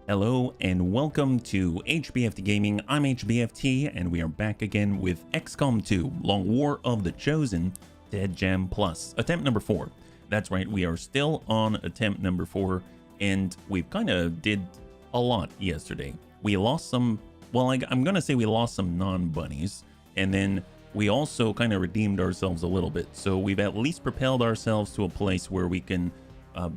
Hello and welcome to HBFT Gaming. I'm HBFT and we are back again with XCOM 2 Long War of the Chosen Dead Jam Plus, attempt number 4. That's right, we are still on attempt number 4 and we've kind of did a lot yesterday. We lost some, well, I'm gonna say we lost some non-bunnies, and then we also kind of redeemed ourselves a little bit. So we've at least propelled ourselves to a place where we can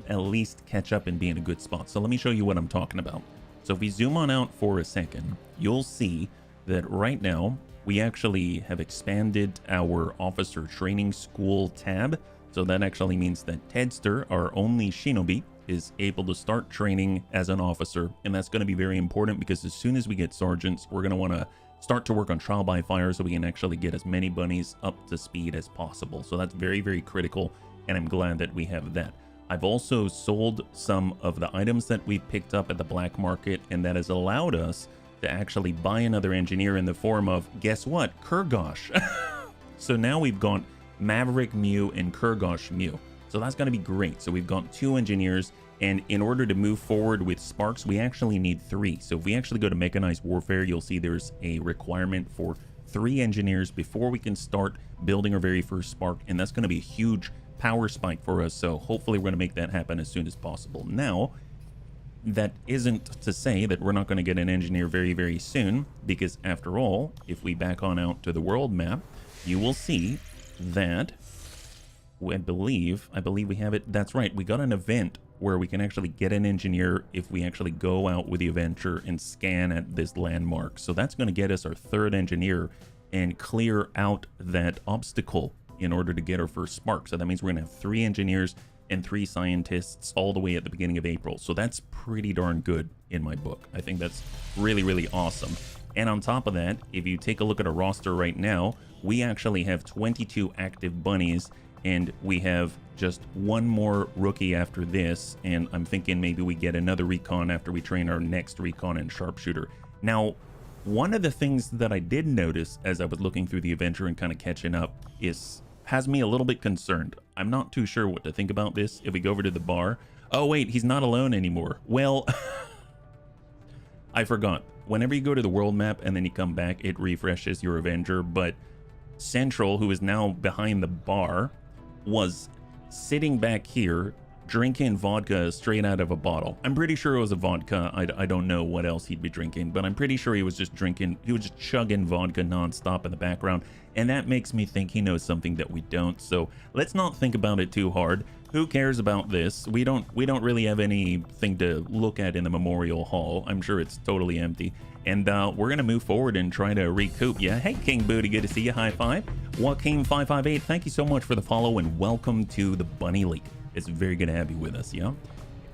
at least catch up and be in a good spot. So let me show you what I'm talking about. So if we zoom on out for a second, you'll see that right now we actually have expanded our officer training school tab. So that actually means that Tedster, our only shinobi, is able to start training as an officer, and that's going to be very important because as soon as we get sergeants, we're going to want to start to work on trial by fire so we can actually get as many bunnies up to speed as possible. So that's very, very critical, and I'm glad that we have that. I've also sold some of the items that we picked up at the black market, and that has allowed us to actually buy another engineer in the form of, guess what, Kurgosh. So now we've got Maverick Mew and Kurgosh Mew. So that's going to be great. So we've got 2 engineers, and in order to move forward with Sparks, we actually need 3. So if we actually go to Mechanized Warfare, you'll see there's a requirement for 3 engineers before we can start building our very first Spark, and that's going to be a huge power spike for us, so hopefully we're going to make that happen as soon as possible. Now, that isn't to say that we're not going to get an engineer very, very soon, because after all, if we back on out to the world map, you will see that I believe we have it. That's right, we got an event where we can actually get an engineer if we actually go out with the adventure and scan at this landmark. So that's going to get us our 3rd engineer and clear out that obstacle in order to get our first Spark. So that means we're gonna have 3 engineers and 3 scientists all the way at the beginning of April. So that's pretty darn good in my book. I think that's really, really awesome. And on top of that, if you take a look at our roster right now, we actually have 22 active bunnies, and we have just 1 more rookie after this. And I'm thinking maybe we get another recon after we train our next recon and sharpshooter. Now, one of the things that I did notice as I was looking through the adventure and kind of catching up has me a little bit concerned. I'm not too sure what to think about this. If we go over to the bar, oh wait, he's not alone anymore. Well, I forgot. Whenever you go to the world map and then you come back, it refreshes your Avenger, but Central, who is now behind the bar, was sitting back here drinking vodka straight out of a bottle. I'm pretty sure it was a vodka. I don't know what else he'd be drinking, but I'm pretty sure he was just drinking, he was just chugging vodka nonstop in the background, and that makes me think he knows something that we don't. So let's not think about it too hard. Who cares about this? We don't really have anything to look at in the memorial hall. I'm sure it's totally empty. And we're gonna move forward and try to recoup. Yeah, hey King Booty, good to see you. High five. Joaquin558, thank you so much for the follow and welcome to the Bunny League. It's very good to have you with us, yeah?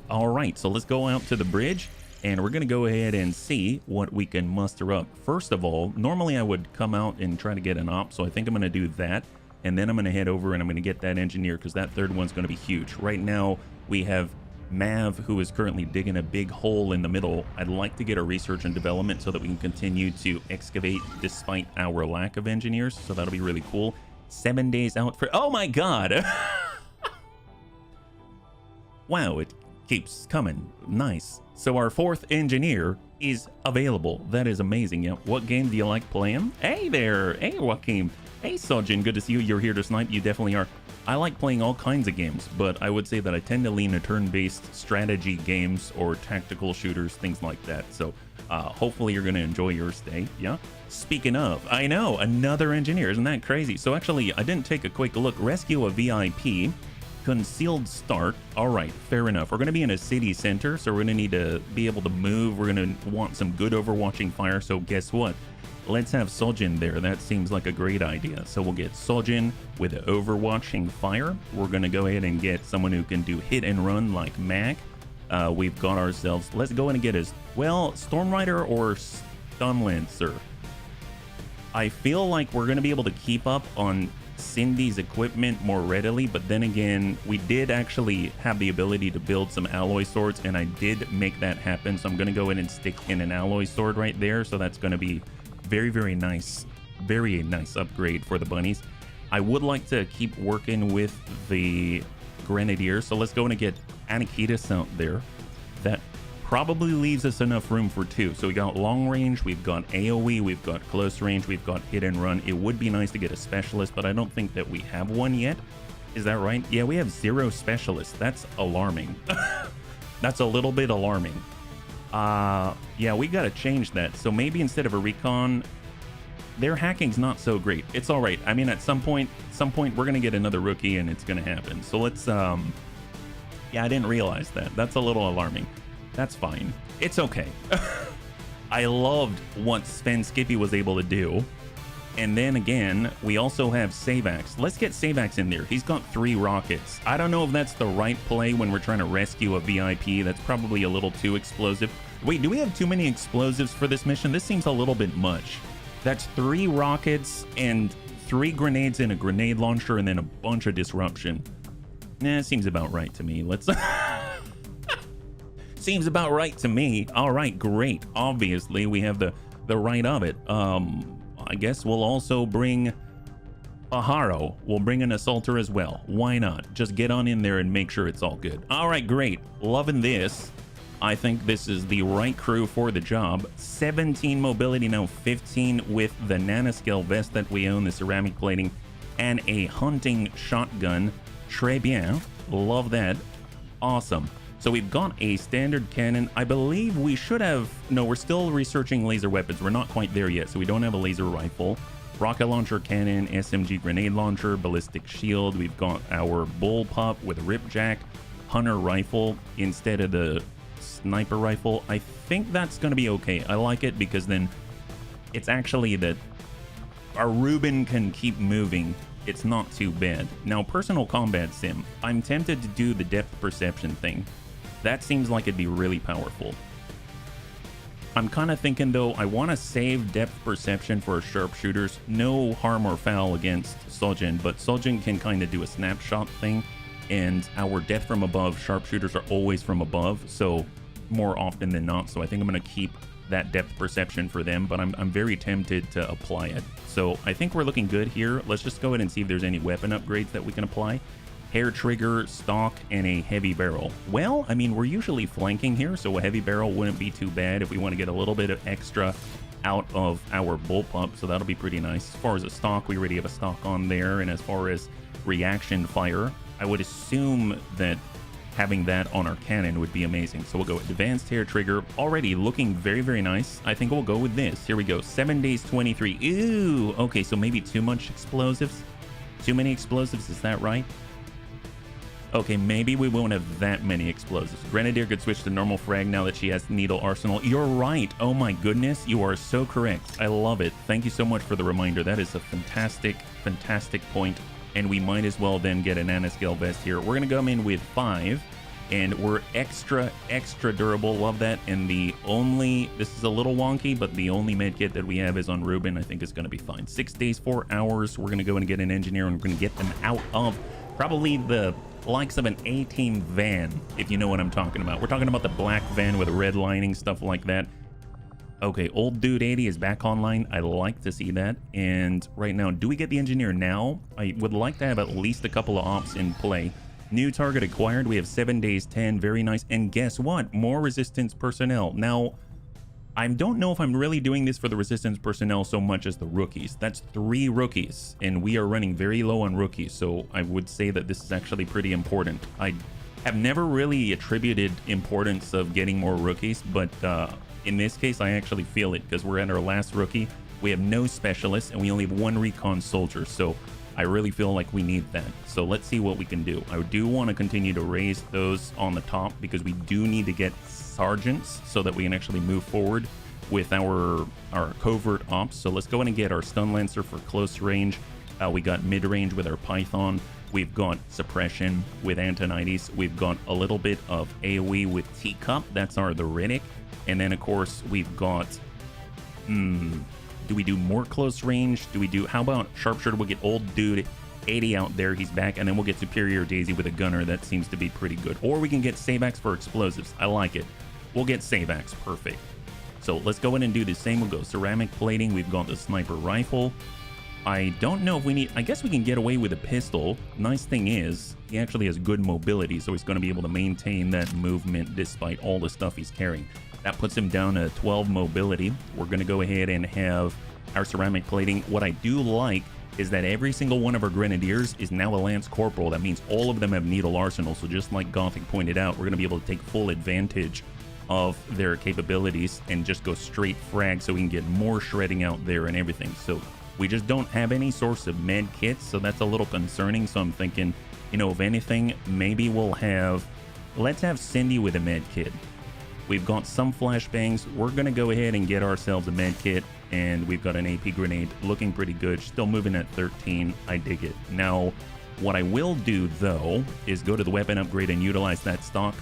All right, so let's go out to the bridge and we're gonna go ahead and see what we can muster up. First of all, normally I would come out and try to get an op, so I think I'm gonna do that. And then I'm gonna head over and I'm gonna get that engineer because that 3rd one's gonna be huge. Right now, we have Mav, who is currently digging a big hole in the middle. I'd like to get a research and development so that we can continue to excavate despite our lack of engineers. So that'll be really cool. 7 days out for, oh my God. Wow, it keeps coming. Nice. So our 4th engineer is available. That is amazing. Yeah. What game do you like playing? Hey there. Hey, Joaquin. Hey, Sojin. Good to see you. You're here to snipe. You definitely are. I like playing all kinds of games, but I would say that I tend to lean to turn-based strategy games or tactical shooters, things like that. So hopefully you're going to enjoy your stay. Yeah. Speaking of, I know, another engineer. Isn't that crazy? So actually, I didn't take a quick look. Rescue a VIP. Concealed start. All right, fair enough. We're going to be in a city center, so we're going to need to be able to move. We're going to want some good overwatching fire, so guess what? Let's have Sojin there. That seems like a great idea. So we'll get Sojin with overwatching fire. We're going to go ahead and get someone who can do hit and run like Mac. We've got ourselves, let's go in and get his, well, Storm Rider or Stun Lancer. I feel like we're going to be able to keep up on Cindy's equipment more readily, but then again, we did actually have the ability to build some alloy swords, and I did make that happen. So I'm going to go in and stick in an alloy sword right there. So that's going to be very, very nice upgrade for the bunnies. I would like to keep working with the Grenadier, so let's go in and get Anakitas out there. That probably leaves us enough room for 2. So we got long range, we've got AoE, we've got close range, we've got hit and run. It would be nice to get a specialist, but I don't think that we have one yet. Is that right? Yeah, we have 0 specialists. That's alarming. That's a little bit alarming. Yeah, we gotta change that. So maybe instead of a recon, their hacking's not so great. It's all right. I mean, at some point we're gonna get another rookie and it's gonna happen. So let's yeah, I didn't realize that. That's a little alarming. That's fine. It's okay. I loved what Sven Skippy was able to do. And then again, we also have Savax. Let's get Savax in there. He's got 3 rockets. I don't know if that's the right play when we're trying to rescue a VIP. That's probably a little too explosive. Wait, do we have too many explosives for this mission? This seems a little bit much. That's 3 rockets and 3 grenades and a grenade launcher and then a bunch of disruption. Nah, seems about right to me. Let's... Seems about right to me. All right, great. Obviously, we have the right of it. I guess we'll also bring a Haro. We'll bring an Assaulter as well. Why not? Just get on in there and make sure it's all good. All right, great. Loving this. I think this is the right crew for the job. 17 mobility now, 15 with the nanoscale vest that we own, the ceramic plating, and a hunting shotgun. Très bien. Love that. Awesome. So we've got a standard cannon. I believe we should have... No, we're still researching laser weapons. We're not quite there yet, so we don't have a laser rifle. Rocket launcher cannon, SMG grenade launcher, ballistic shield. We've got our bullpup with a ripjack, hunter rifle instead of the sniper rifle. I think that's going to be okay. I like it because then it's actually that our Ruben can keep moving. It's not too bad. Now, personal combat sim. I'm tempted to do the depth perception thing. That seems like it'd be really powerful. I'm kind of thinking, though, I want to save depth perception for sharpshooters. No harm or foul against Sojin, but Sojin can kind of do a snapshot thing, and our depth from above sharpshooters are always from above, so more often than not. So I think I'm going to keep that depth perception for them, but I'm very tempted to apply it. So I think we're looking good here. Let's just go ahead and see if there's any weapon upgrades that we can apply. Hair trigger, stock, and a heavy barrel. Well, I mean, we're usually flanking here, so a heavy barrel wouldn't be too bad if we want to get a little bit of extra out of our bullpup, so that'll be pretty nice. As far as a stock, we already have a stock on there, and as far as reaction fire, I would assume that having that on our cannon would be amazing. So we'll go with advanced hair trigger. Already looking very, very nice. I think we'll go with this. Here we go. 7 days, 23. Ooh, okay, so maybe too much explosives? Too many explosives, is that right? Okay, maybe we won't have that many explosives. Grenadier could switch to normal frag now that she has needle arsenal. You're right. Oh my goodness, you are so correct. I love it. Thank you so much for the reminder. That is a fantastic, fantastic point. And we might as well then get a nanoscale vest here. We're gonna come in with 5, and we're extra durable. Love that. And the only, this is a little wonky, but the only medkit that we have is on Ruben. I think is gonna be fine. 6 days, 4 hours. We're gonna go and get an engineer, and we're gonna get them out of probably the likes of an A-team van, if you know what I'm talking about. We're talking about the black van with a red lining, stuff like that. Okay, old dude 80 is back online. I like to see that. And right now, do we get the engineer now? I would like to have at least a couple of ops in play. New target acquired. We have 7 days, 10. Very nice. And guess what? More resistance personnel. Now, I don't know if I'm really doing this for the resistance personnel so much as the rookies. That's 3 rookies, and we are running very low on rookies, so I would say that this is actually pretty important. I have never really attributed importance of getting more rookies, but in this case, I actually feel it because we're at our last rookie. We have no specialists, and we only have 1 recon soldier, so I really feel like we need that. So let's see what we can do. I do want to continue to raise those on the top because we do need to get sergeants so that we can actually move forward with our covert ops. So let's go in and get our stun lancer for close range. We got mid range with our python. We've got suppression with Antonides. We've got a little bit of AoE with teacup. That's the Riddick. And then of course we've got do we do more close range? Do we do, how about sharpshooter? We'll get old dude 80 out there, he's back, and then we'll get superior Daisy with a gunner. That seems to be pretty good. Or we can get Savax for explosives. I like it. We'll get Savax. Perfect. So let's go in and do the same. We'll go ceramic plating. We've got the sniper rifle. I don't know if we need... I guess we can get away with a pistol. Nice thing is, he actually has good mobility, so he's going to be able to maintain that movement despite all the stuff he's carrying. That puts him down to 12 mobility. We're going to go ahead and have our ceramic plating. What I do like is that every single one of our grenadiers is now a lance corporal. That means all of them have needle arsenal. So just like Gothic pointed out, we're going to be able to take full advantage of their capabilities and just go straight frag so we can get more shredding out there and everything. So we just don't have any source of med kits, so that's a little concerning. So I'm thinking, you know, if anything, maybe we'll have... Let's have Cindy with a med kit. We've got some flashbangs. We're going to go ahead and get ourselves a med kit, and we've got an AP grenade looking pretty good. Still moving at 13. I dig it. Now, what I will do, though, is go to the weapon upgrade and utilize that stock,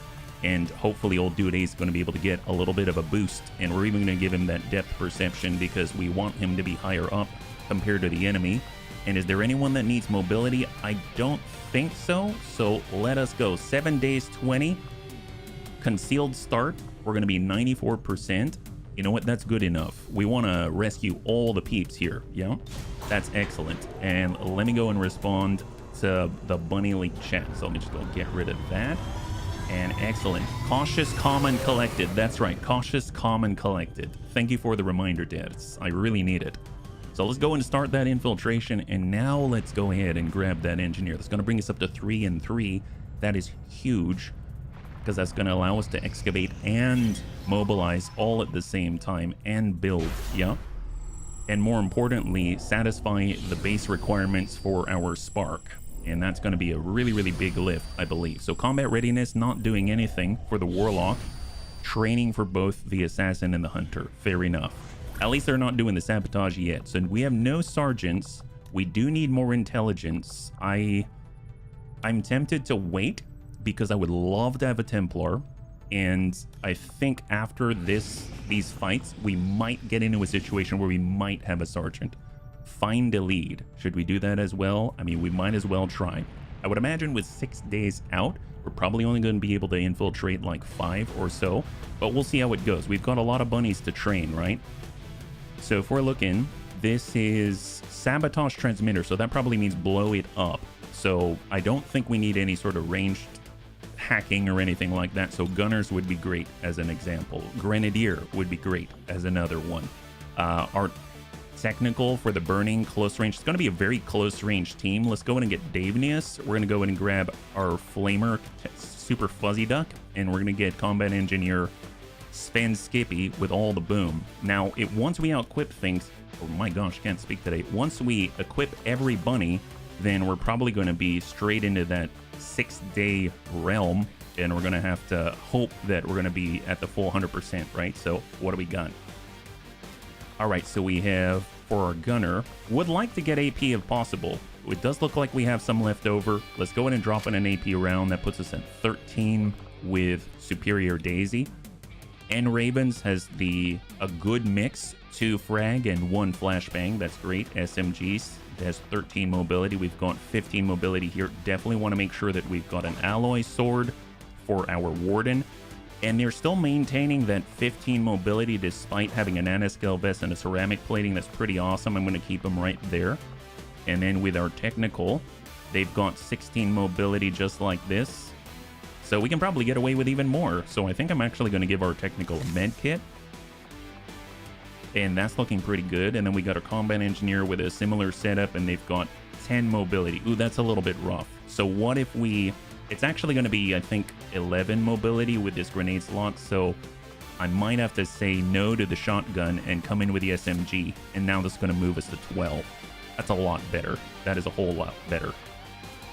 and hopefully old Dude is going to be able to get a little bit of a boost, and we're even going to give him that depth perception because we want him to be higher up compared to the enemy. And is there anyone that needs mobility? I don't think so. So let us go. 7 days 20. Concealed start. We're going to be 94%. You know what? That's good enough. We want to rescue all the peeps here. Yeah, that's excellent. And let me go and respond to the Bunny League chat. So let me just go get rid of that. And excellent. Cautious, calm, and collected. That's right. Cautious, calm, and collected. Thank you for the reminder, Dads. I really need it. So let's go and start that infiltration, and now let's go ahead and grab that engineer. That's going to bring us up to 3 and 3. That is huge, because that's going to allow us to excavate and mobilize all at the same time and build, yeah? And more importantly, satisfy the base requirements for our spark. And that's going to be a really, really big lift, I believe. So combat readiness, not doing anything for the Warlock. Training for both the Assassin and the Hunter. Fair enough. At least they're not doing the sabotage yet. So we have no sergeants. We do need more intelligence. I'm tempted to wait because I would love to have a Templar. And I think after these fights, we might get into a situation where we might have a sergeant. Find a lead. Should we do that as well? I mean, we might as well try. I would imagine with 6 days out, we're probably only going to be able to infiltrate like 5 or so. But we'll see how it goes. We've got a lot of bunnies to train, right? So if we're looking, this is sabotage transmitter, so that probably means blow it up. So I don't think we need any sort of ranged hacking or anything like that. So gunners would be great as an example. Grenadier would be great as another one. Our technical for the burning close range, it's going to be a very close range team. Let's go in and get Davenius. We're going to go in and grab our flamer super fuzzy duck, and we're going to get combat engineer Sven Skippy with all the boom. Now, once we out-equip things, oh my gosh, can't speak today. Once we equip every bunny, then we're probably going to be straight into that 6-day realm, and we're going to have to hope that we're going to be at the full 100%, right? So what do we got? All right, so we have, for our gunner, would like to get AP if possible. It does look like we have some left over. Let's go ahead and drop in an AP round. That puts us at 13 with Superior Daisy. And Ravens has a good mix, 2 frag and 1 flashbang. That's great. SMGs has 13 mobility. We've got 15 mobility here. Definitely want to make sure that we've got an alloy sword for our Warden. And they're still maintaining that 15 mobility despite having a nanoscale vest and a ceramic plating. That's pretty awesome. I'm going to keep them right there. And then with our technical, they've got 16 mobility just like this. So we can probably get away with even more. So I think I'm actually going to give our technical a med kit. And that's looking pretty good. And then we got our combat engineer with a similar setup, and they've got 10 mobility. Ooh, that's a little bit rough. So what if it's actually going to be, I think, 11 mobility with this grenade slot. So I might have to say no to the shotgun and come in with the SMG. And now that's going to move us to 12. That's a lot better. That is a whole lot better.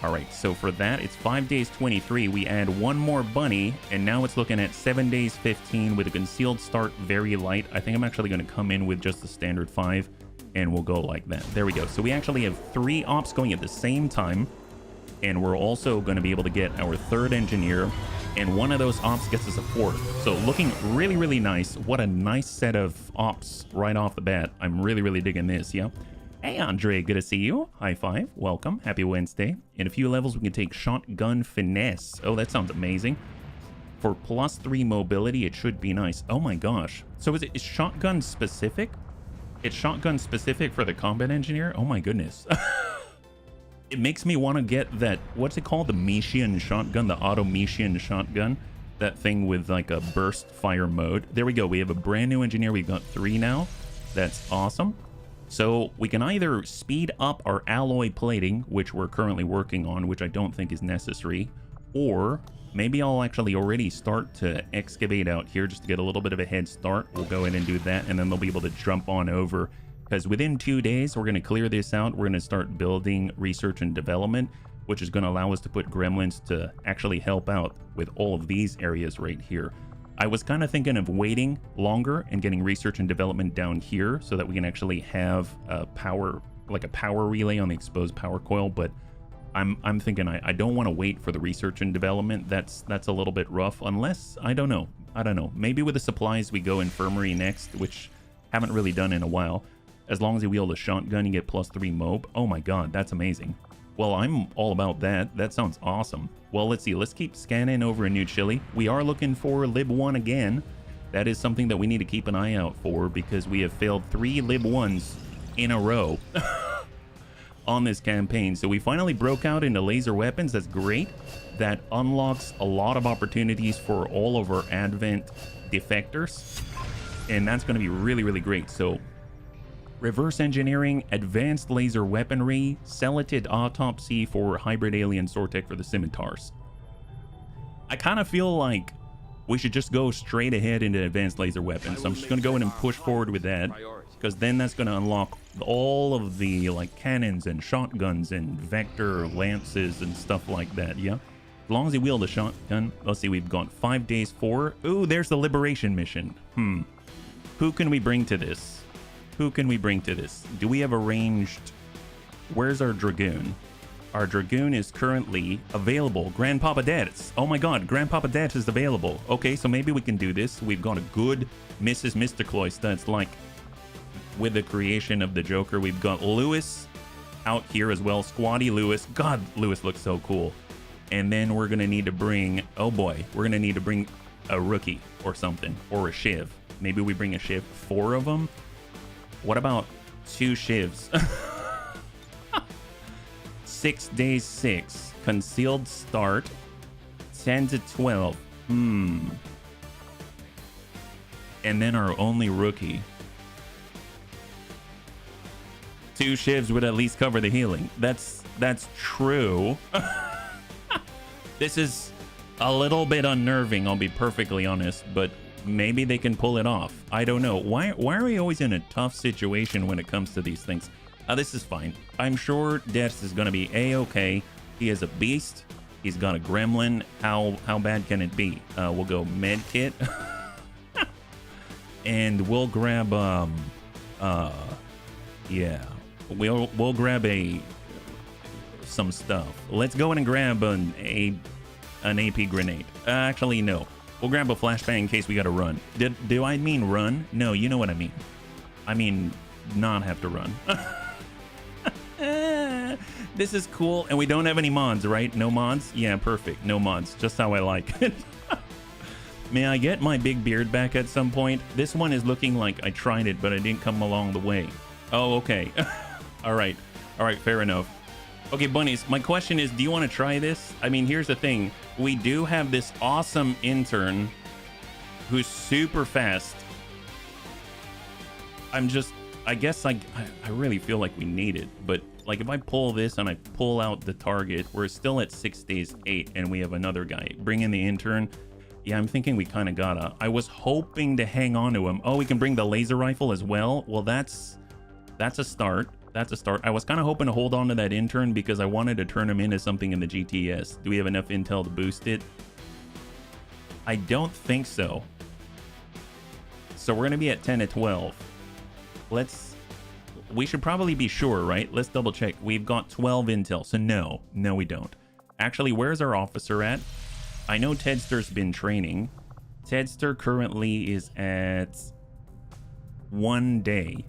All right, so for that, it's 5 days 23. We add 1 more bunny, and now it's looking at 7 days 15 with a concealed start, very light. I think I'm actually going to come in with just the standard 5, and we'll go like that. There we go. So we actually have 3 ops going at the same time, and we're also going to be able to get our 3rd engineer, and one of those ops gets us a 4th. So looking really, really nice. What a nice set of ops right off the bat. I'm really, really digging this, yeah? Hey, Andre, good to see you. High five. Welcome. Happy Wednesday. In a few levels, we can take Shotgun Finesse. Oh, that sounds amazing. For +3 mobility, it should be nice. Oh my gosh. So is Shotgun specific? It's shotgun specific for the combat engineer. Oh my goodness. It makes me want to get that, what's it called? The Mesian shotgun, the auto Mesian shotgun. That thing with like a burst fire mode. There we go. We have a brand new engineer. We've got 3 now. That's awesome. So we can either speed up our alloy plating, which we're currently working on, which I don't think is necessary, or maybe I'll actually already start to excavate out here just to get a little bit of a head start. We'll go ahead and do that, and then they'll be able to jump on over, because within 2 days, we're going to clear this out. We're going to start building research and development, which is going to allow us to put gremlins to actually help out with all of these areas right here. I was kind of thinking of waiting longer and getting research and development down here so that we can actually have a power, like a power relay on the exposed power coil, but I'm thinking I don't want to wait for the research and development. That's a little bit rough, unless, I don't know. Maybe with the supplies we go infirmary next, which haven't really done in a while. As long as you wield a shotgun, you get +3 mob. Oh my god, that's amazing. Well, I'm all about that. That sounds awesome. Well, let's see. Let's keep scanning over in New Chile. We are looking for Lib 1 again. That is something that we need to keep an eye out for, because we have failed 3 Lib 1s in a row on this campaign. So we finally broke out into laser weapons. That's great. That unlocks a lot of opportunities for all of our Advent defectors. And that's going to be really, really great. So reverse engineering, advanced laser weaponry, Celatid autopsy for hybrid alien Sortek for the scimitars. I kind of feel like we should just go straight ahead into advanced laser weapons. So I'm just going to go in and push forward with that, because then that's going to unlock all of the like cannons and shotguns and vector lances and stuff like that. Yeah, as long as you wield a shotgun. Let's see, we've got 5 days for. Ooh, there's the liberation mission. Who can we bring to this? Who can we bring to this? Do we have arranged? Where's our Dragoon? Our Dragoon is currently available. Grandpapa Dance. Oh my god, Grandpapa Dance is available. Okay, so maybe we can do this. We've got a good Mrs. Mr. Cloyce that's like with the creation of the Joker. We've got Lewis out here as well. Squatty Lewis. God, Lewis looks so cool. And then we're going to need to bring, oh boy, we're going to need to bring a rookie or something, or a Shiv. Maybe we bring a Shiv, 4 of them. What about 2 Shivs? 6 days 6. Concealed start. 10 to 12. And then our only rookie. 2 Shivs would at least cover the healing. That's true. This is a little bit unnerving, I'll be perfectly honest, but maybe they can pull it off. I don't know. Why are we always in a tough situation when it comes to these things? This is fine. I'm sure Death is going to be A-okay. He is a beast. He's got a gremlin. How bad can it be? We'll go med kit. And we'll grab yeah. We'll grab some stuff. Let's go in and grab an AP grenade. Actually, no. We'll grab a flashbang in case we gotta run. Do I mean run? No, you know what I mean. I mean not have to run. This is cool, and we don't have any mods, right? No mods? Yeah, perfect. No mods. Just how I like it. May I get my big beard back at some point? This one is looking like I tried it, but I didn't come along the way. Oh, okay. All right. All right, fair enough. Okay, bunnies, my question is, do you want to try this? I mean, here's the thing. We do have this awesome intern who's super fast. I guess I really feel like we need it. But, like, if I pull this and I pull out the target, we're still at 6 days 8, and we have another guy. Bring in the intern. Yeah, I'm thinking we kind of gotta. I was hoping to hang on to him. Oh, we can bring the laser rifle as well. Well, that's a start. That's a start. I was kind of hoping to hold on to that intern because I wanted to turn him into something in the GTS. Do we have enough intel to boost it? I don't think so. So we're going to be at 10 to 12. We should probably be sure, right? Let's double check. We've got 12 intel. So no, we don't. Actually, where's our officer at? I know Tedster's been training. Tedster currently is at 1 day.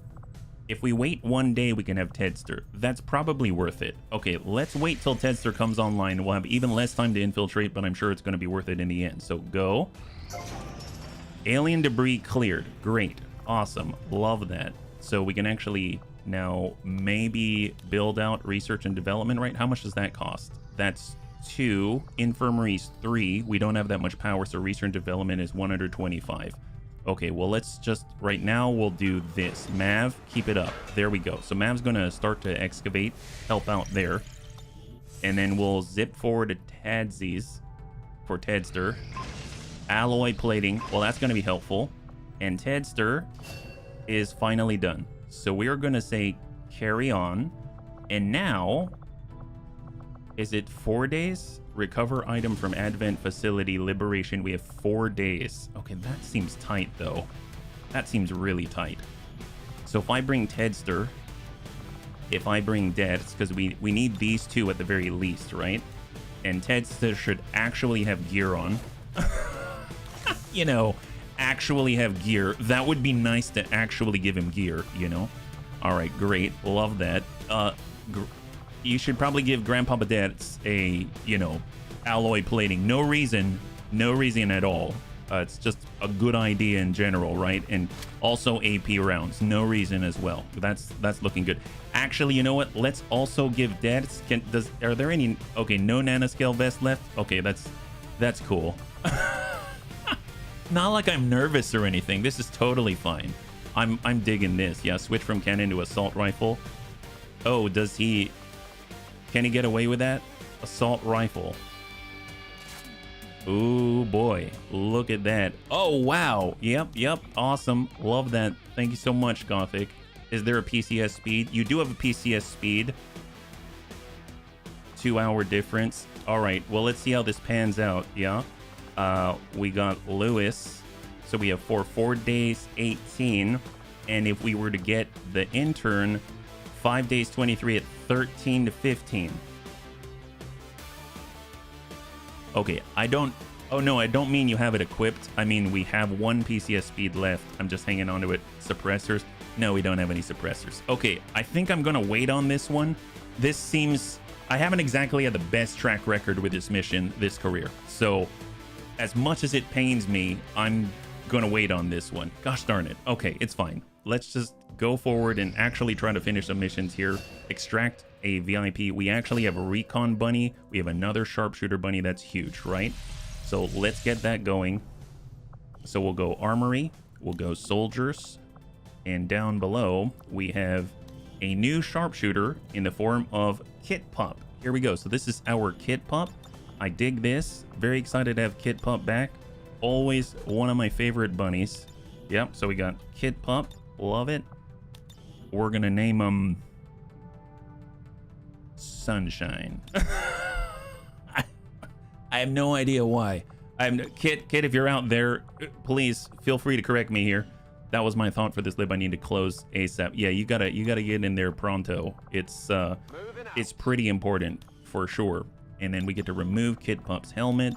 If we wait 1 day, we can have Tedster. That's probably worth it. Okay, let's wait till Tedster comes online. We'll have even less time to infiltrate, but I'm sure it's going to be worth it in the end. So go. Alien debris cleared. Great. Awesome. Love that. So we can actually now maybe build out research and development, right? How much does that cost? That's 2. Infirmaries 3. We don't have that much power, so research and development is 125. Okay, well, let's just, right now, we'll do this. Mav, keep it up. There we go. So Mav's going to start to excavate, help out there. And then we'll zip forward to Tadsies for Tedster. Alloy plating, well, that's going to be helpful. And Tedster is finally done. So we are going to say carry on. And now, is it 4 days? Recover item from Advent Facility Liberation. We have 4 days. Okay, that seems tight, though. That seems really tight. So if I bring Tedster, if I bring Deaths, because we need these 2 at the very least, right? And Tedster should actually have gear on. You know, actually have gear. That would be nice to actually give him gear, you know? All right, great. Love that. You should probably give Grandpapa Deaths a, you know, alloy plating. No reason at all. It's just a good idea in general, right? And also AP rounds. No reason as well. That's looking good. Actually, you know what? Let's also give Deaths. Are there any? Okay, no nanoscale vest left. Okay, that's cool. Not like I'm nervous or anything. This is totally fine. I'm digging this. Yeah, switch from cannon to assault rifle. Oh, can he get away with that? Assault rifle. Ooh, boy. Look at that. Oh, wow. Yep. Awesome. Love that. Thank you so much, Gothic. Is there a PCS speed? You do have a PCS speed. 2-hour difference. All right. Well, let's see how this pans out. Yeah. We got Lewis. So we have for 4 days, 18. And if we were to get the intern, 5 days, 23 at 13 to 15. Okay, I don't mean you have it equipped. I mean, we have 1 PCS speed left. I'm just hanging on to it. Suppressors. No, we don't have any suppressors. Okay, I think I'm going to wait on this one. This seems... I haven't exactly had the best track record with this mission this career. So, as much as it pains me, I'm going to wait on this one. Gosh darn it. Okay, it's fine. Let's just go forward and actually try to finish some missions here. Extract a VIP. We actually have a recon bunny. We have another sharpshooter bunny. That's huge, right? So let's get that going. So we'll go armory. We'll go soldiers. And down below, we have a new sharpshooter in the form of Kit Pup. Here we go. So this is our Kit Pup. I dig this. Very excited to have Kit Pup back. Always one of my favorite bunnies. Yep. So we got Kit Pup. Love it. We're going to name him Sunshine. I have no idea why. Kit, if you're out there, please feel free to correct me here. That was my thought for this lib. I need to close ASAP. Yeah, you gotta get in there pronto. It's pretty important for sure. And then we get to remove Kit Pup's helmet,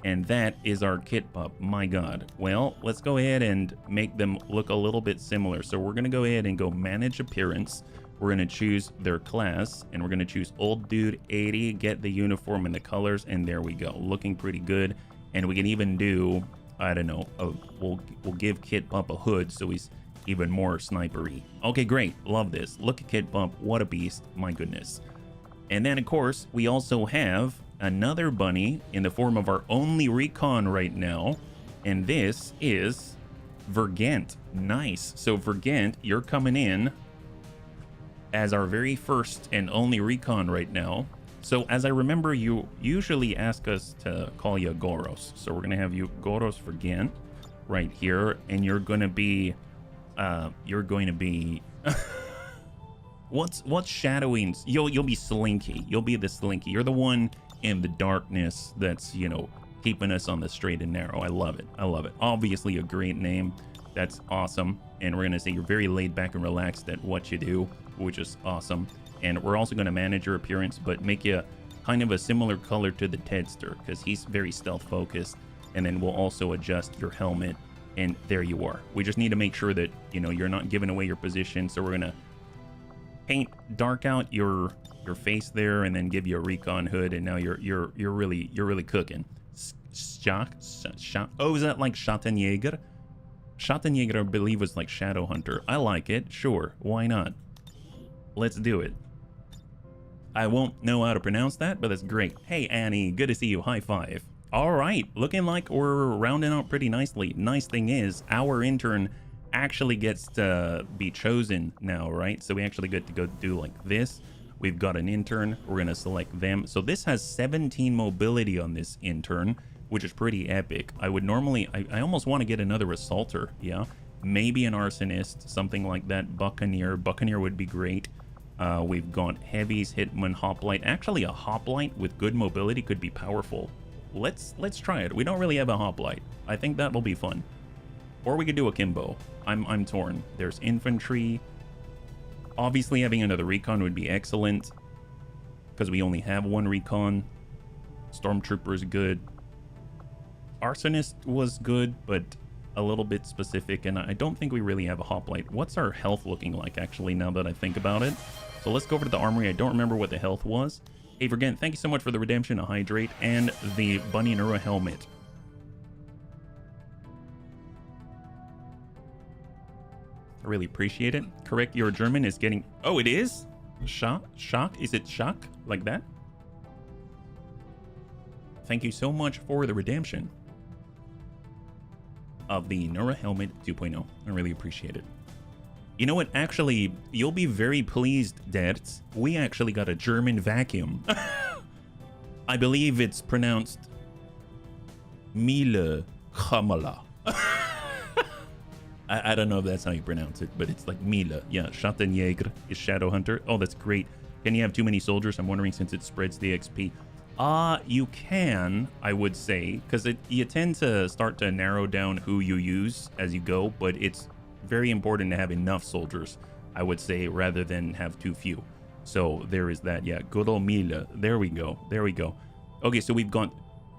and that is our Kit Pup. My God. Well, let's go ahead and make them look a little bit similar. So we're gonna go ahead and go manage appearance. We're gonna choose their class, and we're gonna choose old dude 80. Get the uniform and the colors, and there we go. Looking pretty good. And we can even do, I don't know, we'll give Kit Pup a hood so he's even more snipery. Okay, great. Love this. Look at Kit Pup. What a beast. My goodness. And then, of course, we also have another bunny in the form of our only recon right now. And this is Vergent. Nice. So, Vergent, you're coming in as our very first and only recon right now. So, as I remember, you usually ask us to call you Goros. So, we're going to have you Goros Vergent right here. And you're going to be... What's shadowing? You'll be Slinky. You'll be the Slinky. You're the one in the darkness that's, you know, keeping us on the straight and narrow. I love it. I love it. Obviously a great name. That's awesome. And we're going to say you're very laid back and relaxed at what you do, which is awesome. And we're also going to manage your appearance, but make you kind of a similar color to the Tedster, because he's very stealth focused. And then we'll also adjust your helmet. And there you are. We just need to make sure that, you know, you're not giving away your position. So we're going to dark out your face there, and then give you a recon hood, and now you're really cooking. Oh, is that like Schattenjäger? Schattenjäger, I believe, was like Shadow Hunter. I like it. Sure. Why not? Let's do it. I won't know how to pronounce that, but that's great. Hey, Annie. Good to see you. High five. All right. Looking like we're rounding out pretty nicely. Nice thing is, our intern actually gets to be chosen now, right? So we actually get to go do like this. We've got an intern. We're going to select them. So this has 17 mobility on this intern, which is pretty epic. I would normally, I almost want to get another assaulter. Yeah. Maybe an arsonist, something like that. Buccaneer. Buccaneer would be great. We've got heavies, hitman, hoplite. Actually, a hoplite with good mobility could be powerful. Let's try it. We don't really have a hoplite. I think that'll be fun. Or we could do a Kimbo. I'm torn. There's infantry. Obviously, having another recon would be excellent because we only have one recon. Stormtrooper is good. Arsonist was good, but a little bit specific, and I don't think we really have a hoplite. What's our health looking like, actually, now that I think about it? So let's go over to the armory. I don't remember what the health was. Hey, Vergent, thank you so much for the redemption, a hydrate, and the Bunny Nura helmet. I really appreciate it. Correct, your German is getting... Oh, it is? Shock? Is it shock? Like that? Thank you so much for the redemption of the Nura Helmet 2.0. I really appreciate it. You know what? Actually, you'll be very pleased, Dertz. We actually got a German vacuum. I believe it's pronounced Miele Chamala. I don't know if that's how you pronounce it, but it's like Miele. Yeah, Schattenjäger is Shadow Hunter. Oh, that's great. Can you have too many soldiers? I'm wondering, since it spreads the XP. You can, I would say, because you tend to start to narrow down who you use as you go, but it's very important to have enough soldiers, I would say, rather than have too few. So there is that. Yeah, good old Miele. There we go. There we go. Okay, so we've gone...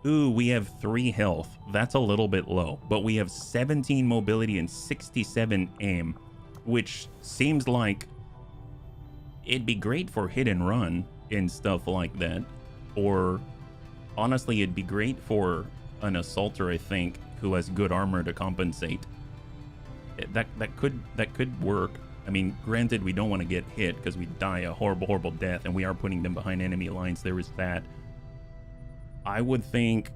Ooh, we have 3 health. That's a little bit low, but we have 17 mobility and 67 aim, which seems like it'd be great for hit and run and stuff like that. Or honestly, it'd be great for an assaulter, I think, who has good armor to compensate. That could work. I mean, granted, we don't want to get hit because we die a horrible death, and we are putting them behind enemy lines. There is that. I would think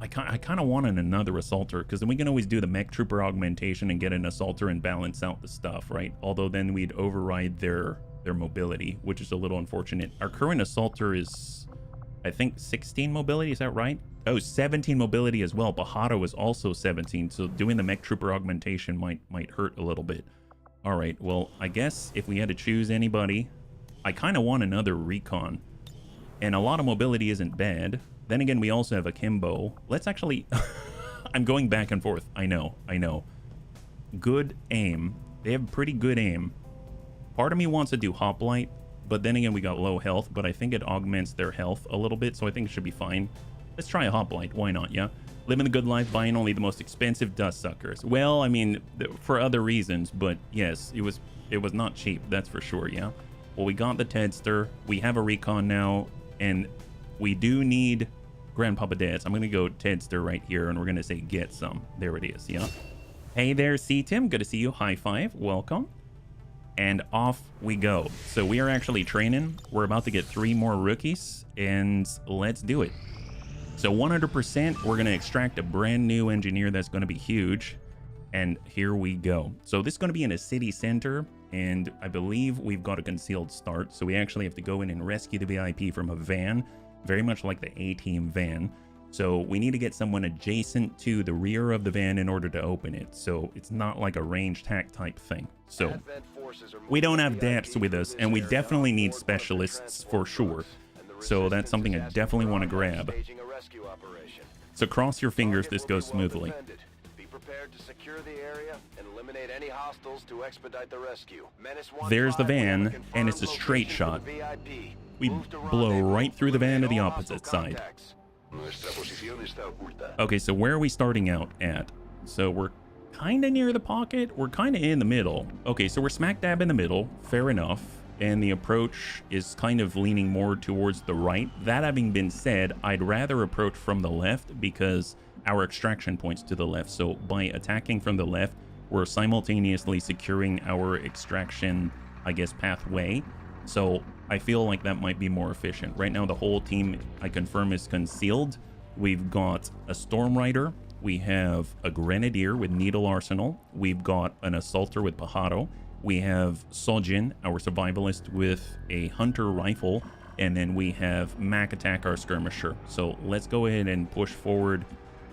I kind of wanted another assaulter, because then we can always do the mech trooper augmentation and get an assaulter and balance out the stuff, right? Although then we'd override their mobility, which is a little unfortunate. Our current assaulter is, I think, 16 mobility. Is that right? Oh, 17 mobility as well. Bahara was also 17, so doing the mech trooper augmentation might hurt a little bit. All right, well, I guess if we had to choose anybody, I kind of want another recon. And a lot of mobility isn't bad. Then again, we also have a Kimbo. Let's actually... I'm going back and forth. I know. Good aim. They have pretty good aim. Part of me wants to do Hoplite, but then again, we got low health, but I think it augments their health a little bit, so I think it should be fine. Let's try a Hoplite. Why not, yeah? Living the good life, buying only the most expensive dust suckers. Well, I mean, for other reasons, but yes, it was not cheap, that's for sure, yeah? Well, we got the Tedster. We have a recon now. And we do need Grandpapa Dad's. I'm going to go Tedster right here, and we're going to say get some. There it is, yeah? Hey there, C-Tim. Good to see you. High five. Welcome. And off we go. So we are actually training. We're about to get 3 more rookies, and let's do it. So 100%, we're going to extract a brand new engineer that's going to be huge. And here we go. So this is going to be in a city center. And I believe we've got a concealed start, so we actually have to go in and rescue the VIP from a van, very much like the A-Team van. So we need to get someone adjacent to the rear of the van in order to open it. So it's not like a ranged hack type thing. So we don't have DAPs with us, and we definitely need specialists for sure. So that's something I definitely want to grab. So cross your fingers this goes smoothly. To secure the area and eliminate any hostiles to expedite the rescue. There's the van, and it's a straight shot. We blow right through the van to the opposite side. Okay, so where are we starting out at? So we're kind of near the pocket. We're kind of in the middle. Okay, so we're smack dab in the middle. Fair enough. And the approach is kind of leaning more towards the right. That having been said, I'd rather approach from the left because our extraction points to the left. So by attacking from the left, we're simultaneously securing our extraction, I guess, pathway. So I feel like that might be more efficient. Right now, the whole team, I confirm, is concealed. We've got a Storm Rider. We have a Grenadier with Needle Arsenal. We've got an Assaulter with Pajaro. We have Sojin, our Survivalist, with a Hunter Rifle. And then we have Mac Attack, our Skirmisher. So let's go ahead and push forward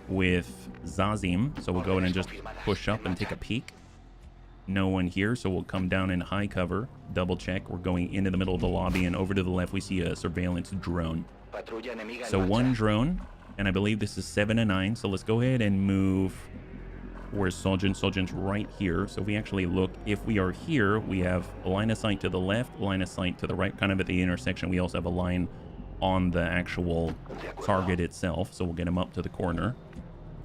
with Zazim. So we'll go ahead and just push up and take a peek. No one here, so we'll come down in high cover, double check. We're going into the middle of the lobby, and over to the left we see a surveillance drone. So one drone, and I believe this is 7 and 9. So let's go ahead and move. Where's Sojin? Sojin's right here. So if we actually look, if we are here, we have a line of sight to the left, line of sight to the right, kind of at the intersection. We also have a line on the actual target itself, so we'll get him up to the corner.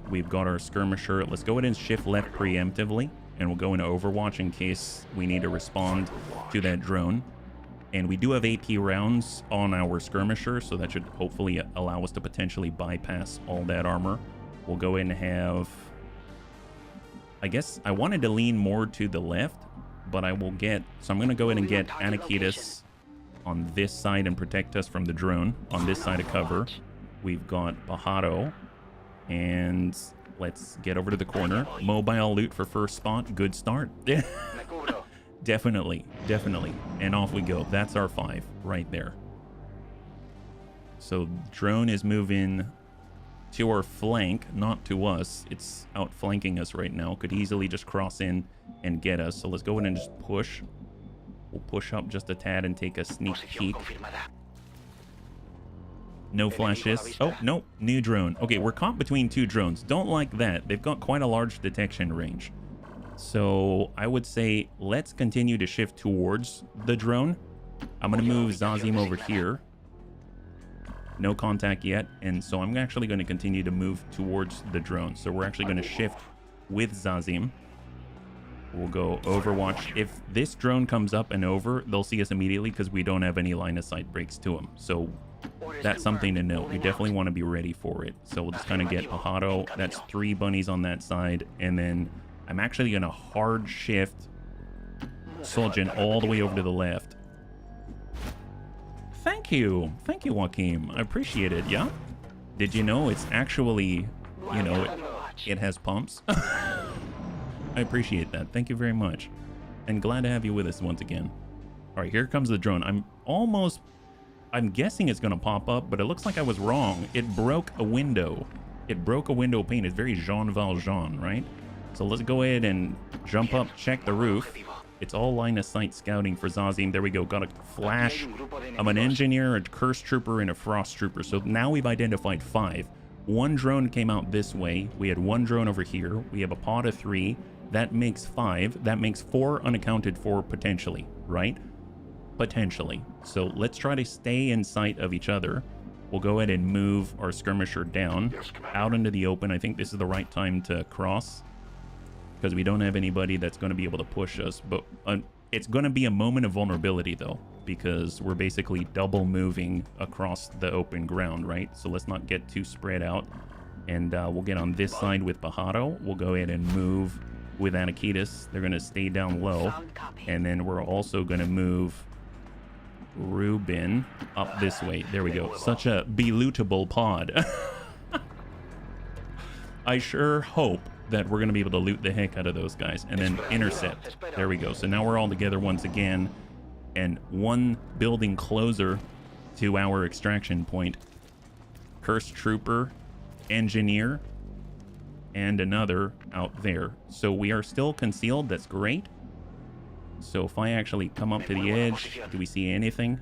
We've got our skirmisher. Let's go ahead and shift left preemptively, and we'll go into Overwatch in case we need to respond to that drone. And we do have AP rounds on our skirmisher, so that should hopefully allow us to potentially bypass all that armor. We'll go ahead and have... I guess I wanted to lean more to the left, but I will get... So I'm going to go ahead and get Anakitis on this side and protect us from the drone on this side of cover. We've got Pajaro, and let's get over to the corner. Mobile loot for first spot. Good start. Definitely. And off we go. That's our 5 right there. So drone is moving to our flank, not to us. It's outflanking us right now. Could easily just cross in and get us. So let's go ahead and just push. We'll push up just a tad and take a sneak peek. No flashes. Oh, no. New drone. Okay, we're caught between 2 drones. Don't like that. They've got quite a large detection range. So I would say let's continue to shift towards the drone. I'm going to move Zazim over here. No contact yet. And so I'm actually going to continue to move towards the drone. So we're actually going to shift with Zazim. We'll go Overwatch. If this drone comes up and over, they'll see us immediately because we don't have any line of sight breaks to them. So that's something to note. We definitely want to be ready for it. So we'll just kind of get Pajaro. That's 3 bunnies on that side. And then I'm actually going to hard shift Sojin all the way over to the left. Thank you, Joaquim. I appreciate it. Yeah. Did you know it's actually, you know, it has pumps? I appreciate that. Thank you very much. And glad to have you with us once again. All right, here comes the drone. I'm guessing it's going to pop up, but it looks like I was wrong. It broke a window. It broke a window pane. It's very Jean Valjean, right? So let's go ahead and jump up, check the roof. It's all line of sight scouting for Zazim. There we go. Got a flash of an engineer, a curse trooper, and a frost trooper. So now we've identified 5. 1 drone came out this way. We had 1 drone over here. We have a pod of 3. That makes 5. That makes 4 unaccounted for potentially, right? Potentially. So let's try to stay in sight of each other. We'll go ahead and move our skirmisher down out into the open. I think this is the right time to cross, because we don't have anybody that's going to be able to push us. But it's going to be a moment of vulnerability, though, because we're basically double moving across the open ground, right? So let's not get too spread out. And we'll get on this side with Pajaro. We'll go ahead and move with Anakitis. They're going to stay down low. And then we're also going to move Ruben up this way. There we go. Such a be-lootable pod. I sure hope that we're going to be able to loot the heck out of those guys and then intercept. There we go. So now we're all together once again, and 1 building closer to our extraction point. Curse trooper, engineer, and another out there. So we are still concealed. That's great. So if I actually come up to the edge, do we see anything?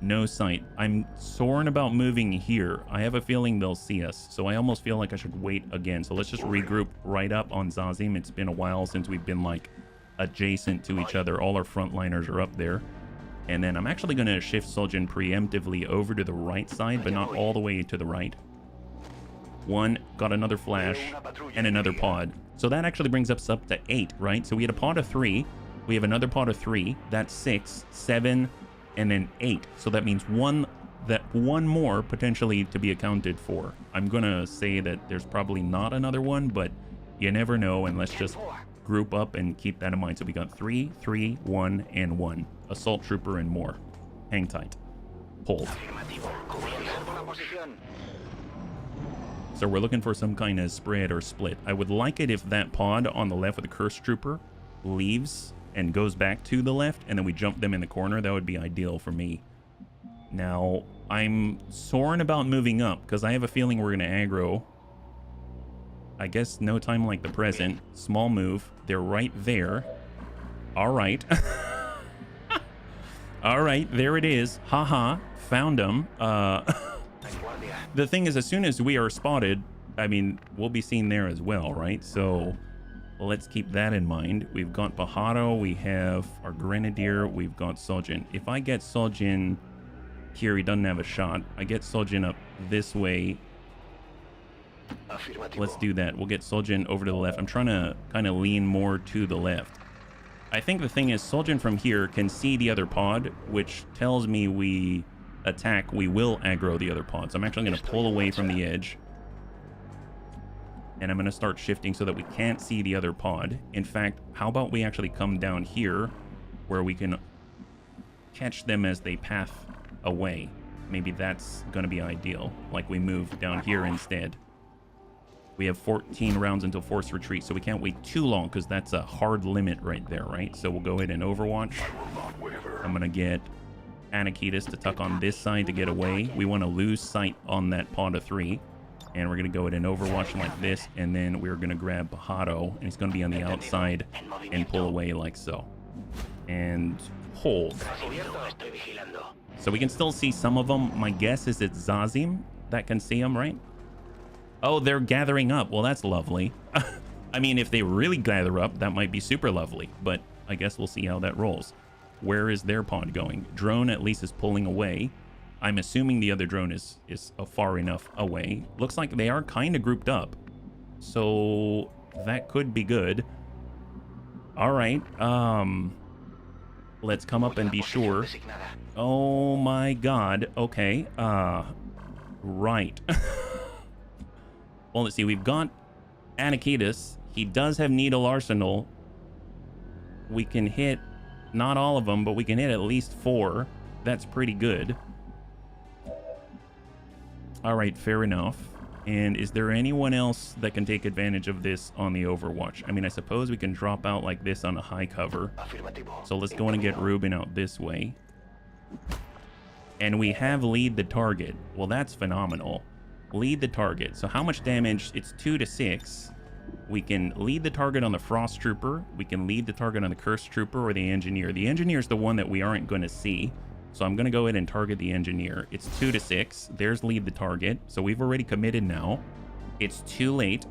No sight. I'm soaring about moving here. I have a feeling they'll see us, so I almost feel like I should wait again. So let's just regroup right up on Zazim. It's been a while since we've been like adjacent to each other. All our frontliners are up there. And then I'm actually going to shift Sojin preemptively over to the right side, but not all the way to the right. 1, got another flash, and another pod. So that actually brings us up to 8, right? So we had a pod of 3. We have another pod of 3. That's 6, 7, and then 8. So that means 1 that one more potentially to be accounted for. I'm gonna say that there's probably not another one, but you never know, and let's just group up and keep that in mind. So we got 3, 3, 1, and 1. Assault trooper and more. Hang tight. Hold. So we're looking for some kind of spread or split. I would like it if that pod on the left with the cursed trooper leaves and goes back to the left, and then we jump them in the corner. That would be ideal for me. Now, I'm soaring about moving up because I have a feeling we're going to aggro. I guess no time like the present. Small move. They're right there. All right. All right, there it is. Haha, found them. The thing is, as soon as we are spotted, I mean, we'll be seen there as well, right? So let's keep that in mind. We've got Pajaro, we have our Grenadier, we've got Sojin. If I get Sojin here, he doesn't have a shot. I get Sojin up this way. Let's do that. We'll get Sojin over to the left. I'm trying to kind of lean more to the left. I think the thing is, Sojin from here can see the other pod, which tells me we attack, we will aggro the other pods. I'm actually going to pull away from the edge. And I'm going to start shifting so that we can't see the other pod. In fact, how about we actually come down here where we can catch them as they path away. Maybe that's going to be ideal. Like we move down here instead. We have 14 rounds until forced retreat, so we can't wait too long because that's a hard limit right there, right? So we'll go ahead and Overwatch. I'm going to get Anakitas to tuck on this side to get away. We want to lose sight on that pod of 3. And we're going to go ahead and Overwatch like this, and then we're going to grab Pajaro, and he's going to be on the outside and pull away like so. And hold. So we can still see some of them. My guess is it's Zazim that can see them, right? Oh, they're gathering up. Well, that's lovely. I mean, if they really gather up, that might be super lovely, but I guess we'll see how that rolls. Where is their pod going? Drone at least is pulling away. I'm assuming the other drone is far enough away. Looks like they are kind of grouped up. So that could be good. All right. Let's come up and be sure. Oh my God. Okay. Right. Well, let's see. We've got Anakitas. He does have Needle Arsenal. We can hit not all of them, but we can hit at least 4. That's pretty good. All right, fair enough. And is there anyone else that can take advantage of this on the Overwatch? I mean, I suppose we can drop out like this on a high cover. So let's go in and get Ruben out this way. And we have lead the target. Well, that's phenomenal. Lead the target. So how much damage? It's 2 to 6. We can lead the target on the Frost Trooper. We can lead the target on the Cursed Trooper or the Engineer. The Engineer is the one that we aren't going to see. So I'm going to go ahead and target the Engineer. It's 2 to 6. There's lead the target. So we've already committed now. It's too late.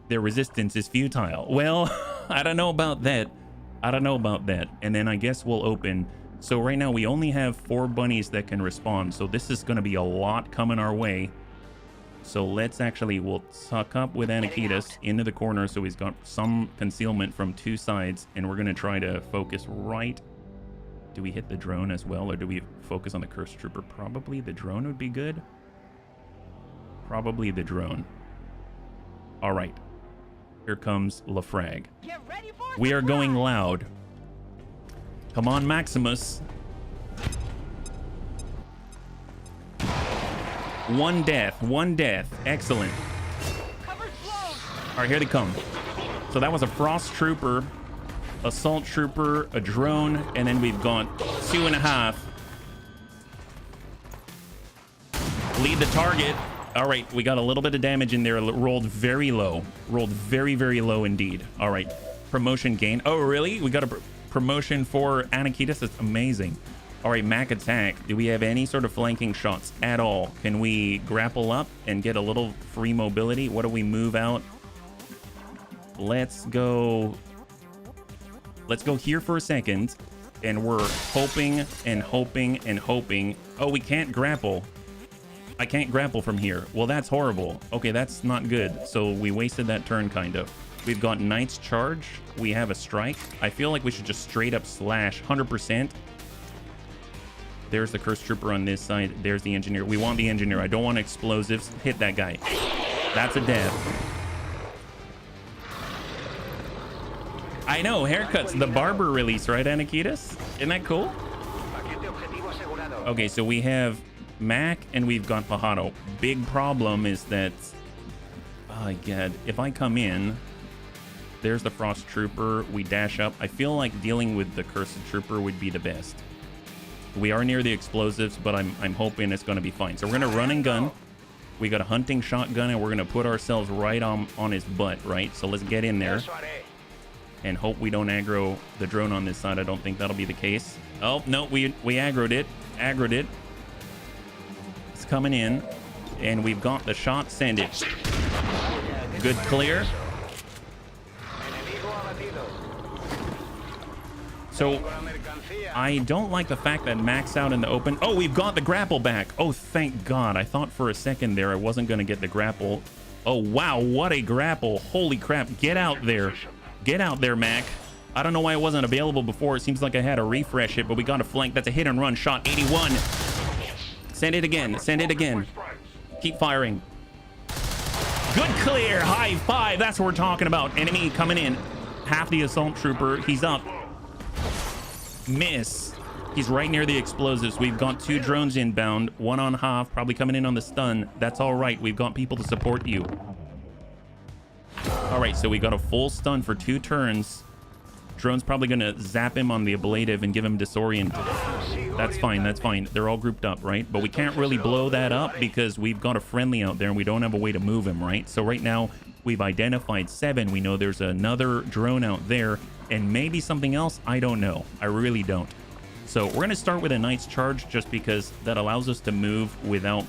Their resistance is futile. Well, I don't know about that. I don't know about that. And then I guess we'll open. So right now we only have 4 bunnies that can respond. So this is going to be a lot coming our way. So let's actually, we'll tuck up with Anakitas into the corner so he's got some concealment from 2 sides. And we're going to try to focus right. Do we hit the drone as well, or do we focus on the Cursed Trooper? Probably the drone would be good. Probably the drone. All right. Here comes Lafrag. We are going loud. Come on, Maximus. 1 death. 1 death. Excellent. All right, here they come. So that was a Frost Trooper, Assault Trooper, a drone, and then we've got 2.5. Lead the target. All right, we got a little bit of damage in there. Rolled very low. Rolled very, very low indeed. All right, promotion gain. Oh, really? We got a promotion for Anakitas. That's amazing. All right, Mac attack. Do we have any sort of flanking shots at all? Can we grapple up and get a little free mobility? What do we move out? Let's go here for a second, and we're hoping and hoping and hoping. Oh, we can't grapple. I can't grapple from here. Well, that's horrible. Okay, that's not good. So we wasted that turn, kind of. We've got Knight's Charge. We have a strike. I feel like we should just straight up slash 100%. There's the Curse Trooper on this side. There's the Engineer. We want the Engineer. I don't want explosives. Hit that guy. That's a death. I know, haircuts. The barber release, right, Anakitas? Isn't that cool? Okay, so we have Mac and we've got Pajaro. Big problem is that, oh my god, if I come in, there's the Frost Trooper, we dash up. I feel like dealing with the Cursed Trooper would be the best. We are near the explosives, but I'm hoping it's going to be fine. So we're going to run and gun. We got a hunting shotgun, and we're going to put ourselves right on his butt, right? So let's get in there and hope we don't aggro the drone on this side. I don't think that'll be the case. Oh, no, we aggroed it. Aggroed it. It's coming in, and we've got the shot. Send it. Good clear. So I don't like the fact that Mac's out in the open. Oh, we've got the grapple back. Oh, thank God. I thought for a second there I wasn't going to get the grapple. Oh, wow. What a grapple. Holy crap. Get out there. Get out there, Mac. I don't know why it wasn't available before. It seems like I had to refresh it, but we got a flank. That's a hit and run shot. 81. Send it again. Send it again. Keep firing. Good clear. High five. That's what we're talking about. Enemy coming in. Half the assault trooper. He's up. Miss. He's right near the explosives. We've got 2 drones inbound. 1 on half. Probably coming in on the stun. That's all right. We've got people to support you. All right, so we got a full stun for 2 turns. Drone's probably going to zap him on the ablative and give him disorient. That's fine. That's fine. They're all grouped up, right? But we can't really blow that up because we've got a friendly out there and we don't have a way to move him, right? So right now we've identified 7. We know there's another drone out there and maybe something else. I don't know. I really don't. So we're going to start with a Knight's Charge just because that allows us to move without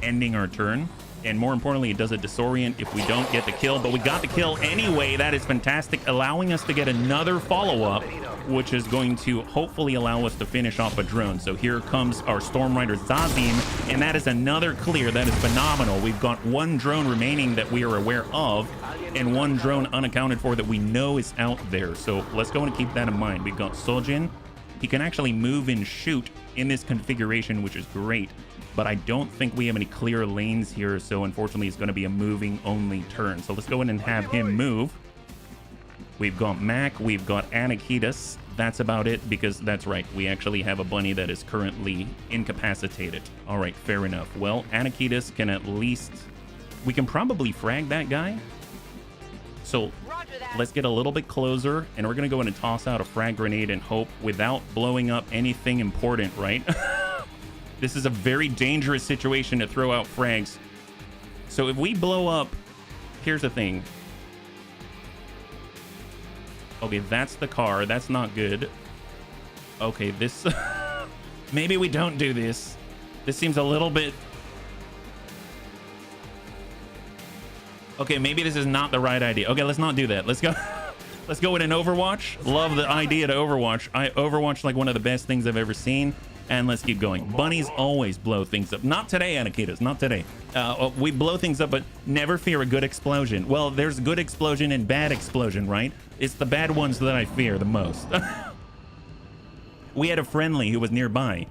ending our turn. And more importantly, it does a disorient if we don't get the kill. But we got the kill anyway. That is fantastic, allowing us to get another follow-up, which is going to hopefully allow us to finish off a drone. So here comes our Storm Rider Zazim, and that is another clear. That is phenomenal. We've got 1 drone remaining that we are aware of, and 1 drone unaccounted for that we know is out there. So let's go and keep that in mind. We've got Sojin. He can actually move and shoot in this configuration, which is great. But I don't think we have any clear lanes here, so unfortunately it's going to be a moving only turn. So let's go in and have him move. We've got Mac, we've got Anakitas. That's about it, because that's right, we actually have a bunny that is currently incapacitated. All right, fair enough. Well, Anakitas can at least... We can probably frag that guy. So let's get a little bit closer, and we're going to go in and toss out a frag grenade and hope without blowing up anything important, right? This is a very dangerous situation to throw out frags. So if we blow up, here's the thing. Okay, that's the car. That's not good. Okay, this... Maybe we don't do this. This seems a little bit... Okay, maybe this is not the right idea. Okay, let's not do that. Let's go... Let's go in an Overwatch. Love the idea to Overwatch. Overwatch like one of the best things I've ever seen. And let's keep going. Bunnies always blow things up. Not today, Anakitas. Not today. We blow things up, but never fear a good explosion. Well, there's good explosion and bad explosion, right? It's the bad ones that I fear the most. We had a friendly who was nearby.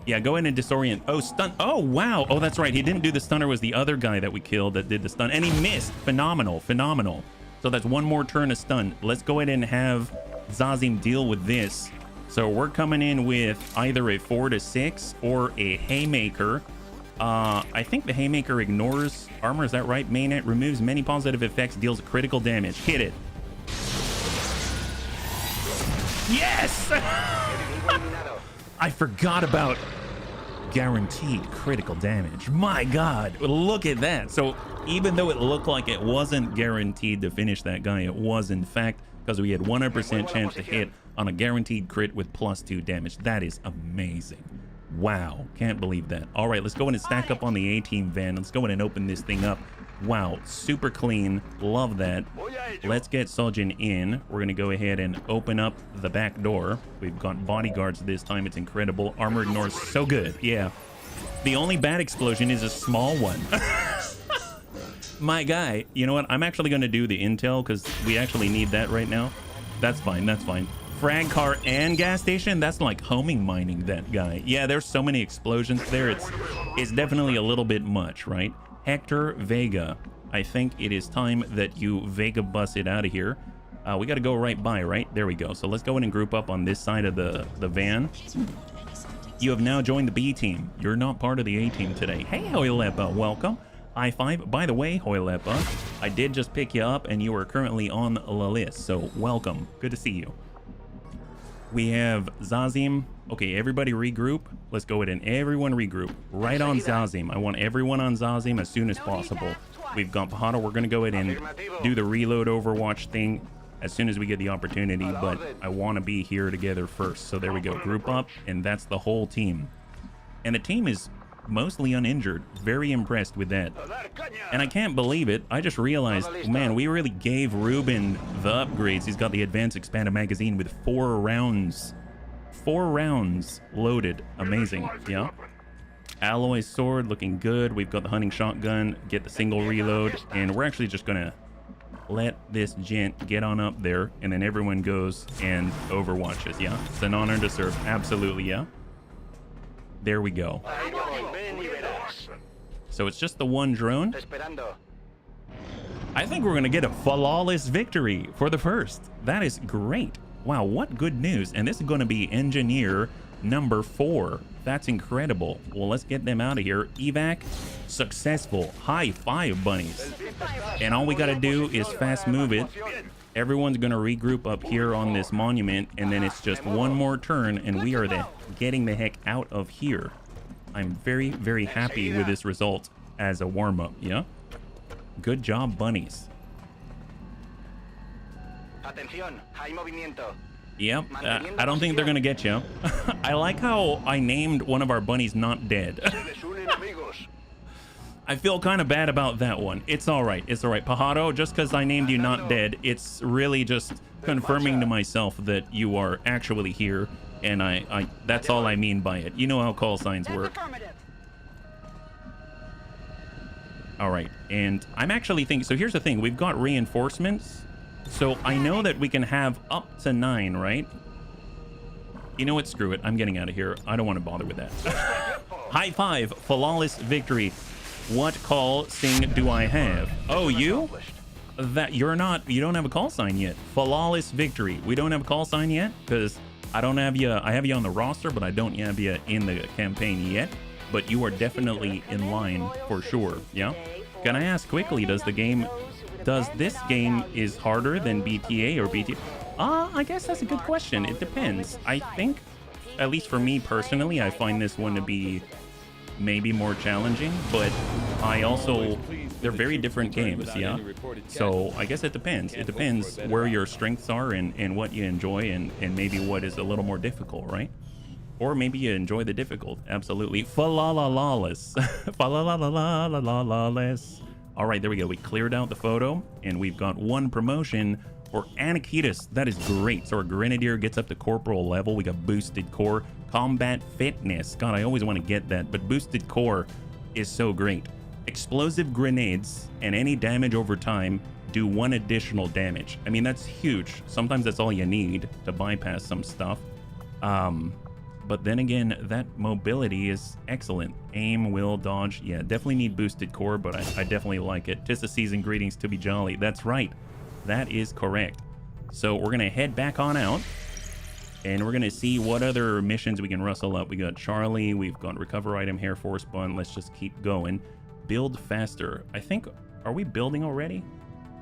Yeah, go in and disorient. Oh, stun. Oh, wow. Oh, that's right. He didn't do the stunner. Was the other guy that we killed that did the stun. And he missed. Phenomenal. Phenomenal. So that's 1 more turn of stun. Let's go ahead and have Zazim deal with this. So we're coming in with either a 4 to 6 or a Haymaker. I think the Haymaker ignores armor. Is that right? Mainnet removes many positive effects, deals critical damage. Hit it. Yes! I forgot about guaranteed critical damage. My God, look at that. So even though it looked like it wasn't guaranteed to finish that guy, it was in fact, because we had 100% chance to hit on a guaranteed crit with +2 damage. That is amazing. Wow, can't believe that. All right, let's go in and stack up on the A-team van. Let's go in and open this thing up. Wow, super clean. Love that. Let's get Sojin in. We're gonna go ahead and open up the back door. We've got bodyguards this time. It's incredible. Armor ignores so good. Yeah. The only bad explosion is a small one. My guy, you know what? I'm actually gonna do the intel because we actually need that right now. That's fine. That's fine. Frag car and gas station? That's like homing mining, that guy. Yeah, there's so many explosions there. It's definitely a little bit much, right? Hector Vega. I think it is time that you Vega bus it out of here. We got to go right by, right? There we go. So let's go in and group up on this side of the van. You have now joined the B team. You're not part of the A team today. Hey, Hoylepa, welcome. I5. By the way, Hoylepa, I did just pick you up and you are currently on the list. So welcome. Good to see you. We have Zazim. Okay, everybody regroup. Let's go ahead and everyone regroup. Right on Zazim. I want everyone on Zazim as soon as possible. We've got Pahada. We're going to go ahead and do the reload Overwatch thing as soon as we get the opportunity, but I want to be here together first. So there we go. Group up, and that's the whole team. And the team is mostly uninjured. Very impressed with that. And I can't believe it. I just realized, man, we really gave Ruben the upgrades. He's got the advanced expanded magazine with 4 rounds. 4 rounds loaded. Amazing. Yeah. Alloy sword looking good. We've got the hunting shotgun. Get the single reload. And we're actually just going to let this gent get on up there, and then everyone goes and overwatches. Yeah, it's an honor to serve. Absolutely. Yeah, there we go. So it's just the one drone. I think we're gonna get a flawless victory for the first. That is great. Wow, what good news. And this is going to be engineer number 4. That's incredible. Well, let's get them out of here. Evac successful. High five, bunnies. And all we got to do is fast move it. Everyone's going to regroup up here on this monument, and then it's just one more turn and we are getting the heck out of here. I'm very, very happy with this result as a warm-up. Yeah, good job, bunnies. Yep, I don't think they're gonna get you. I like how I named one of our bunnies Not Dead. I feel kind of bad about that one. It's all right. It's all right. Pajaro, just because I named you Not Dead, it's really just confirming to myself that you are actually here, and I that's all I mean by it. You know how call signs work. All right, and I'm actually thinking, so here's the thing. We've got reinforcements. So I know that we can have up to 9, right? You know what? Screw it. I'm getting out of here. I don't want to bother with that. High five. Flawless victory. What call sign do I have? Oh, you? That you don't have a call sign yet. Flawless victory. We don't have a call sign yet because I don't have you. I have you on the roster, but I don't have you in the campaign yet. But you are definitely in line for sure. Yeah. Can I ask quickly, does this game is harder than BTA or BT? I guess that's a good question. It depends. I think, at least for me personally, I find this one to be maybe more challenging, but they're very different games, yeah? So I guess it depends. It depends where your strengths are and what you enjoy and maybe what is a little more difficult, right? Or maybe you enjoy the difficult. Absolutely. Fa-la-la-la-less. Fa-la-la-la-la-la-la-less. All right, there we go. We cleared out the photo, and we've got 1 promotion for Anakitas. That is great. So our Grenadier gets up to corporal level. We got boosted core, combat fitness. God, I always want to get that, but boosted core is so great. Explosive grenades and any damage over time do 1 additional damage. I mean, that's huge. Sometimes that's all you need to bypass some stuff. But then again, that mobility is excellent. Aim, will, dodge. Yeah, definitely need boosted core, but I definitely like it. 'Tis the season, greetings to be jolly. That's right. That is correct. So we're going to head back on out, and we're going to see what other missions we can rustle up. We got Charlie. We've got recover item, Air Force bun. Let's just keep going. Build faster. I think, are we building already?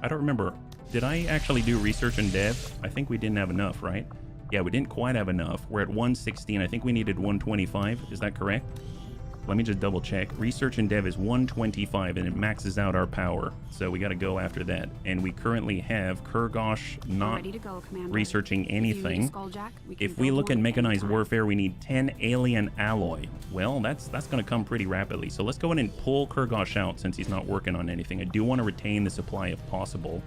I don't remember. Did I actually do research and dev? I think we didn't have enough, right? Yeah, we didn't quite have enough. We're at 116. I think we needed 125. Is that correct? Let me just double check. Research and dev is 125, and it maxes out our power. So we got to go after that. And we currently have Kurgosh not researching anything. If we look at mechanized warfare, we need 10 alien alloy. Well, that's going to come pretty rapidly. So let's go ahead and pull Kurgosh out since he's not working on anything. I do want to retain the supply if possible.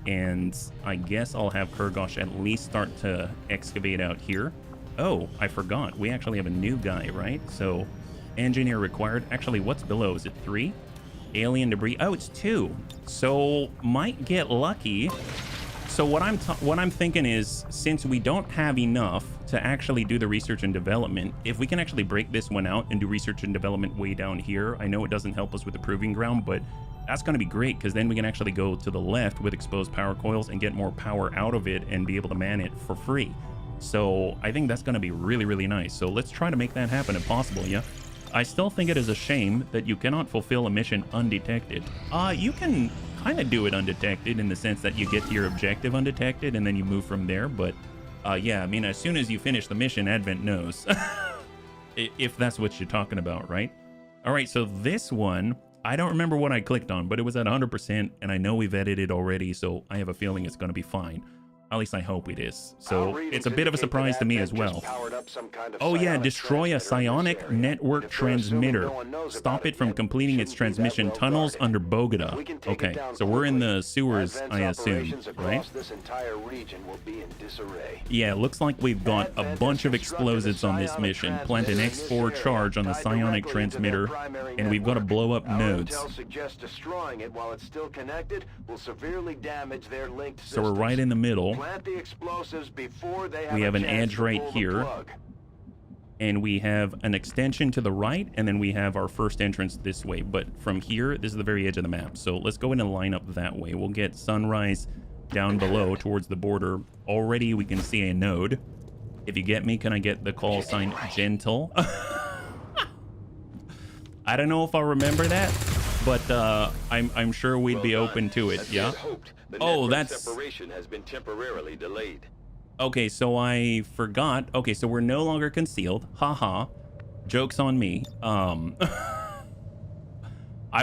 And I guess I'll have Kurgosh at least start to excavate out here. Oh, I forgot. We actually have a new guy, right? So engineer required. Actually, what's below? Is it 3? Alien debris. Oh, it's 2. So might get lucky. So what I'm thinking is, since we don't have enough to actually do the research and development, if we can actually break this one out and do research and development way down here, I know it doesn't help us with the proving ground, but that's going to be great, because then we can actually go to the left with exposed power coils and get more power out of it and be able to man it for free. So I think that's going to be really, really nice. So let's try to make that happen if possible, yeah? I still think it is a shame that you cannot fulfill a mission undetected. You can kind of do it undetected in the sense that you get to your objective undetected and then you move from there. But yeah, I mean, as soon as you finish the mission, Advent knows. If that's what you're talking about, right? All right, so this one, I don't remember what I clicked on, but it was at 100%, and I know we've edited already, so I have a feeling it's going to be fine. At least I hope it is. So it's a bit of a surprise to me as well. Oh yeah, destroy a psionic network transmitter. Stop it from completing its transmission tunnels under Bogota. Okay, so we're in the sewers, I assume, right? Yeah, looks like we've got a bunch of explosives on this mission. Plant an X4 charge on the psionic transmitter, and we've got to blow up nodes. So we're right in the middle. We have an edge right here, and we have an extension to the right, and then we have our first entrance this way. But from here, this is the very edge of the map, so let's go in and line up that way. We'll get sunrise down below towards the border. Already we can see a node. If you get me, can I get the call sign gentle? I don't know if I'll remember that, but I'm sure we'd be open to it. Yeah. Oh, that's separation has been temporarily delayed. Okay, so I forgot. Okay, so we're no longer concealed. Haha. Joke's on me. I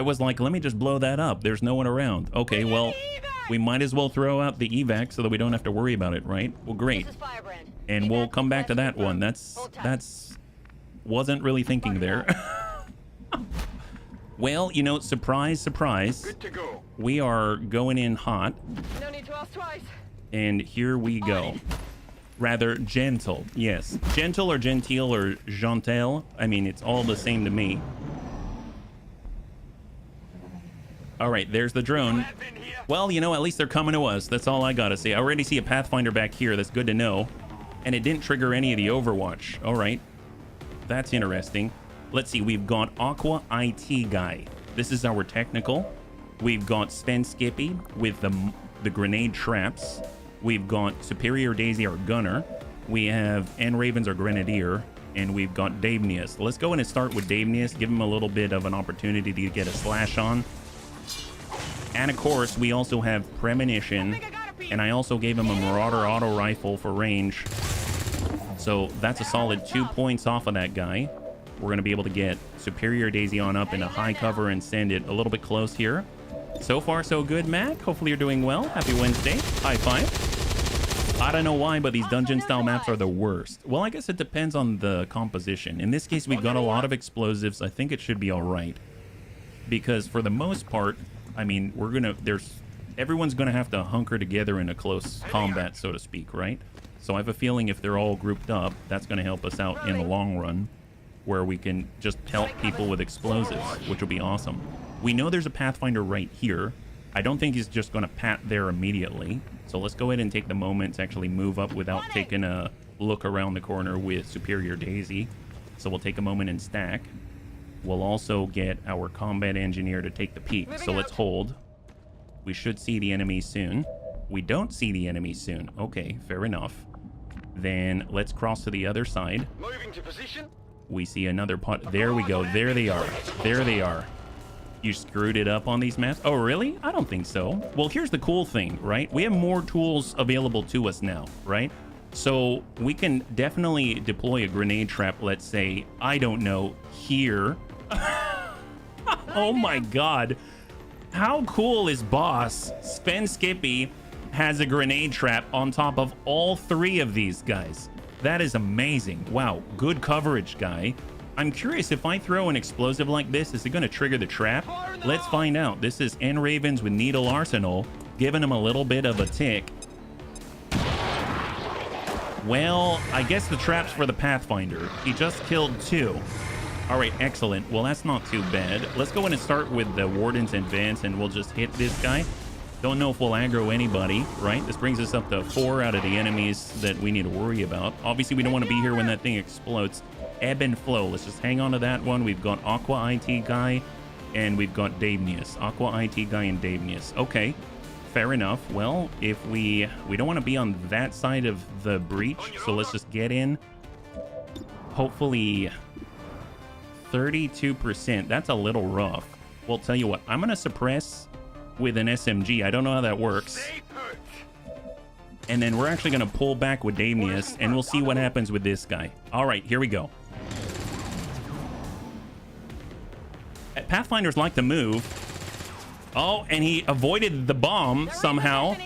was like, let me just blow that up. There's no one around. Okay, well, we might as well throw out the evac so that we don't have to worry about it, right? Well, great. And we'll come back to that one. That's wasn't really thinking there. Well, you know, surprise, surprise. Good to go. We are going in hot. No need to ask twice. And here we go. Rather gentle, yes. Gentle or genteel or gentil. I mean, it's all the same to me. All right, there's the drone. Well, you know, at least they're coming to us. That's all I gotta say. I already see a Pathfinder back here. That's good to know. And it didn't trigger any of the Overwatch. All right. That's interesting. Let's see, we've got Aqua IT guy. This is our technical. We've got Sven Skippy with the grenade traps. We've got Superior Daisy, our gunner. We have N Ravens, our grenadier. And we've got Davenius. Let's go in and start with Davenius. Give him a little bit of an opportunity to get a slash on. And of course, we also have Premonition. And I also gave him a Marauder auto rifle for range. So that's a solid 2 points off of that guy. We're going to be able to get Superior Daisy on up in a high cover and send it a little bit close here. So far, so good, Mac. Hopefully you're doing well. Happy Wednesday. High five. I don't know why, but these dungeon-style maps are the worst. Well, I guess it depends on the composition. In this case, we've got a lot of explosives. I think it should be all right. Because for the most part, I mean, everyone's going to have to hunker together in a close combat, so to speak, right? So I have a feeling if they're all grouped up, that's going to help us out in the long run, where we can just pelt people with explosives, which will be awesome. We know there's a Pathfinder right here. I don't think he's just going to pat there immediately. So let's go ahead and take the moment to actually move up without taking a look around the corner with Superior Daisy. So we'll take a moment and stack. We'll also get our combat engineer to take the peek. So let's hold. We should see the enemy soon. We don't see the enemy soon. Okay, fair enough. Then let's cross to the other side. Moving to position. We see another pot. There we go. There they are. There they are. You screwed it up on these maps? Oh, really? I don't think so. Well, here's the cool thing, right? We have more tools available to us now, right? So we can definitely deploy a grenade trap, let's say, I don't know, here. Oh my God. How cool is Boss? Sven Skippy has a grenade trap on top of all three of these guys. That is amazing. Wow, good coverage, guy. I'm curious, if I throw an explosive like this, is it going to trigger the trap? Let's find out. This is N Ravens with Needle Arsenal, giving him a little bit of a tick. Well, I guess the trap's for the Pathfinder. He just killed 2. All right, excellent. Well, that's not too bad. Let's go in and start with the Warden's Advance, and we'll just hit this guy. Don't know if we'll aggro anybody, right? This brings us up to 4 out of the enemies that we need to worry about. Obviously, we don't want to be here when that thing explodes. Ebb and flow. Let's just hang on to that one. We've got Aqua IT guy, and we've got Davenius. Aqua IT guy and Davenius. Okay, fair enough. Well, if we don't want to be on that side of the breach, so let's just get in. Hopefully 32%. That's a little rough. Well, tell you what, I'm going to suppress with an SMG. I don't know how that works. And then we're actually going to pull back with Davenius, and we'll see what happens with this guy. All right, here we go. Pathfinders like to move. Oh, and he avoided the bomb somehow.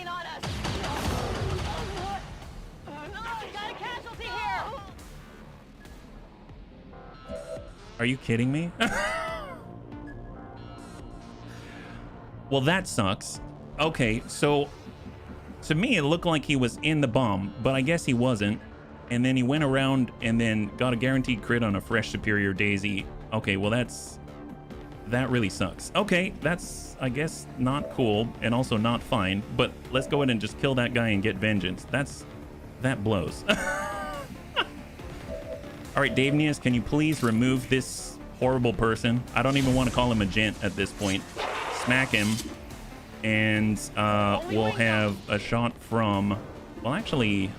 Are you kidding me? Well, that sucks. Okay, so to me, it looked like he was in the bomb, but I guess he wasn't. And then he went around and then got a guaranteed crit on a fresh Superior Daisy. Okay, well, that really sucks. Okay, that's, I guess, not cool and also not fine, but let's go ahead and just kill that guy and get vengeance. That blows. All right, Davenius, can you please remove this horrible person? I don't even want to call him a gent at this point. Smack him, and we'll have a shot from, well, actually,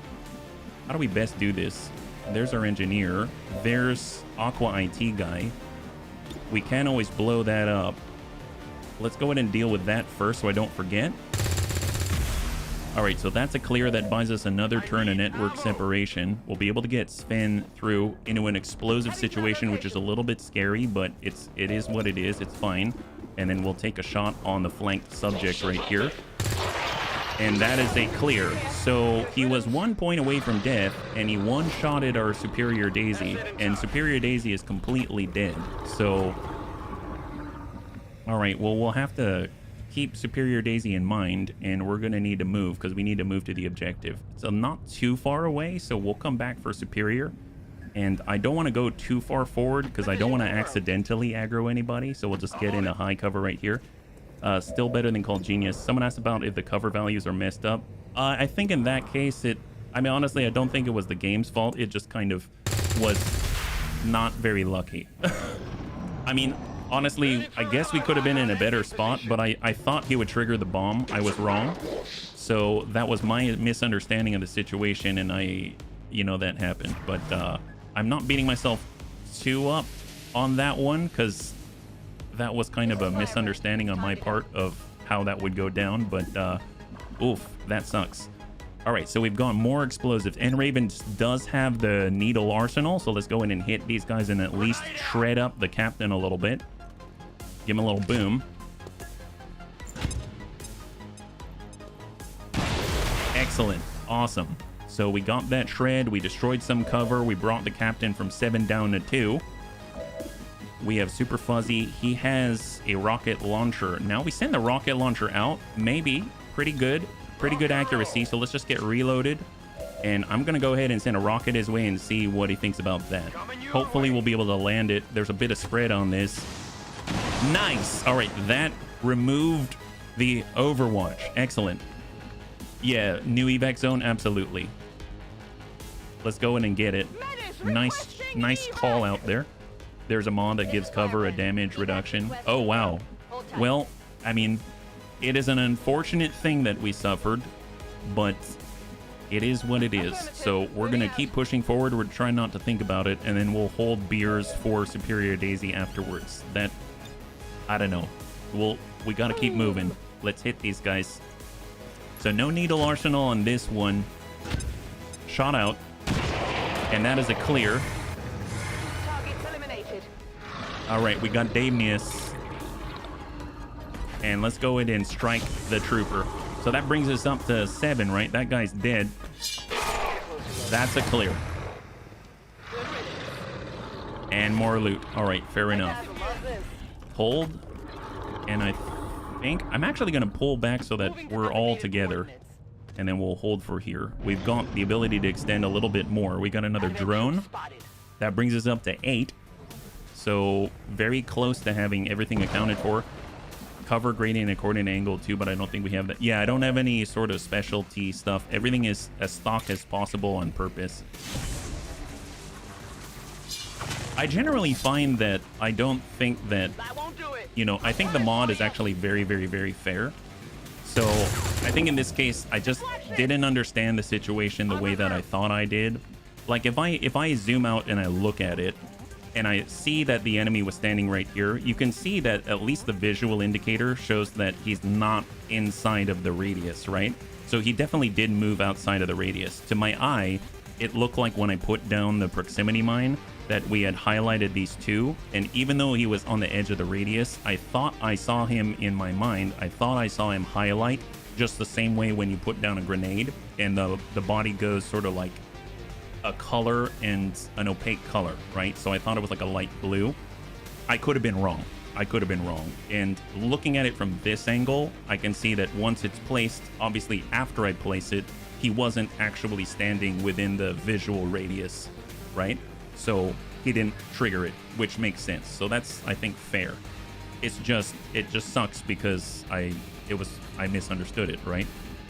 how do we best do this? There's our engineer. There's Aqua IT guy. We can always blow that up. Let's go ahead and deal with that first so I don't forget. All right, so that's a clear. That buys us another turn of network separation. We'll be able to get Sven through into an explosive situation, which is a little bit scary, but it is what it is. It's fine. And then we'll take a shot on the flanked subject right here. And that is a clear. So he was 1 point away from death, and he one-shotted our Superior Daisy, and Superior Daisy is completely dead. So, all right, well, we'll have to keep Superior Daisy in mind, and we're going to need to move because we need to move to the objective. So not too far away, so we'll come back for Superior. And I don't want to go too far forward because I don't want to accidentally aggro anybody, so we'll just get in a high cover right here. Still better than Called Genius. Someone asked about if the cover values are messed up. I think in that case, I mean, honestly, I don't think it was the game's fault. It just kind of was not very lucky. I mean, honestly, I guess we could have been in a better spot, but I thought he would trigger the bomb. I was wrong. So that was my misunderstanding of the situation, and that happened. But I'm not beating myself too up on that one because that was kind of a misunderstanding on my part of how that would go down. But oof, that sucks. All right, so we've got more explosives, and Raven does have the needle arsenal, so let's go in and hit these guys and at least shred up the captain a little bit. Give him a little boom. Excellent. Awesome. So we got that shred. We destroyed some cover. We brought the captain from 7 down to 2. We have Super Fuzzy. He has a rocket launcher. Now we send the rocket launcher out. Maybe. Pretty good. Pretty good accuracy. So let's just get reloaded. And I'm going to go ahead and send a rocket his way and see what he thinks about that. Hopefully we'll be able to land it. There's a bit of spread on this. Nice. All right. That removed the Overwatch. Excellent. Yeah. New evac zone. Absolutely. Let's go in and get it. Nice call out there. There's a mod that gives cover a damage reduction. Oh, wow. Well, I mean, it is an unfortunate thing that we suffered, but it is what it is. So we're going to keep pushing forward. We're trying not to think about it, and then we'll hold beers for Superior Daisy afterwards. That, I don't know. We got to keep moving. Let's hit these guys. So no needle arsenal on this one. Shot out. And that is a clear. All right, we got Davenius. And let's go ahead and strike the trooper. So that brings us up to 7, right? That guy's dead. That's a clear. And more loot. All right, fair enough. Hold. And I think I'm actually going to pull back so that we're all together. And then we'll hold for here. We've got the ability to extend a little bit more. We got another drone. That brings us up to 8. So very close to having everything accounted for. cover gradient according to angle too, but I don't think we have that. Yeah, I don't have any sort of specialty stuff. Everything is as stock as possible on purpose. I generally find that I don't think that, you know, I think the mod is actually very, very, very fair. So I think in this case, I just didn't understand the situation the way that I thought I did. Like if I zoom out and I look at it and I see that the enemy was standing right here, you can see that at least the visual indicator shows that he's not inside of the radius, right? So he definitely did move outside of the radius. To my eye, it looked like when I put down the proximity mine that we had highlighted these two, and even though he was on the edge of the radius, I thought I saw him in my mind. I thought I saw him highlight just the same way when you put down a grenade and the body goes sort of like a color and an opaque color, right? So I thought it was like a light blue. I could have been wrong. I could have been wrong. And looking at it from this angle, I can see that once it's placed, obviously after I place it, he wasn't actually standing within the visual radius, right? So he didn't trigger it, which makes sense. So that's, I think, fair. It just sucks because I misunderstood it, right?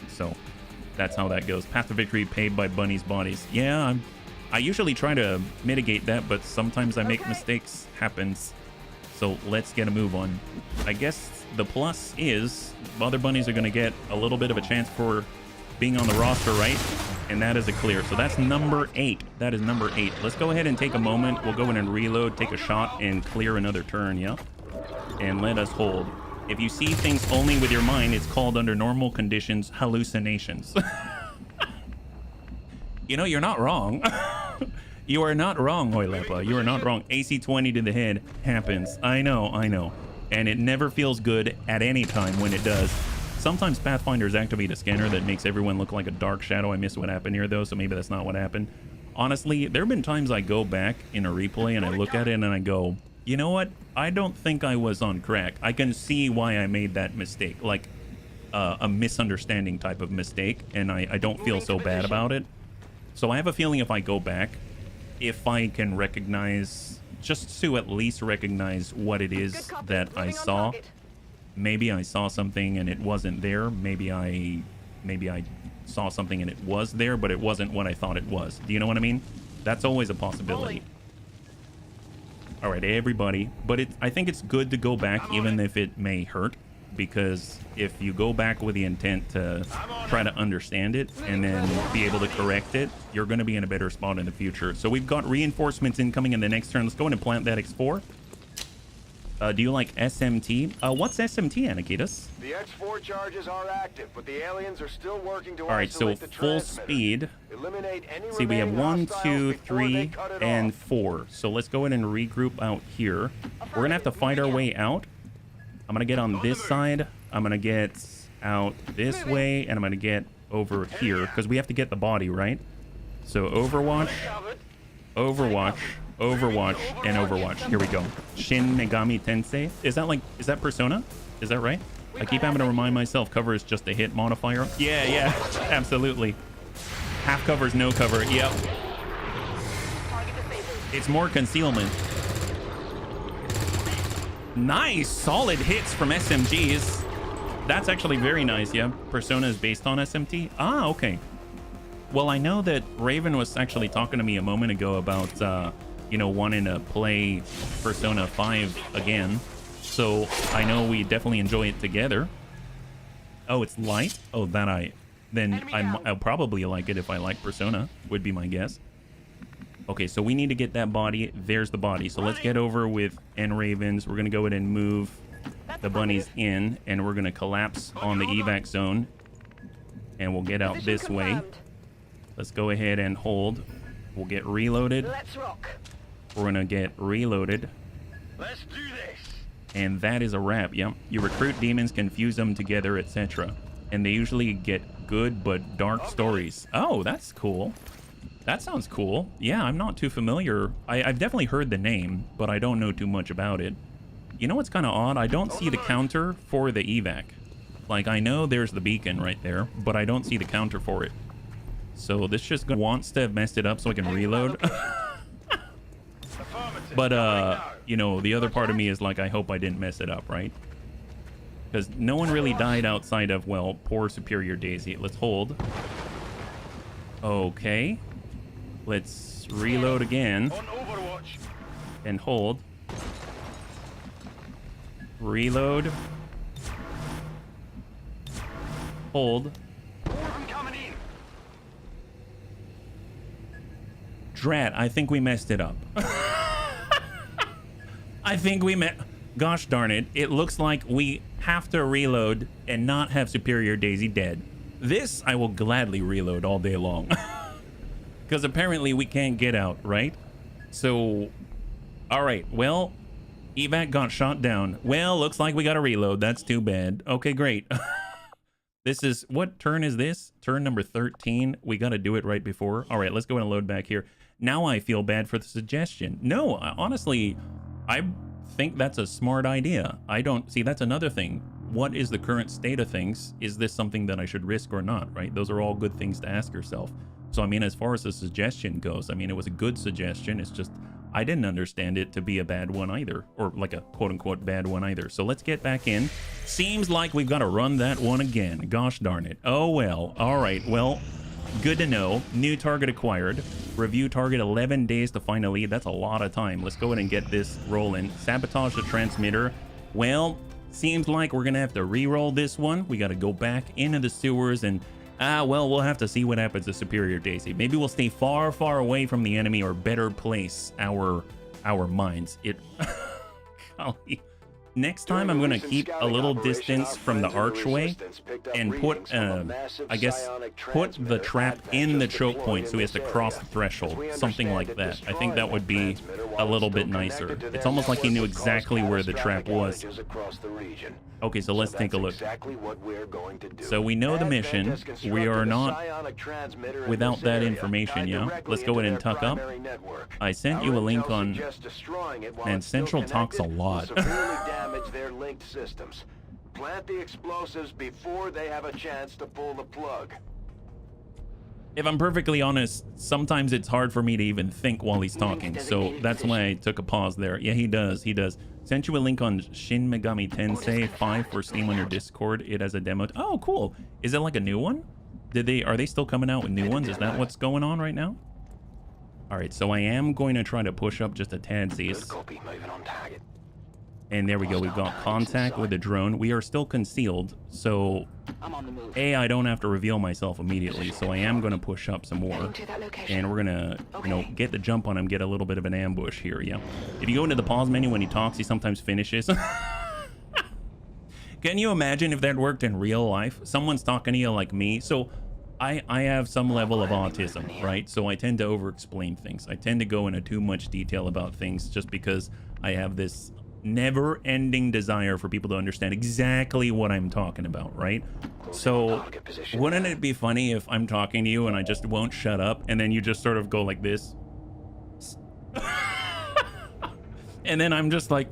So that's how that goes. Path to victory paved by bunnies' bodies. Yeah, I usually try to mitigate that, but sometimes I make mistakes. Happens. So let's get a move on. I guess the plus is other bunnies are going to get a little bit of a chance for being on the roster, right? And that is a clear. So that's number 8. That is number 8. Let's go ahead and take a moment. We'll go in and reload, take a shot, and clear another turn, yeah? And let us hold. If you see things only with your mind, it's called, under normal conditions, hallucinations. You know, you're not wrong. You are not wrong, Hoylepa. You are not wrong. AC-20 to the head happens. I know. And it never feels good at any time when it does. Sometimes Pathfinders activate a scanner that makes everyone look like a dark shadow. I missed what happened here, though, so maybe that's not what happened. Honestly, there have been times I go back in a replay and I look at it and I go, you know what? I don't think I was on crack. I can see why I made that mistake, like a misunderstanding type of mistake, and I don't feel so bad about it. So I have a feeling if I go back, if I can recognize, just to at least recognize what it is that I saw. Maybe I saw something and it wasn't there. Maybe I saw something and it was there, but it wasn't what I thought it was. Do you know what I mean? That's always a possibility. All right, everybody. But I think it's good to go back, even if it may hurt, because if you go back with the intent to try to understand it and then be able to correct it, you're going to be in a better spot in the future. So we've got reinforcements incoming in the next turn. Let's go ahead and plant that X4. Do you like SMT? What's SMT, Anakitas? The X4 charges are active, but the aliens are still working to isolate the full speed. Eliminate any See, we have 1, 2, 3, and off. 4. So let's go ahead and regroup out here. We're gonna have to fight our way out. I'm gonna get on this side. I'm gonna get out this way, and I'm gonna get over here because we have to get the body, right? So Overwatch, Overwatch, Overwatch, and Overwatch. Here we go. Shin Megami Tensei. Is that Persona? Is that right? I keep having to remind myself cover is just a hit modifier. Yeah, absolutely. Half cover is no cover. Yep. It's more concealment. Nice, solid hits from SMGs. That's actually very nice, yeah. Persona is based on SMT. Ah, okay. Well, I know that Raven was actually talking to me a moment ago about, you know, wanting to play Persona 5 again. So I know we definitely enjoy it together. Oh, it's light? Oh, I'll probably like it if I like Persona, would be my guess. Okay, so we need to get that body. There's the body. So let's get over with Ravens. We're going to go ahead and move the bunnies in, and we're going to collapse on the evac zone. And we'll get out this way. Let's go ahead and hold. We'll get reloaded. Let's rock. We're going to get reloaded. Let's do this. And that is a wrap. Yep. You recruit demons, confuse them together, etc. And they usually get good but dark stories. Oh, that's cool. That sounds cool. Yeah, I'm not too familiar. I've definitely heard the name, but I don't know too much about it. You know what's kind of odd? I don't see the counter for the evac. Like, I know there's the beacon right there, but I don't see the counter for it. So this just wants to have messed it up so I can reload. But, you know, the other part of me is like, I hope I didn't mess it up, right? Because no one really died outside of, well, poor Superior Daisy. Let's hold. Okay. Let's reload again. And hold. Reload. Hold. Drat, I think we messed it up. I think we met. Gosh darn it. It looks like we have to reload and not have Superior Daisy dead. This I will gladly reload all day long. Because apparently we can't get out, right? So, alright, well, evac got shot down. Well, looks like we got to reload. That's too bad. Okay, great. This is, what turn is this? Turn number 13. We got to do it right before. Alright, let's go and load back here. Now I feel bad for the suggestion. No, honestly, I think that's a smart idea. I don't see, that's another thing. What is the current state of things? Is this something that I should risk or not, right? Those are all good things to ask yourself. So I mean, as far as the suggestion goes, I mean, it was a good suggestion. It's just I didn't understand it to be a bad one either, or like a quote-unquote bad one either. So let's get back in. Seems like we've got to run that one again. Gosh darn it. Oh well. All right, well, good to know. New target acquired. Review target 11 days to find a lead. That's a lot of time. Let's go ahead and get this rolling. Sabotage the transmitter. Well, seems like we're gonna have to re-roll this one. We got to go back into the sewers and well, we'll have to see what happens to Superior Daisy. Maybe we'll stay far, far away from the enemy or better place our minds. It golly. Next time I'm going to keep a little distance from the archway and put, I guess, put the trap in the choke point so he has to cross the threshold. Something like that. I think that would be a little bit nicer. It's almost like he knew exactly where the trap was. Okay, so let's take a look. So we know the mission. We are not without that information, yeah? Let's go ahead and tuck up. I sent you a link on... And Central talks a lot. Damage their linked systems. Plant the explosives before they have a chance to pull the plug. If I'm perfectly honest, sometimes it's hard for me to even think while he's talking, so that's why I took a pause there. Yeah, he does. Sent you a link on Shin Megami Tensei 5 for Steam on your Discord. It has a demo. Oh, cool. Is it like a new one? Are they still coming out with new ones? Is that what's going on right now? All right, so I am going to try to push up just a tad, and there we go. We've got contact with the drone. We are still concealed, so I don't have to reveal myself immediately, so I am going to push up some more. And we're going to, you know, get the jump on him, get a little bit of an ambush here, yeah. If you go into the pause menu when he talks, he sometimes finishes. Can you imagine if that worked in real life? Someone's talking to you like me. So I have some level of autism, right? So I tend to over-explain things. I tend to go into too much detail about things just because I have this never-ending desire for people to understand exactly what I'm talking about, right? So wouldn't it be funny if I'm talking to you and I just won't shut up and then you just sort of go like this? And then I'm just like,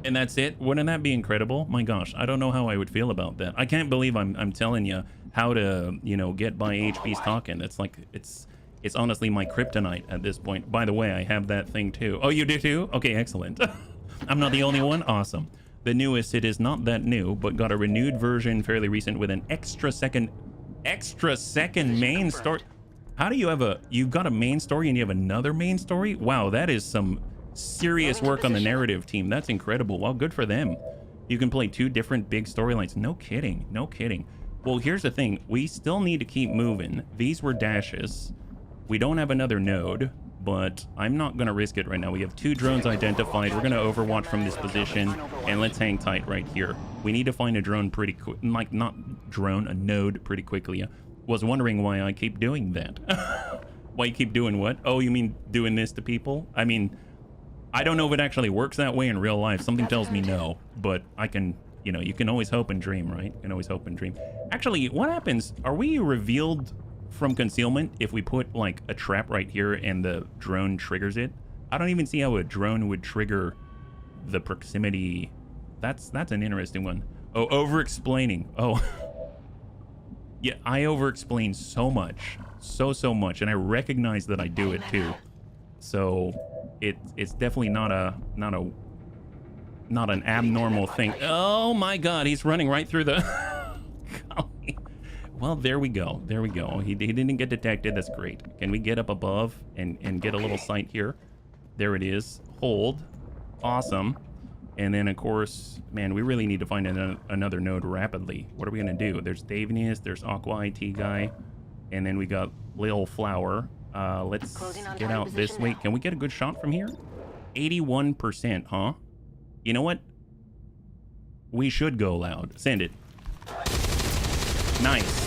and that's it? Wouldn't that be incredible? My gosh, I don't know how I would feel about that. I can't believe I'm telling you how to, you know, get by HB's talking. It's like, it's honestly my kryptonite at this point. By the way, I have that thing too. Oh, you do too? Okay, excellent. I'm not the only one. Awesome. The newest, it is not that new, but got a renewed version fairly recent with an extra second main story. How do you have you've got a main story and you have another main story? Wow, that is some serious work on the narrative team. That's incredible. Well, good for them. You can play 2 different big storylines. No kidding. No kidding. Well, here's the thing. We still need to keep moving. These were dashes. We don't have another node, but I'm not going to risk it right now. We have 2 drones identified. We're going to overwatch from this position, and let's hang tight right here. We need to find a drone pretty quick, like not drone, a node pretty quickly. I was wondering why I keep doing that. Why you keep doing what? Oh, you mean doing this to people? I mean, I don't know if it actually works that way in real life. Something tells me no, but I can, you know, you can always hope and dream, right? You can always hope and dream. Actually, what happens? Are we revealed from concealment if we put like a trap right here and the drone triggers it? I don't even see how a drone would trigger the proximity. That's an interesting one. Oh, over-explaining. Oh. Yeah, I over-explain so much. So much, and I recognize that I do it too. So it's definitely not a not an abnormal thing. Oh my god, he's running right through the golly. Well, there we go. There we go. He didn't get detected. That's great. Can we get up above and get a little sight here? There it is. Hold. Awesome. And then, of course, man, we really need to find another node rapidly. What are we going to do? There's Davinius. There's Aqua IT guy. And then we got Lil Flower. Let's get out this way. Can we get a good shot from here? 81%, huh? You know what? We should go loud. Send it. Nice.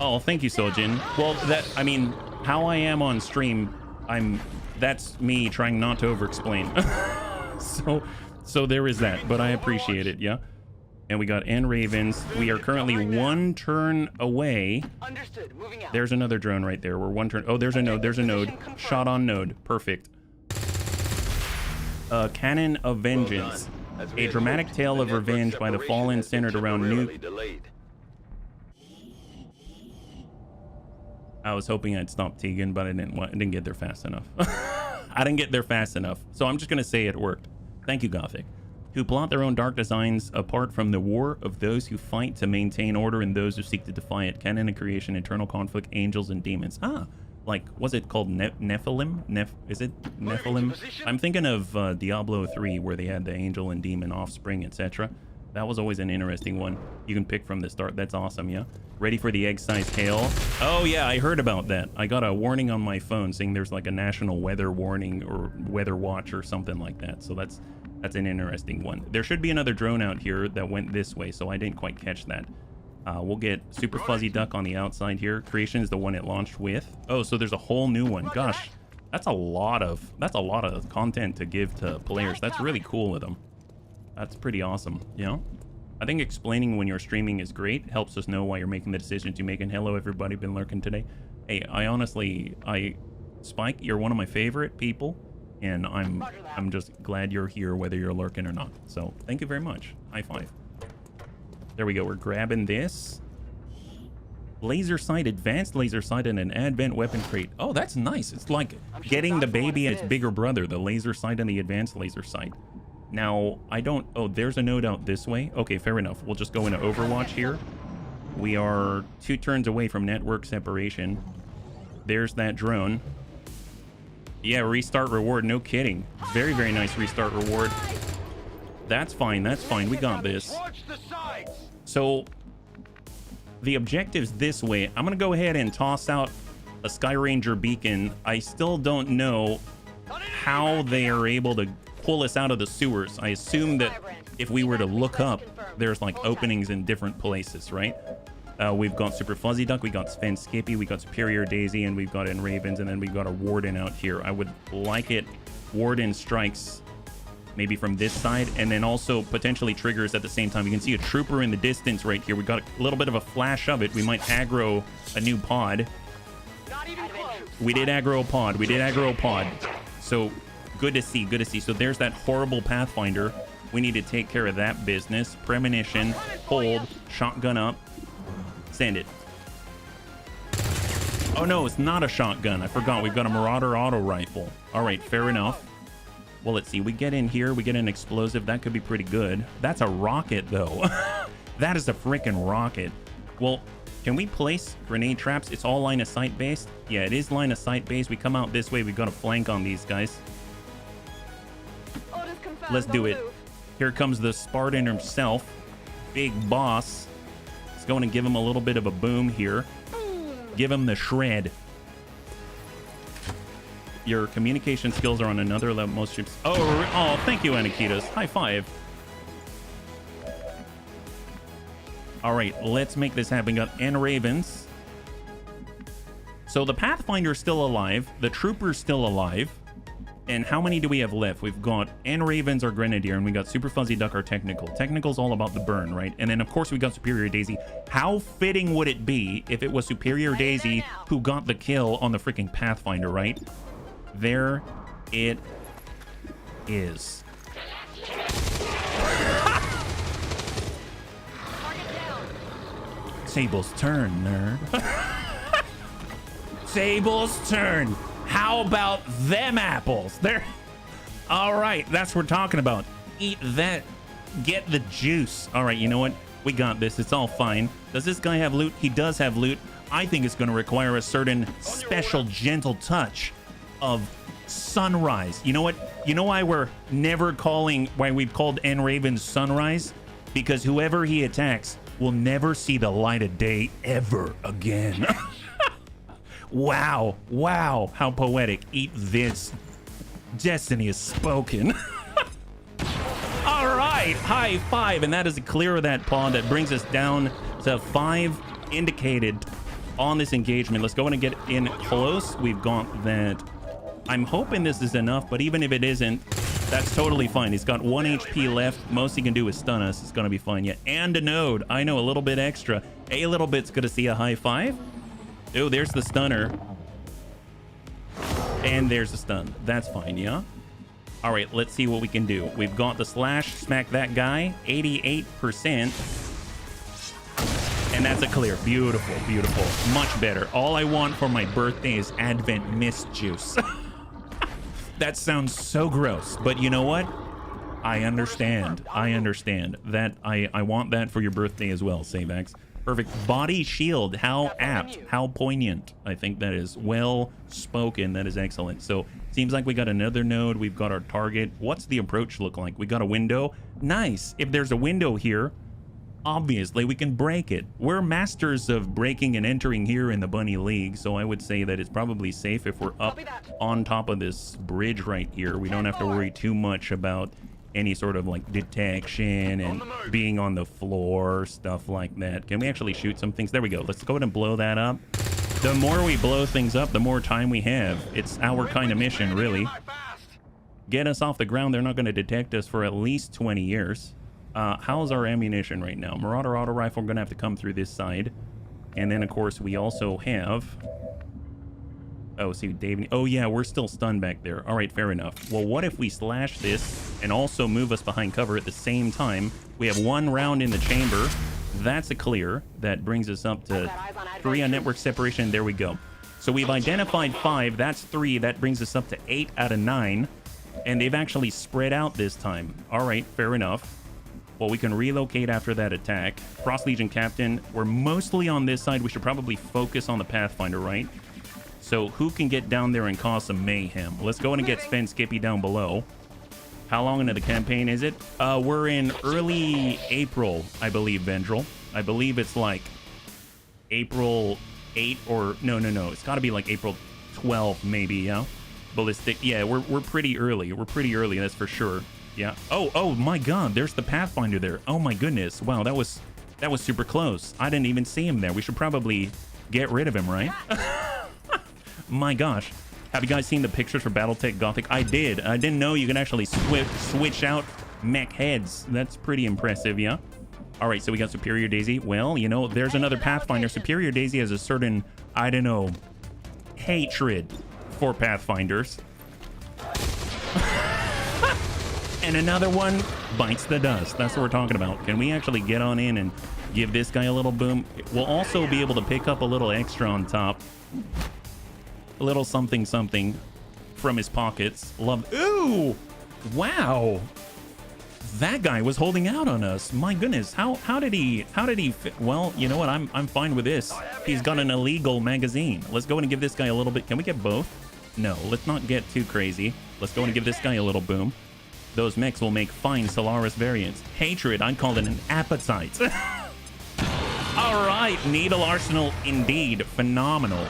Oh, thank you, Sojin. Well, I mean, how I am on stream, that's me trying not to over-explain. so there is that, but I appreciate it, yeah? And we got N Ravens. We are currently 1 turn away. Understood. Moving out. There's another drone right there. We're 1 turn. Oh, there's a node. There's a node. Shot on node. Perfect. Cannon of Vengeance. A dramatic tale of revenge by the fallen centered around nuke. I was hoping I'd stop Tegan, but I didn't get there fast enough. I didn't get there fast enough. So I'm just going to say it worked. Thank you, Gothic. Who plot their own dark designs apart from the war of those who fight to maintain order and those who seek to defy it. Canon and creation, internal conflict, angels and demons. Ah, like, was it called Nephilim? Is it Nephilim? I'm thinking of Diablo 3, where they had the angel and demon offspring, etc. That was always an interesting one. You can pick from the start. That's awesome, yeah? Ready for the egg-sized hail? Oh, yeah, I heard about that. I got a warning on my phone saying there's like a national weather warning or weather watch or something like that. So that's an interesting one. There should be another drone out here that went this way, so I didn't quite catch that. We'll get Super Fuzzy Duck on the outside here. Creation is the one it launched with. Oh, so there's a whole new one. Gosh, that's a lot of content to give to players. That's really cool of them. That's pretty awesome, you know? I think explaining when you're streaming is great. Helps us know why you're making the decisions you make. And hello, everybody, been lurking today. Hey, Spike, you're one of my favorite people, and I'm just glad you're here, whether you're lurking or not. So thank you very much. High five. There we go. We're grabbing this laser sight, advanced laser sight, and an advent weapon crate. Oh, that's nice. It's like getting the baby and its bigger brother, the laser sight and the advanced laser sight. Now, oh, there's a node out this way. Okay, fair enough. We'll just go into Overwatch here. We are 2 turns away from network separation. There's that drone. Yeah, restart reward. No kidding. Very, very nice restart reward. That's fine. That's fine. We got this. So, the objective's this way. I'm going to go ahead and toss out a Sky Ranger beacon. I still don't know how they are able to pull us out of the sewers. I assume that if we were to look up, there's like openings in different places, right? We've got Super Fuzzy Duck, we got Sven Skippy, we got Superior Daisy, and we've got N Ravens, and then we've got a Warden out here. I would like it Warden strikes maybe from this side, and then also potentially triggers at the same time. You can see a trooper in the distance right here. We got a little bit of a flash of it. We might aggro a new pod. We did aggro a pod. We did aggro a pod. So good to see. Good to see. So there's that horrible Pathfinder. We need to take care of that business. Premonition. Hold. Shotgun up. Send it. Oh no, it's not a shotgun. I forgot. We've got a Marauder auto rifle. All right, fair enough. Well, let's see. We get in here. We get an explosive. That could be pretty good. That's a rocket, though. That is a freaking rocket. Well, can we place grenade traps? It's all line of sight based. Yeah, it is line of sight based. We come out this way. We've got a flank on these guys. Let's do it. Here comes the Spartan himself. Big boss. Let's go and give him a little bit of a boom here. Give him the shred. Your communication skills are on another level. Most ships. Oh, thank you, Anakitas. High five. All right, let's make this happen. Got N Ravens. So the Pathfinder's still alive. The Trooper's still alive. And how many do we have left? We've got N Ravens, our Grenadier, and we got Super Fuzzy Duck, our Technical. Technical's all about the burn, right? And then, of course, we got Superior Daisy. How fitting would it be if it was Superior Daisy who got the kill on the freaking Pathfinder, right? There it is. Sable's turn, nerd. Sable's turn. How about them apples? There. All right, that's what we're talking about. Eat that. Get the juice. All right, you know what? We got this. It's all fine. Does this guy have loot? He does have loot. I think it's going to require a certain special gentle touch of sunrise. You know what? You know why we've called N-Raven Sunrise? Because whoever he attacks will never see the light of day ever again. Wow. Wow. How poetic. Eat this. Destiny is spoken. All right. High five. And that is a clear of that pawn. That brings us down to 5 indicated on this engagement. Let's go in and get in close. We've got that. I'm hoping this is enough, but even if it isn't, that's totally fine. He's got 1 HP left. Most he can do is stun us. It's going to be fine. Yeah, and a node. I know, a little bit extra. A little bit's going to see a high five. Oh, there's the stunner. And there's the stun. That's fine, yeah? All right, let's see what we can do. We've got the slash. Smack that guy. 88%. And that's a clear. Beautiful, beautiful. Much better. All I want for my birthday is Advent Mist Juice. That sounds so gross, but you know what? I understand. I understand. That I want that for your birthday as well, Savax. Perfect. Body shield. How apt. How poignant. I think that is well spoken. That is excellent. So, seems like we got another node. We've got our target. What's the approach look like? We got a window. Nice. If there's a window here, obviously we can break it. We're masters of breaking and entering here in the Bunny League, so I would say that it's probably safe if we're up on top of this bridge right here. We don't have to worry too much about any sort of like detection and being on the floor, stuff like that. Can we actually shoot some things? There we go. Let's go ahead and blow that up. The more we blow things up, the more time we have. It's our kind of mission, really. Get us off the ground. They're not going to detect us for at least 20 years. How's our ammunition right now? Marauder auto rifle, we're gonna have to come through this side. And then of course we also have, oh, see Dave, oh yeah, we're still stunned back there. All right, fair enough. Well, what if we slash this and also move us behind cover at the same time? We have 1 round in the chamber. That's a clear. That brings us up to 3 on network separation. There we go. So we've identified 5. That's 3. That brings us up to 8 out of 9. And they've actually spread out this time. All right, fair enough. Well, we can relocate after that attack. Frost Legion Captain, we're mostly on this side. We should probably focus on the Pathfinder, right? So who can get down there and cause some mayhem? Let's go in and get Sven Skippy down below. How long into the campaign is it? We're in early April, I believe, Vendril. I believe it's like April 8 or... No. It's got to be like April 12, maybe, yeah? Ballistic. Yeah, we're pretty early. We're pretty early, that's for sure. Yeah. Oh my God, there's the Pathfinder there. Oh my goodness. Wow, that was super close. I didn't even see him there. We should probably get rid of him, right? My gosh. Have you guys seen the pictures for Battletech Gothic? I did. I didn't know you can actually switch out mech heads. That's pretty impressive, yeah? All right, so we got Superior Daisy. Well, you know, there's another Pathfinder. Superior Daisy has a certain, I don't know, hatred for Pathfinders. And another one bites the dust. That's what we're talking about. Can we actually get on in and give this guy a little boom? We'll also be able to pick up a little extra on top. A little something from his pockets. Love. Ooh! Wow! That guy was holding out on us. My goodness. How did he fit? Well, you know what? I'm fine with this. He's got an illegal magazine. Let's go in and give this guy a little bit. Can we get both? No, let's not get too crazy. Let's go in and give this guy a little boom. Those mechs will make fine Solaris variants. Hatred, I'd call it an appetite. All right, Needle Arsenal indeed. Phenomenal.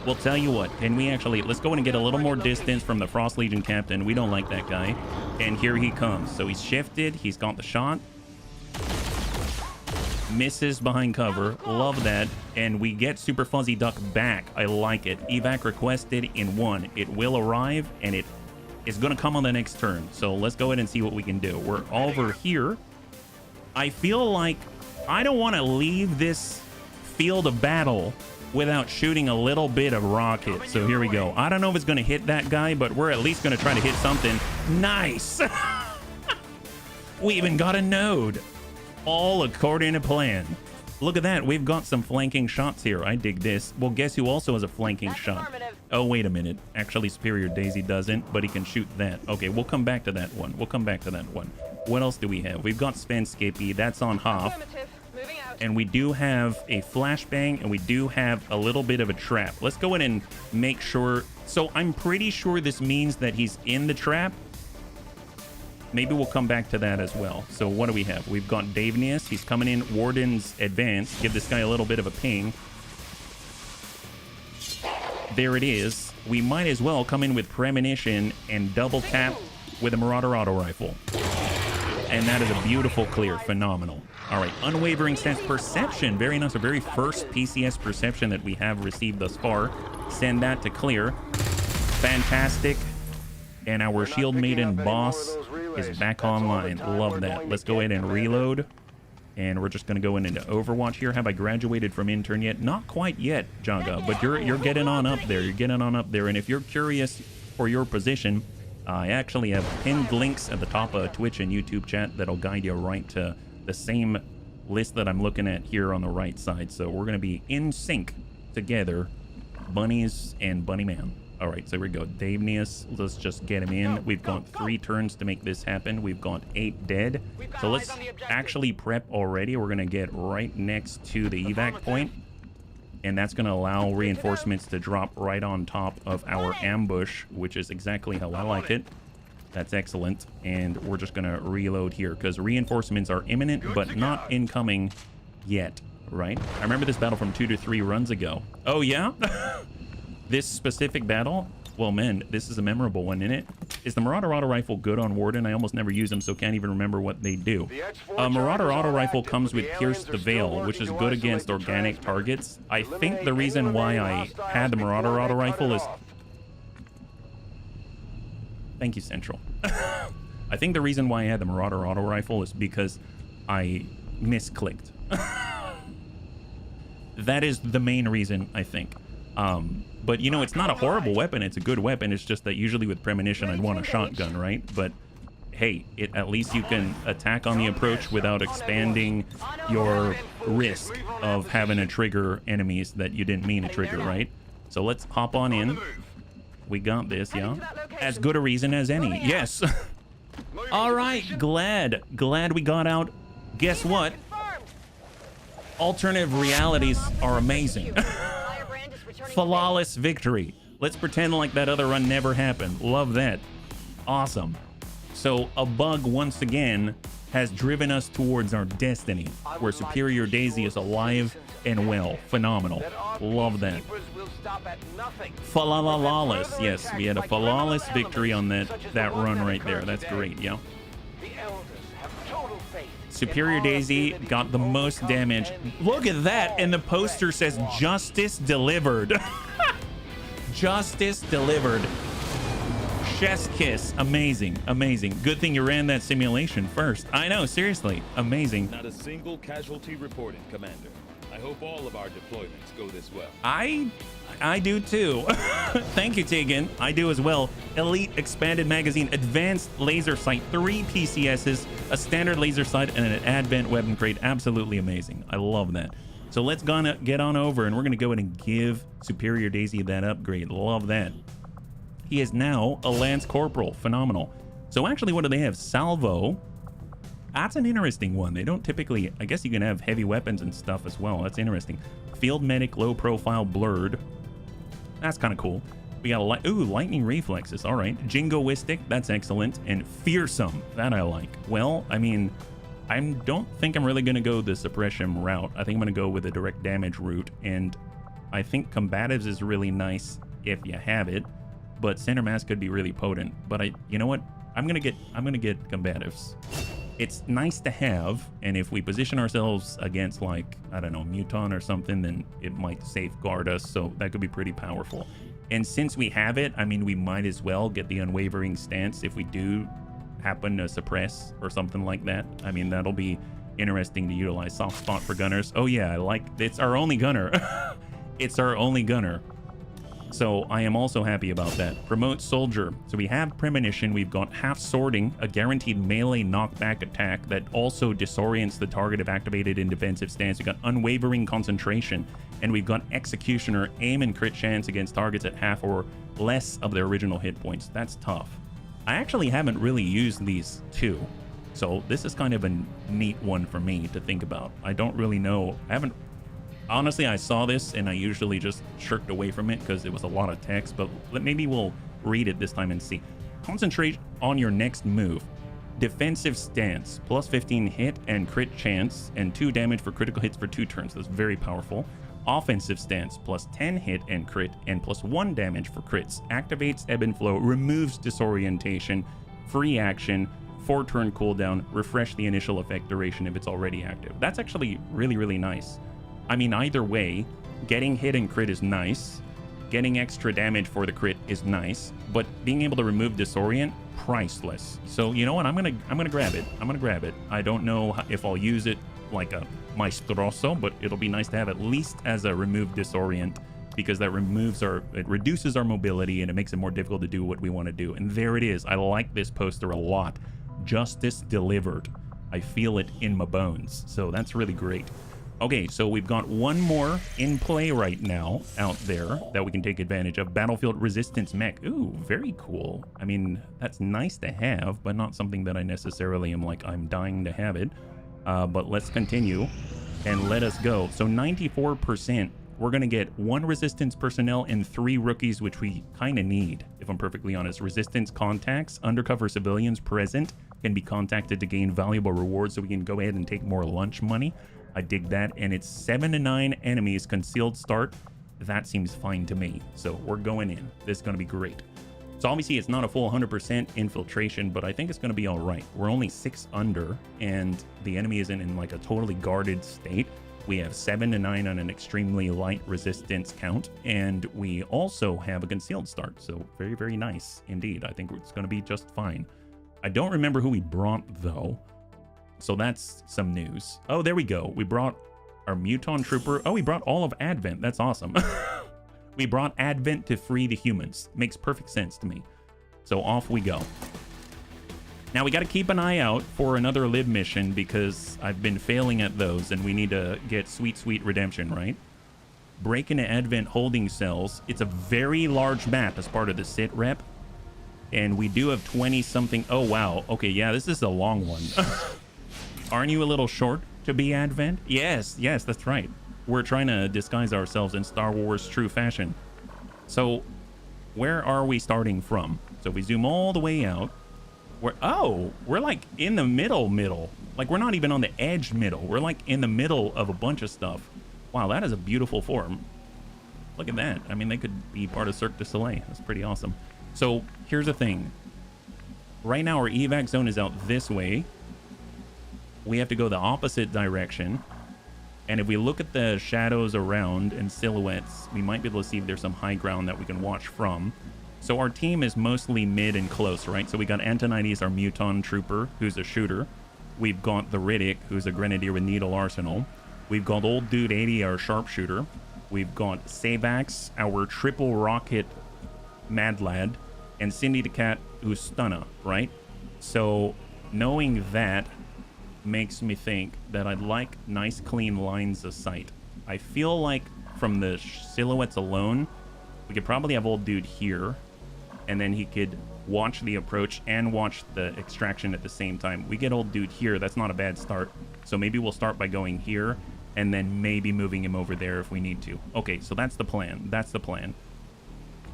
We'll tell you what, can we actually, let's go in and get a little more distance from the Frost Legion Captain. We don't like that guy. And here he comes. So he's shifted, he's got the shot. Misses behind cover, love that. And we get Super Fuzzy Duck back, I like it. Evac requested in 1. It will arrive, and it is going to come on the next turn. So let's go ahead and see what we can do. We're over here. I feel like I don't want to leave this field of battle without shooting a little bit of rocket. So here we go. I don't know if it's going to hit that guy, but we're at least going to try to hit something. Nice. We even got a node. All according to plan. Look at that. We've got some flanking shots here. I dig this. Well, guess who also has a flanking shot? Oh, wait a minute. Actually, Superior Daisy doesn't, but he can shoot that. Okay, we'll come back to that one. We'll come back to that one. What else do we have? We've got Sven Skippy. That's on half. And we do have a flashbang, and we do have a little bit of a trap. Let's go in and make sure. So I'm pretty sure this means that he's in the trap. Maybe we'll come back to that as well. So what do we have? We've got Davenius. He's coming in. Warden's advance. Give this guy a little bit of a ping. There it is. We might as well come in with Premonition and double tap with a Marauder auto rifle. And that is a beautiful clear. Phenomenal. All right. Unwavering sense perception. Very nice. The very first PCS perception that we have received thus far. Send that to clear. Fantastic. And our Shield Maiden boss is back online. Love that. Let's go ahead and reload. And we're just going to go into Overwatch here. Have I graduated from intern yet? Not quite yet, Jaga, but you're getting on up there. You're getting on up there. And if you're curious for your position, I actually have pinned links at the top of Twitch and YouTube chat that'll guide you right to the same list that I'm looking at here on the right side. So we're going to be in sync together, Bunnies and Bunnyman. All right, so here we go. Davenius, let's just get him in. We've got 3 turns to make this happen. We've got 8 dead. So let's actually prep already. We're going to get right next to the evac point. And that's going to allow reinforcements to drop right on top of our ambush, which is exactly how I like it. That's excellent. And we're just going to reload here because reinforcements are imminent, but not incoming yet, right? I remember this battle from 2 to 3 runs ago. Oh, yeah? This specific battle? Well, man, this is a memorable one, isn't it? Is the Marauder auto rifle good on Warden? I almost never use them, so can't even remember what they do. Marauder auto rifle comes with Pierce the Veil, which is good against organic targets. I think the reason why I had the Marauder auto rifle is... Thank you, Central. I think the reason why I had the Marauder auto rifle is because I misclicked. That is the main reason, I think. But, you know, it's not a horrible weapon. It's a good weapon. It's just that usually with Premonition, I'd want a shotgun, right? But, hey, at least you can attack on the approach without expanding your risk of having to trigger enemies that you didn't mean to trigger, right? So let's hop on in. We got this, yeah? As good a reason as any. Yes. All right. Glad we got out. Guess what? Alternative realities are amazing. Flawless victory. Let's pretend like that other run never happened. Love that. Awesome. So a bug once again has driven us towards our destiny, where Superior Daisy is alive and well. Phenomenal. Love that. Flawless. Yes, we had a flawless victory on that run right there. That's great, yeah. Superior Daisy got the most damage. Look at that. And the poster says justice delivered. Justice delivered. Chef's kiss. Amazing. Amazing. Good thing you ran that simulation first. I know. Seriously. Amazing. Not a single casualty reported, Commander. I hope all of our deployments go this well. I do too. Thank you, Tegan. I do as well. Elite expanded magazine, advanced laser sight, 3 PCSs, a standard laser sight, and an advent weapon crate. Absolutely amazing. I love that. So let's get on over, and we're going to go ahead and give Superior Daisy that upgrade. Love that. He is now a Lance Corporal. Phenomenal. So actually, what do they have? Salvo. That's an interesting one. They don't typically... I guess you can have heavy weapons and stuff as well. That's interesting. Field Medic, low profile, blurred. That's kind of cool. We got lightning reflexes. All right. Jingoistic. That's excellent. And fearsome. That I like. Well, I mean, I don't think I'm really going to go the suppression route. I think I'm going to go with a direct damage route. And I think combatives is really nice if you have it. But center mass could be really potent. But you know what? I'm gonna get combatives. It's nice to have, and if we position ourselves against, like, I don't know, Muton or something, then it might safeguard us, so that could be pretty powerful. And since we have it, I mean, we might as well get the unwavering stance if we do happen to suppress or something like that. I mean, that'll be interesting to utilize. Soft spot for gunners. Oh yeah, it's our only gunner. It's our only gunner. So I am also happy about that. Promote soldier. So we have premonition. We've got half sorting, a guaranteed melee knockback attack that also disorients the target if activated in defensive stance. We've got unwavering concentration, and we've got executioner, aim and crit chance against targets at half or less of their original hit points. That's tough. I actually haven't really used these two, so this is kind of a neat one for me to think about. I don't really know. Honestly, I saw this and I usually just shirked away from it because it was a lot of text, but maybe we'll read it this time and see. Concentrate on your next move. Defensive stance, plus 15 hit and crit chance, and 2 damage for critical hits for 2 turns. That's very powerful. Offensive stance, plus 10 hit and crit, and plus 1 damage for crits. Activates ebb and flow, removes disorientation, free action, 4-turn cooldown, refresh the initial effect duration if it's already active. That's actually really, really nice. I mean, either way, getting hit and crit is nice. Getting extra damage for the crit is nice, but being able to remove disorient, priceless. So you know what? I'm gonna grab it. I'm gonna grab it. I don't know if I'll use it like a maestroso, but it'll be nice to have at least as a remove disorient, because that reduces our mobility and it makes it more difficult to do what we want to do. And there it is. I like this poster a lot. Justice delivered. I feel it in my bones. So that's really great. Okay, so we've got one more in play right now out there that we can take advantage of. Battlefield Resistance Mech. Ooh, very cool. I mean, that's nice to have, but not something that I necessarily am like, I'm dying to have it. But let's continue and let us go. So 94%, we're going to get 1 Resistance personnel and 3 rookies, which we kind of need, if I'm perfectly honest. Resistance contacts, undercover civilians present, can be contacted to gain valuable rewards, so we can go ahead and take more lunch money. I dig that. And it's 7 to 9 enemies, concealed start. That seems fine to me. So we're going in. This is going to be great. So obviously it's not a full 100% infiltration, but I think it's going to be all right. We're only 6 under, and the enemy isn't in like a totally guarded state. We have 7 to 9 on an extremely light resistance count, and we also have a concealed start. So very, very nice indeed. I think it's going to be just fine. I don't remember who we brought though. So that's some news. Oh, there we go. We brought our Muton Trooper. Oh, we brought all of Advent. That's awesome. We brought Advent to free the humans. Makes perfect sense to me. So off we go. Now we got to keep an eye out for another lib mission, because I've been failing at those and we need to get sweet, sweet redemption, right? Break into Advent holding cells. It's a very large map as part of the sit rep. And we do have 20 something. Oh, wow. Okay, yeah, this is a long one. Aren't you a little short to be Advent? Yes, that's right. We're trying to disguise ourselves in Star Wars true fashion. So where are we starting from? So if we zoom all the way out, we're like in the middle. Like we're not even on the edge middle. We're like in the middle of a bunch of stuff. Wow, that is a beautiful form. Look at that. I mean, they could be part of Cirque du Soleil. That's pretty awesome. So here's the thing. Right now our evac zone is out this way. We have to go the opposite direction. And if we look at the shadows around and silhouettes, we might be able to see if there's some high ground that we can watch from. So our team is mostly mid and close, right? So we got Antonides, our Muton Trooper, who's a shooter. We've got the Riddick, who's a Grenadier with Needle Arsenal. We've got Old Dude 80, our Sharpshooter. We've got Sabax, our triple rocket Mad Lad. And Cindy the Cat, who's Stunna, right? So knowing that makes me think that I'd like nice clean lines of sight. I feel like from the silhouettes alone, we could probably have Old Dude here, and then he could watch the approach and watch the extraction at the same time. We get Old Dude here, that's not a bad start. So maybe we'll start by going here and then maybe moving him over there if we need to. Okay, so that's the plan.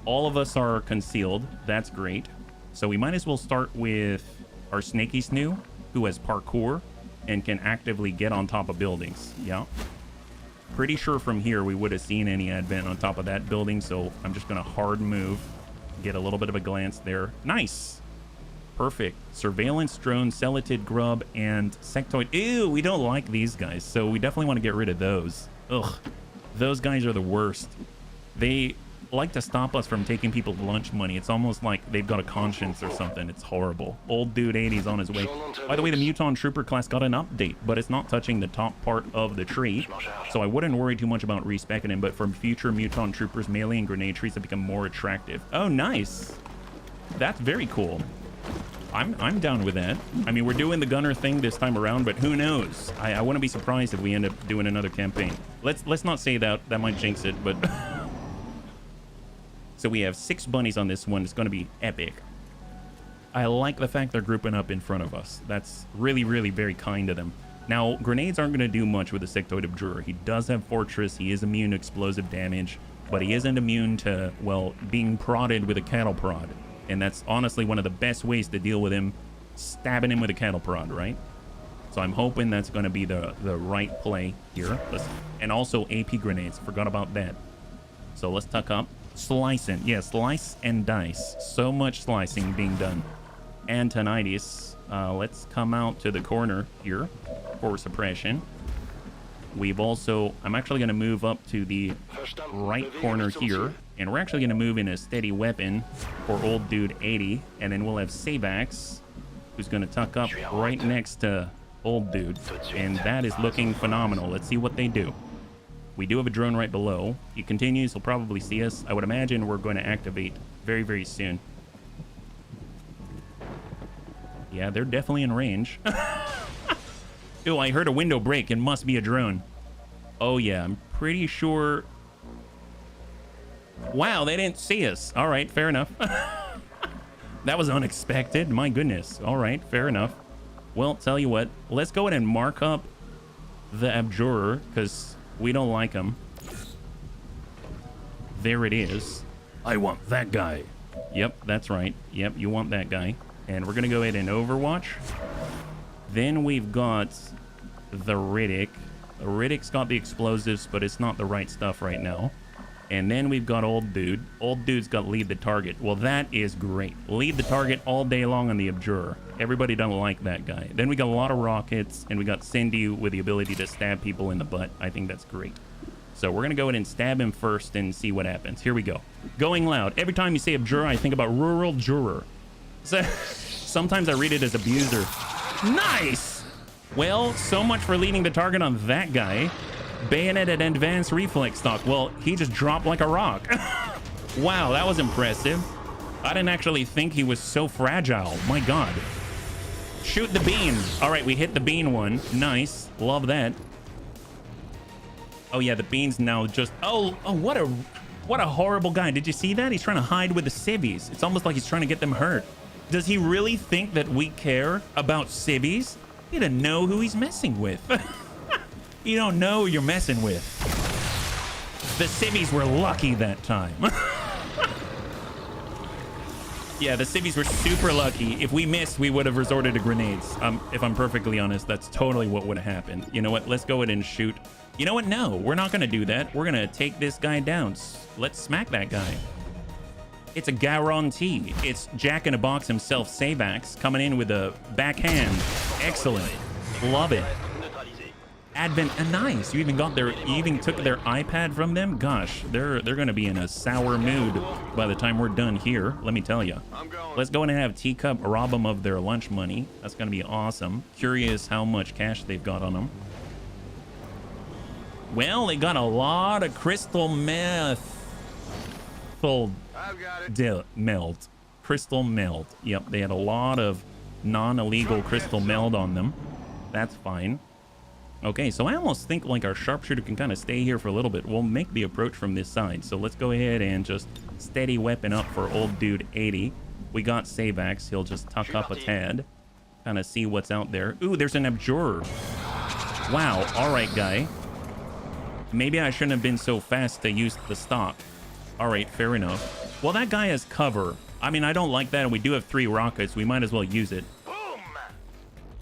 All of us are concealed. That's great. So we might as well start with our Snaky Snoo, who has parkour and can actively get on top of buildings. Yeah. Pretty sure from here we would have seen any Advent on top of that building, so I'm just going to hard move, get a little bit of a glance there. Nice. Perfect. Surveillance drone, Celatid grub, and sectoid. Ew, we don't like these guys, so we definitely want to get rid of those. Ugh. Those guys are the worst. They like to stop us from taking people's lunch money. It's almost like they've got a conscience or something. It's horrible. Old dude 80's on his way. By the way, the Muton Trooper class got an update, but it's not touching the top part of the tree. So I wouldn't worry too much about respecking him, but for future Muton Troopers, melee and grenade trees have become more attractive. Oh, nice. That's very cool. I'm down with that. I mean, we're doing the gunner thing this time around, but who knows? I wouldn't be surprised if we end up doing another campaign. Let's not say that. That might jinx it, but... So we have 6 bunnies on this one. It's going to be epic. I like the fact they're grouping up in front of us. That's really, really very kind of them. Now, grenades aren't going to do much with the Sectoid Abjurer. He does have Fortress. He is immune to explosive damage, but he isn't immune to, well, being prodded with a cattle prod. And that's honestly one of the best ways to deal with him, stabbing him with a cattle prod, right? So I'm hoping that's going to be the right play here. And also AP grenades. Forgot about that. So let's tuck up. Slicing. Yeah, slice and dice. So much slicing being done. Antonitis. Let's come out to the corner here for suppression. We've also... I'm actually going to move up to the right corner here. And we're actually going to move in a steady weapon for old dude 80. And then we'll have Savax, who's going to tuck up right next to old dude. And that is looking phenomenal. Let's see what they do. We do have a drone right below. He continues. He'll probably see us. I would imagine we're going to activate very, very soon. Yeah, they're definitely in range. Ew, I heard a window break. It must be a drone. Oh, yeah. I'm pretty sure... Wow, they didn't see us. All right, fair enough. That was unexpected. My goodness. All right, fair enough. Well, tell you what. Let's go ahead and mark up the Abjurer, because we don't like him. There it is. I want that guy. Yep, that's right. Yep, you want that guy. And we're going to go ahead and Overwatch. Then we've got the Riddick. The Riddick's got the explosives, but it's not the right stuff right now. And then we've got Old Dude. Old Dude's got Lead the Target. Well, that is great. Lead the Target all day long on the Abjurer. Everybody don't like that guy. Then we got a lot of rockets, and we got Cindy with the ability to stab people in the butt. I think that's great. So we're going to go ahead and stab him first and see what happens. Here we go. Going loud. Every time you say Abjurer, I think about Rural Juror. So, sometimes I read it as Abuser. Nice! Well, so much for leading the target on that guy. Bayonet at advanced reflex stock. Well, he just dropped like a rock. Wow, that was impressive. I didn't actually think he was so fragile. My God. Shoot the bean. All right, we hit the bean one. Nice. Love that. Oh, yeah, the bean's now just... Oh, what a horrible guy. Did you see that? He's trying to hide with the civvies. It's almost like he's trying to get them hurt. Does he really think that we care about civvies? He doesn't know who he's messing with. You don't know who you're messing with. The civvies were lucky that time. Yeah, the civvies were super lucky. If we missed, we would have resorted to grenades. If I'm perfectly honest, that's totally what would have happened. You know what? Let's go ahead and shoot. You know what? No, we're not going to do that. We're going to take this guy down. Let's smack that guy. It's a guarantee. It's Jack in a Box himself, Savax, coming in with a backhand. Excellent. Love it. Advent, nice. You even took their iPad from them. Gosh, they're going to be in a sour mood by the time we're done here. Let me tell you. Let's go in and have Teacup rob them of their lunch money. That's going to be awesome. Curious how much cash they've got on them. Well, they got a lot of crystal meth. Meld. Crystal meld. Yep, they had a lot of non-illegal crystal meld on them. That's fine. Okay, so I almost think like our sharpshooter can kind of stay here for a little bit. We'll make the approach from this side. So let's go ahead and just steady weapon up for old dude 80. We got Savax. He'll just tuck up a tad. Kind of see what's out there. Ooh, there's an Abjurer. Wow. All right, guy. Maybe I shouldn't have been so fast to use the stock. All right, fair enough. Well, that guy has cover. I mean, I don't like that, and we do have 3 rockets. We might as well use it.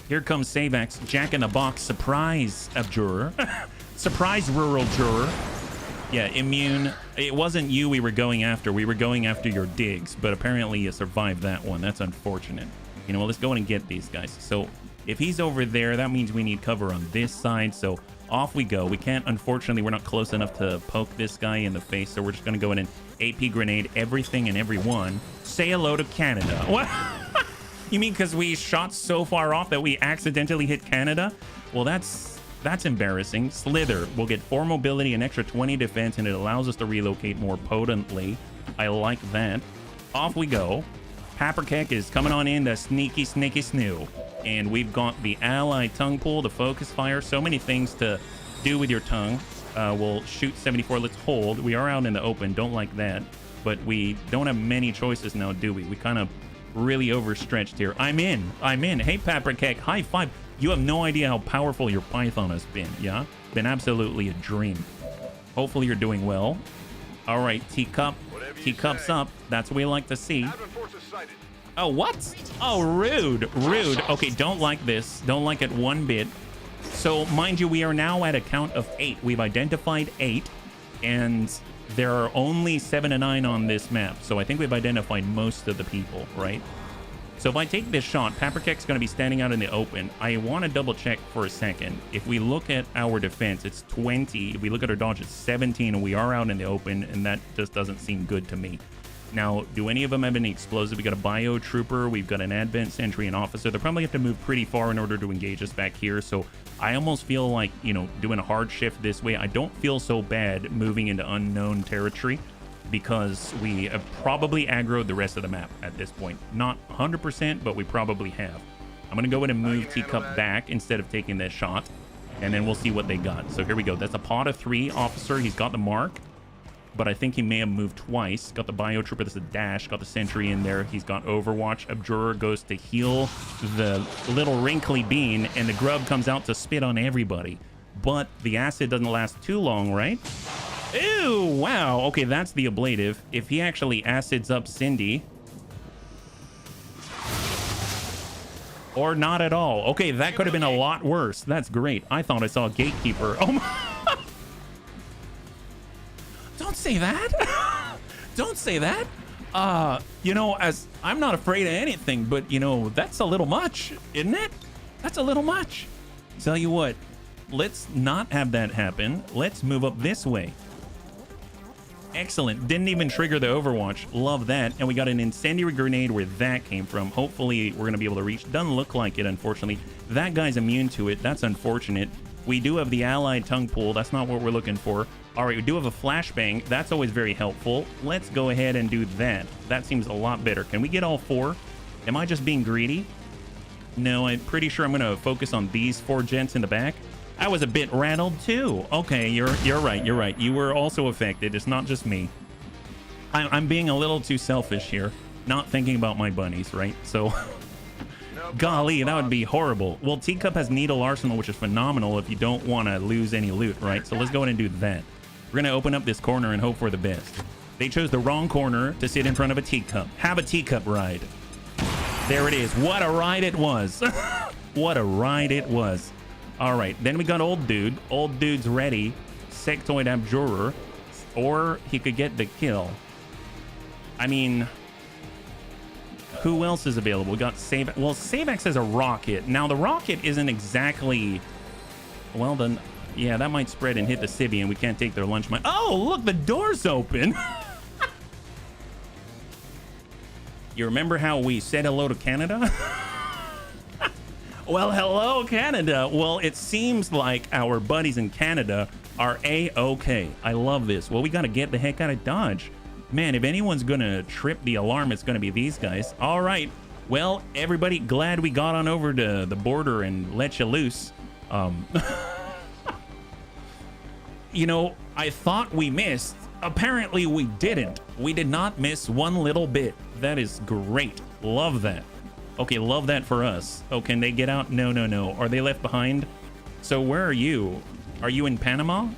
Here comes Savax, Jack in the Box, surprise Abjurer. Surprise rural juror. Yeah, immune. It wasn't you we were going after. We were going after your digs, but apparently you survived that one. That's unfortunate. You know, well, let's go in and get these guys. So If he's over there, that means we need cover on this side. So off we go. We can't, unfortunately, we're not close enough to poke this guy in the face. So we're just going to go in and AP grenade everything and everyone. Say hello to Canada. What? You mean because we shot so far off that we accidentally hit Canada? Well, that's embarrassing. Slither will get 4 mobility, an extra 20 defense, and it allows us to relocate more potently. I like that. Off we go. Paprikek is coming on in, the sneaky snoo. And we've got the ally tongue pull, the focus fire, so many things to do with your tongue. We'll shoot 74. Let's hold. We are out in the open. Don't like that. But we don't have many choices now, do we? We kind of really overstretched here. I'm in. Hey, Paprikek, high five. You have no idea how powerful your Python has been, yeah? Been absolutely a dream. Hopefully you're doing well. All right, Teacup. Teacup's up. That's what we like to see. Oh, what? Oh, rude. Okay, don't like this. Don't like it one bit. So, mind you, we are now at a count of 8. We've identified 8, and there are only 7 to 9 on this map. So I think we've identified most of the people, right? So if I take this shot, Paprikek's going to be standing out in the open. I want to double check for a second. If we look at our defense, it's 20. If we look at our dodge, it's 17, and we are out in the open, and that just doesn't seem good to me. Now, do any of them have any explosive? We got a bio trooper, we've got an advent sentry, and officer. They probably have to move pretty far in order to engage us back here. So I almost feel like, you know, doing a hard shift this way, I don't feel so bad moving into unknown territory because we have probably aggroed the rest of the map at this point. Not 100%, but we probably have. I'm going to go in and move Teacup back instead of taking this shot, and then we'll see what they got. So here we go. That's a pod of 3 officer. He's got the mark, but I think he may have moved twice. Got the bio trooper, that's a dash. Got the sentry in there. He's got overwatch. Abjurer goes to heal the little wrinkly bean, and the grub comes out to spit on everybody. But the acid doesn't last too long, right? Ew, wow. Okay, that's the ablative. If he actually acids up Cindy. Or not at all. Okay, that could have been a lot worse. That's great. I thought I saw a gatekeeper. Oh my. Don't say that. Don't say that. You know, as I'm not afraid of anything, but you know, that's a little much, isn't it? That's a little much. Tell you what, let's not have that happen. Let's move up this way. Excellent. Didn't even trigger the overwatch. Love that. And we got an incendiary grenade where that came from. Hopefully we're going to be able to reach. Doesn't look like it, unfortunately. That guy's immune to it. That's unfortunate. We do have the allied tongue pull. That's not what we're looking for. All right, we do have a flashbang. That's always very helpful. Let's go ahead and do that. That seems a lot better. Can we get all 4? Am I just being greedy? No, I'm pretty sure I'm going to focus on these 4 gents in the back. I was a bit rattled too. Okay, you're right. You're right. You were also affected. It's not just me. I'm being a little too selfish here, not thinking about my bunnies, right? So, golly, that would be horrible. Well, Teacup has Needle Arsenal, which is phenomenal if you don't want to lose any loot, right? So let's go ahead and do that. We're going to open up this corner and hope for the best. They chose the wrong corner to sit in front of a Teacup. Have a Teacup ride. There it is. What a ride it was. What a ride it was. All right, then we got Old Dude. Old Dude's ready. Sectoid Abjurer. Or he could get the kill. I mean, who else is available? We got Save. Well, Savex has a rocket. Now, the rocket isn't exactly... Well, then, yeah, that might spread and hit the civvy, and we can't take their lunch money. Oh, look, the door's open. You remember how we said hello to Canada? Well, hello, Canada. Well, it seems like our buddies in Canada are A-okay. I love this. Well, we got to get the heck out of Dodge. Man, if anyone's going to trip the alarm, it's going to be these guys. All right. Well, everybody, glad we got on over to the border and let you loose. You know, I thought we missed. Apparently, we didn't. We did not miss one little bit. That is great. Love that. Okay, love that for us. Oh, can they get out? No, no, no. Are they left behind? So where are you? Are you in Panama?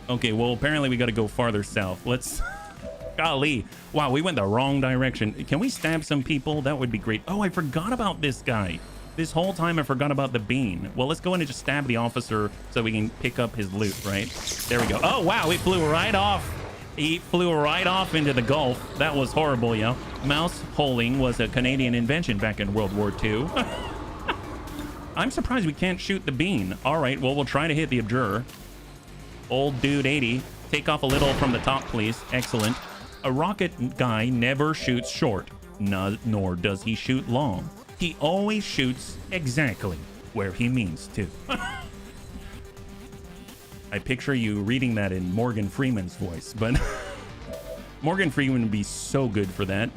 Okay, well, apparently we got to go farther south. Let's... Golly. Wow, we went the wrong direction. Can we stab some people? That would be great. Oh, I forgot about this guy. This whole time I forgot about the bean. Well, let's go in and just stab the officer so we can pick up his loot, right? There we go. Oh, wow, it flew right off. He flew right off into the Gulf. That was horrible, yo. Mouse holing was a Canadian invention back in World War II. I'm surprised we can't shoot the bean. All right, well, we'll try to hit the Abjurer. Old dude 80. Take off a little from the top, please. Excellent. A rocket guy never shoots short, nor does he shoot long. He always shoots exactly where he means to. I picture you reading that in Morgan Freeman's voice, but Morgan Freeman would be so good for that.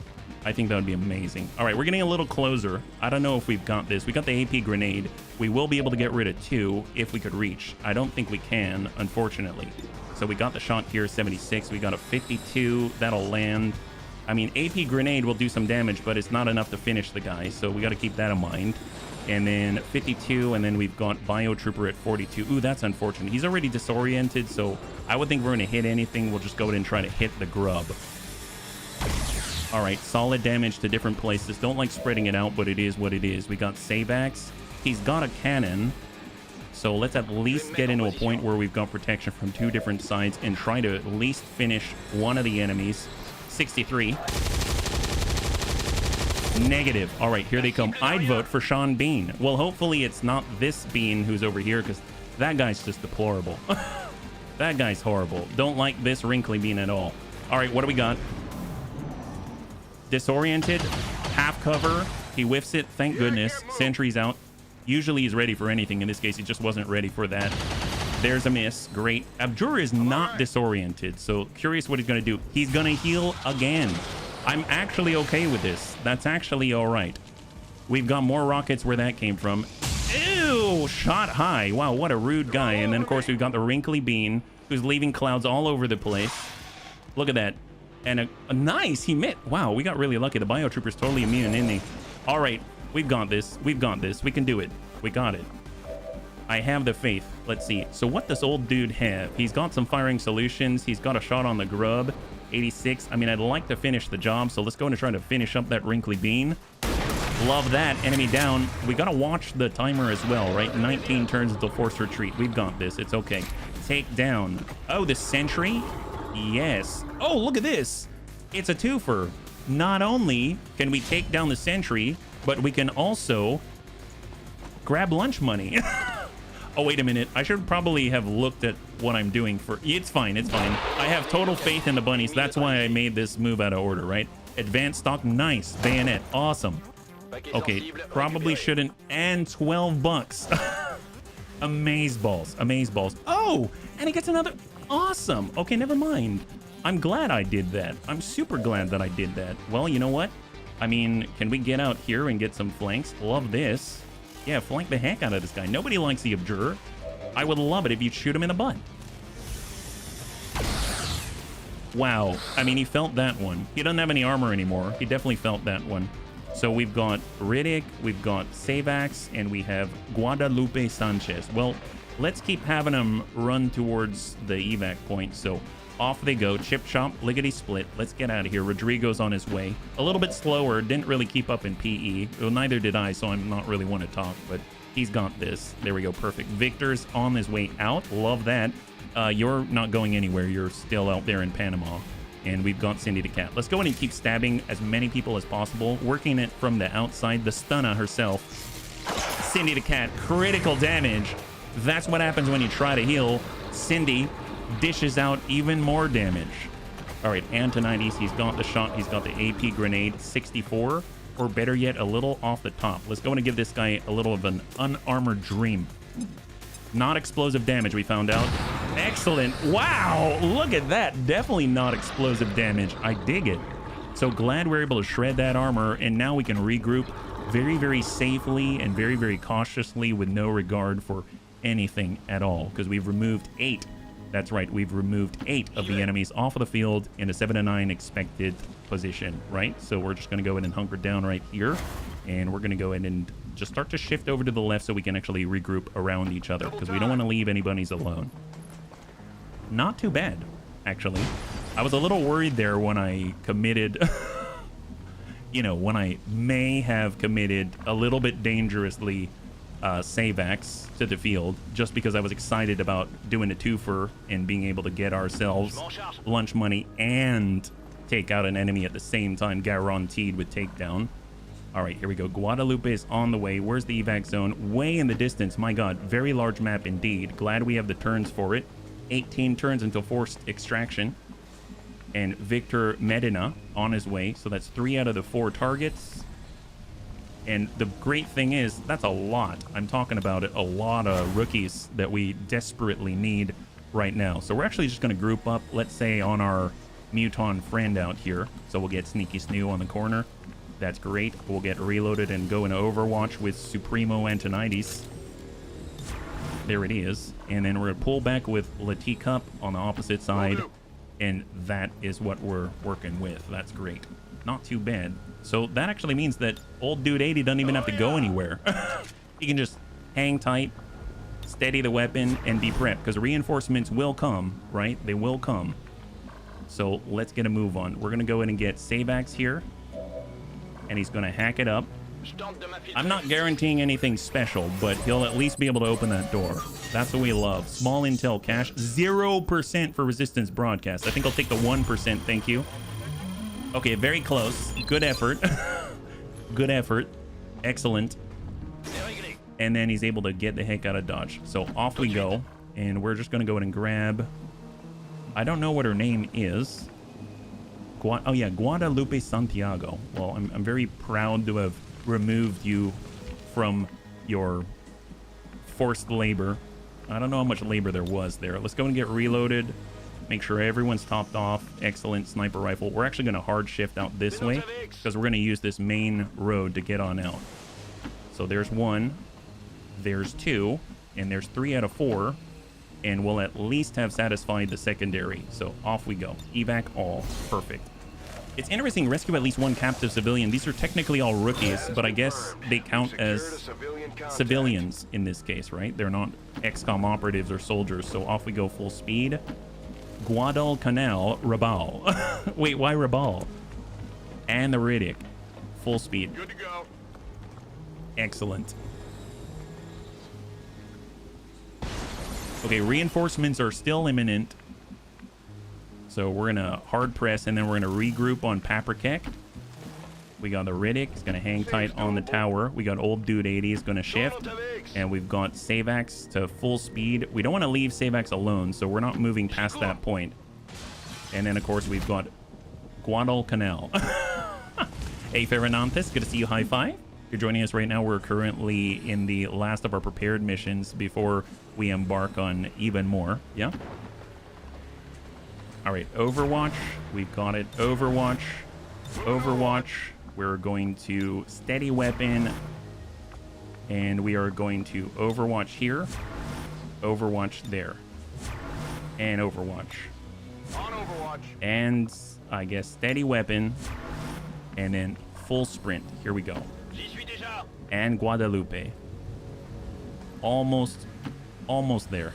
I think that would be amazing. All right, we're getting a little closer. I don't know if we've got this. We got the AP grenade. We will be able to get rid of 2 if we could reach. I don't think we can, unfortunately. So we got the shot here, 76. We got a 52. That'll land. I mean, AP grenade will do some damage, but it's not enough to finish the guy. So we got to keep that in mind. And then 52, and then we've got Biotrooper at 42. Ooh, that's unfortunate. He's already disoriented, so I would think we're going to hit anything. We'll just go ahead and try to hit the grub. All right, solid damage to different places. Don't like spreading it out, but it is what it is. We got Savax. He's got a cannon. So let's at least get into a point where we've got protection from 2 different sides and try to at least finish one of the enemies. 63. Negative. All right, here they come. I'd vote for Sean Bean. Well, hopefully it's not this Bean who's over here, because that guy's just deplorable. That guy's horrible. Don't like this wrinkly Bean at all. All right, what do we got? Disoriented, half cover. He whiffs it. Thank goodness. Sentry's out. Usually he's ready for anything. In this case, he just wasn't ready for that. There's a miss. Great. Abjur is not disoriented, so curious what he's going to do. He's going to heal again. I'm actually okay with this. That's actually all right. We've got more rockets where that came from. Ew, shot high. Wow, what a rude guy. And then, of course, we've got the wrinkly Bean, who's leaving clouds all over the place. Look at that. And a nice, he missed. Wow, we got really lucky. The Biotrooper's totally immune, isn't he? All right, we've got this. We've got this. We can do it. We got it. I have the faith. Let's see. So what does old dude have? He's got some firing solutions. He's got a shot on the grub. 86. I mean, I'd like to finish the job, so let's go and try to finish up that wrinkly Bean. Love that. Enemy down. We got to watch the timer as well, right? 19 turns until forced retreat. We've got this. It's okay. Take down. Oh, the sentry? Yes. Oh, look at this. It's a twofer. Not only can we take down the sentry, but we can also grab lunch money. Oh, wait a minute. I should probably have looked at what I'm doing for... It's fine. It's fine. I have total faith in the bunnies. That's why I made this move out of order, right? Advanced stock. Nice. Bayonet. Awesome. Okay. Probably shouldn't. And 12 bucks. Amaze balls. Amaze balls. Oh, and he gets another... Awesome. Okay, never mind. I'm glad I did that. I'm super glad that I did that. Well, you know what? I mean, can we get out here and get some flanks? Love this. Yeah, flank the heck out of this guy. Nobody likes the Abjurer. I would love it if you'd shoot him in the butt. Wow. I mean, he felt that one. He doesn't have any armor anymore. He definitely felt that one. So we've got Riddick, we've got Savax, and we have Guadalupe Sanchez. Well, let's keep having them run towards the evac point. So off they go. Chip chop, lickety split. Let's get out of here. Rodrigo's on his way. A little bit slower. Didn't really keep up in PE. Well, neither did I, so I'm not really one to talk, but he's got this. There we go. Perfect. Victor's on his way out. Love that. You're not going anywhere. You're still out there in Panama. And we've got Cindy the Cat. Let's go in and keep stabbing as many people as possible. Working it from the outside. The stunner herself. Cindy the Cat. Critical damage. That's what happens when you try to heal. Cindy dishes out even more damage. All right, Antonides, he's got the shot. He's got the AP grenade. 64, or better yet, a little off the top. Let's go and give this guy a little of an unarmored dream. Not explosive damage, we found out. Excellent. Wow, look at that. Definitely not explosive damage. I dig it. So glad we're able to shred that armor, and now we can regroup very, very safely and very, very cautiously with no regard for anything at all, because we've removed 8. That's right, we've removed 8 of the enemies off of the field in a 7-9 expected position, right? So we're just going to go ahead and hunker down right here, and we're going to go ahead and just start to shift over to the left so we can actually regroup around each other, because we don't want to leave anybody's alone. Not too bad, actually. I was a little worried there when I committed, you know, when I may have committed a little bit dangerously Savax to the field, just because I was excited about doing a twofer and being able to get ourselves lunch money and take out an enemy at the same time, guaranteed with takedown. All right, here we go. Guadalupe is on the way. Where's the evac zone? Way in the distance. My God, very large map indeed. Glad we have the turns for it. 18 turns until forced extraction. And Victor Medina on his way. So that's 3 out of the 4 targets. And the great thing is, that's a lot. I'm talking about it. A lot of rookies that we desperately need right now. So we're actually just going to group up, let's say, on our Muton friend out here. So we'll get Sneaky Snoo on the corner. That's great. We'll get reloaded and go into Overwatch with Supremo Antonides. There it is. And then we're going to pull back with Latte Cup on the opposite side. And that is what we're working with. That's great. Not too bad. So that actually means that old dude 80 doesn't even have to go anywhere. He can just hang tight, steady the weapon, and be prepped. Because reinforcements will come, right? They will come. So let's get a move on. We're going to go in and get Savax here. And he's going to hack it up. I'm not guaranteeing anything special, but he'll at least be able to open that door. That's what we love. Small intel cache. 0% for resistance broadcast. I think I'll take the 1%. Thank you. Okay, very close. Good effort. Good effort. Excellent. And then he's able to get the heck out of Dodge. So off we go. And we're just going to go in and grab... I don't know what her name is. Oh yeah, Guadalupe Santiago. Well, I'm very proud to have removed you from your forced labor. I don't know how much labor there was there. Let's go and get reloaded. Make sure everyone's topped off. Excellent sniper rifle. We're actually going to hard shift out this way because we're going to use this main road to get on out. So there's 1, there's 2, and there's 3 out of 4. And we'll at least have satisfied the secondary. So off we go. Evac all. Perfect. It's interesting, rescue at least 1 captive civilian. These are technically all rookies, but I guess they count as civilians in this case, right? They're not XCOM operatives or soldiers. So off we go full speed. Guadalcanal, Rabal. Wait, why Rabal? And the Riddick. Full speed. Good to go. Excellent. Okay, reinforcements are still imminent. So we're going to hard press, and then we're going to regroup on Paprikek. We got the Riddick. He's going to hang tight on the tower. We got old dude 80 is going to shift. And we've got Savax to full speed. We don't want to leave Savax alone, so we're not moving past that point. And then, of course, we've got Guadalcanal. Hey, Ferranantes, good to see you. High five. If you're joining us right now, we're currently in the last of our prepared missions before we embark on even more. Yeah? All right, Overwatch. We've got it. Overwatch. Overwatch. We're going to steady weapon. And we are going to Overwatch here. Overwatch there. And Overwatch. On Overwatch. And I guess steady weapon. And then full sprint. Here we go. And Guadalupe. Almost there.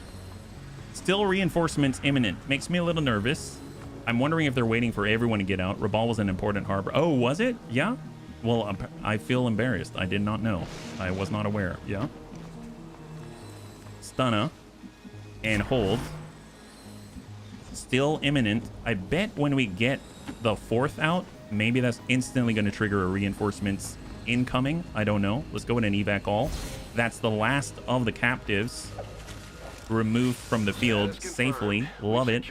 Still reinforcements imminent. Makes me a little nervous. I'm wondering if they're waiting for everyone to get out. Rabal was an important harbor. Oh, was it? Yeah? Well, I feel embarrassed. I did not know. I was not aware. Yeah? Stunna. And hold. Still imminent. I bet when we get the 4th out, maybe that's instantly going to trigger a reinforcements incoming. I don't know. Let's go in and evac all. That's the last of the captives removed from the field safely. Love it.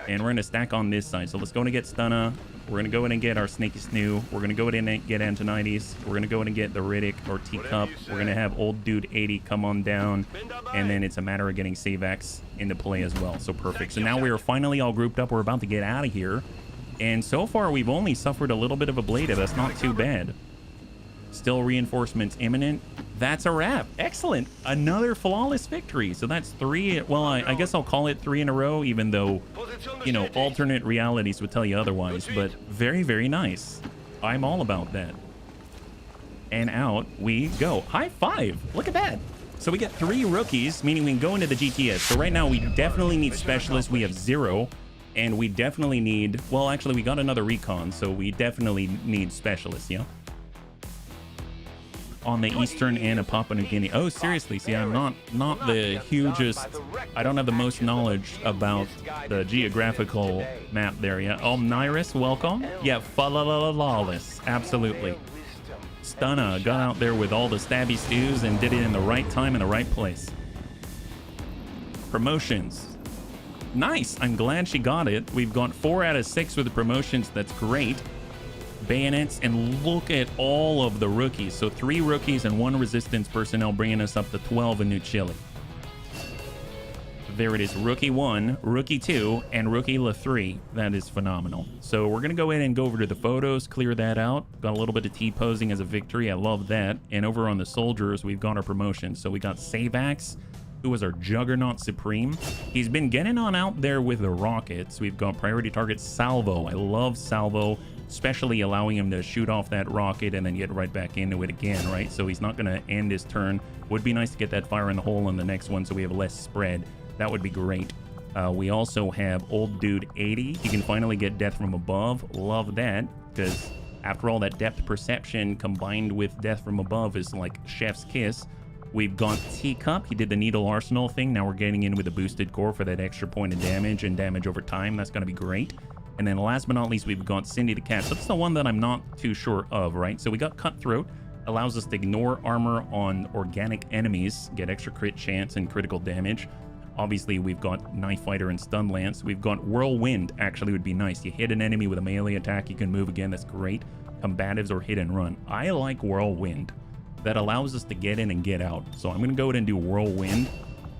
And we're going to stack on this side. So let's go in and get Stunna. We're going to go in and get our Snaky Snoo. We're going to go in and get Antonides. We're going to go in and get the Riddick or Teacup. We're going to have old dude 80 come on down. And then it's a matter of getting Savax into play as well. So perfect. So now we are finally all grouped up. We're about to get out of here. And so far, we've only suffered a little bit of a blade. That's not too bad. Still reinforcements imminent. That's a wrap. Excellent. Another flawless victory. So that's 3. Well, I guess I'll call it 3 in a row, even though, you know, alternate realities would tell you otherwise. But very, very nice. I'm all about that. And out we go. High five. Look at that. So we get 3 rookies, meaning we can go into the GTS. So right now, we definitely need specialists. We have 0. And we definitely need... Well, actually, we got another recon. So we definitely need specialists, yeah? On the Eastern and a Papua New Guinea. Oh, seriously? See, I'm not the hugest... I don't have the most knowledge about the geographical map there, yeah? Omnirus, welcome. Yeah, Falalawless. Absolutely. Stunna got out there with all the stabby stews and did it in the right time in the right place. Promotions. Nice. I'm glad she got it. We've got 4 out of 6 with the promotions. That's great. Bayonets, and look at all of the rookies. So 3 rookies and 1 resistance personnel, bringing us up to 12 in New Chile. There it is, Rookie 1, Rookie 2, and Rookie La 3. That is phenomenal. So we're going to go in and go over to the photos, clear that out. Got a little bit of T-posing as a victory. I love that. And over on the soldiers, we've got our promotions. So we got Savax, who was our Juggernaut Supreme. He's been getting on out there with the rockets. We've got priority target Salvo. I love Salvo, especially allowing him to shoot off that rocket and then get right back into it again, right? So he's not going to end his turn. Would be nice to get that fire in the hole in the next one so we have less spread. That would be great. We also have Old Dude 80. He can finally get death from above. Love that, because after all, that depth perception combined with death from above is like chef's kiss. We've got Teacup. He did the Needle Arsenal thing. Now we're getting in with a boosted core for that extra point of damage and damage over time. That's going to be great. And then last but not least, we've got Cindy the Cat. So that's the one that I'm not too sure of, right? So we got Cutthroat. Allows us to ignore armor on organic enemies, get extra crit chance and critical damage. Obviously, we've got Knife Fighter and Stun Lance. We've got Whirlwind, actually would be nice. You hit an enemy with a melee attack, you can move again. That's great. Combatives or hit and run. I like Whirlwind. That allows us to get in and get out. So I'm going to go ahead and do Whirlwind.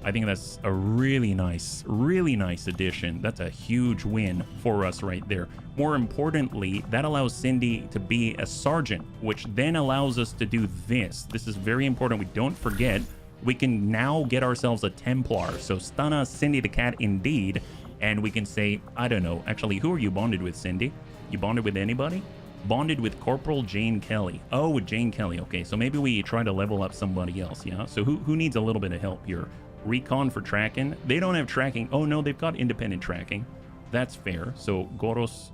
I think that's a really nice addition. That's a huge win for us right there. More importantly, that allows Cindy to be a sergeant, which then allows us to do this. This is very important. We don't forget, we can now get ourselves a Templar. So Stunna Cindy the Cat indeed. And we can say, I don't know, actually, who are you bonded with, Cindy? You bonded with anybody? Bonded with Corporal Jane Kelly. Oh, with Jane Kelly. Okay, so maybe we try to level up somebody else, yeah? So who needs a little bit of help here? Recon for tracking. They don't have tracking. Oh, no, they've got independent tracking. That's fair. So Goros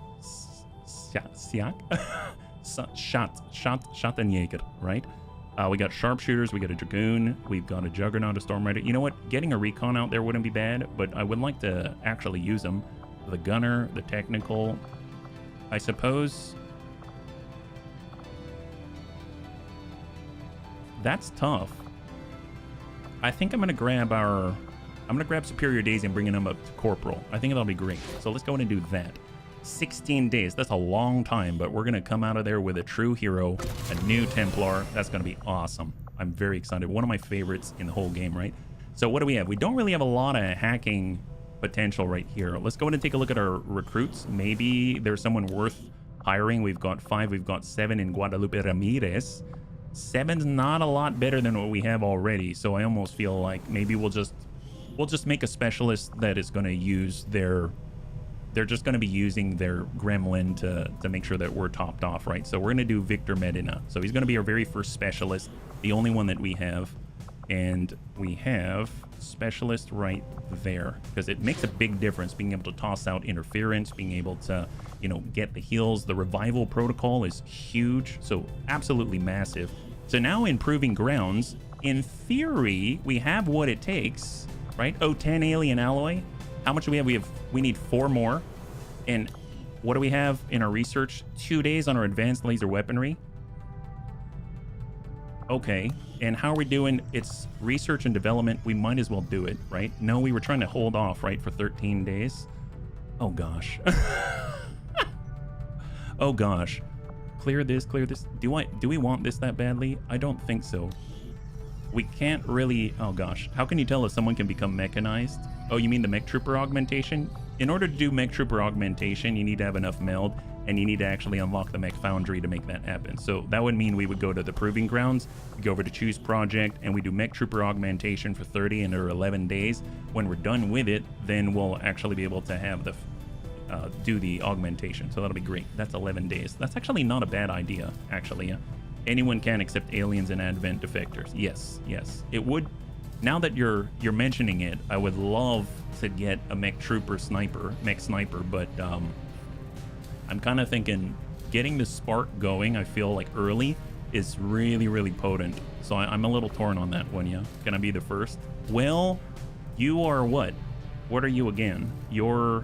Siak? Schattenjäger, right? We got Sharpshooters. We got a Dragoon. We've got a Juggernaut, a Storm Rider. You know what? Getting a Recon out there wouldn't be bad, but I would like to actually use them. The Gunner, the Technical, I suppose. That's tough. I think I'm gonna grab Superior Daisy and bring him up to Corporal. I think that'll be great. So let's go in and do that. 16 days. That's a long time, but we're gonna come out of there with a true hero, a new Templar. That's gonna be awesome. I'm very excited. One of my favorites in the whole game, right? So what do we have? We don't really have a lot of hacking potential right here. Let's go in and take a look at our recruits. Maybe there's someone worth hiring. We've got 5. We've got 7 in Guadalupe Ramirez. 7's not a lot better than what we have already, so I almost feel like maybe we'll just make a specialist that is going to use they're just going to be using their gremlin to make sure that we're topped off, right? So we're going to do Victor Medina. So he's going to be our very first specialist, the only one that we have. And we have specialist right there, because it makes a big difference being able to toss out interference, being able to, you know, get the heals. The revival protocol is huge, so absolutely massive. So now in Proving Grounds, in theory, we have what it takes, right? Oh, 10 alien alloy. How much do we have? We need 4 more. And what do we have in our research? 2 days on our advanced laser weaponry. Okay, and how are we doing? It's research and development. We might as well do it, right? No, we were trying to hold off, right, for 13 days. Oh gosh. Oh gosh. Clear this, clear this. Do we want this that badly? I don't think so. We can't really. Oh gosh. How can you tell if someone can become mechanized? Oh, you mean the mech trooper augmentation? In order to do mech trooper augmentation, you need to have enough meld, and you need to actually unlock the mech foundry to make that happen. So that would mean we would go to the Proving Grounds, go over to Choose Project, and we do mech trooper augmentation for 30 and or 11 days. When we're done with it, then we'll actually be able to have the do the augmentation. So that'll be great. That's 11 days. That's actually not a bad idea, actually. Anyone can except aliens and advent defectors. Yes, yes. It would. Now that you're mentioning it, I would love to get a mech trooper mech sniper, but I'm kind of thinking getting the spark going, I feel like early, is really, really potent. So I'm a little torn on that one, yeah. Can I be the first? Well, you are what? What are you again? You're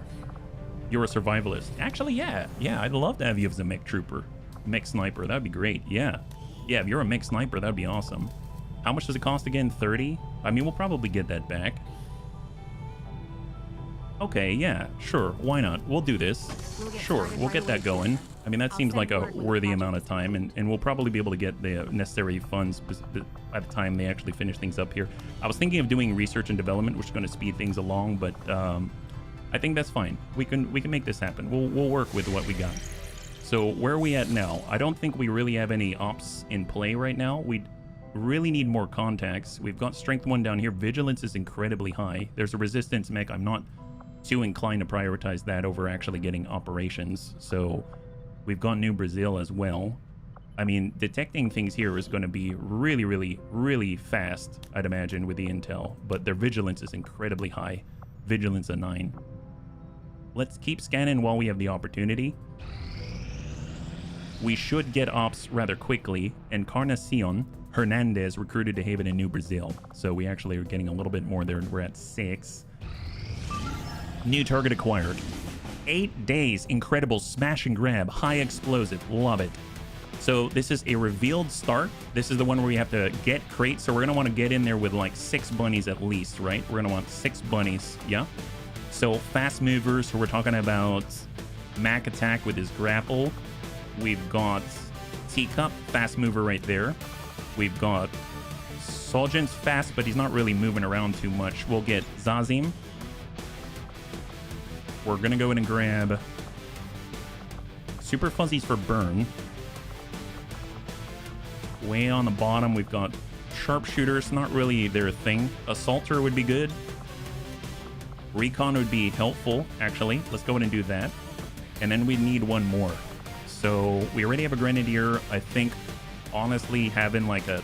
a survivalist. Actually, yeah. I'd love to have you as a mech trooper, mech sniper. That'd be great, yeah. Yeah, if you're a mech sniper, that'd be awesome. How much does it cost again? 30? I mean, we'll probably get that back. Okay, yeah, sure. Why not? We'll do this. Sure, we'll get that going. I mean, that seems like a worthy amount of time, and we'll probably be able to get the necessary funds by the time they actually finish things up here. I was thinking of doing research and development, which is going to speed things along, but I think that's fine. We can make this happen. We'll work with what we got. So where are we at now? I don't think we really have any ops in play right now. We really need more contacts. We've got strength 1 down here. Vigilance is incredibly high. There's a resistance mech. I'm not too inclined to prioritize that over actually getting operations. So we've got New Brazil as well. I mean, detecting things here is going to be really, really, really fast, I'd imagine, with the intel. But their vigilance is incredibly high. Vigilance a 9. Let's keep scanning while we have the opportunity. We should get ops rather quickly. Encarnacion Hernandez recruited to Haven in New Brazil. So we actually are getting a little bit more there. We're at 6. New target acquired. 8 days. Incredible. Smash and grab. High explosive. Love it. So this is a revealed start. This is the one where we have to get crates. So we're going to want to get in there with like 6 bunnies at least, right? We're going to want 6 bunnies. Yeah. So fast movers. So we're talking about Mac attack with his grapple. We've got Teacup, fast mover right there. We've got Soljan's fast, but he's not really moving around too much. We'll get Zazim. We're going to go in and grab Super Fuzzies for burn. Way on the bottom, we've got Sharpshooters, not really their thing. Assaulter would be good. Recon would be helpful, actually. Let's go in and do that. And then we need one more. So we already have a Grenadier. I think, honestly, having like a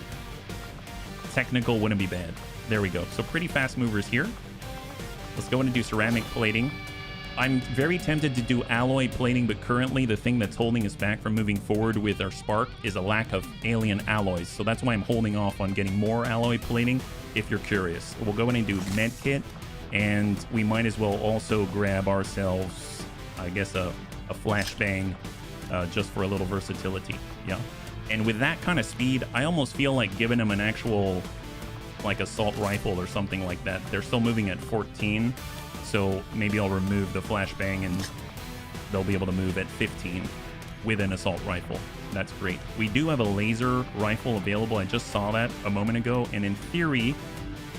technical wouldn't be bad. There we go. So pretty fast movers here. Let's go in and do ceramic plating. I'm very tempted to do alloy plating, but currently the thing that's holding us back from moving forward with our Spark is a lack of alien alloys. So that's why I'm holding off on getting more alloy plating, if you're curious. We'll go in and do medkit, and we might as well also grab ourselves, I guess, a flashbang, just for a little versatility. Yeah. And with that kind of speed, I almost feel like giving them an actual, like, assault rifle or something like that. They're still moving at 14. So maybe I'll remove the flashbang and they'll be able to move at 15 with an assault rifle. That's great. We do have a laser rifle available. I just saw that a moment ago. And in theory,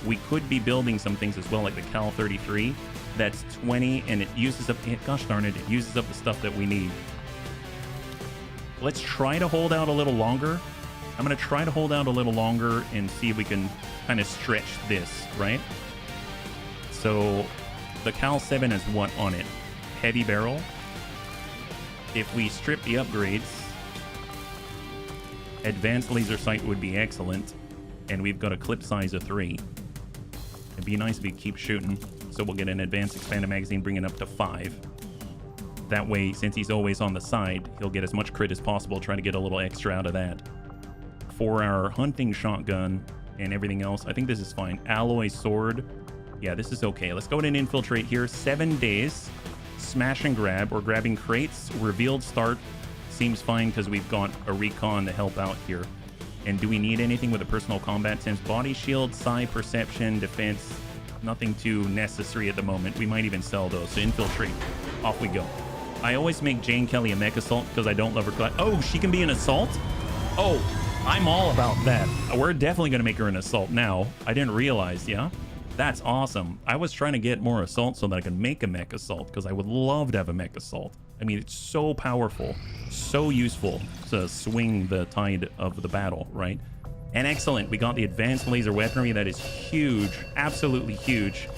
we could be building some things as well, like the Cal 33. That's 20, and it uses up, gosh darn it, it uses up the stuff that we need. Let's try to hold out a little longer. I'm going to try to hold out a little longer and see if we can kind of stretch this, right? So the Cal 7 has what on it? Heavy barrel. If we strip the upgrades, advanced laser sight would be excellent. And we've got a clip size of 3. It'd be nice if we keep shooting. So we'll get an advanced expanded magazine, bring it up to 5. That way, since he's always on the side, he'll get as much crit as possible, try to get a little extra out of that. For our hunting shotgun and everything else, I think this is fine. Alloy sword. Yeah, this is okay. Let's go ahead and infiltrate here. 7 days. Smash and grab. We're grabbing crates. Revealed start. Seems fine because we've got a recon to help out here. And do we need anything with a personal combat sense? Body shield, psi, perception, defense. Nothing too necessary at the moment. We might even sell those. So infiltrate. Off we go. I always make Jane Kelly a mech assault because I don't love her class. Oh, she can be an assault? Oh, I'm all about that. We're definitely going to make her an assault now. I didn't realize, yeah? That's awesome. I was trying to get more assault so that I could make a mech assault because I would love to have a mech assault. I mean, it's so powerful, so useful to swing the tide of the battle, right? And excellent. We got the advanced laser weaponry. That is huge. Absolutely huge.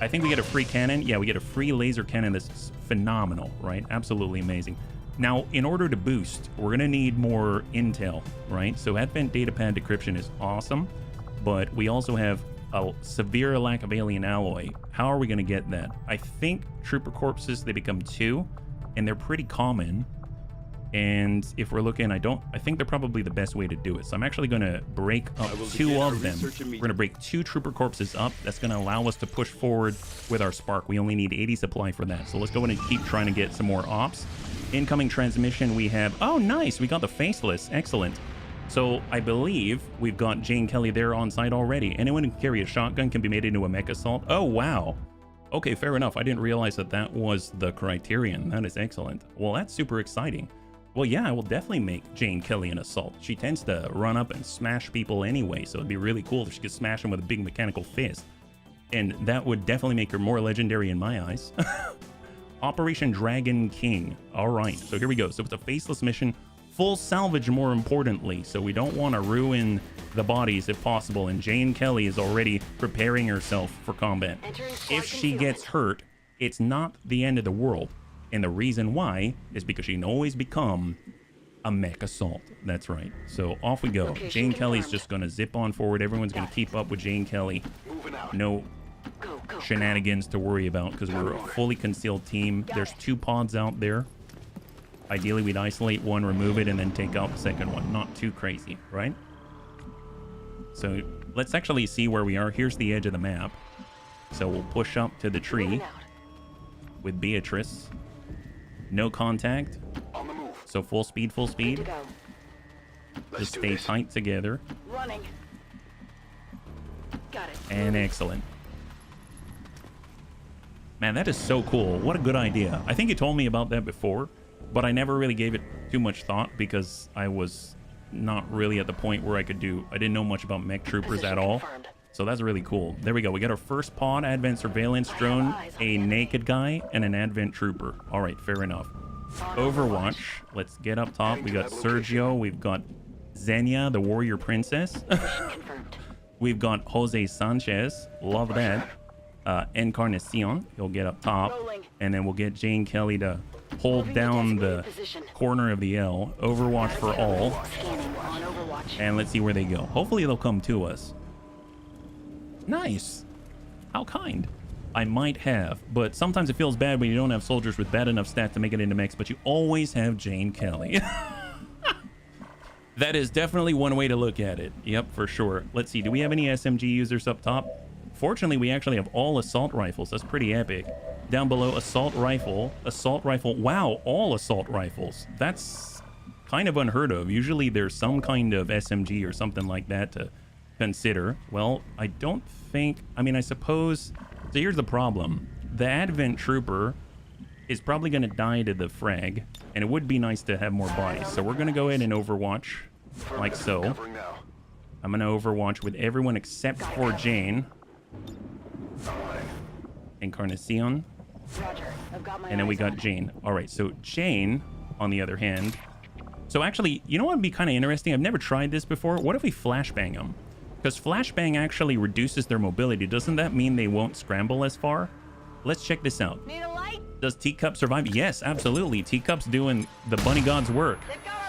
I think we get a free cannon. Yeah, we get a free laser cannon. This is phenomenal, right? Absolutely amazing. Now, in order to boost, we're going to need more intel, right? So Advent Datapad decryption is awesome, but we also have a severe lack of alien alloy. How are we going to get that? I think trooper corpses, they become 2, and they're pretty common. And if we're looking, I think they're probably the best way to do it. So I'm actually going to break up 2 of them. We're going to break 2 trooper corpses up. That's going to allow us to push forward with our Spark. We only need 80 supply for that. So let's go in and keep trying to get some more ops. Incoming transmission, we have... Oh, nice. We got the faceless. Excellent. So I believe we've got Jane Kelly there on site already. Anyone who can carry a shotgun can be made into a mech assault. Oh, wow. Okay, fair enough. I didn't realize that that was the criterion. That is excellent. Well, that's super exciting. Well, yeah, I will definitely make Jane Kelly an assault. She tends to run up and smash people anyway, so it'd be really cool if she could smash them with a big mechanical fist. And that would definitely make her more legendary in my eyes. Operation Dragon King. All right, so here we go. So it's a faceless mission. Full salvage, more importantly, so we don't want to ruin the bodies if possible, and Jane Kelly is already preparing herself for combat. If she gets hurt, it's not the end of the world, and the reason why is because she can always become a mech assault. That's right. So off we go. Okay, Jane Kelly's just going to zip on forward. Everyone's going to keep up with Jane Kelly. No shenanigans to worry about because we're a fully concealed team. There's 2 pods out there. Ideally, we'd isolate one, remove it, and then take out the second one. Not too crazy, right? So let's actually see where we are. Here's the edge of the map. So we'll push up to the tree with Beatrice. No contact. On the move. So full speed, full speed. Just stay tight together. Running. Got it. And excellent. Man, that is so cool. What a good idea. I think you told me about that before, but I never really gave it too much thought because I was not really at the point where I didn't know much about mech troopers at all. So that's really cool. There we go. We got our first pod, advent surveillance drone, a naked guy, and an advent trooper. All right, fair enough. Overwatch. Let's get up top. We got Sergio. We've got Xenia, the warrior princess. We've got Jose Sanchez. Love that. Encarnacion. He'll get up top. And then we'll get Jane Kelly to hold down the corner of the L. Overwatch for all. And let's see where they go. Hopefully they'll come to us. Nice. How kind. I might have, but sometimes it feels bad when you don't have soldiers with bad enough stats to make it into mechs, but you always have Jane Kelly. That is definitely one way to look at it. Yep, for sure. Let's see. Do we have any SMG users up top? Fortunately, we actually have all assault rifles. That's pretty epic. Down below, assault rifle. Wow, all assault rifles. That's kind of unheard of. Usually there's some kind of SMG or something like that to consider. Well, I don't think... I mean, I suppose... So here's the problem. The Advent Trooper is probably going to die to the frag, and it would be nice to have more bodies. So we're going to go ahead and Overwatch, like so. I'm going to Overwatch with everyone except for Jane. Encarnacion. And then we got Jane. All right, so Jane, on the other hand... So actually, you know what would be kind of interesting? I've never tried this before. What if we flashbang them? Because flashbang actually reduces their mobility. Doesn't that mean they won't scramble as far? Let's check this out. Need a light? Does Teacup survive? Yes, absolutely. Teacup's doing the bunny god's work.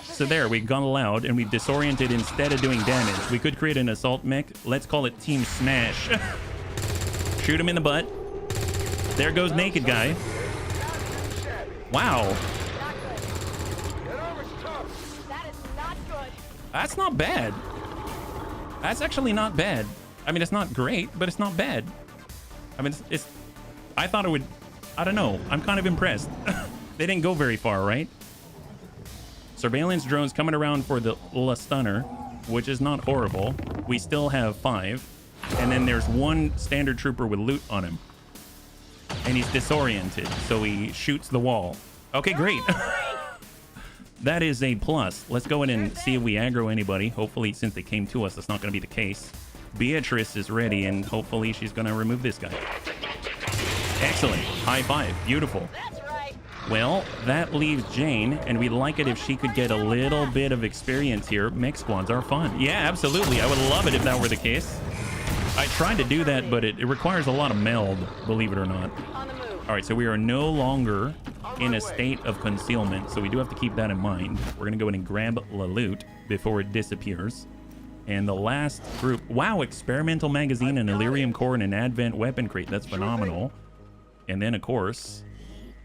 So there, we've gone loud and we've disoriented instead of doing damage. We could create an assault mech. Let's call it Team Smash. Shoot him in the butt. There goes Naked Guy. Wow. That is not good. That's not bad. That's actually not bad. I mean, it's not great, but it's not bad. I mean, it's I thought it would... I don't know. I'm kind of impressed. They didn't go very far, right? Surveillance drones coming around for the La Stunner, which is not horrible. We still have 5. And then there's one standard trooper with loot on him. And he's disoriented, so he shoots the wall. Okay, great. That is a plus. Let's go in and see if we aggro anybody. Hopefully, since they came to us, that's not going to be the case. Beatrice is ready, and hopefully she's going to remove this guy. Excellent. High five. Beautiful. That's right. Well, that leaves Jane, and we'd like it if she could get a little bit of experience here. Mech squads are fun. Yeah, absolutely. I would love it if that were the case. I tried to do that, but it requires a lot of meld, believe it or not. On the move. All right, so we are no longer in a state of concealment, so we do have to keep that in mind. We're going to go in and grab the loot before it disappears. And the last group... Wow, experimental magazine, an Illyrium core, and an advent weapon crate. That's phenomenal. And then, of course,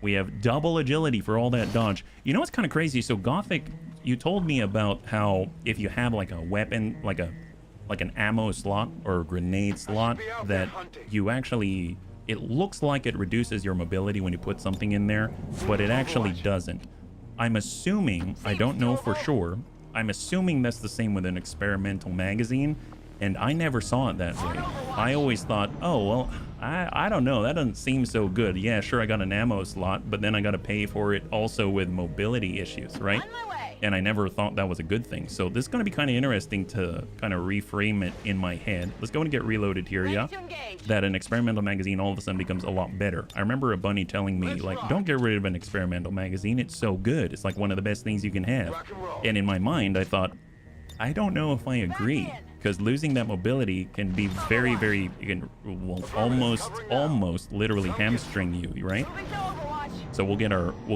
we have double agility for all that dodge. You know what's kind of crazy? So Gothic, you told me about how if you have like a weapon, like an ammo slot or a grenade slot, that you actually... It looks like it reduces your mobility when you put something in there, but it actually doesn't. I'm assuming, I don't know for sure, I'm assuming that's the same with an experimental magazine, and I never saw it that way. I always thought, oh, well, I don't know, that doesn't seem so good. Yeah, sure, I got an ammo slot, but then I got to pay for it also with mobility issues, right? On my way. And I never thought that was a good thing. So this is going to be kind of interesting to kind of reframe it in my head. Let's go and get reloaded here, yeah? Ready to engage. That an experimental magazine all of a sudden becomes a lot better. I remember a bunny telling me, like, don't get rid of an experimental magazine. It's so good. It's like one of the best things you can have. Rock and roll. And in my mind, I thought, I don't know if I agree. Because losing that mobility can be very, very, you can, well, almost literally hamstring you, right? Moving to Overwatch. So we'll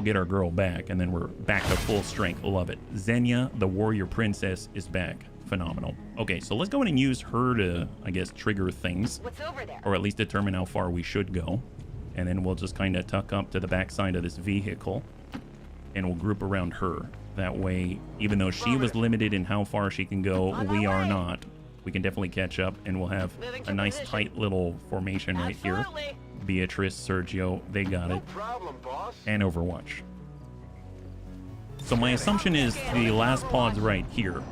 get our girl back, and then we're back to full strength. Love it. Xenia, the warrior princess, is back. Phenomenal. Okay, so let's go in and use her to, I guess, trigger things, What's over there? or at least determine how far we should go. And then we'll just kind of tuck up to the backside of this vehicle, and we'll group around her. That way, even though she was limited in how far she can go, we are not. We can definitely catch up, and we'll have a nice tight little formation right here. Absolutely. Beatrice, Sergio, they got No it. problem, boss. And Overwatch. So my assumption is the last pod's right here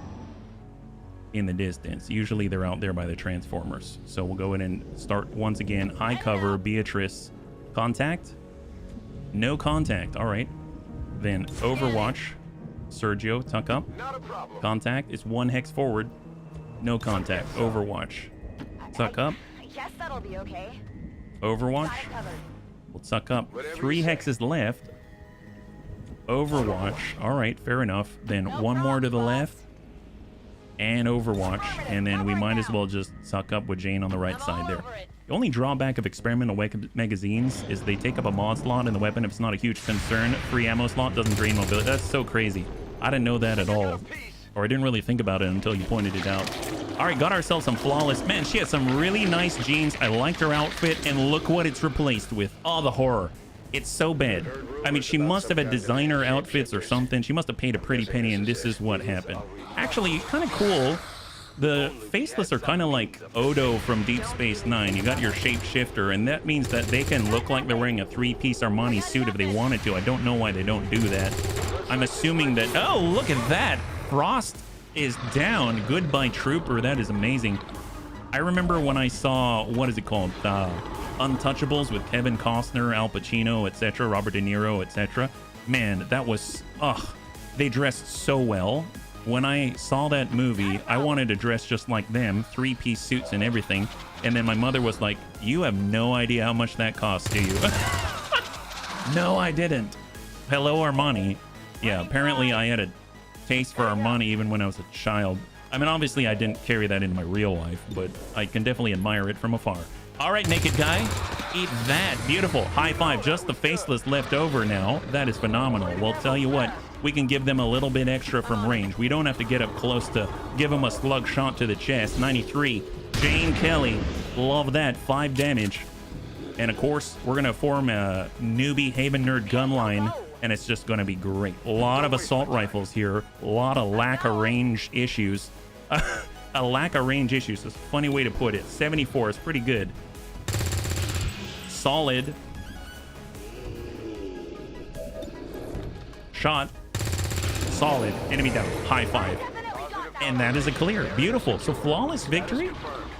in the distance. Usually they're out there by the transformers. So we'll go in and start once again. High cover, Beatrice. Contact? No contact. All right. Then Overwatch. Sergio, tuck up. Not a problem. Contact is 1 hex forward. No contact. Overwatch. Tuck up. I guess that'll be okay. Overwatch. Got it covered. We'll tuck up. Whatever 3 you say. hexes left. Overwatch. All right, fair enough. Then No one more to the problem, left. And Overwatch. And then we might as well just tuck up with Jane on the right I'm side all there. over it. The only drawback of experimental magazines is they take up a mod slot in the weapon if it's not a huge concern. Free ammo slot doesn't drain mobility. That's so crazy. I didn't know that at all. Or I didn't really think about it until you pointed it out. All right, got ourselves some flawless. Man, she had some really nice jeans. I liked her outfit, and look what it's replaced with. Oh, the horror. It's so bad. I mean, she must have had designer outfits or something. She must have paid a pretty penny, and this is what happened. Actually, kind of cool. The faceless are kind of like Odo from Deep Space Nine. You got your shapeshifter, and that means that they can look like they're wearing a 3-piece Armani suit if they wanted to. I don't know why they don't do that. I'm assuming that... Oh, look at that. Frost is down. Goodbye, Trooper. That is amazing. I remember when I saw, what is it called? Untouchables with Kevin Costner, Al Pacino, etc., Robert De Niro, etc. Man, that was, they dressed so well. When I saw that movie, I wanted to dress just like them, 3-piece suits and everything. And then my mother was like, you have no idea how much that costs, do you? No, I didn't. Hello, Armani. Yeah, apparently I had a taste for Armani even when I was a child. I mean, obviously I didn't carry that into my real life, but I can definitely admire it from afar. All right, naked guy, eat that. Beautiful. High five. Just the faceless left over now. That is phenomenal. Well, tell you what, we can give them a little bit extra from range. We don't have to get up close to give them a slug shot to the chest. 93. Jane Kelly. Love that. 5 damage. And of course, we're going to form a newbie Haven Nerd gun line, and it's just going to be great. A lot of assault rifles here. A lot of lack of range issues. A lack of range issues is a funny way to put it. 74 is pretty good. Solid. Shot. Solid. Enemy down. High five. And that is a clear. Beautiful. So flawless victory.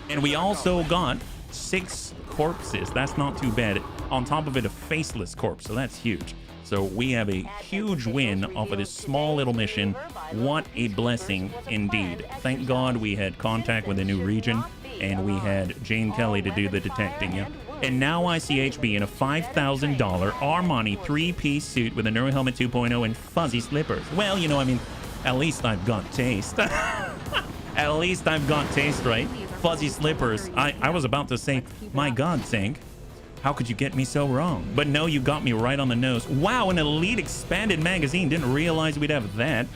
And we also got 6 corpses. That's not too bad. On top of it, a faceless corpse. So that's huge. So we have a huge win off of this small little mission. What a blessing indeed. Thank God we had contact with a new region, and we had Jane Kelly to do the detecting. Yeah? And now I see HB in a $5,000 Armani 3-piece suit with a Neuro Helmet 2.0 and fuzzy slippers. Well, you know, I mean, at least I've got taste. At least I've got taste, right? Fuzzy slippers. I was about to say, my God, Tank, how could you get me so wrong? But no, you got me right on the nose. Wow, an Elite expanded magazine. Didn't realize we'd have that.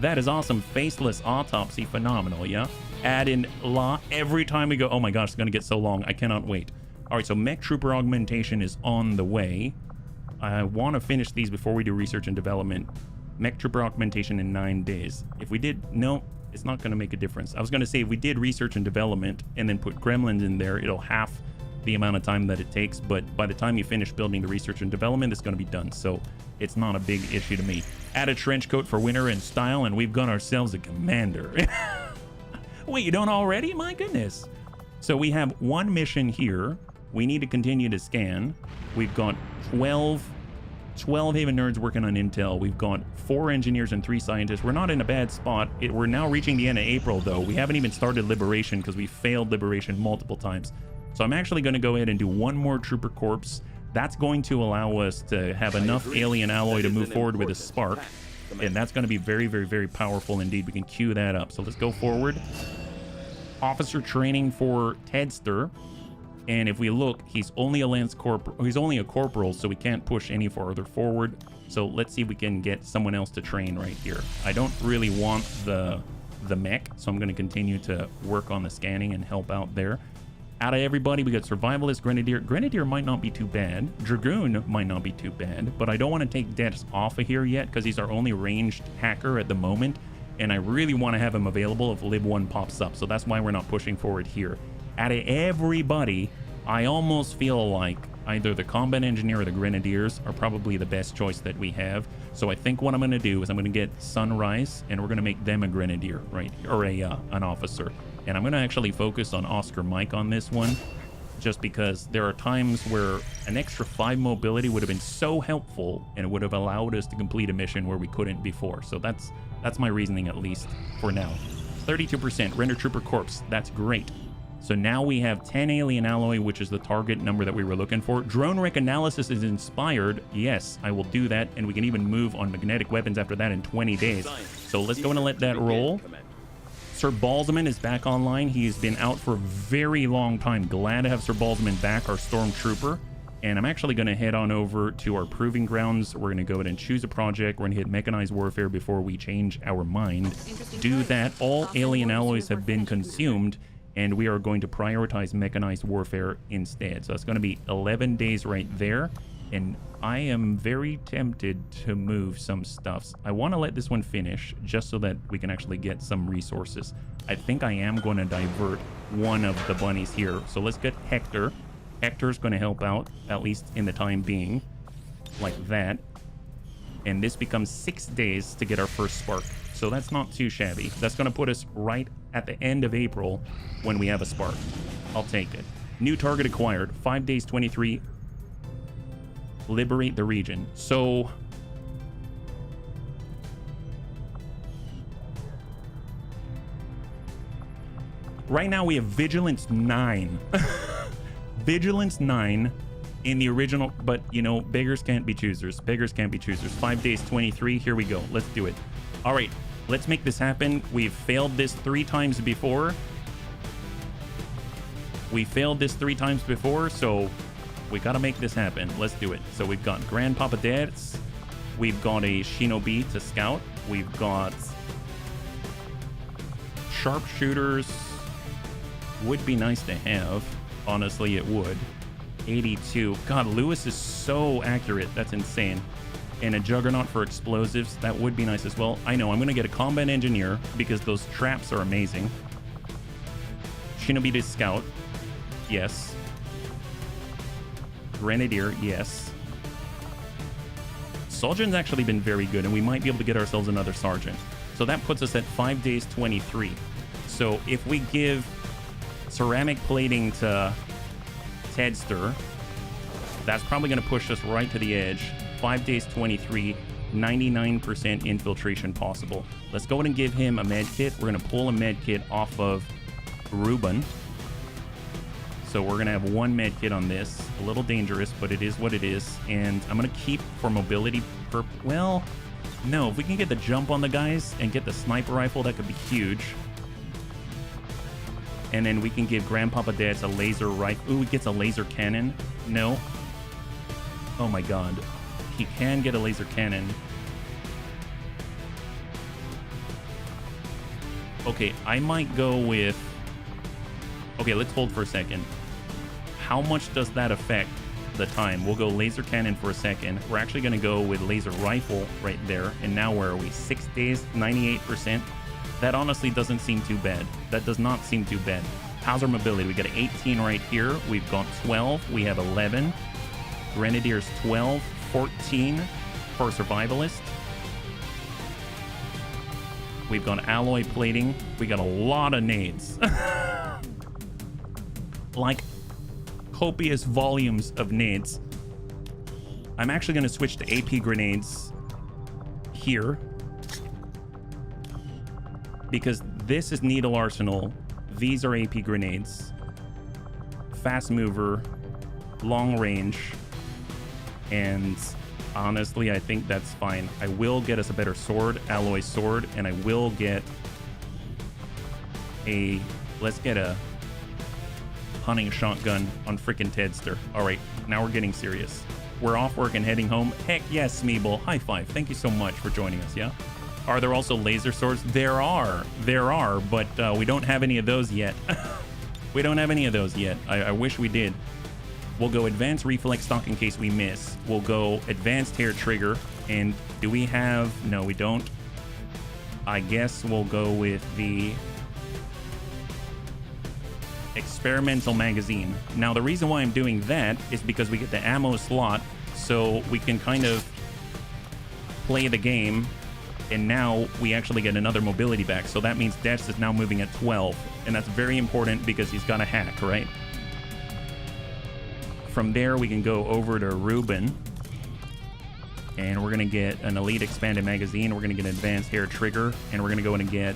That is awesome. Faceless autopsy. Phenomenal, yeah? Add in law every time we go. Oh my gosh, it's going to get so long. I cannot wait. All right, so Mech Trooper augmentation is on the way. I want to finish these before we do research and development. Mech Trooper augmentation in 9 days. If we did, no, it's not going to make a difference. I was going to say if we did research and development and then put gremlins in there, it'll half the amount of time that it takes, but by the time you finish building the research and development, it's going to be done. So it's not a big issue to me. Add a trench coat for winter and style, and we've got ourselves a commander. Wait, you don't already? My goodness. So we have one mission here. We need to continue to scan. We've got 12 Haven nerds working on intel. We've got 4 engineers and 3 scientists. We're not in a bad spot. We're now reaching the end of April, though. We haven't even started Liberation because we failed Liberation multiple times. So I'm actually going to go ahead and do one more Trooper Corps. That's going to allow us to have enough alien alloy to move forward with a spark. And that's going to be very, very, very powerful indeed. We can queue that up. So let's go forward. Officer training for Tedster. And if we look, he's only a Lance Corporal. He's only a Corporal, so we can't push any farther forward. So let's see if we can get someone else to train right here. I don't really want the mech, so I'm going to continue to work on the scanning and help out there. Out of everybody, we got Survivalist, Grenadier. Grenadier might not be too bad. Dragoon might not be too bad, but I don't want to take Dex off of here yet because he's our only ranged hacker at the moment, and I really want to have him available if Lib 1 pops up, so that's why we're not pushing forward here. Out of everybody, I almost feel like either the Combat Engineer or the Grenadiers are probably the best choice that we have. So I think what I'm going to do is I'm going to get Sunrise, and we're going to make them a Grenadier, right? Or an officer. And I'm going to actually focus on Oscar Mike on this one, just because there are times where an extra 5 mobility would have been so helpful, and it would have allowed us to complete a mission where we couldn't before. So that's my reasoning, at least for now. 32% Render Trooper Corps. That's great. So now we have 10 alien alloy, which is the target number that we were looking for. Drone wreck analysis is inspired. Yes, I will do that. And we can even move on magnetic weapons after that in 20 days. So let's go and let that roll. Sir Balsaman is back online. He has been out for a very long time. Glad to have Sir Balsaman back, our stormtrooper. And I'm actually going to head on over to our proving grounds. We're going to go ahead and choose a project. We're going to hit mechanized warfare before we change our mind. Do that. All alien alloys have been consumed, and we are going to prioritize mechanized warfare instead. So it's going to be 11 days right there. And I am very tempted to move some stuffs. I want to let this one finish just so that we can actually get some resources. I think I am going to divert one of the bunnies here. So let's get Hector. Hector's going to help out, at least in the time being, like that. And this becomes 6 days to get our first spark. So that's not too shabby. That's going to put us right at the end of April when we have a spark. I'll take it. New target acquired. 5 days, 23. Liberate the region. So right now we have Vigilance 9. Vigilance 9 in the original, but you know, beggars can't be choosers. Beggars can't be choosers. 5 days, 23. Here we go. Let's do it. All right, let's make this happen. We've failed this 3 times before. So we got to make this happen. Let's do it. So we've got Grandpapa Dads. We've got a Shinobi to scout. We've got sharpshooters. Would be nice to have. Honestly, it would. 82. God, Lewis is so accurate. That's insane. And a Juggernaut for explosives. That would be nice as well. I know. I'm going to get a Combat Engineer because those traps are amazing. Shinobi to scout. Yes. Grenadier, yes. Sergeant's actually been very good, and we might be able to get ourselves another Sergeant. So that puts us at 5 days, 23. So if we give ceramic plating to Tedster, that's probably going to push us right to the edge. 5 days, 23, 99% infiltration possible. Let's go ahead and give him a med kit. We're going to pull a med kit off of Ruben. So we're going to have 1 med kit on this. A little dangerous, but it is what it is. And I'm going to keep for mobility. Well, no. If we can get the jump on the guys and get the sniper rifle, that could be huge. And then we can give Grandpapa Dads a laser rifle. Ooh, he gets a laser cannon. No. Oh my god. He can get a laser cannon. Okay, I might go with... Okay, let's hold for a second. How much does that affect the time? We'll go laser cannon for a second. We're actually going to go with laser rifle right there. And now where are we? 6 days, 98%. That honestly doesn't seem too bad. That does not seem too bad. How's our mobility? We got 18 right here. We've got 12. We have 11. Grenadiers 12, 14 for survivalist. We've got alloy plating. We got a lot of nades. Like copious volumes of nades. I'm actually going to switch to AP grenades here, because this is needle arsenal. These are AP grenades. Fast mover, long range, and honestly, I think that's fine. I will get us a better sword, alloy sword, and I will get a... Let's get a hunting shotgun on frickin' Tedster. All right, now we're getting serious. We're off work and heading home. Heck yes, Smeeble. High five. Thank you so much for joining us, yeah? Are there also laser swords? There are, but we don't have any of those yet. We don't have any of those yet. I wish we did. We'll go advanced reflex stock in case we miss. We'll go advanced hair trigger. And do we have... No, we don't. I guess we'll go with the experimental magazine. Now, the reason why I'm doing that is because we get the ammo slot, so we can kind of play the game, and now we actually get another mobility back. So that means Dex is now moving at 12, and that's very important because he's got a hack, right? From there, we can go over to Ruben, and we're going to get an elite expanded magazine. We're going to get an advanced hair trigger, and we're going to go in and get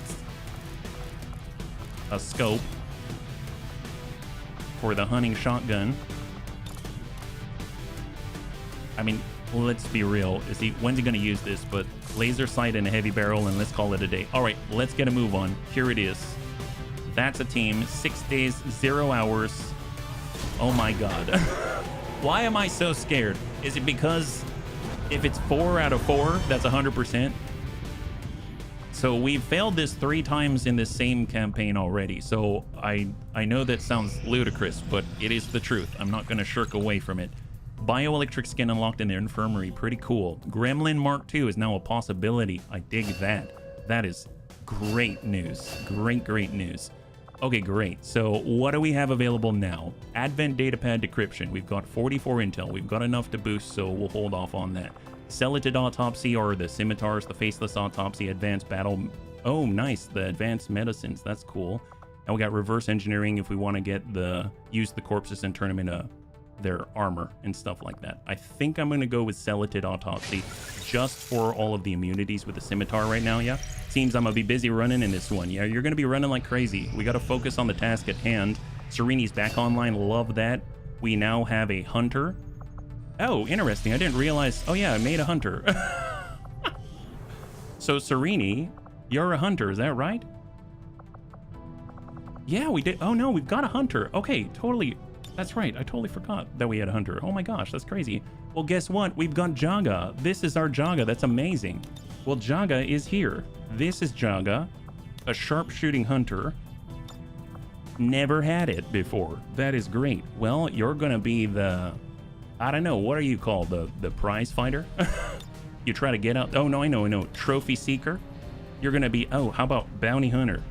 a scope for the hunting shotgun. I mean, let's be real. When's he going to use this? But laser sight and a heavy barrel, and let's call it a day. All right, let's get a move on. Here it is. That's a team. 6 days, 0 hours. Oh my God. Why am I so scared? Is it because if it's 4 out of 4, that's 100%? So we've failed this 3 times in this same campaign already. So I know that sounds ludicrous, but it is the truth. I'm not going to shirk away from it. Bioelectric skin unlocked in their infirmary. Pretty cool. Gremlin Mark II is now a possibility. I dig that. That is great news. Great news. Okay, great. So what do we have available now? Advent datapad decryption. We've got 44 intel. We've got enough to boost, so we'll hold off on that. Celatid autopsy, or the scimitars, the faceless autopsy, advanced battle. Oh, nice. The advanced medicines. That's cool. And we got reverse engineering if we want to get use the corpses and turn them into their armor and stuff like that. I think I'm going to go with Celatid autopsy just for all of the immunities with the scimitar right now, yeah? Seems I'm going to be busy running in this one. Yeah, you're going to be running like crazy. We got to focus on the task at hand. Sereni's back online. Love that. We now have a hunter. Oh, interesting. I didn't realize. Oh, yeah, I made a hunter. So, Sereni, you're a hunter. Is that right? Yeah, we did. Oh, no, we've got a hunter. Okay, totally. That's right. I totally forgot that we had a hunter. Oh, my gosh, that's crazy. Well, guess what? We've got Jaga. This is our Jaga. That's amazing. Well, Jaga is here. This is Jaga, a sharpshooting hunter. Never had it before. That is great. Well, you're going to be the... I don't know. What are you called? The prize fighter? You try to get out. Oh, no, I know. Trophy seeker. You're going to be... Oh, how about bounty hunter?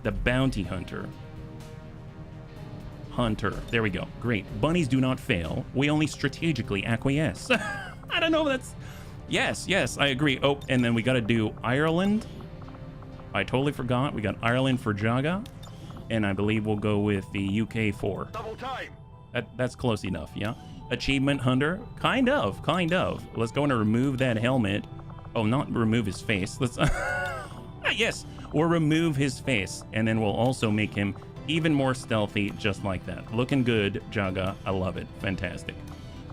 The bounty hunter. Hunter. There we go. Great. Bunnies do not fail. We only strategically acquiesce. I don't know. That's... Yes, I agree. Oh, and then we got to do Ireland. I totally forgot. We got Ireland for Jaga. And I believe we'll go with the UK for... Double time. That's close enough, yeah? Achievement hunter? Kind of. Let's go and remove that helmet. Oh, not remove his face. Let's... Yes, we'll remove his face. And then we'll also make him even more stealthy, just like that. Looking good, Jaga. I love it. Fantastic.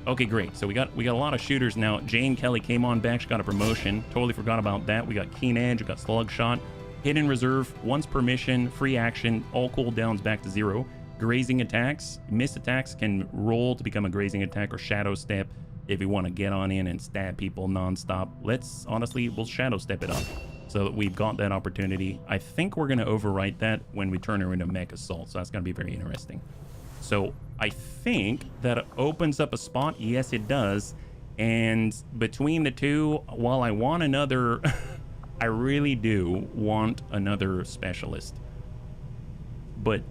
Okay, great. So we got a lot of shooters now. Jane Kelly came on back. She got a promotion. Totally forgot about that. We got Keen Edge. We got Slug Shot. Hidden Reserve. Once per mission. Free action. All cooldowns back to 0. Grazing attacks. Missed attacks can roll to become a grazing attack or shadow step if you want to get on in and stab people nonstop. We'll shadow step it up so that we've got that opportunity. I think we're going to overwrite that when we turn her into Mech Assault. So that's going to be very interesting. So I think that opens up a spot. Yes, it does. And between the two, while I want another, I really do want another specialist. But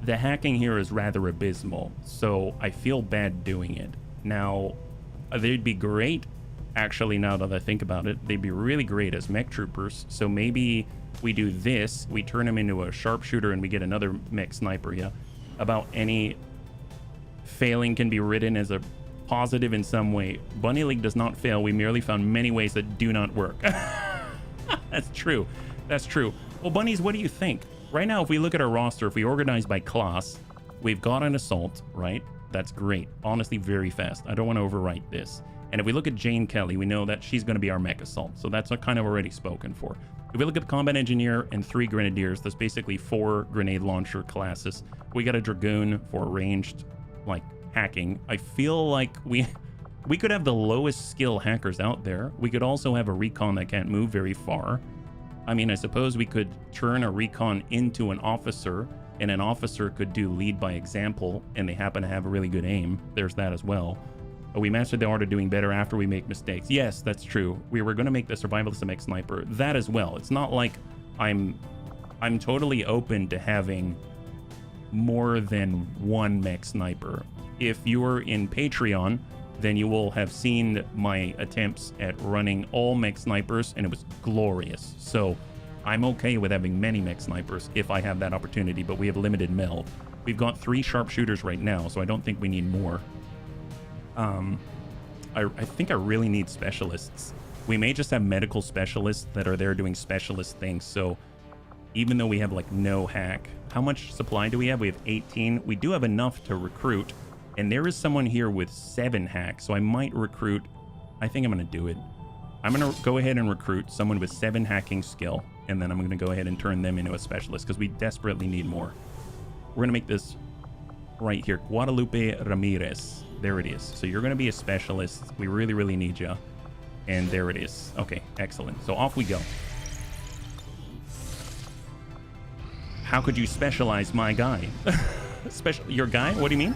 the hacking here is rather abysmal, so I feel bad doing it. Now, they'd be great, actually, now that I think about it, they'd be really great as mech troopers. So maybe we do this, we turn them into a sharpshooter and we get another mech sniper, yeah? About any failing can be written as a positive in some way. Bunny League does not fail, we merely found many ways that do not work. That's true, that's true. Well, Bunnies, what do you think? Right now, if we look at our roster, if we organize by class, we've got an assault, right? That's great. Honestly, very fast. I don't want to overwrite this. And if we look at Jane Kelly, we know that she's going to be our mech assault. So that's kind of already spoken for. If we look at the combat engineer and 3 grenadiers, that's basically 4 grenade launcher classes. We got a dragoon for ranged, like, hacking. I feel like we could have the lowest skill hackers out there. We could also have a recon that can't move very far. I mean, I suppose we could turn a recon into an officer, and an officer could do lead by example, and they happen to have a really good aim. There's that as well. We mastered the art of doing better after we make mistakes. Yes, that's true. We were going to make the survivalist mech sniper. That as well. It's not like I'm totally open to having more than one mech sniper. If you're in Patreon, then you will have seen my attempts at running all mech snipers, and it was glorious. So I'm okay with having many mech snipers if I have that opportunity, but we have limited meld. We've got 3 sharpshooters right now, so I don't think we need more. I think I really need specialists. We may just have medical specialists that are there doing specialist things, so even though we have like no hack, how much supply do we have? We have 18. We do have enough to recruit. And there is someone here with 7 hacks, so I might recruit. I think I'm going to do it. I'm going to go ahead and recruit someone with 7 hacking skill, and then I'm going to go ahead and turn them into a specialist because we desperately need more. We're going to make this right here. Guadalupe Ramirez. There it is. So you're going to be a specialist. We really, really need you. And there it is. Okay, excellent. So off we go. How could you specialize my guy? Your guy? What do you mean?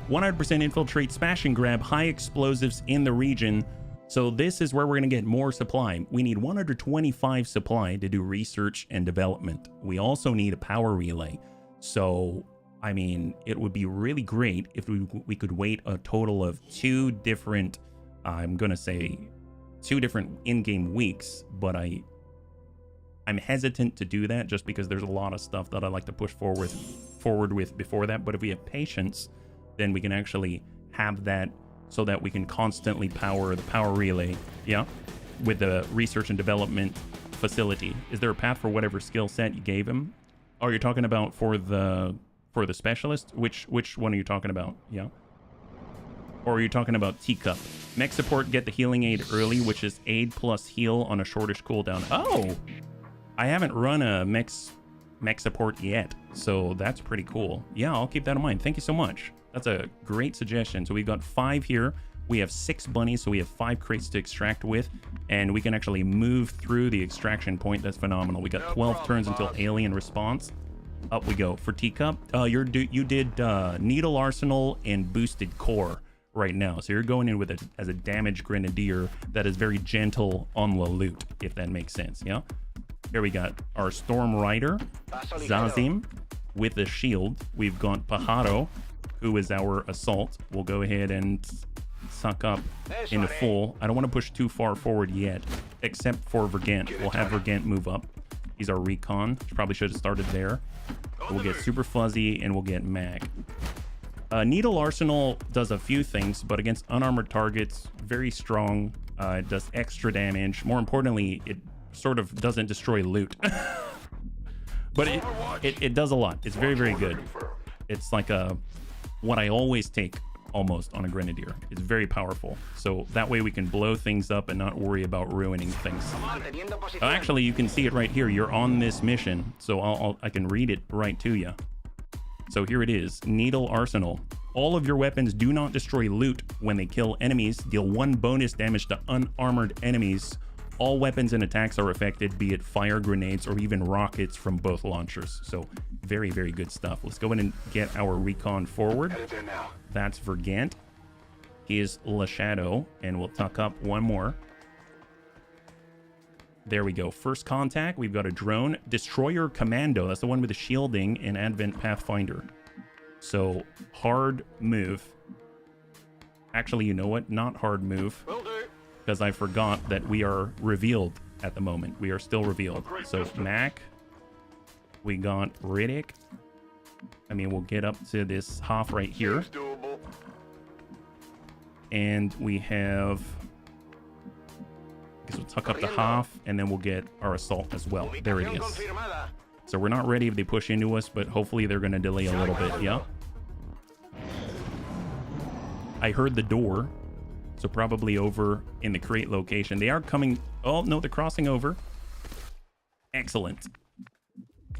100% infiltrate, smash and grab high explosives in the region. So this is where we're going to get more supply. We need 125 supply to do research and development. We also need a power relay. So, I mean, it would be really great if we could wait a total of 2 different, I'm going to say 2 different in-game weeks, but I'm hesitant to do that just because there's a lot of stuff that I like to push forward with before that. But if we have patience, then we can actually have that so that we can constantly power the power relay, yeah, with the research and development facility. Is there a path for whatever skill set you gave him? Oh, you're talking about for the specialist? Which one are you talking about? Yeah. Or are you talking about teacup? Mech support, get the healing aid early, which is aid plus heal on a shortish cooldown. Oh, I haven't run a mech support yet, so that's pretty cool. Yeah, I'll keep that in mind. Thank you so much. That's a great suggestion. So we've got 5 here. We have 6 bunnies, so we have 5 crates to extract with, and we can actually move through the extraction point. That's phenomenal. We got 12 turns until alien response. Up we go. For teacup, you did needle arsenal and boosted core right now. So you're going in with it as a damage grenadier that is very gentle on the loot, if that makes sense. Yeah. Here we got our Storm Rider, Zazim with the shield. We've got Pajaro, who is our assault. We'll go ahead and suck up into full. I don't want to push too far forward yet, except for Vergant. We'll have Vergant move up. He's our recon. Probably should have started there. We'll get super fuzzy and we'll get mag. Needle Arsenal does a few things, but against unarmored targets, very strong. It does extra damage. More importantly, it sort of doesn't destroy loot. But it does a lot. It's very, very good. It's like what I always take almost on a grenadier. It's very powerful. So that way we can blow things up and not worry about ruining things. Actually, you can see it right here. You're on this mission, so I can read it right to you. So here it is. Needle Arsenal. All of your weapons do not destroy loot when they kill enemies. Deal 1 bonus damage to unarmored enemies. All weapons and attacks are affected, be it fire, grenades, or even rockets from both launchers. So very, very good stuff. Let's go ahead and get our recon forward. That's Vergant. He is Le Shadow, and we'll tuck up 1 more. There we go. First contact, we've got a drone. Destroyer Commando. That's the one with the shielding in Advent Pathfinder. So hard move. Actually, you know what? Not hard move. Because I forgot that we are revealed at the moment. We are still revealed. So Mac. We got Riddick. I mean, we'll get up to this half right here. And we have... I guess we'll tuck up the half, and then we'll get our assault as well. There it is. So we're not ready if they push into us, but hopefully they're going to delay a little bit. Yeah. I heard the door. So probably over in the crate location. They are coming. Oh, no, they're crossing over. Excellent.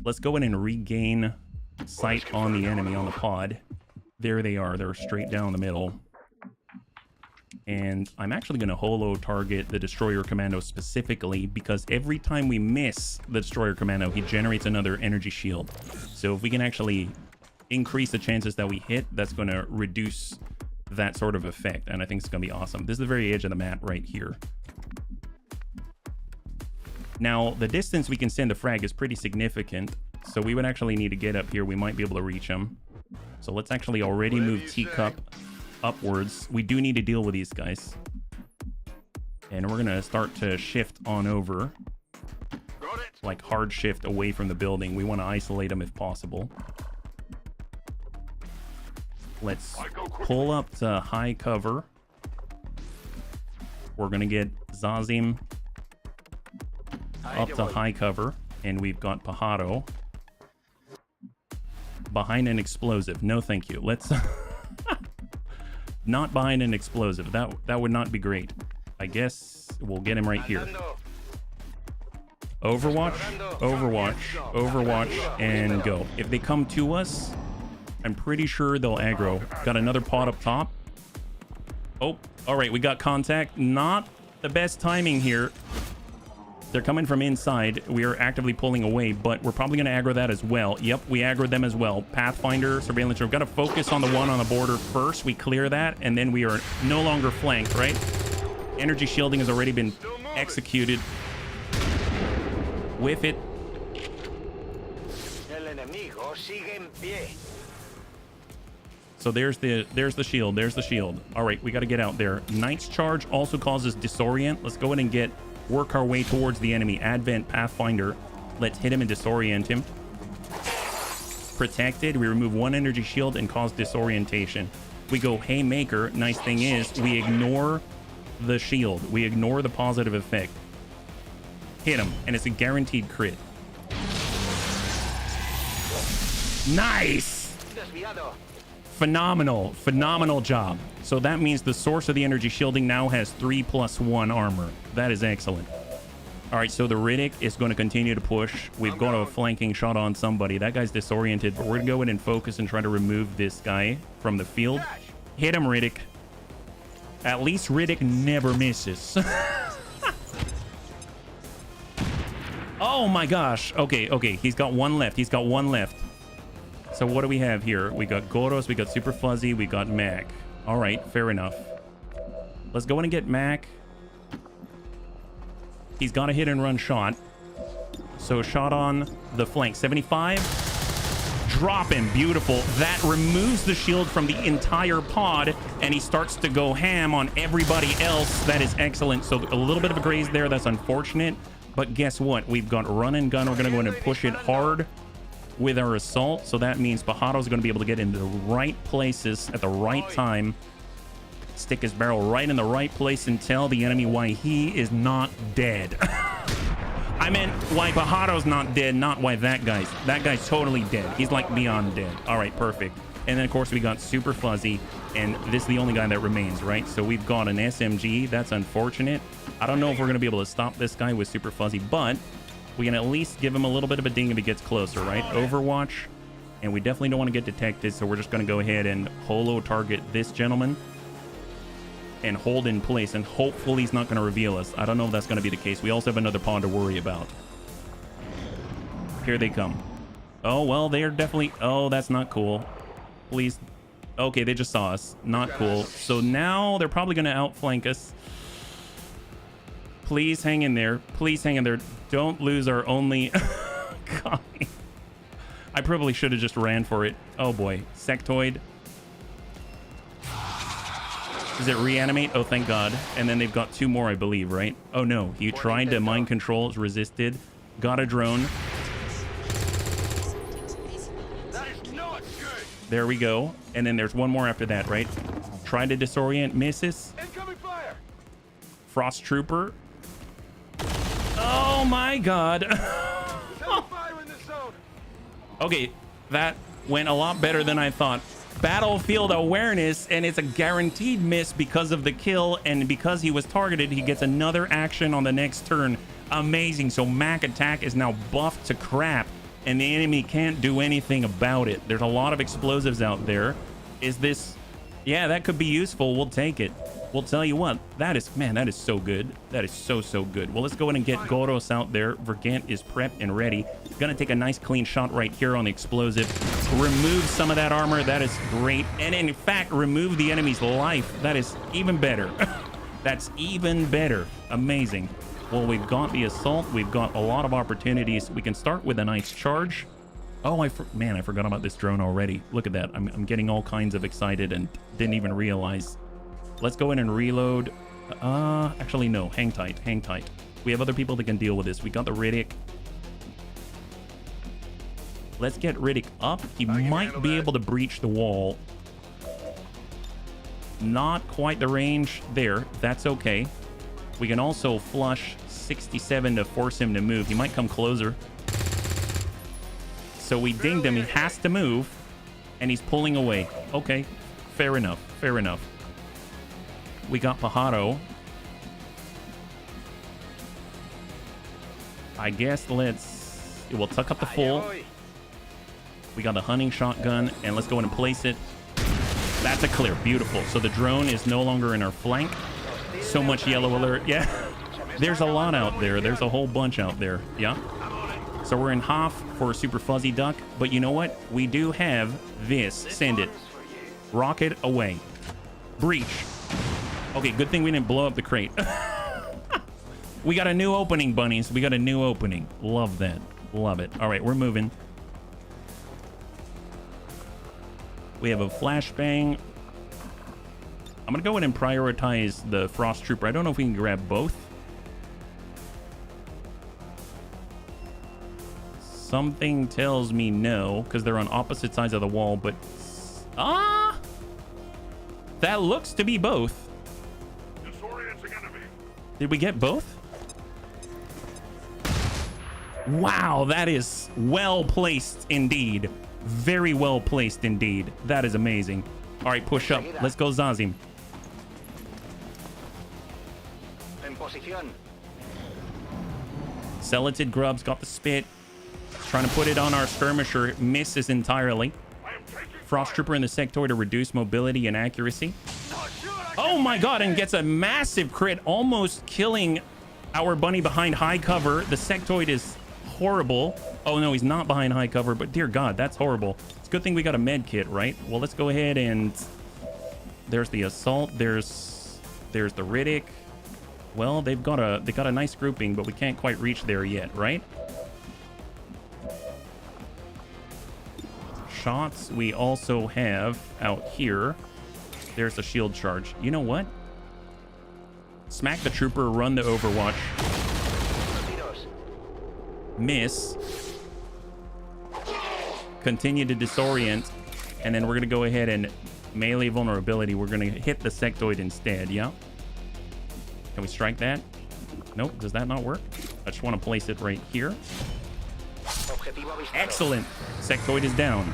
Let's go in and regain sight on the enemy on the pod. There they are. They're straight down the middle. And I'm actually going to holo target the Destroyer Commando specifically because every time we miss the Destroyer Commando, he generates another energy shield. So if we can actually increase the chances that we hit, that's going to reduce that sort of effect. And I think it's going to be awesome. This is the very edge of the map right here. Now, the distance we can send the frag is pretty significant. So we would actually need to get up here. We might be able to reach him. So let's actually already move Teacup upwards. We do need to deal with these guys. And we're going to start to shift on over. Like hard shift away from the building. We want to isolate them if possible. Let's pull up to high cover. We're going to get Zazim up to high cover. And we've got Pajaro behind an explosive. No, thank you. Let's... Not behind an explosive. That would not be great. I guess we'll get him right here. Overwatch, Overwatch, Overwatch, and go. If they come to us, I'm pretty sure they'll aggro. Got another pod up top. Oh, all right, we got contact. Not the best timing here. They're coming from inside. We are actively pulling away, but we're probably going to aggro that as well. Yep, we aggroed them as well. Pathfinder, surveillance. We've got to focus on the one on the border first. We clear that, and then we are no longer flanked, right? Energy shielding has already been executed. Whiff it. So there's the shield. There's the shield. All right, we got to get out there. Knight's Charge also causes disorient. Let's go ahead and work our way towards the enemy. Advent Pathfinder. Let's hit him and disorient him. Protected. We remove one energy shield and cause disorientation. We go Haymaker. Nice thing is we ignore the shield. We ignore the positive effect. Hit him, and it's a guaranteed crit. Nice! Phenomenal job. So that means the source of the energy shielding now has 3+1 armor. That is excellent. All right, so the Riddick is going to continue to push. We've got a flanking shot on somebody. That guy's disoriented, but we're going to go in and focus and try to remove this guy from the field. Hit him, Riddick. At least Riddick never misses. Oh my gosh. Okay. He's got one left. So what do we have here? We got Goros, we got Super Fuzzy, we got Mac. All right, fair enough. Let's go in and get Mac. He's got a hit and run shot. So shot on the flank. 75. Drop him. Beautiful. That removes the shield from the entire pod, and he starts to go ham on everybody else. That is excellent. So a little bit of a graze there. That's unfortunate. But guess what? We've got run and gun. We're going to go in and push it hard with our assault. So that means Pajaro's going to be able to get into the right places at the right time. Stick his barrel right in the right place and tell the enemy why he is not dead. I meant why Pajaro's not dead, not why that guy's totally dead. He's like beyond dead. All right, perfect. And then of course we got Super Fuzzy, and this is the only guy that remains, right? So we've got an SMG. That's unfortunate. I don't know if we're going to be able to stop this guy with Super Fuzzy, but we can at least give him a little bit of a ding if he gets closer, right? Overwatch, and we definitely don't want to get detected, so we're just going to go ahead and holo target this gentleman and hold in place, and hopefully he's not going to reveal us. I don't know if that's going to be the case. We also have another pawn to worry about. Here they come. Oh, well, they're definitely... Oh, that's not cool. Please. Okay, they just saw us. Not cool. So now they're probably going to outflank us. Please hang in there. Please hang in there. Don't lose our only... I probably should have just ran for it. Oh boy. Sectoid. Does it reanimate? Oh, thank God. And then they've got 2 more, I believe, right? Oh no, he tried to mind control, resisted, got a drone. That is not good. There we go. And then there's 1 more after that, right? Tried to disorient, misses. Incoming fire. Frost Trooper. Oh my God. Fire in the zone. Okay, that went a lot better than I thought. Battlefield awareness, and it's a guaranteed miss because of the kill, and because he was targeted, he gets another action on the next turn. Amazing. So Mac attack is now buffed to crap, and the enemy can't do anything about it. There's a lot of explosives out there. Is this... Yeah, that could be useful. We'll take it. We'll tell you what. That is... Man, that is so good. That is so, so good. Well, let's go ahead and get Goros out there. Vergant is prepped and ready. Gonna take a nice clean shot right here on the explosive. Remove some of that armor. That is great. And in fact, remove the enemy's life. That is even better. That's even better. Amazing. Well, we've got the assault. We've got a lot of opportunities. We can start with a nice charge. Oh, man, I forgot about this drone already. Look at that. I'm getting all kinds of excited and didn't even realize. Let's go in and reload. Actually, no. Hang tight. Hang tight. We have other people that can deal with this. We got the Riddick. Let's get Riddick up. He might be able to breach the wall. Not quite the range there. That's okay. We can also flush 67 to force him to move. He might come closer. So we dinged him. He has to move. And he's pulling away. Okay. Fair enough. Fair enough. We got Pajaro. I guess we'll tuck up the full. We got the hunting shotgun, and let's go in and place it. That's a clear. Beautiful. So the drone is no longer in our flank. So much yellow alert. Yeah. There's a lot out there. There's a whole bunch out there. Yeah. So we're in half for Super Fuzzy Duck, but you know what? We do have this. Send it. Rocket away. Breach. Okay, good thing we didn't blow up the crate. We got a new opening, bunnies. We got a new opening. Love that. Love it. All right, we're moving. We have a flashbang. I'm going to go ahead and prioritize the Frost Trooper. I don't know if we can grab both. Something tells me no, because they're on opposite sides of the wall, but... That looks to be both. Did we get both? Wow, that is well placed indeed. Very well placed indeed. That is amazing. All right, push up. Let's go, Zazim. Celatid Grub's got the spit. Trying to put it on our skirmisher. Misses entirely. Frost Trooper in the sectoid to reduce mobility and accuracy. Oh my God, and gets a massive crit, almost killing our bunny behind high cover. The sectoid is horrible. Oh no, he's not behind high cover, but dear God, that's horrible. It's a good thing we got a med kit, right? Well, let's go ahead and... There's the assault. There's the Riddick. Well, they got a nice grouping, but we can't quite reach there yet, right? Shots we also have out here. There's the shield charge. You know what? Smack the trooper, run the Overwatch. Miss. Continue to disorient. And then we're going to go ahead and melee vulnerability. We're going to hit the sectoid instead, yeah? Can we strike that? Nope. Does that not work? I just want to place it right here. Excellent. Sectoid is down.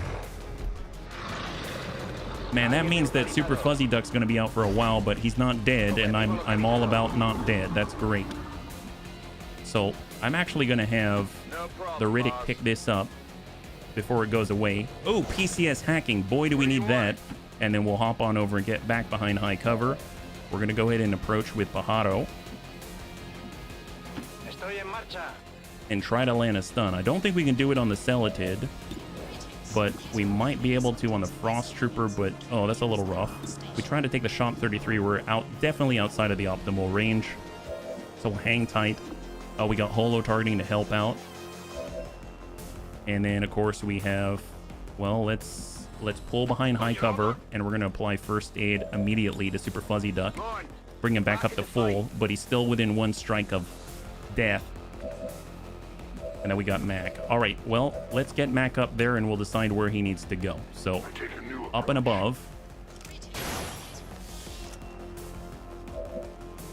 Man, that means that Super Fuzzy Duck's going to be out for a while, but he's not dead, and I'm all about not dead. That's great. So I'm actually going to have the Riddick pick this up before it goes away. Oh, PCS hacking. Boy, do we need that. And then we'll hop on over and get back behind high cover. We're going to go ahead and approach with Pajaro and try to land a stun. I don't think we can do it on the Celatid, but we might be able to on the Frost Trooper, but oh, that's a little rough. We tried to take the Shot 33. We're definitely outside of the optimal range, so we'll hang tight. Oh, we got holo targeting to help out. And then, of course, we have... Well, let's pull behind high cover, and we're going to apply first aid immediately to Super Fuzzy Duck. Bring him back up to full, but he's still within one strike of death. And then we got Mac. All right, well, let's get Mac up there, and we'll decide where he needs to go. So, up and above.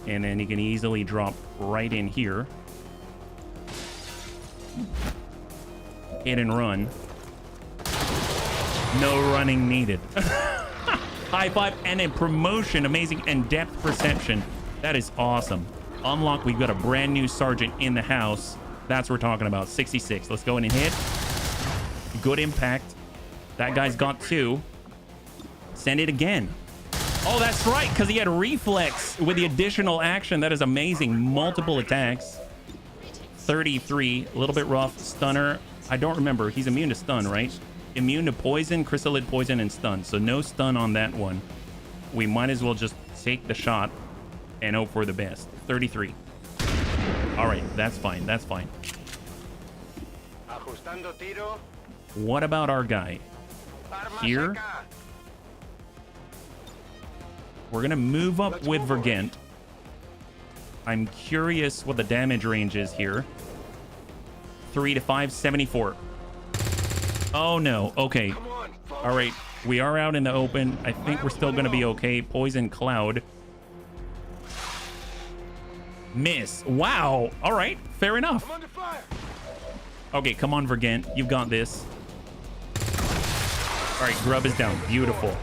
And then he can easily drop right in here. Hit and run. No running needed. High five and a promotion. Amazing. And depth perception. That is awesome. Unlock. We've got a brand new sergeant in the house. That's what we're talking about. 66. Let's go in and hit. Good impact. That guy's got 2. Send it again. Oh, that's right. Because he had reflex with the additional action. That is amazing. Multiple attacks. 33. A little bit rough. Stunner. I don't remember. He's immune to stun, right? Immune to poison, chrysalid poison, and stun. So no stun on that one. We might as well just take the shot and hope for the best. 33. All right, that's fine. That's fine. What about our guy? Here. We're going to move up with Vergent. I'm curious what the damage range is here. 3 to 5, 74. Oh, no. Okay. All right. We are out in the open. I think we're still going to be okay. Poison Cloud. Miss. Wow. All right. Fair enough. Okay, come on, Vergent. You've got this. All right, Grub is down. Beautiful.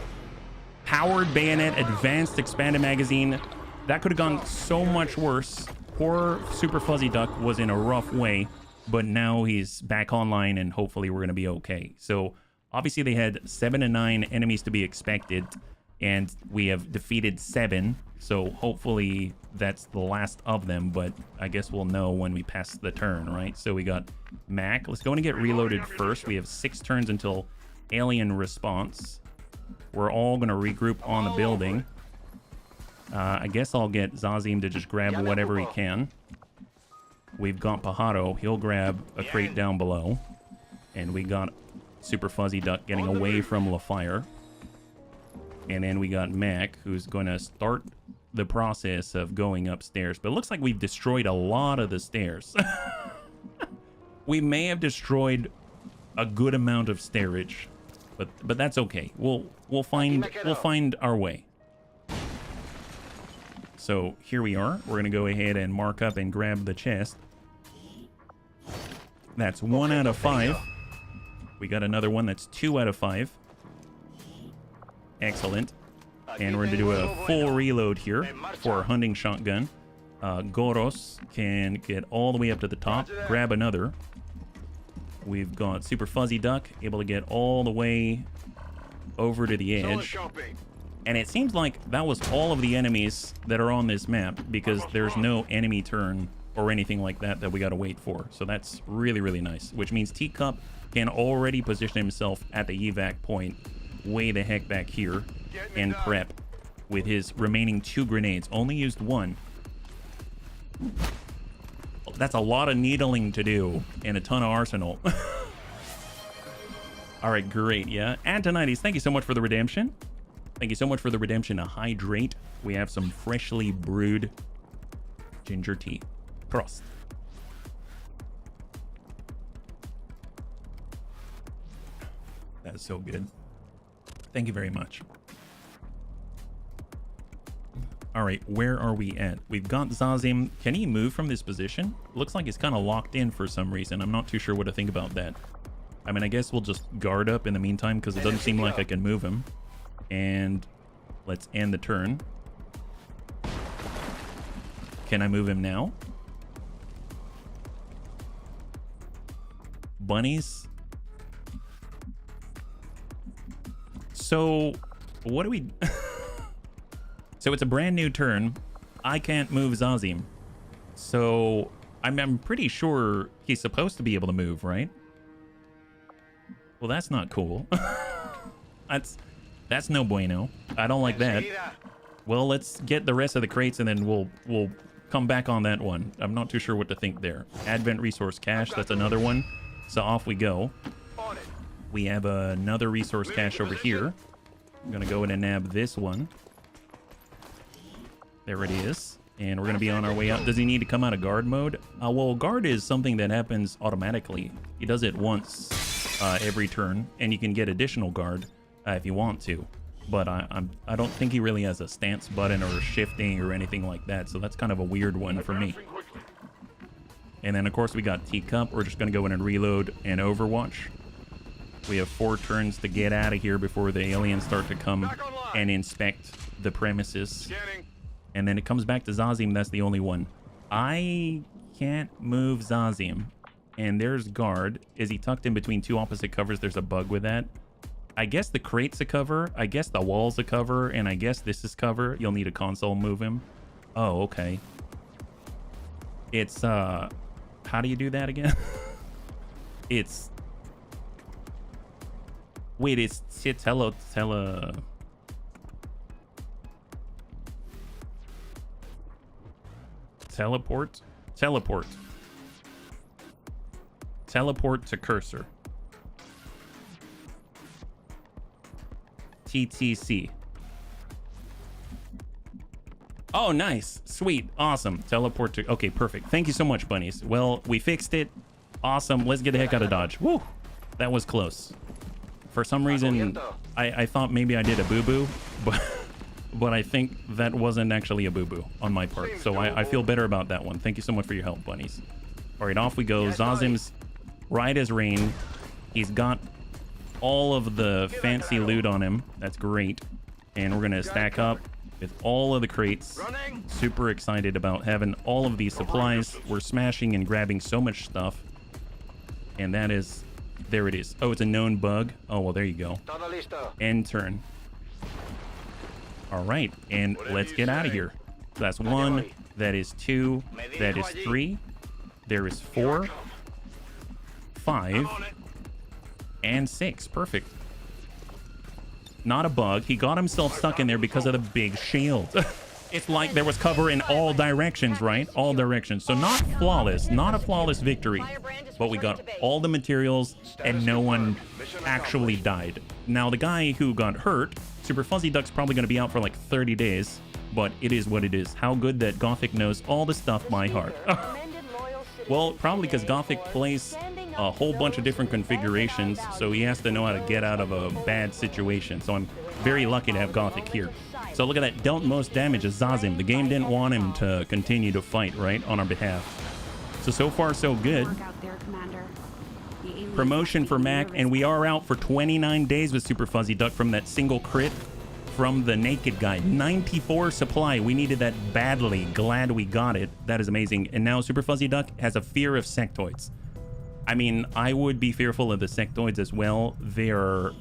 Powered Bayonet, Advanced Expanded Magazine. That could have gone so much worse. Poor Super Fuzzy Duck was in a rough way, but now he's back online, and hopefully we're going to be okay. So, obviously they had 7 and 9 enemies to be expected, and we have defeated 7. So, hopefully that's the last of them, but I guess we'll know when we pass the turn, right? So, we got Mac. Let's go in and get reloaded first. We have 6 turns until alien response. We're all going to regroup on the building. I guess I'll get Zazim to just grab whatever he can. We've got Pajaro. He'll grab a crate down below. And we got Super Fuzzy Duck getting away from LaFire. And then we got Mac, who's going to start the process of going upstairs. But it looks like we've destroyed a lot of the stairs. We may have destroyed a good amount of stairage. But that's okay. We'll find our way. So here we are. We're gonna go ahead and mark up and grab the chest. That's 1 out of 5. We got another one that's 2 out of 5. Excellent. And we're gonna do a full reload here for our hunting shotgun. Goros can get all the way up to the top. Grab another. We've got Super Fuzzy Duck able to get all the way over to the edge. And it seems like that was all of the enemies that are on this map, because there's no enemy turn or anything like that that we got to wait for. So that's really, really nice, which means Teacup can already position himself at the evac point way the heck back here and prep with his remaining 2 grenades. Only used 1. That's a lot of needling to do and a ton of arsenal. All right, great. Yeah. Antonides, thank you so much for the redemption. Thank you so much for the redemption. A hydrate. We have some freshly brewed ginger tea. Prost. That is so good. Thank you very much. All right, where are we at? We've got Zazim. Can he move from this position? Looks like he's kind of locked in for some reason. I'm not too sure what to think about that. I mean, I guess we'll just guard up in the meantime, because it doesn't seem like I can move him. And let's end the turn. Can I move him now? Bunnies? So, what do we... So it's a brand new turn. I can't move Zazim. So I'm pretty sure he's supposed to be able to move, right? Well, that's not cool. That's no bueno. I don't like that. Well, let's get the rest of the crates and then we'll come back on that one. I'm not too sure what to think there. Advent resource cache, that's another one. So off we go. On it. We have another resource cache over here. I'm gonna go in and nab this one. There it is. And we're gonna be on our way out. Does he need to come out of guard mode? Well, guard is something that happens automatically. He does it once every turn, and you can get additional guard if you want to. But I don't think he really has a stance button or shifting or anything like that. So that's kind of a weird one for me. And then of course we got teacup. We're just gonna go in and reload and overwatch. We have 4 turns to get out of here before the aliens start to come and inspect the premises. Scanning. And then it comes back to Zazim. That's the only one. I can't move Zazim. And there's guard. Is he tucked in between 2 opposite covers? There's a bug with that. I guess the crate's a cover. I guess the wall's a cover. And I guess this is cover. You'll need a console move him. Oh, okay. It's, how do you do that again? It's... Wait, it's teleport to cursor. TTC. Oh, nice. Sweet. Awesome. Teleport to... Okay, perfect. Thank you so much, bunnies. Well, we fixed it. Awesome. Let's get the heck out of Dodge. Woo! That was close. For some reason, I thought maybe I did a boo-boo, but I think that wasn't actually a boo-boo on my part. So I feel better about that one. Thank you so much for your help, bunnies. All right, off we go. Zazim's right as rain. He's got all of the fancy loot on him. That's great. And we're going to stack up with all of the crates. Super excited about having all of these supplies. We're smashing and grabbing so much stuff. And that is... There it is. Oh, it's a known bug. Oh, well, there you go. End turn. All right, and let's get out of here. So that's 1. That is 2. That is 3. There is 4, 5, and 6. Perfect. Not a bug. He got himself stuck in there because of the big shield. It's like there was cover in all directions, right? All directions. So not flawless, not a flawless victory, but we got all the materials and no one actually died. Now, the guy who got hurt, Super Fuzzy Duck's probably going to be out for like 30 days, but it is what it is. How good that Gothic knows all the stuff by heart. Well, probably because Gothic plays a whole bunch of different configurations, so he has to know how to get out of a bad situation. So I'm very lucky to have Gothic here. So look at that, dealt most damage as Zazim. The game didn't want him to continue to fight, right, on our behalf. So far, so good. Promotion for Mac, and we are out for 29 days with Super Fuzzy Duck from that single crit from the naked guy. 94 supply. We needed that badly. Glad we got it. That is amazing. And now Super Fuzzy Duck has a fear of sectoids. I mean, I would be fearful of the sectoids as well. They're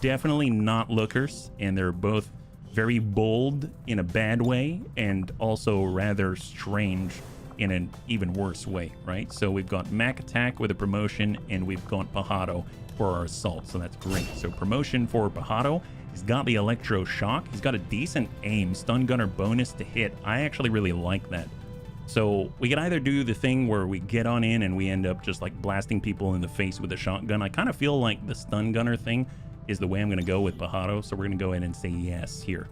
definitely not lookers, and they're both very bold in a bad way and also rather strange in an even worse way, right? So we've got Mac Attack with a promotion, and we've got Pajado for our assault, so that's great. So promotion for Pajado. He's got the Electro Shock. He's got a decent aim, stun gunner bonus to hit. I actually really like that. So we can either do the thing where we get on in and we end up just like blasting people in the face with a shotgun. I kind of feel like the stun gunner thing is the way I'm going to go with Pajado, so we're going to go ahead and say yes here.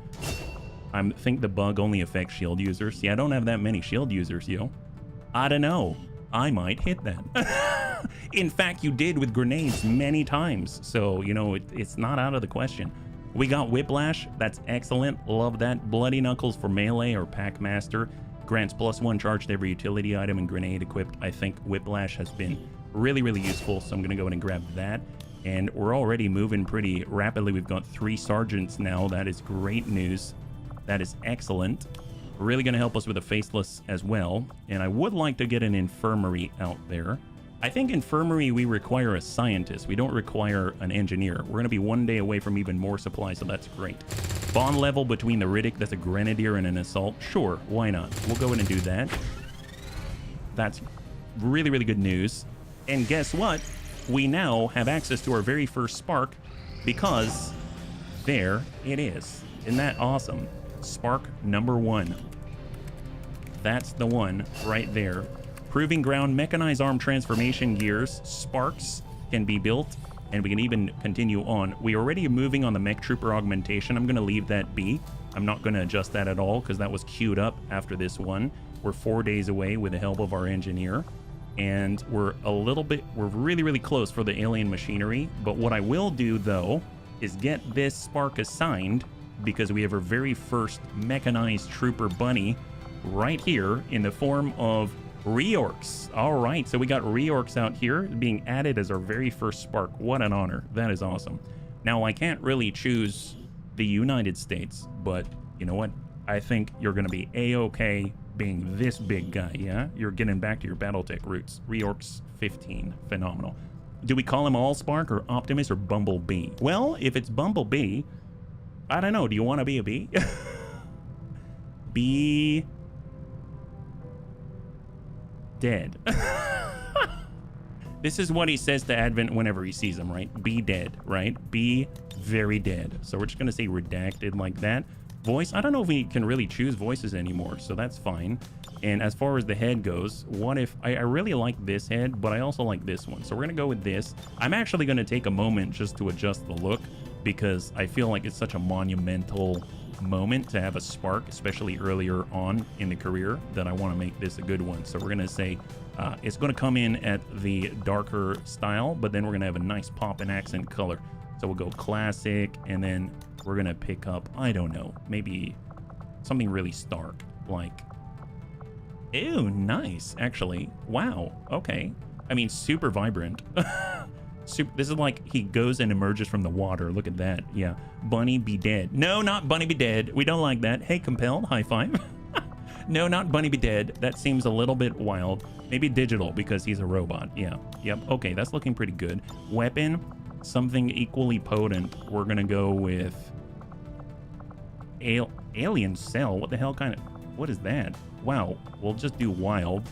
I think the bug only affects shield users. Yeah, I don't have that many shield users, yo. I don't know. I might hit that. In fact, you did with grenades many times, so, you know, it's not out of the question. We got Whiplash. That's excellent. Love that. Bloody Knuckles for melee or Pack Master. Grants +1 charge to every utility item and grenade equipped. I think Whiplash has been really, really useful, so I'm going to go ahead and grab that. And we're already moving pretty rapidly. We've got 3 sergeants now. That is great news. That is excellent. Really going to help us with a faceless as well. And I would like to get an infirmary out there. I think infirmary, we require a scientist. We don't require an engineer. We're going to be 1 day away from even more supplies, so that's great. Bond level between the Riddick, that's a grenadier and an assault. Sure, why not? We'll go in and do that. That's really, really good news. And guess what? We now have access to our very first spark because there it is. Isn't that awesome? Spark number 1. That's the one right there. Proving ground, mechanized arm transformation gears, sparks can be built, and we can even continue on. We are already moving on the mech trooper augmentation. I'm going to leave that be. I'm not going to adjust that at all because that was queued up after this one. We're 4 days away with the help of our engineer, and we're really, really close for the alien machinery. But what I will do, though, is get this spark assigned because we have our very first mechanized trooper bunny right here in the form of reorcs. All right, so we got reorcs out here being added as our very first spark. What an honor. That is awesome. Now, I can't really choose the United States, but you know what? I think you're going to be A-okay being this big guy, yeah? You're getting back to your Battletech roots. Reorcs 15. Phenomenal. Do we call him Allspark or Optimus or Bumblebee? Well, if it's Bumblebee, I don't know. Do you want to be a bee? Be dead. This is what he says to Advent whenever he sees him, right? Be dead, right? Be very dead. So we're just going to say redacted like that. Voice, I don't know if we can really choose voices anymore, so that's fine. And as far as the head goes, what if I really like this head, but I also like this one. So we're going to go with this. I'm actually going to take a moment just to adjust the look because I feel like it's such a monumental moment to have a spark, especially earlier on in the career, that I want to make this a good one. So we're going to say it's going to come in at the darker style, but then we're going to have a nice pop and accent color. So we'll go classic, and then we're going to pick up, I don't know, maybe something really stark, like, ew, nice, actually. Wow, okay. I mean, super vibrant. This is like he goes and emerges from the water. Look at that. Yeah. Bunny be dead. No, not Bunny be dead. We don't like that. Hey, Compelled, high five. No, not Bunny be dead. That seems a little bit wild. Maybe digital because he's a robot. Yeah. Yep. Okay, that's looking pretty good. Weapon, something equally potent. We're going to go with alien cell. What the hell kind of... What is that? Wow. We'll just do wild.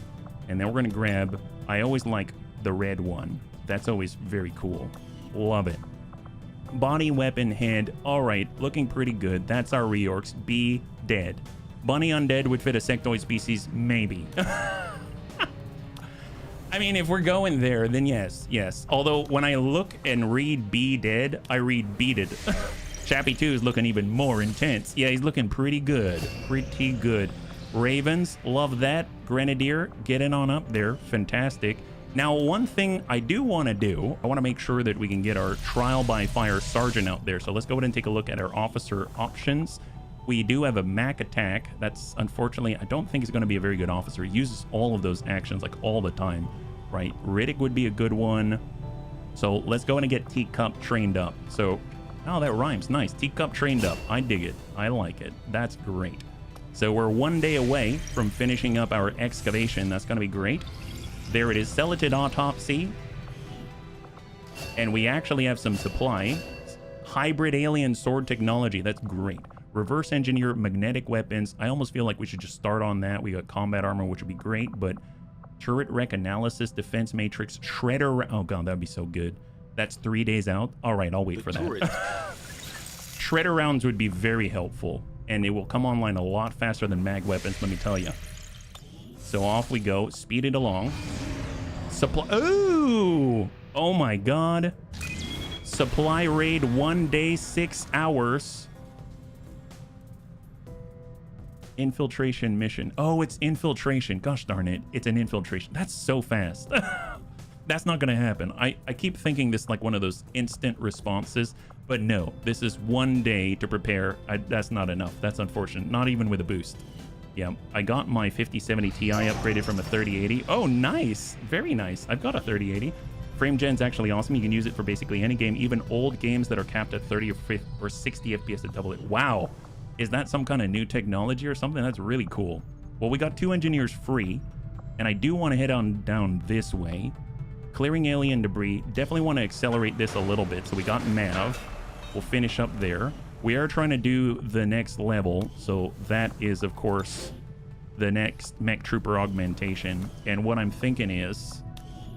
And then we're going to grab... I always like the red one. That's always very cool. Love it. Body, weapon, head. All right, looking pretty good. That's our reorcs. Be dead. Bunny undead would fit a sectoid species? Maybe. I mean, if we're going there, then yes, yes. Although when I look and read be dead, I read beated. Chappie 2 is looking even more intense. Yeah, he's looking pretty good. Pretty good. Ravens, love that. Grenadier, getting on up there. Fantastic. Now, one thing I do want to do, I want to make sure that we can get our trial by fire sergeant out there. So let's go ahead and take a look at our officer options. We do have a Mac attack. That's unfortunately, I don't think he's going to be a very good officer. He uses all of those actions like all the time, right? Riddick would be a good one. So let's go ahead and get Teacup trained up. So, oh, that rhymes. Nice. Teacup trained up. I dig it. I like it. That's great. So we're 1 day away from finishing up our excavation. That's going to be great. There it is, Celatid Autopsy. And we actually have some supply. Hybrid alien sword technology, that's great. Reverse engineer magnetic weapons. I almost feel like we should just start on that. We got combat armor, which would be great, but turret wreck analysis, defense matrix, shredder. Oh god, that'd be so good. That's 3 days out. All right, I'll wait for that. Shredder rounds would be very helpful, and it will come online a lot faster than mag weapons, let me tell you. So off we go, speed it along. Supply, ooh, oh my god. Supply raid 1 day, 6 hours. Infiltration mission. Oh, it's infiltration. Gosh darn it, it's an infiltration. That's so fast. That's not gonna happen. I keep thinking this like one of those instant responses, but no, this is 1 day to prepare. That's not enough. That's unfortunate, not even with a boost. Yeah, I got my 5070 Ti upgraded from a 3080. Oh, nice. Very nice. I've got a 3080. Frame gen's actually awesome. You can use it for basically any game, even old games that are capped at 30 or 60 FPS to double it. Wow. Is that some kind of new technology or something? That's really cool. Well, we got 2 engineers free, and I do want to head on down this way. Clearing alien debris. Definitely want to accelerate this a little bit. So we got Mav. We'll finish up there. We are trying to do the next level, so that is, of course, the next mech trooper augmentation. And what I'm thinking is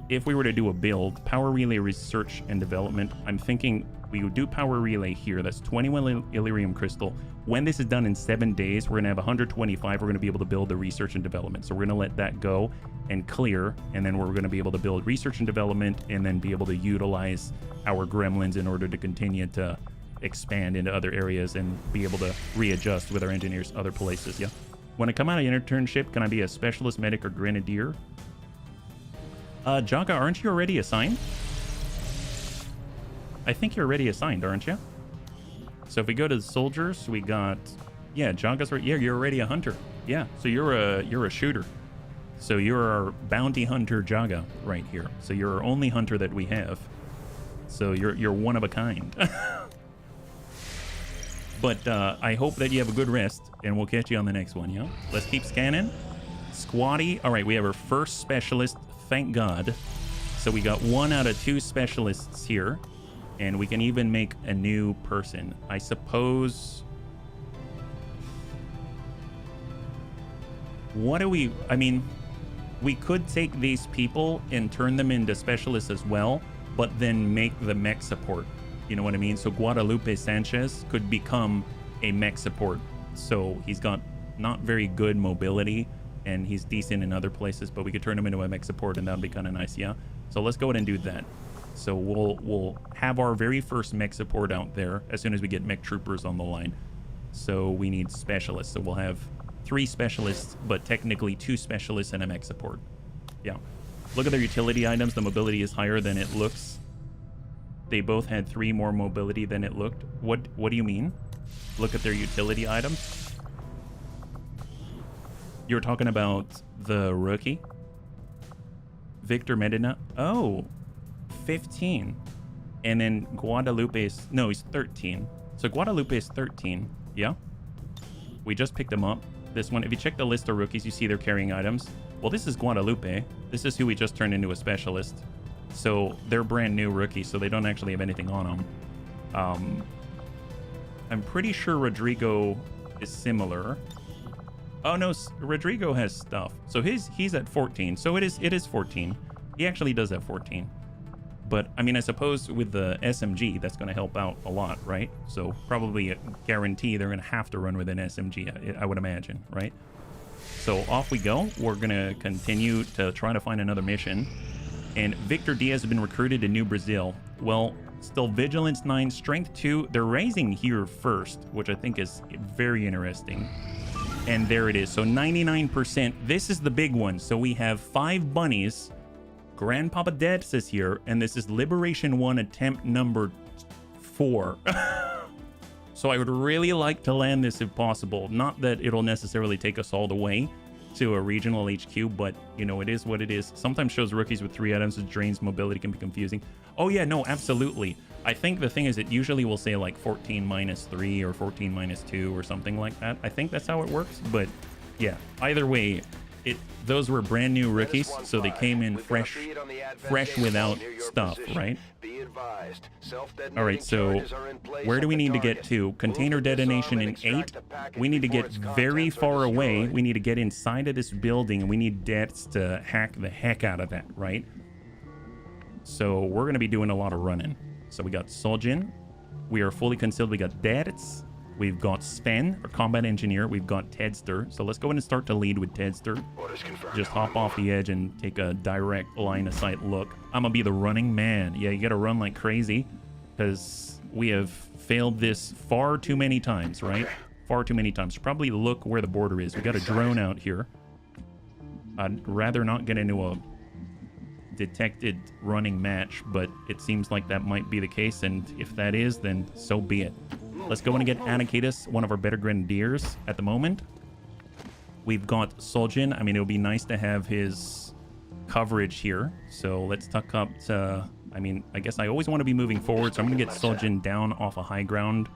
if we were to do a build, power relay research and development, I'm thinking we would do power relay here. That's 21 Illyrium crystal. When this is done in 7 days, we're gonna have 125. We're gonna be able to build the research and development. So we're gonna let that go and clear, and then we're gonna be able to build research and development, and then be able to utilize our gremlins in order to continue to expand into other areas and be able to readjust with our engineers other places. Yeah. When I come out of internship, can I be a specialist medic or grenadier? Jaga, aren't you already assigned? I think you're already assigned, aren't you? So if we go to the soldiers, we got, yeah, Jaga's right. Yeah, you're already a hunter. Yeah, so you're a shooter. So you're our bounty hunter Jaga right here. So you're our only hunter that we have. So you're one of a kind. But I hope that you have a good rest, and we'll catch you on the next one, yeah? Let's keep scanning. Squatty. All right, we have our first specialist, thank God. So we got 1 out of 2 specialists here, and we can even make a new person. I suppose... What do we... I mean, we could take these people and turn them into specialists as well, but then make the mech support. You know what I mean? So Guadalupe Sanchez could become a mech support. So he's got not very good mobility, and he's decent in other places, but we could turn him into a mech support, and that would be kind of nice, yeah? So let's go ahead and do that. So we'll have our very first mech support out there as soon as we get mech troopers on the line. So we need specialists. So we'll have 3 specialists, but technically 2 specialists and a mech support. Yeah. Look at their utility items. The mobility is higher than it looks. They both had 3 more mobility than it looked. What do you mean? Look at their utility items. You're talking about the rookie? Victor Medina? Oh, 15. And then Guadalupe's... No, he's 13. So Guadalupe is 13. Yeah? We just picked him up. This one, if you check the list of rookies, you see they're carrying items. Well, this is Guadalupe. This is who we just turned into a specialist. So they're brand new rookies, so they don't actually have anything on them. I'm pretty sure Rodrigo is similar. Oh no, Rodrigo has stuff. So he's at 14. So it is 14. He actually does have 14. But I mean, I suppose with the SMG, that's going to help out a lot, right? So probably a guarantee they're going to have to run with an SMG, I would imagine, right? So off we go. We're going to continue to try to find another mission. And Victor Diaz has been recruited to New Brazil. Well, still Vigilance 9, Strength 2. They're raising here first, which I think is very interesting. And there it is. So 99%. This is the big one. So we have 5 bunnies. Grandpapa Dex is here. And this is Liberation 1 attempt number 4. So I would really like to land this if possible. Not that it'll necessarily take us all the way to a regional HQ, but you know, it is what it is. Sometimes shows rookies with 3 items, it drains mobility, can be confusing. Oh yeah, no, absolutely. I think the thing is, it usually will say like 14 minus 3 or 14 minus 2 or something like that. I think that's how it works, but yeah, either way, those were brand new rookies, so they came in fresh without stuff, right? All right, so where do we need to get to? Container detonation in 8. We need to get very far away. We need to get inside of this building, and we need Dex to hack the heck out of that, right? So we're going to be doing a lot of running. So we got Soljin. We are fully concealed. We got Dex. We've got Sven, our combat engineer. We've got Tedster. So let's go ahead and start to lead with Tedster. Just hop off the edge and take a direct line of sight look. I'm going to be the running man. Yeah, you got to run like crazy because we have failed this far too many times, right? Far too many times. Probably look where the border is. We got a drone out here. I'd rather not get into a detected running match, but it seems like that might be the case. And if that is, then so be it. Let's go in and get Anakitis, one of our better grenadiers at the moment. We've got Soljin. I mean, it would be nice to have his coverage here. So let's tuck up to... I mean, I guess I always want to be moving forward, so I'm going to get Soljin down off a high ground.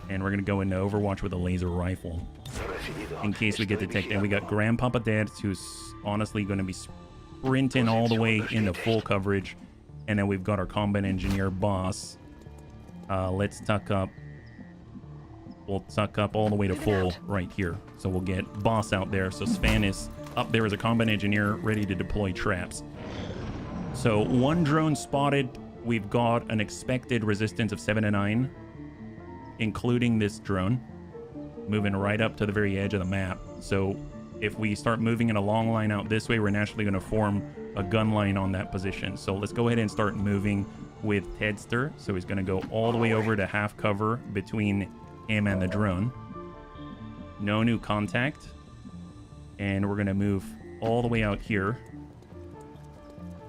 And we're going to go into Overwatch with a laser rifle in case we get detected. And we got Grandpapa Dex, who's honestly going to be sprinting all the way into full coverage. And then we've got our combat engineer, Boss. Let's tuck up. We'll tuck up all the way to full right here. So we'll get Boss out there. So Sven is up there as a combat engineer, ready to deploy traps. So 1 drone spotted. We've got an expected resistance of 7 to 9, including this drone, moving right up to the very edge of the map. So if we start moving in a long line out this way, we're naturally going to form a gun line on that position. So let's go ahead and start moving with Tedster. So he's going to go all the way over to half cover between him and the drone. No new contact. And we're going to move all the way out here.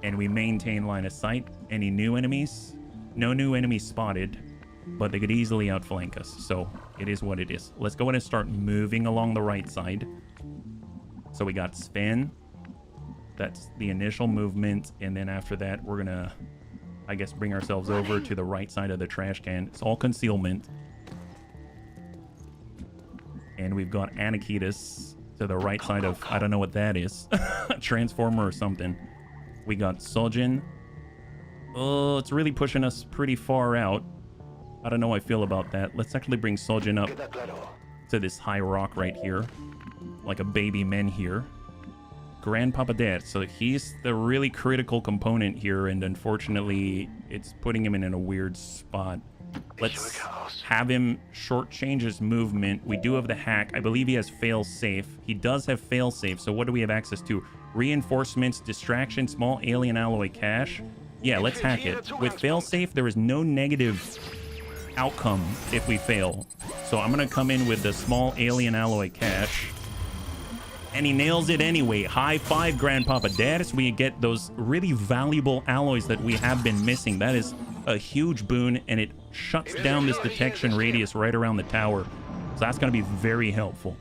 And we maintain line of sight. Any new enemies? No new enemies spotted, but they could easily outflank us. So it is what it is. Let's go ahead and start moving along the right side. So we got Sven. That's the initial movement. And then after that, we're going to, I guess, bring ourselves over to the right side of the trash can. It's all concealment. And we've got Anakitis to the right side of, I don't know what that is. Transformer or something. We got Sojin. Oh, it's really pushing us pretty far out. I don't know how I feel about that. Let's actually bring Sojin up to this high rock right here. Like a baby menhir. Grandpapa Dad. So he's the really critical component here, and unfortunately, it's putting him in a weird spot. Let's have him shortchange his movement. We do have the hack. I believe he has fail safe. He does have fail safe. So what do we have access to? Reinforcements, distraction, small alien alloy cache. Yeah, let's hack it. With fail safe, there is no negative outcome if we fail. So I'm going to come in with the small alien alloy cache. And he nails it anyway. High five, Grandpapa Dad. We get those really valuable alloys that we have been missing. That is a huge boon, and it shuts down this detection radius right around the tower. So that's going to be very helpful.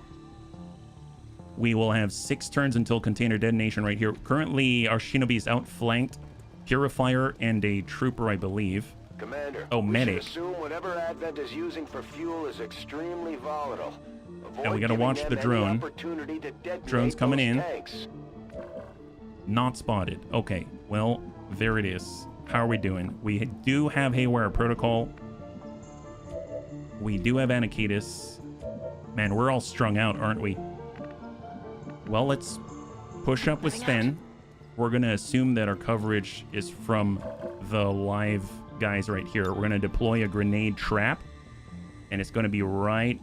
We will have 6 turns until container detonation right here. Currently, our shinobi is outflanked. Purifier and a trooper, I believe. Commander, oh, medic. Assume whatever Advent is using for fuel is extremely volatile. And we got to watch the drone. Drone's coming in. Tanks. Not spotted. Okay, well, there it is. How are we doing? We do have Haywire Protocol. We do have Anakitis. Man, we're all strung out, aren't we? Well, let's push up with Sven. We're going to assume that our coverage is from the live guys right here. We're going to deploy a grenade trap. And it's going to be right...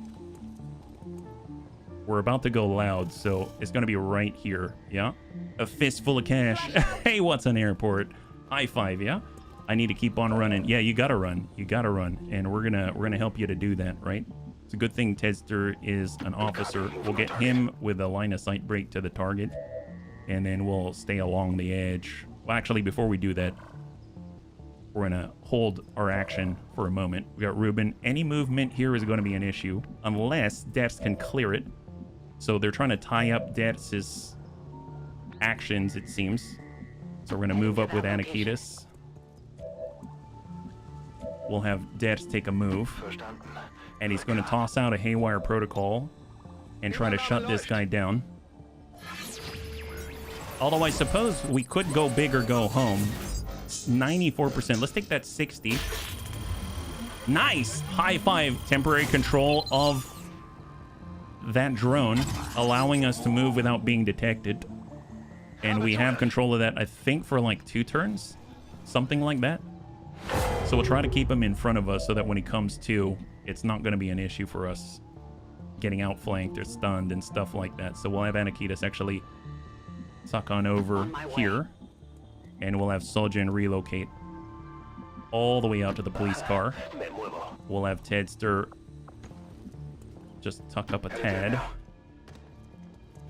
We're about to go loud, so it's going to be right here. Yeah? A fistful of cash. Hey, what's an airport? High five, yeah? I need to keep on running. Yeah, you got to run. You got to run. And we're going to help you to do that, right? It's a good thing Tedster is an officer. We'll get him with a line of sight break to the target. And then we'll stay along the edge. Well, actually, before we do that, we're going to hold our action for a moment. We got Ruben. Any movement here is going to be an issue unless Depths can clear it. So they're trying to tie up Depths' actions, it seems. So we're going to move up with Anakitis. We'll have Depths take a move. And he's going to toss out a Haywire Protocol and try to shut this guy down. Although I suppose we could go big or go home. 94%. Let's take that 60. Nice! High five. Temporary control of that drone, allowing us to move without being detected. And we have control of that, I think, for like 2 turns. Something like that. So we'll try to keep him in front of us so that when he comes to, it's not going to be an issue for us getting outflanked or stunned and stuff like that. So we'll have Anakitis actually tuck on over here. And we'll have Sojin relocate all the way out to the police car. We'll have Tedster just tuck up a tad.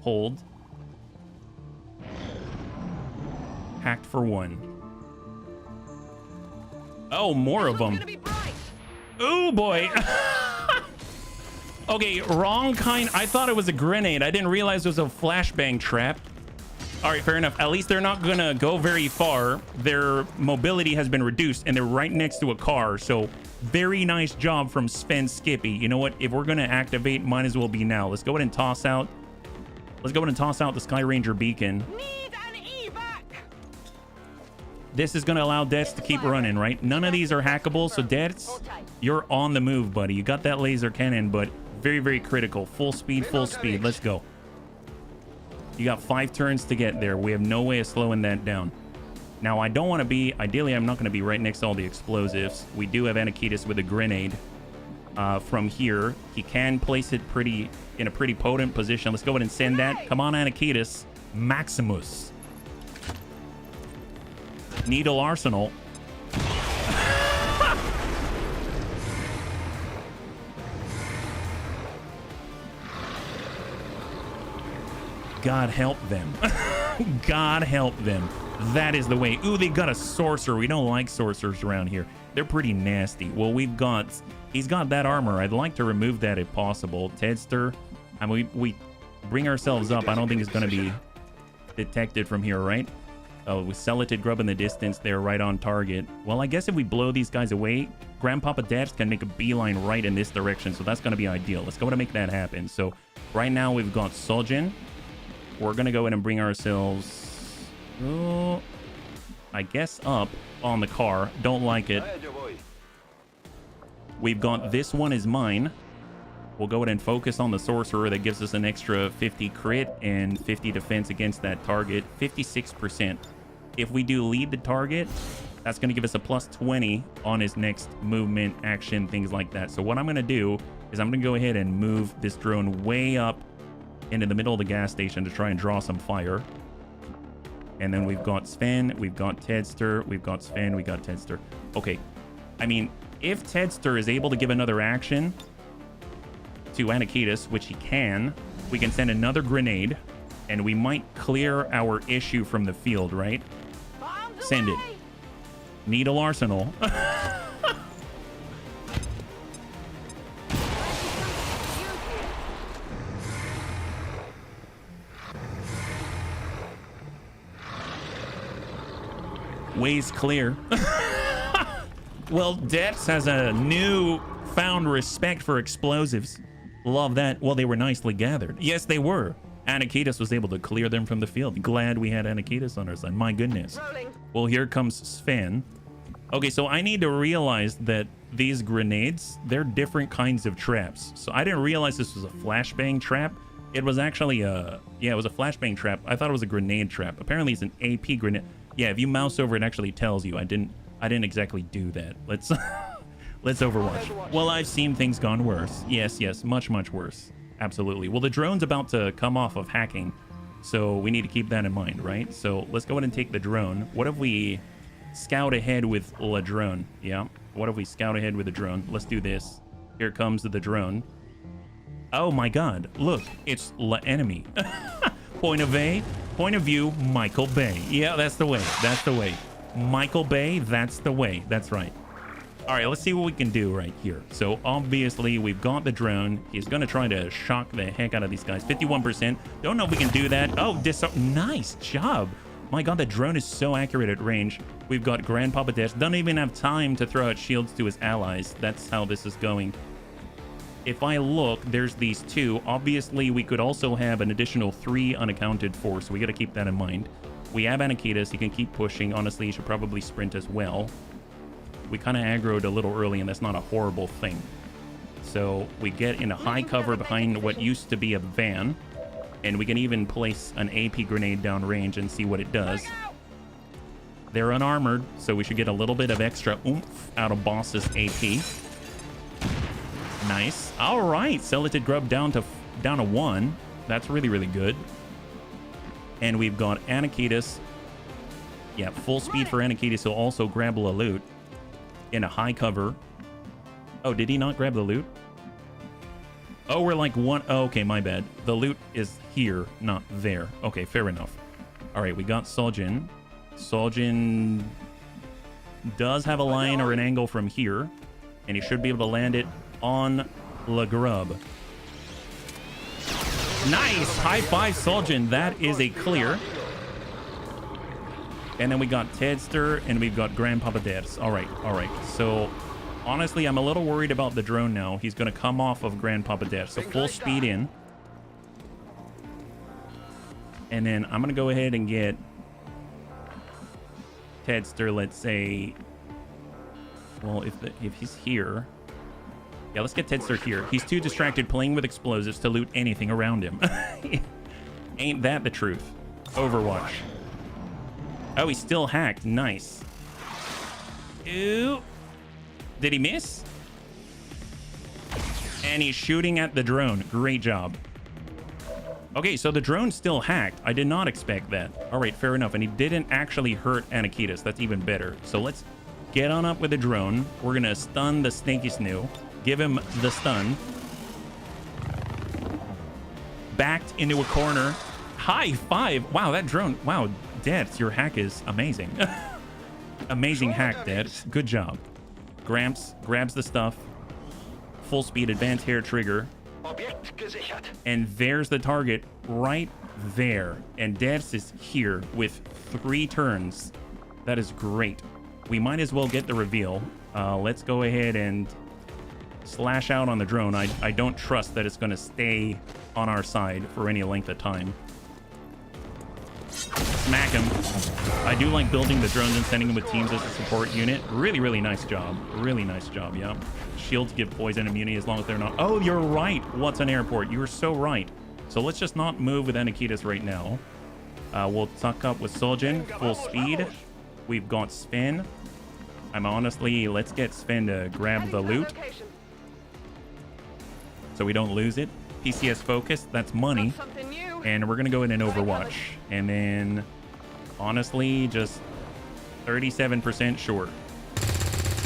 Hold. Hacked for 1. Oh, more of them. Oh boy. Okay, wrong kind. I thought it was a grenade. I didn't realize it was a flashbang trap. All right, fair enough. At least they're not going to go very far. Their mobility has been reduced, and they're right next to a car. So very nice job from Sven Skippy. You know what? If we're going to activate, might as well be now. Let's go ahead and toss out. Let's go ahead and toss out the Sky Ranger beacon. Need an evac. This is going to allow Dets to keep running, right? None of these are hackable. So Dets, you're on the move, buddy. You got that laser cannon, but very, very critical. Full speed, full speed. Let's go. You got 5 turns to get there. We have no way of slowing that down. Now, I don't want to be... Ideally, I'm not going to be right next to all the explosives. We do have Anakitis with a grenade from here. He can place it in a pretty potent position. Let's go ahead and send that. Come on, Anakitis. Maximus. Needle Arsenal. God help them. God help them. That is the way. Ooh, they got a sorcerer. We don't like sorcerers around here. They're pretty nasty. Well, he's got that armor. I'd like to remove that if possible. Tedster, I mean, we bring ourselves up. I don't think it's going to be detected from here, right? Oh, with Celoted Grub in the distance, they're right on target. Well, I guess if we blow these guys away, Grandpapa Dash can make a beeline right in this direction, so that's going to be ideal. Let's go ahead and make that happen. So right now we've got Soljin. We're going to go in and bring ourselves, I guess, up on the car. Don't like it. We've got this one is mine. We'll go ahead and focus on the sorcerer. That gives us an extra 50 crit and 50 defense against that target. 56%. If we do lead the target, that's going to give us a plus 20 on his next movement, action, things like that. So what I'm going to do is I'm going to go ahead and move this drone way up into the middle of the gas station to try and draw some fire. And then we've got Sven, we've got Tedster, we've got Sven, we got Tedster. Okay, I mean, if Tedster is able to give another action to Anakitis, which he can, we can send another grenade, and we might clear our issue from the field, right? Send it. Needle Arsenal. Ways clear. Well, Dex has a new found respect for explosives. Love that. Well, they were nicely gathered. Yes, they were. Anakitis was able to clear them from the field. Glad we had Anakitis on our side. My goodness. Well, here comes Sven. Okay, so I need to realize that these grenades, they're different kinds of traps. So I didn't realize this was a flashbang trap. It was actually it was a flashbang trap. I thought it was a grenade trap. Apparently it's an AP grenade. Yeah, if you mouse over, it actually tells you. I didn't exactly do that. Let's let's Overwatch. Well, I've seen things gone worse. Yes, much worse. Absolutely. Well, the drone's about to come off of hacking, so we need to keep that in mind, right? So let's go ahead and take the drone. What if we scout ahead with La Drone? Yeah. What if we scout ahead with the drone? Let's do this. Here comes the drone. Oh my God! Look, it's La Enemy. Point of view, Michael Bay. Yeah, that's the way. That's the way. Michael Bay, that's the way. That's right. All right, let's see what we can do right here. So obviously we've got the drone. He's going to try to shock the heck out of these guys. 51%. Don't know if we can do that. Oh, nice job. My God, the drone is so accurate at range. We've got Grandpapa Dash. Doesn't even have time to throw out shields to his allies. That's how this is going. If I look, there's these two. Obviously, we could also have an additional 3 unaccounted for, so we got to keep that in mind. We have Anakitis. He can keep pushing. Honestly, he should probably sprint as well. We kind of aggroed a little early, and that's not a horrible thing. So we get in a high cover behind what used to be a van, and we can even place an AP grenade downrange and see what it does. They're unarmored, so we should get a little bit of extra oomph out of Boss's AP. Nice. All right, Celoted Grub down to 1. That's really good. And we've got Anakitis. Yeah, full speed for Anakitis. So also grab a loot in a high cover. Oh, did he not grab the loot? Oh, we're like one. Oh, okay, my bad. The loot is here, not there. Okay, fair enough. All right, we got Soljin. Soljin does have a line or an angle from here, and he should be able to land it on La Grub. Nice! High five, Soljin. That is a clear. And then we got Tedster, and we've got Grandpapa Dash. All right. So, honestly, I'm a little worried about the drone now. He's going to come off of Grandpapa Dash. So, full speed in. And then I'm going to go ahead and get Tedster, let's say. Well, if he's here. Yeah, let's get Tedster here. He's too distracted playing with explosives to loot anything around him. Ain't that the truth? Overwatch. Oh, he's still hacked. Nice. Ooh. Did he miss? And he's shooting at the drone. Great job. Okay, so the drone's still hacked. I did not expect that. All right, fair enough. And he didn't actually hurt Anakitas. That's even better. So let's get on up with the drone. We're going to stun the Snaky Snoo. Give him the stun. Backed into a corner. High five. Wow, that drone. Wow, Debs, your hack is amazing. Amazing hack, Debs. Good job. Gramps grabs the stuff. Full speed advanced hair trigger. And there's the target right there. And Debs is here with 3 turns. That is great. We might as well get the reveal. Let's go ahead and slash out on the drone. I don't trust that it's going to stay on our side for any length of time. Smack him. I do like building the drones and sending them with teams as a support unit. Really, really nice job. Really nice job, yeah. Shields give poison immunity as long as they're not... Oh, you're right. What's an airport? You're so right. So let's just not move with Anakitas right now. We'll tuck up with Soljin. Full speed. We've got Sven. I'm honestly... Let's get Sven to grab the loot, so we don't lose it. PCS focus. That's money. And we're going to go in and Overwatch. And then, honestly, just 37% short.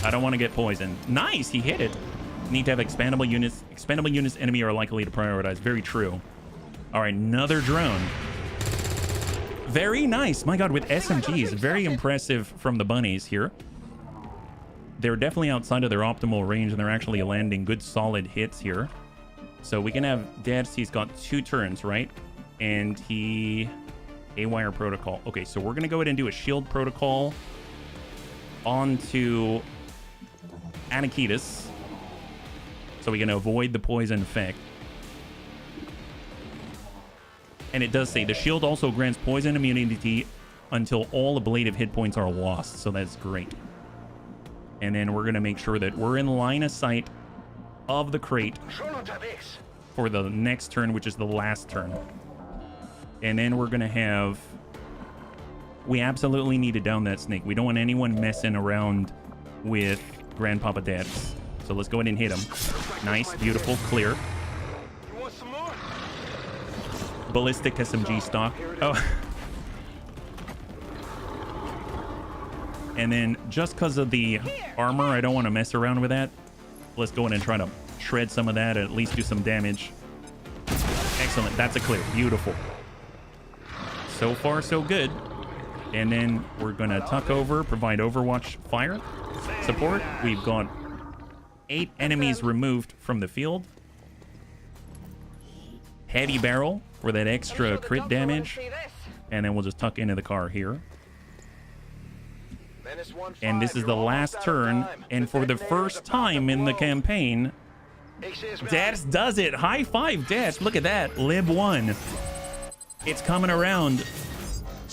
I don't want to get poisoned. Nice, he hit it. Need to have expandable units. Expandable units enemy are likely to prioritize. Very true. All right, another drone. Very nice. My God, with SMGs. Very impressive from the bunnies here. They're definitely outside of their optimal range, and they're actually landing good, solid hits here. So we can have Debs. He's got 2 turns, right? And he... A-wire protocol. Okay, so we're going to go ahead and do a shield protocol onto Anakitas, so we can avoid the poison effect. And it does say the shield also grants poison immunity until all ablative hit points are lost. So that's great. And then we're going to make sure that we're in line of sight of the crate for the next turn, which is the last turn. And then we're going to have... We absolutely need to down that snake. We don't want anyone messing around with Grandpapa Debs. So let's go ahead and hit him. Nice, beautiful, clear. You want some more? Ballistic SMG stock. Oh. And then just because of the armor, I don't want to mess around with that. Let's go in and try to shred some of that, and at least do some damage. Excellent. That's a clear. Beautiful. So far, so good. And then we're going to tuck over, provide Overwatch fire support. We've got 8 enemies removed from the field. Heavy barrel for that extra crit damage. And then we'll just tuck into the car here. And this is the last turn. And for the first time in the campaign, Debs does it. High five, Debs. Look at that. Lib 1. It's coming around.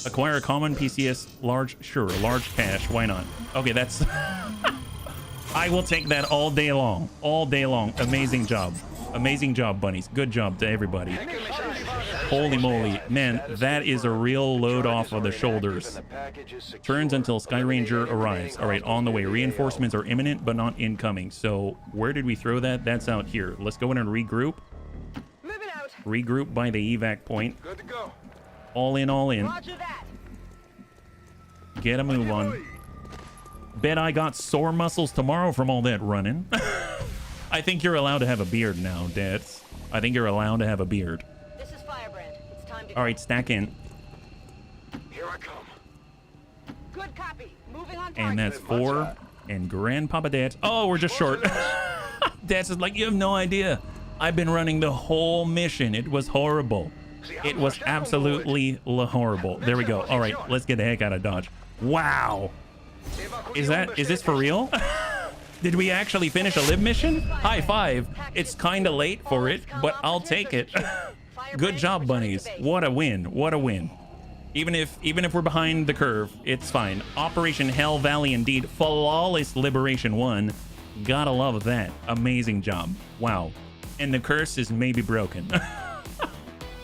Acquire a common PCS large. Sure, large cash. Why not? Okay, that's... I will take that all day long. All day long. Amazing job. Amazing job, bunnies. Good job to everybody. Holy moly. Man, that is a real load off of the shoulders. Turns until Sky Ranger arrives. All right, on the way. Reinforcements are imminent, but not incoming. So where did we throw that? That's out here. Let's go in and regroup. Moving out. Regroup by the evac point. Good to go. All in, all in. Roger that. Get a move on. Bet I got sore muscles tomorrow from all that running. I think you're allowed to have a beard now, Debs. I think you're allowed to have a beard. This is Firebrand. It's time to All right, stack in. Here I come. Good copy. Moving on. And that's 4. And Grandpapa Debs. Oh, we're just short. Debs is like, you have no idea. I've been running the whole mission. It was horrible. It was absolutely horrible. There we go. All right, let's get the heck out of Dodge. Wow. Is this for real? Did we actually finish a lib mission? High five. It's kind of late for it, but I'll take it. Good job, bunnies. What a win. What a win. Even if we're behind the curve, it's fine. Operation Hell Valley indeed. Flawless Liberation 1. Gotta love that. Amazing job. Wow. And the curse is maybe broken.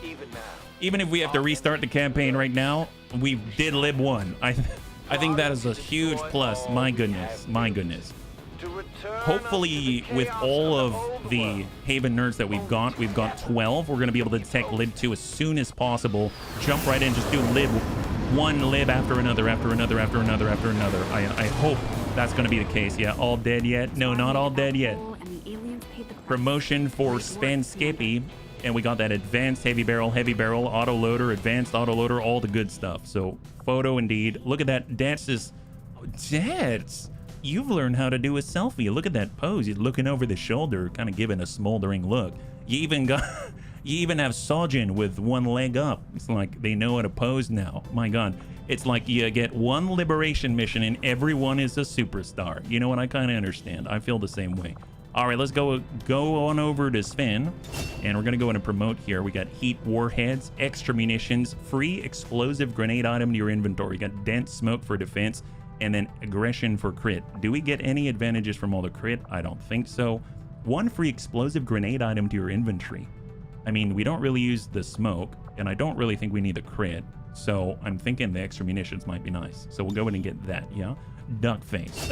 Even now. Even if we have to restart the campaign right now, we did lib 1. I think that is a huge plus. My goodness, my goodness. Hopefully, with all of the Haven nerds that we've got 12. We're going to be able to detect lib 2 as soon as possible. Jump right in, just do lib 1 lib after another, after another, after another, after another. I hope that's going to be the case. Yeah, all dead yet? No, not all dead yet. Promotion for Span Skippy. And we got that advanced heavy barrel, auto loader, advanced auto loader, all the good stuff. So photo indeed. Look at that. Dance, you've learned how to do a selfie. Look at that pose. He's looking over the shoulder, kind of giving a smoldering look. You even have Sojin with one leg up. It's like they know how to pose now. My God. It's like you get one liberation mission and everyone is a superstar. You know what? I kind of understand. I feel the same way. All right, let's go on over to Sven, and we're going to go in and promote here. We got heat warheads, extra munitions, free explosive grenade item to your inventory. You got dense smoke for defense, and then aggression for crit. Do we get any advantages from all the crit? I don't think so. One free explosive grenade item to your inventory. I mean, we don't really use the smoke, and I don't really think we need the crit, so I'm thinking the extra munitions might be nice. So we'll go in and get that, yeah? Duck face.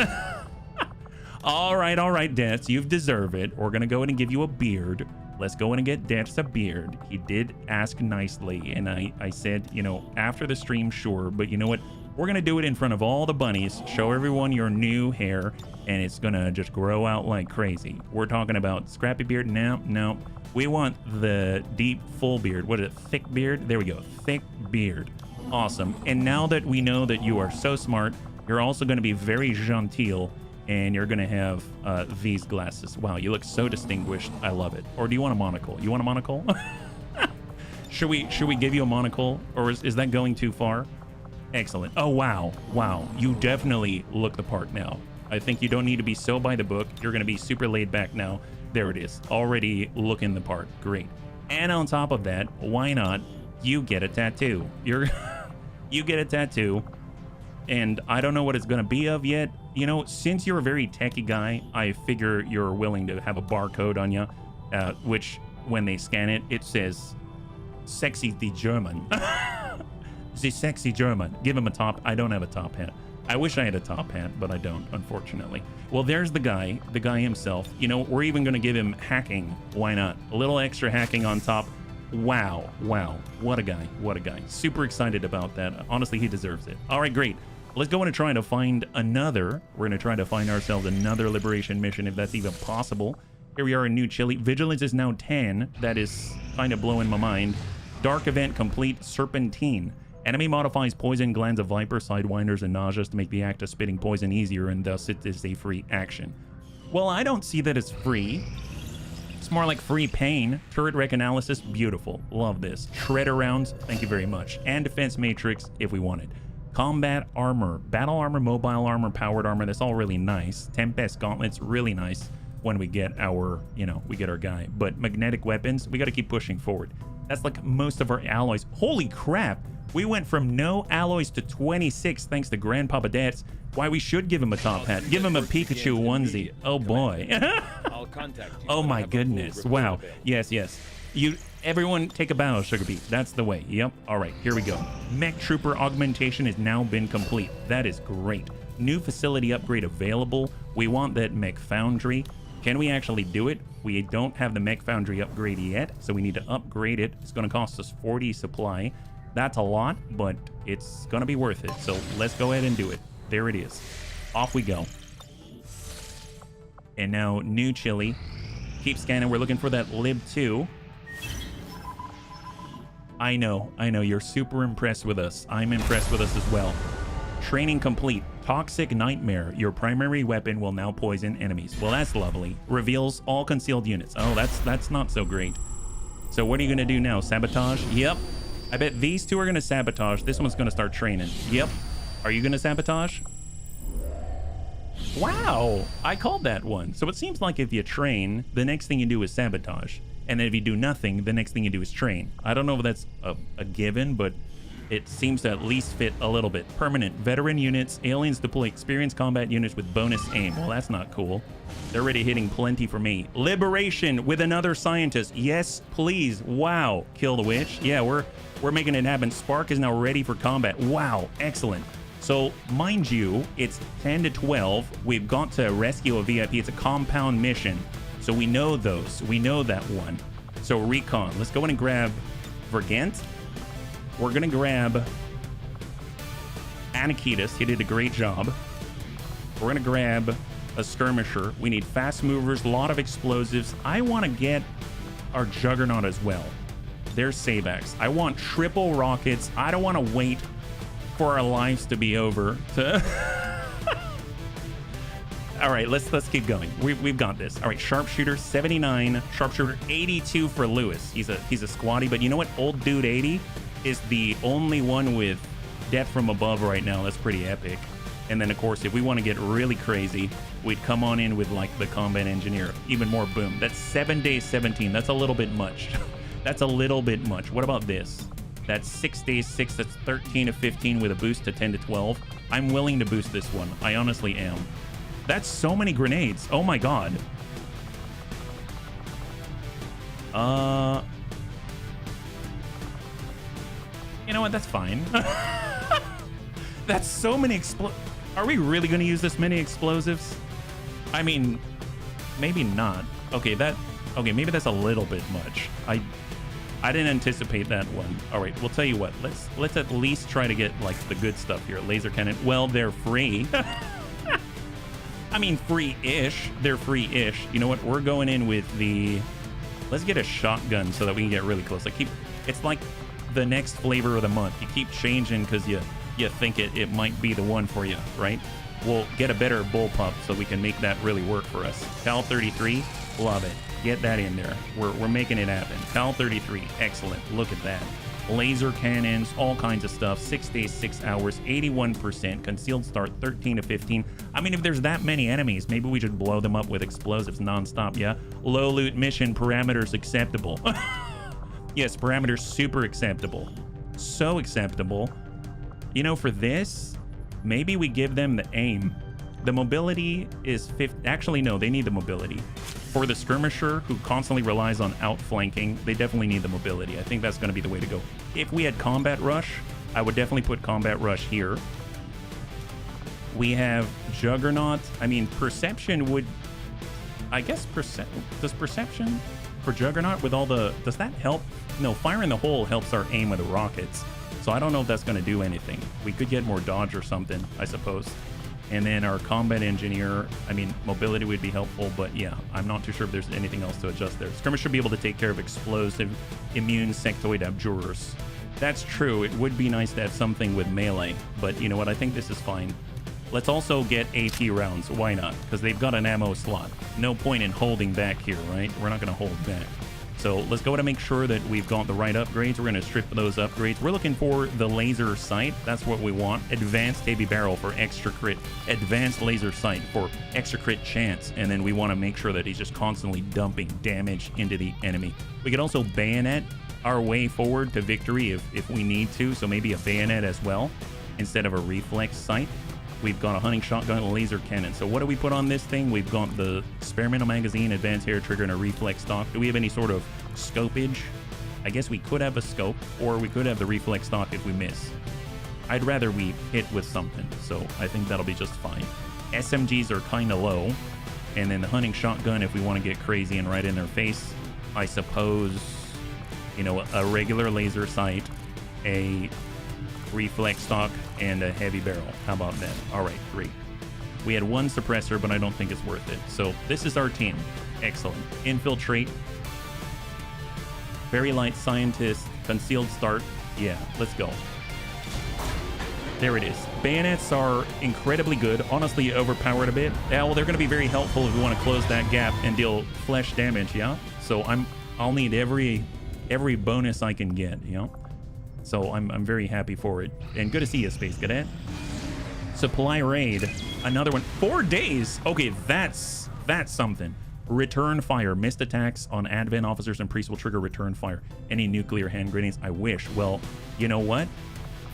All right, Dance, you deserve it. We're going to go in and give you a beard. Let's go in and get Dance a beard. He did ask nicely, and I said, you know, after the stream, sure. But you know what? We're going to do it in front of all the bunnies. Show everyone your new hair, and it's going to just grow out like crazy. We're talking about scrappy beard. No. We want the deep, full beard. What is it? Thick beard? There we go. Thick beard. Awesome. And now that we know that you are so smart, you're also going to be very genteel. And you're going to have these glasses. Wow, you look so distinguished. I love it. Or do you want a monocle? You want a monocle? Should we give you a monocle? Or is that going too far? Excellent. Oh, wow. Wow. You definitely look the part now. I think you don't need to be so by the book. You're going to be super laid back now. There it is. Already looking the part. Great. And on top of that, why not? You get a tattoo. You get a tattoo. And I don't know what it's going to be of yet. You know, since you're a very techie guy, I figure you're willing to have a barcode on you, which when they scan it, it says, sexy the German. The sexy German. Give him a top. I don't have a top hat. I wish I had a top hat, but I don't, unfortunately. Well, there's the guy himself. You know, we're even going to give him hacking. Why not? A little extra hacking on top. Wow. What a guy. Super excited about that. Honestly, he deserves it. All right, great. Let's go in and try to find another. We're going to try to find ourselves another liberation mission, if that's even possible. Here we are in New Chile. Vigilance is now 10. That is kind of blowing my mind. Dark event complete. Serpentine. Enemy modifies poison glands of viper, sidewinders, and nauseous to make the act of spitting poison easier, and thus it is a free action. Well, I don't see that as free. It's more like free pain. Turret wreck analysis. Beautiful. Love this. Shredder rounds. Thank you very much. And defense matrix if we want it. Combat armor, battle armor, mobile armor, powered armor. That's all really nice. Tempest gauntlets, really nice when we get our, we get our guy. But magnetic weapons, we got to keep pushing forward. That's like most of our alloys. Holy crap. We went from no alloys to 26 thanks to Grandpapa Dats. Why, we should give him a top hat. Give him a Pikachu onesie. Oh boy. I'll contact you. Oh my goodness. Wow. Yes. Everyone take a bow, Sugar Beet. That's the way. Yep. All right, here we go. Mech Trooper augmentation has now been complete. That is great. New facility upgrade available. We want that Mech Foundry. Can we actually do it? We don't have the Mech Foundry upgrade yet, so we need to upgrade it. It's going to cost us 40 supply. That's a lot, but it's going to be worth it. So let's go ahead and do it. There it is. Off we go. And now, New Chile. Keep scanning. We're looking for that Lib 2. I know, you're super impressed with us. I'm impressed with us as well. Training complete. Toxic Nightmare. Your primary weapon will now poison enemies. Well, that's lovely. Reveals all concealed units. Oh, that's not so great. So what are you going to do now? Sabotage? Yep. I bet these two are going to sabotage. This one's going to start training. Yep. Are you going to sabotage? Wow. I called that one. So it seems like if you train, the next thing you do is sabotage. And then if you do nothing, the next thing you do is train. I don't know if that's a given, but it seems to at least fit a little bit. Permanent. Veteran units. Aliens deploy experienced combat units with bonus aim. Well, that's not cool. They're already hitting plenty for me. Liberation with another scientist. Yes, please. Wow. Kill the witch. Yeah, we're making it happen. Spark is now ready for combat. Wow. Excellent. So, mind you, it's 10 to 12. We've got to rescue a VIP. It's a compound mission. So we know those. We know that one. So recon. Let's go in and grab Vergant. We're going to grab Anakitas. He did a great job. We're going to grab a skirmisher. We need fast movers, a lot of explosives. I want to get our Juggernaut as well. There's Sabax. I want triple rockets. I don't want to wait for our lives to be over. All right, let's keep going. We've got this. All right, sharpshooter 79, sharpshooter 82 for Lewis. He's a squatty, but you know what? Old dude 80 is the only one with death from above right now. That's pretty epic. And then of course, if we want to get really crazy, we'd come on in with like the combat engineer. Even more boom. That's 7 days 17. That's a little bit much. That's a little bit much. What about this? That's 6 days 6. That's 13 to 15 with a boost to 10 to 12. I'm willing to boost this one. I honestly am. That's so many grenades. Oh my god. You know what? That's fine. That's so many Are we really going to use this many explosives? I mean, maybe not. Okay, maybe that's a little bit much. I didn't anticipate that one. All right, we'll tell you what. Let's at least try to get like the good stuff here. Laser cannon. Well, they're free. I mean, free-ish. They're free-ish. You know what? We're going in with the... Let's get a shotgun so that we can get really close. It's like the next flavor of the month. You keep changing because you think it might be the one for you, right? We'll get a better bullpup so we can make that really work for us. Cal 33, love it. Get that in there. We're making it happen. Cal 33, excellent. Look at that. Laser cannons, all kinds of stuff. 6 days, 6 hours, 81%. Concealed start, 13 to 15. I mean, if there's that many enemies, maybe we should blow them up with explosives nonstop, yeah? Low loot mission, parameters acceptable. Yes, parameters super acceptable. So acceptable. You know, for this, maybe we give them the aim. The mobility is 50. Actually, no, they need the mobility. For the skirmisher, who constantly relies on outflanking, they definitely need the mobility. I think that's going to be the way to go. If we had combat rush, I would definitely put combat rush here. We have Juggernaut. I mean, perception would... I guess does perception for Juggernaut with all the... Does that help? No, fire in the hole helps our aim with the rockets. So I don't know if that's going to do anything. We could get more dodge or something, I suppose. And then our combat engineer, I mean, mobility would be helpful, but yeah, I'm not too sure if there's anything else to adjust there. Skirmish should be able to take care of explosive, immune, sectoid abjurers. That's true. It would be nice to have something with melee, but you know what? I think this is fine. Let's also get AP rounds. Why not? Because they've got an ammo slot. No point in holding back here, right? We're not going to hold back. So let's go to make sure that we've got the right upgrades. We're going to strip those upgrades. We're looking for the laser sight. That's what we want. Advanced heavy barrel for extra crit. Advanced laser sight for extra crit chance. And then we want to make sure that he's just constantly dumping damage into the enemy. We could also bayonet our way forward to victory if we need to. So maybe a bayonet as well instead of a reflex sight. We've got a hunting shotgun and a laser cannon. So what do we put on this thing? We've got the experimental magazine, advanced hair trigger, and a reflex stock. Do we have any sort of scopage? I guess we could have a scope, or we could have the reflex stock if we miss. I'd rather we hit with something, so I think that'll be just fine. SMGs are kind of low, and then the hunting shotgun if we want to get crazy and right in their face. I suppose, you know, a regular laser sight, a reflex stock, and a heavy barrel. How about that? All right, great. We had one suppressor, but I don't think it's worth it. So this is our team. Excellent. Infiltrate. Very light scientist. Concealed start. Yeah, let's go. There it is. Bayonets are incredibly good. Honestly, overpowered a bit. Yeah, well, they're going to be very helpful if we want to close that gap and deal flesh damage, yeah? So I'll need every bonus I can get, you know? So I'm very happy for it. And good to see you, Space Cadet. Supply raid. Another one. 4 days. Okay, that's something. Return fire. Missed attacks on advent officers and priests will trigger return fire. Any nuclear hand grenades? I wish. Well, you know what?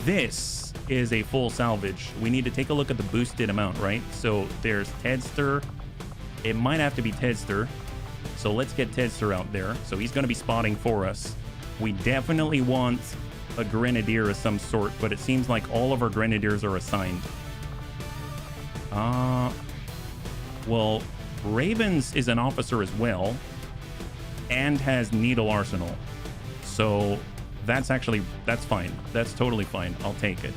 This is a full salvage. We need to take a look at the boosted amount, right? So there's Tedster. It might have to be Tedster. So let's get Tedster out there. So he's going to be spotting for us. We definitely want a Grenadier of some sort, but it seems like all of our Grenadiers are assigned. Well, Ravens is an officer as well and has Needle Arsenal. So that's fine. That's totally fine. I'll take it.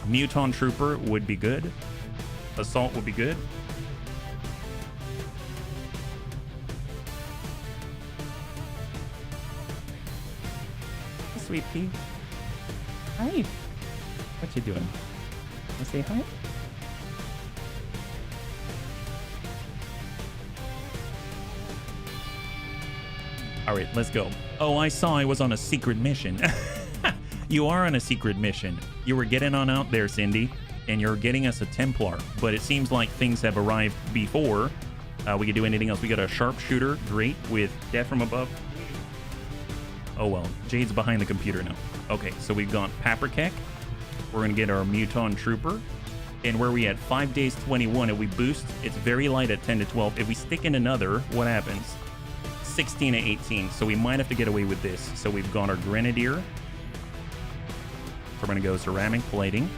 Muton Trooper would be good. Assault would be good. Hey, Sweet Pea. Hi. What you doing? You say hi? All right, let's go. Oh, I saw I was on a secret mission. You are on a secret mission. You were getting on out there, Cindy, and you're getting us a Templar. But it seems like things have arrived before we could do anything else. We got a sharpshooter, great, with death from above. Oh, well, Jade's behind the computer now. Okay, so we've got Paprikek. We're going to get our Muton Trooper. And where we at 5 days 21, if we boost, it's very light at 10 to 12. If we stick in another, what happens? 16 to 18, so we might have to get away with this. So we've got our Grenadier. So we're going to go ceramic plating.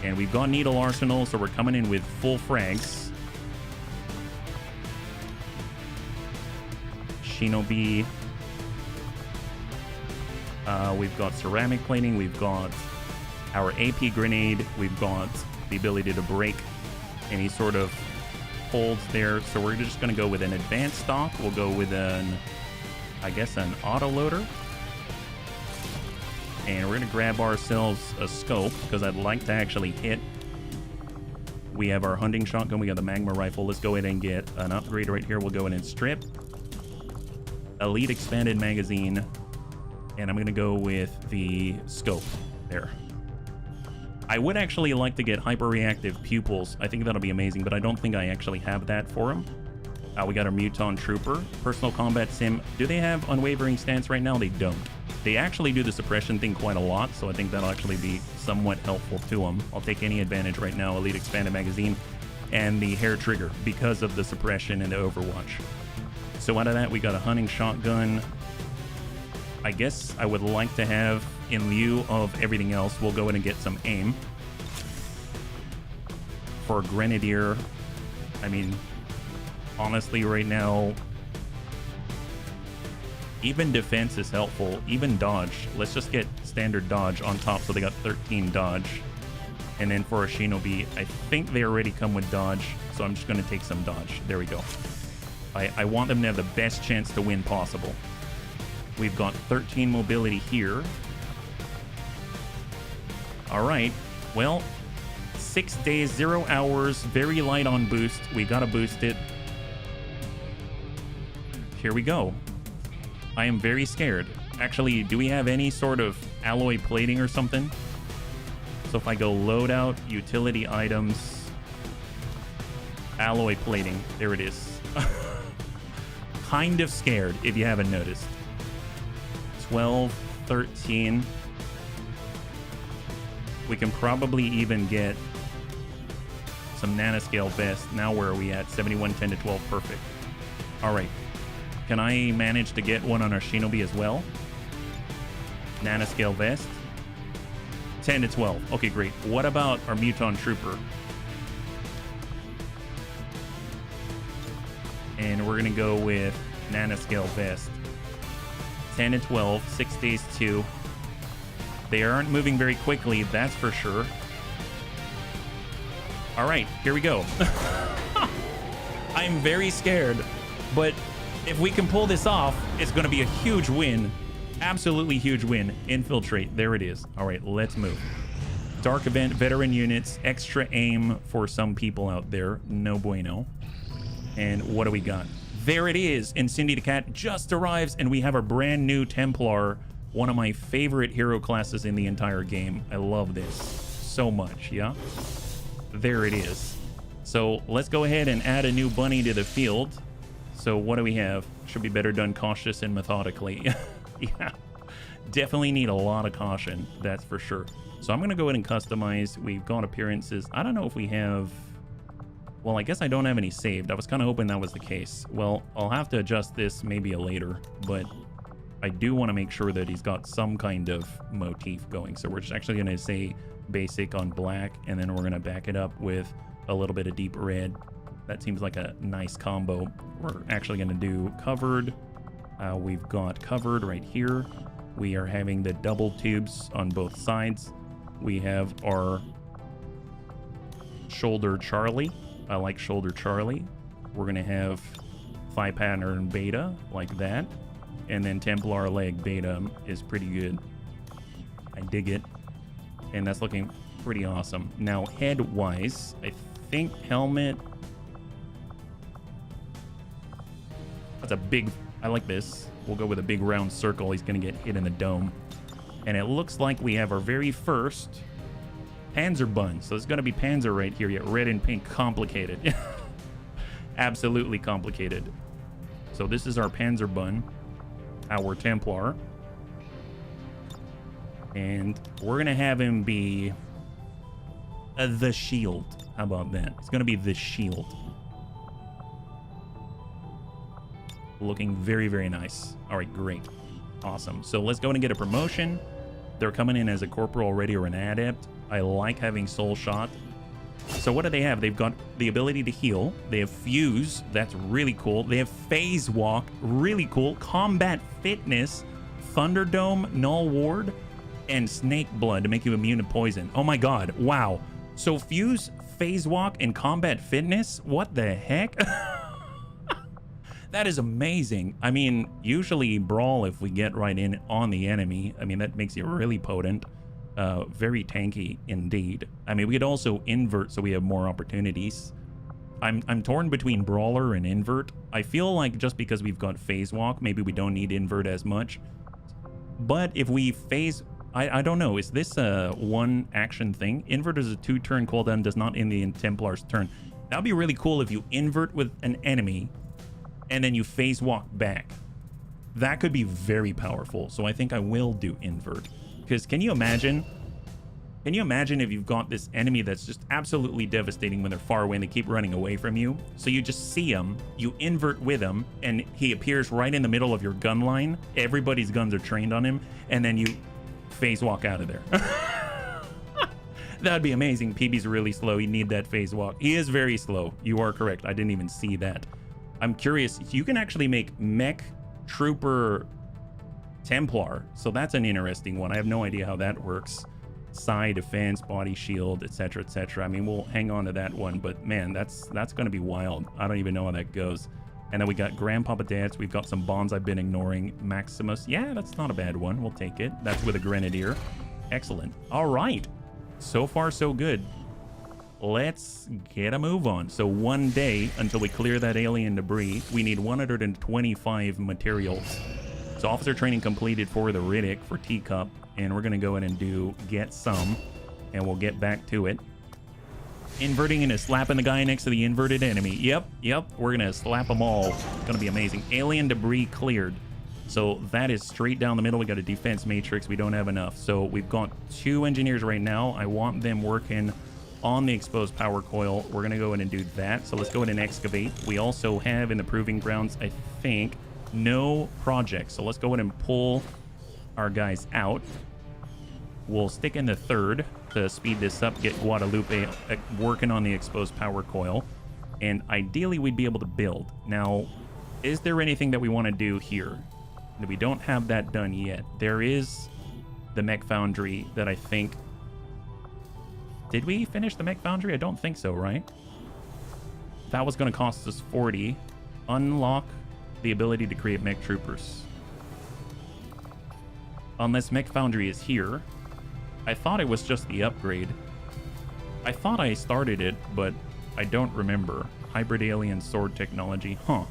And we've got Needle Arsenal, so we're coming in with full frags. Shinobi. We've got ceramic plating. We've got our AP grenade. We've got the ability to break any sort of holds there. So we're just going to go with an advanced stock. We'll go with I guess an auto loader. And we're going to grab ourselves a scope because I'd like to actually hit. We have our hunting shotgun. We got the magma rifle. Let's go ahead and get an upgrade right here. We'll go ahead and strip. Elite expanded magazine. And I'm going to go with the scope there. I would actually like to get hyper-reactive pupils. I think that'll be amazing, but I don't think I actually have that for him. We got our Muton Trooper. Personal combat sim. Do they have unwavering stance right now? They don't. They actually do the suppression thing quite a lot, so I think that'll actually be somewhat helpful to them. I'll take any advantage right now. Elite expanded magazine and the hair trigger because of the suppression in the Overwatch. So out of that, we got a hunting shotgun. I guess I would like to have, in lieu of everything else, we'll go in and get some aim. For Grenadier, I mean, honestly, right now, even defense is helpful. Even dodge. Let's just get standard dodge on top, so they got 13 dodge. And then for a Shinobi, I think they already come with dodge, so I'm just going to take some dodge. There we go. I want them to have the best chance to win possible. We've got 13 mobility here. All right. Well, 6 days, 0 hours, very light on boost. We got to boost it. Here we go. I am very scared. Actually, do we have any sort of alloy plating or something? So if I go loadout, utility items, alloy plating, there it is. Kind of scared, if you haven't noticed. 12, 13. We can probably even get some nanoscale vest. Now where are we at? 71, 10 to 12, perfect. All right. Can I manage to get one on our Shinobi as well? Nanoscale vest. 10 to 12. Okay, great. What about our Muton Trooper? And we're going to go with nanoscale vest. 10 to 12, 6 days 2. They aren't moving very quickly, that's for sure. All right, here we go. I'm very scared, but if we can pull this off, it's going to be a huge win. Absolutely huge win. Infiltrate, there it is. All right, let's move. Dark event, veteran units, extra aim for some people out there. No bueno. And what do we got? There it is, and Cindy the Cat just arrives, and we have our brand new Templar, one of my favorite hero classes in the entire game. I love this so much, yeah? There it is. So let's go ahead and add a new bunny to the field. So what do we have? Should be better done cautious and methodically. Yeah, definitely need a lot of caution, that's for sure. So I'm gonna go ahead and customize. We've got appearances. I don't know if we have Well, I guess I don't have any saved. I was kind of hoping that was the case. Well, I'll have to adjust this maybe later, but I do want to make sure that he's got some kind of motif going. So we're just actually going to say basic on black, and then we're going to back it up with a little bit of deep red. That seems like a nice combo. We're actually going to do covered. We've got covered right here. We are having the double tubes on both sides. We have our shoulder Charlie. I like shoulder Charlie. We're going to have thigh pattern beta like that. And then Templar leg beta is pretty good. I dig it. And that's looking pretty awesome. Now, head-wise, I think helmet... That's a big... I like this. We'll go with a big round circle. He's going to get hit in the dome. And it looks like we have our very first Panzer bun. So it's going to be Panzer right here. Yet red and pink. Complicated. Absolutely complicated. So this is our Panzer bun. Our Templar. And we're going to have him be the shield. How about that? It's going to be the shield. Looking very, very nice. All right, great. Awesome. So let's go and get a promotion. They're coming in as a corporal already or an adept. I like having soul shot. So what do they have? They've got the ability to heal. They have fuse. That's really cool. They have phase walk. Really cool. Combat fitness. Thunderdome. Null ward. And snake blood to make you immune to poison. Oh my god. Wow. So fuse, phase walk, and combat fitness? What the heck? That is amazing. I mean, usually brawl if we get right in on the enemy. I mean, that makes you really potent. Very tanky indeed. I mean, we could also invert so we have more opportunities. I'm torn between brawler and invert. I feel like just because we've got phase walk, maybe we don't need invert as much. But if we phase... I don't know. Is this a one action thing? Invert is a 2-turn cooldown, does not end the Templar's turn. That would be really cool if you invert with an enemy and then you phase walk back. That could be very powerful. So I think I will do invert. Because can you imagine if you've got this enemy that's just absolutely devastating when they're far away and they keep running away from you? So you just see him, you invert with him, and he appears right in the middle of your gun line. Everybody's guns are trained on him, and then you phase walk out of there. That'd be amazing. PB's really slow. You need that phase walk. He is very slow. You are correct. I didn't even see that. I'm curious. You can actually make mech trooper Templar. So that's an interesting one. I have no idea how that works. Side defense, body shield, etc., etc. I mean, we'll hang on to that one, but man, that's going to be wild. I don't even know how that goes. And then we got Grandpapa Dance. We've got some bonds I've been ignoring. Maximus. Yeah, that's not a bad one. We'll take it. That's with a Grenadier. Excellent. All right. So far, so good. Let's get a move on. So 1 day until we clear that alien debris. We need 125 materials. So officer training completed for the Riddick for Teacup. And we're going to go in and get some. And we'll get back to it. Inverting and slapping the guy next to the inverted enemy. Yep. We're going to slap them all. It's going to be amazing. Alien debris cleared. So that is straight down the middle. We got a defense matrix. We don't have enough. So we've got 2 engineers right now. I want them working on the exposed power coil. We're going to go in and do that. So let's go in and excavate. We also have in the proving grounds, I think, no projects. So let's go in and pull our guys out. We'll stick in the 3rd to speed this up, get Guadalupe working on the exposed power coil. And ideally, we'd be able to build. Now, is there anything that we want to do here? We don't have that done yet. There is the mech foundry that I think... Did we finish the mech foundry? I don't think so, right? That was going to cost us 40. Unlock the ability to create mech troopers. Unless mech foundry is here. I thought it was just the upgrade. I thought I started it, but I don't remember. Hybrid alien sword technology. Huh.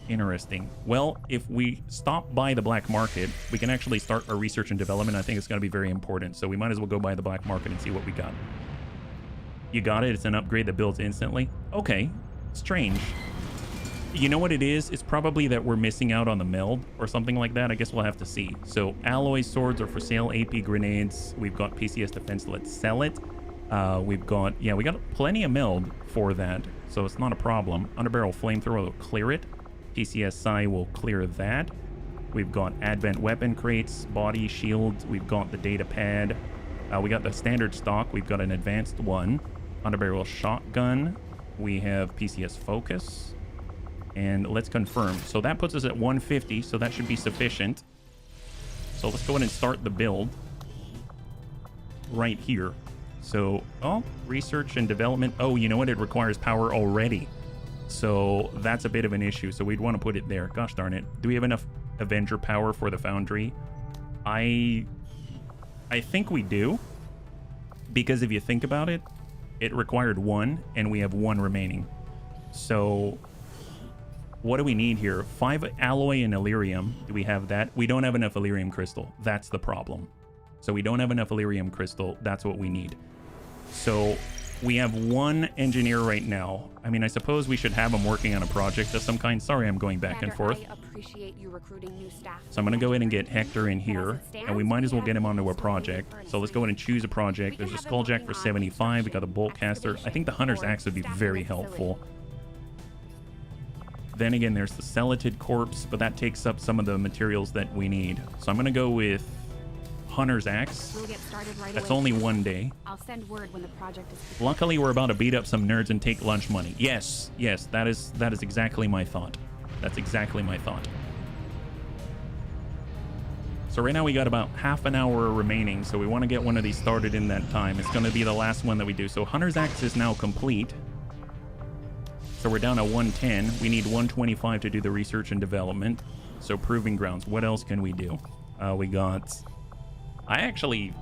Interesting. Well, if we stop by the black market, we can actually start our research and development. I think it's going to be very important. So we might as well go by the black market and see what we got. You got it. It's an upgrade that builds instantly. Okay. Strange. You know what it is? It's probably that we're missing out on the meld or something like that. I guess we'll have to see. So alloy swords are for sale. AP grenades. We've got PCS defense. Let's sell it. We got plenty of meld for that. so it's not a problem. Underbarrel flamethrower will clear it. PCSI will clear that. We've got advent weapon crates, body shields. We've got the data pad. We got the standard stock. We've got an advanced one. Underbarrel shotgun. We have PCS focus. And let's confirm. So that puts us at 150, so that should be sufficient. So let's go ahead and start the build right here. So, oh, research and development. Oh, you know what? It requires power already. So that's a bit of an issue. So we'd want to put it there. Gosh darn it. Do we have enough Avenger power for the foundry? I think we do. Because if you think about it, it required 1 and we have 1 remaining. So what do we need here? 5 alloy and Illyrium. Do we have that? We don't have enough Illyrium crystal. That's the problem. So we don't have enough Illyrium crystal. That's what we need. So we have 1 engineer right now. I mean, I suppose we should have him working on a project of some kind. Sorry, I'm going back and forth. I appreciate you recruiting new staff. So I'm going to go ahead and get Hector in here, and we might as well get him onto a project. So let's go ahead and choose a project. There's a Skulljack for 75. We got a Boltcaster. I think the Hunter's Axe would be very helpful. Then again, there's the Celatid Corpse, but that takes up some of the materials that we need. So I'm going to go with Hunter's Axe. We'll get started right That's away. only 1 day. I'll send word when the project is Luckily, we're about to beat up some nerds and take lunch money. Yes, yes, that is exactly my thought. That's exactly my thought. So right now we got about half an hour remaining, so we want to get one of these started in that time. It's going to be the last one that we do. So Hunter's Axe is now complete. So we're down at 110. We need 125 to do the research and development. So Proving Grounds. What else can we do? We got... I actually...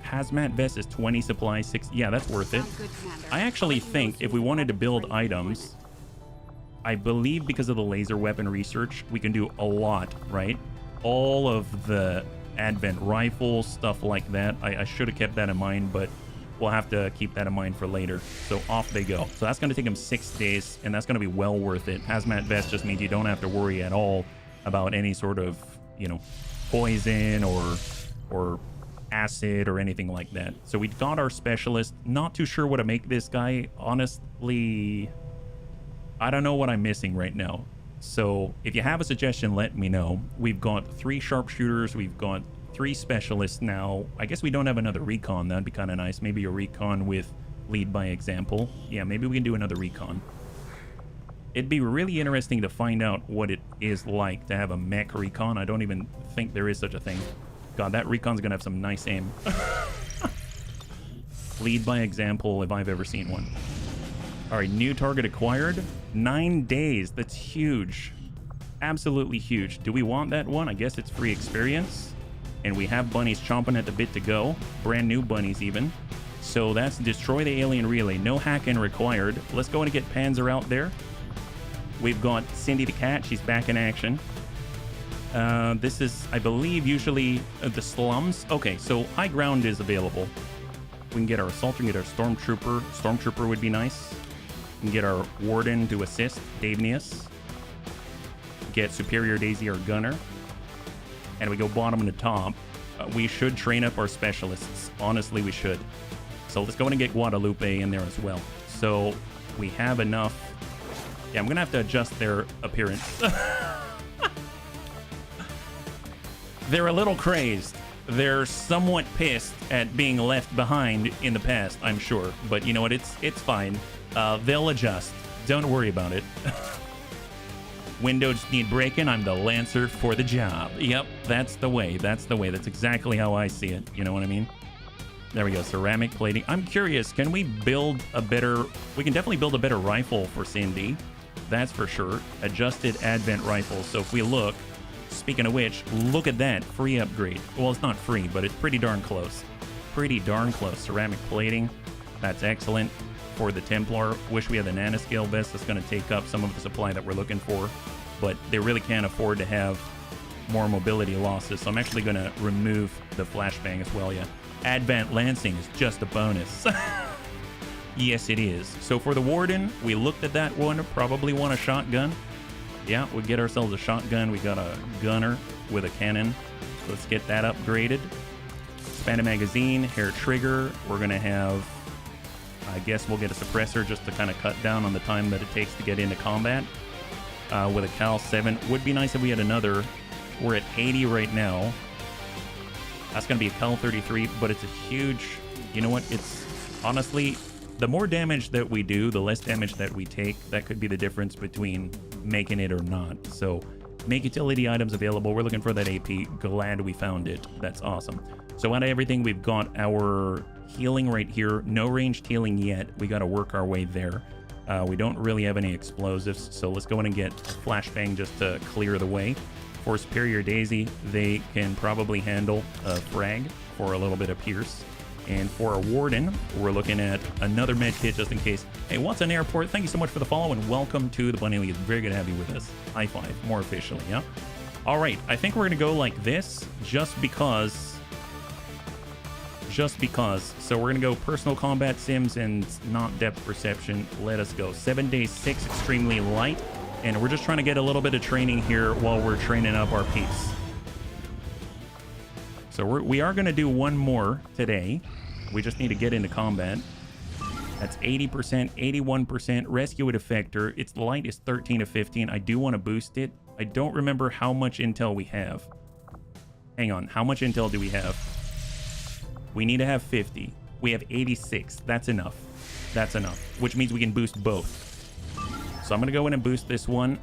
Hazmat vest is 20 supplies, 6... Yeah, that's worth it. Sounds good, Commander. I actually think if we wanted to build items, I believe because of the laser weapon research, we can do a lot, right? All of the advent rifles, stuff like that. I should have kept that in mind, but we'll have to keep that in mind for later. So off they go. So that's going to take them 6 days, and that's going to be well worth it. Hazmat vest just means you don't have to worry at all about any sort of, you know, poison or acid or anything like that. So we got our specialist. Not too sure what to make this guy. Honestly, I don't know what I'm missing right now. So if you have a suggestion, let me know. We've got 3 sharpshooters. We've got 3 specialists now. I guess we don't have another recon. That'd be kind of nice. Maybe a recon with lead by example. Yeah, maybe we can do another recon. It'd be really interesting to find out what it is like to have a mech recon. I don't even think there is such a thing. God, that recon's gonna have some nice aim. Lead by example if I've ever seen one. All right, new target acquired. 9 days. That's huge. Absolutely huge. Do we want that one? I guess it's free experience. And we have bunnies chomping at the bit to go. Brand new bunnies even. So that's destroy the alien relay. No hack-in required. Let's go and get Panzer out there. We've got Cindy the cat. She's back in action. This is, I believe, usually the slums. Okay, so high ground is available. We can get our assaulter, get our stormtrooper. Stormtrooper would be nice. We can get our warden to assist, Davenius. Get Superior Daisy, our gunner. And we go bottom to top. We should train up our specialists. Honestly, we should. So let's go in and get Guadalupe in there as well. So we have enough. Yeah, I'm going to have to adjust their appearance. They're a little crazed. They're somewhat pissed at being left behind in the past, I'm sure. But you know what? It's fine. They'll adjust. Don't worry about it. Windows need breaking. I'm the Lancer for the job. Yep, that's the way. That's the way. That's exactly how I see it. You know what I mean? There we go. Ceramic plating. I'm curious. Can we build a better... We can definitely build a better rifle for Cindy. That's for sure. Adjusted advent rifle. So if we look... Speaking of which, look at that. Free upgrade. Well, it's not free, but it's pretty darn close. Pretty darn close. Ceramic plating. That's excellent. For the Templar, wish we had the nanoscale vest. That's going to take up some of the supply that we're looking for. But they really can't afford to have more mobility losses. So I'm actually going to remove the flashbang as well, yeah. Advent Lancing is just a bonus. Yes, it is. So for the Warden, we looked at that one. Probably want a shotgun. Yeah, we'll get ourselves a shotgun. We got a gunner with a cannon. Let's get that upgraded. Expanded magazine, hair trigger. We're going to have I guess we'll get a suppressor just to kind of cut down on the time that it takes to get into combat. With a Cal 7. Would be nice if we had another. We're at 80 right now. That's going to be a Cal 33, but it's a huge... You know what? It's honestly... The more damage that we do, the less damage that we take. That could be the difference between making it or not. So, make utility items available. We're looking for that AP. Glad we found it. That's awesome. So, out of everything, we've got our healing right here. No ranged healing yet. We got to work our way there. We don't really have any explosives, so let's go in and get a flashbang just to clear the way. For Superior Daisy, they can probably handle a frag for a little bit of pierce. And for a Warden, we're looking at another med kit just in case. Hey, what's an airport? Thank you so much for the follow and welcome to the Bunny League. It's very good to have you with us. High five, more officially, yeah? All right, I think we're going to go like this just because. So we're going to go personal combat sims and not depth perception. Let us go. 7 days, 6 extremely light. And we're just trying to get a little bit of training here while we're training up our peeps. So we are going to do one more today. We just need to get into combat. That's 80%, 81%. Rescue with Effector. Its light is 13 to 15. I do want to boost it. I don't remember how much intel we have. Hang on. How much intel do we have? We need to have 50. We have 86. That's enough. That's enough. Which means we can boost both. So I'm going to go in and boost this one.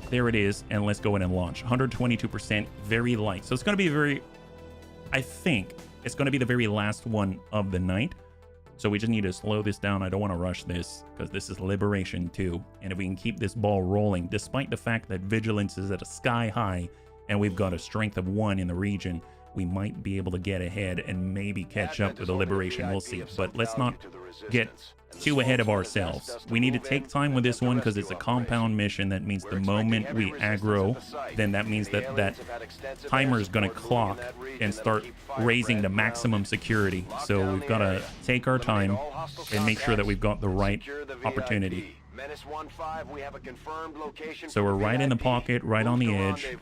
There it is. And let's go in and launch. 122%. Very light. So it's going to be very... I think it's going to be the very last one of the night. So we just need to slow this down. I don't want to rush this because this is Liberation 2. And if we can keep this ball rolling, despite the fact that Vigilance is at a sky high and we've got a strength of 1 in the region, we might be able to get ahead and maybe catch up with the Liberation. We'll see. But let's not get too ahead of ourselves. We need to take time with this one because it's a compound mission. That means the moment we aggro, then that means that timer is going to clock and start raising the maximum security. So we've got to take our time and make sure that we've got the right opportunity. So we're right in the pocket, right on the edge,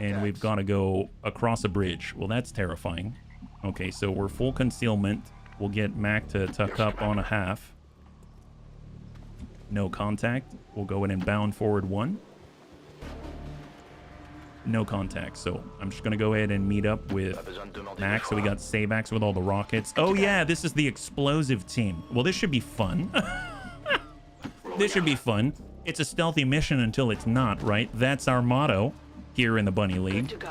and we've got to go across a bridge. Well, that's terrifying. Okay, so we're full concealment. We'll get Mac to tuck up on a half. No contact. We'll go in and bound forward 1. No contact. So I'm just going to go ahead and meet up with Mac. So we got Sabax with all the rockets. Oh, yeah, this is the explosive team. Well, this should be fun. This should be fun. It's a stealthy mission until it's not, right? That's our motto here in the Bunny League.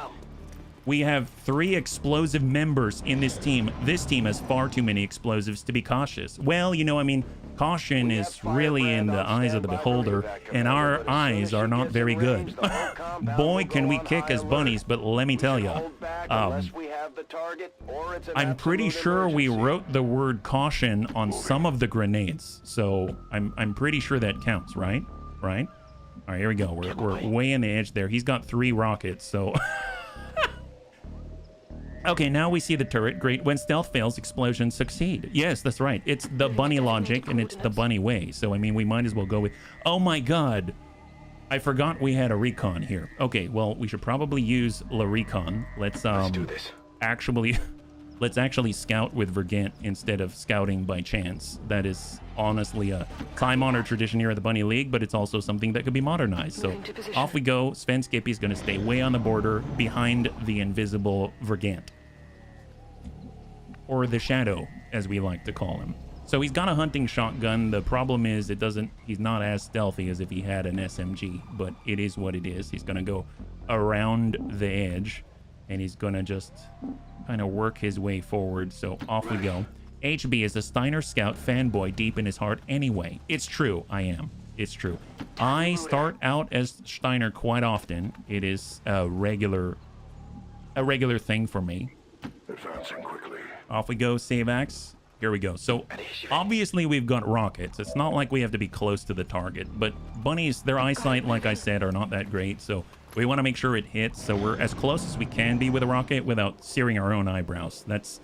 We have 3 explosive members in this team. This team has far too many explosives to be cautious. Well, you know, I mean, caution is really in the eyes of the beholder, and our eyes are not very good. Boy, can we kick as bunnies, but let me tell you, I'm pretty sure we wrote the word caution on some of the grenades, so I'm pretty sure that counts, right? Right? All right, here we go. We're way in the edge there. He's got 3 rockets, so... Okay, now we see the turret. Great. When stealth fails, explosions succeed. Yes, that's right. It's the bunny logic, and it's the bunny way. So, I mean, we might as well go with... Oh, my God. I forgot we had a recon here. Okay, well, we should probably use La Recon. Let's do this. Let's actually scout with Vergant instead of scouting by chance. That is honestly a time-honored tradition here at the Bunny League, but it's also something that could be modernized. So off we go. Sven Skippy's going to stay way on the border behind the invisible Vergant. Or the Shadow, as we like to call him. So he's got a hunting shotgun. The problem is he's not as stealthy as if he had an SMG, but it is what it is. He's going to go around the edge, and he's going to just kind of work his way forward. So off we go. HB is a Steiner Scout fanboy deep in his heart anyway. It's true. I am. It's true. I start out as Steiner quite often. It is a regular thing for me. Advancing quickly. Off we go, Savax. Here we go. So obviously we've got rockets. It's not like we have to be close to the target, but bunnies, their eyesight, like I said, are not that great. So we want to make sure it hits. So we're as close as we can be with a rocket without searing our own eyebrows. That's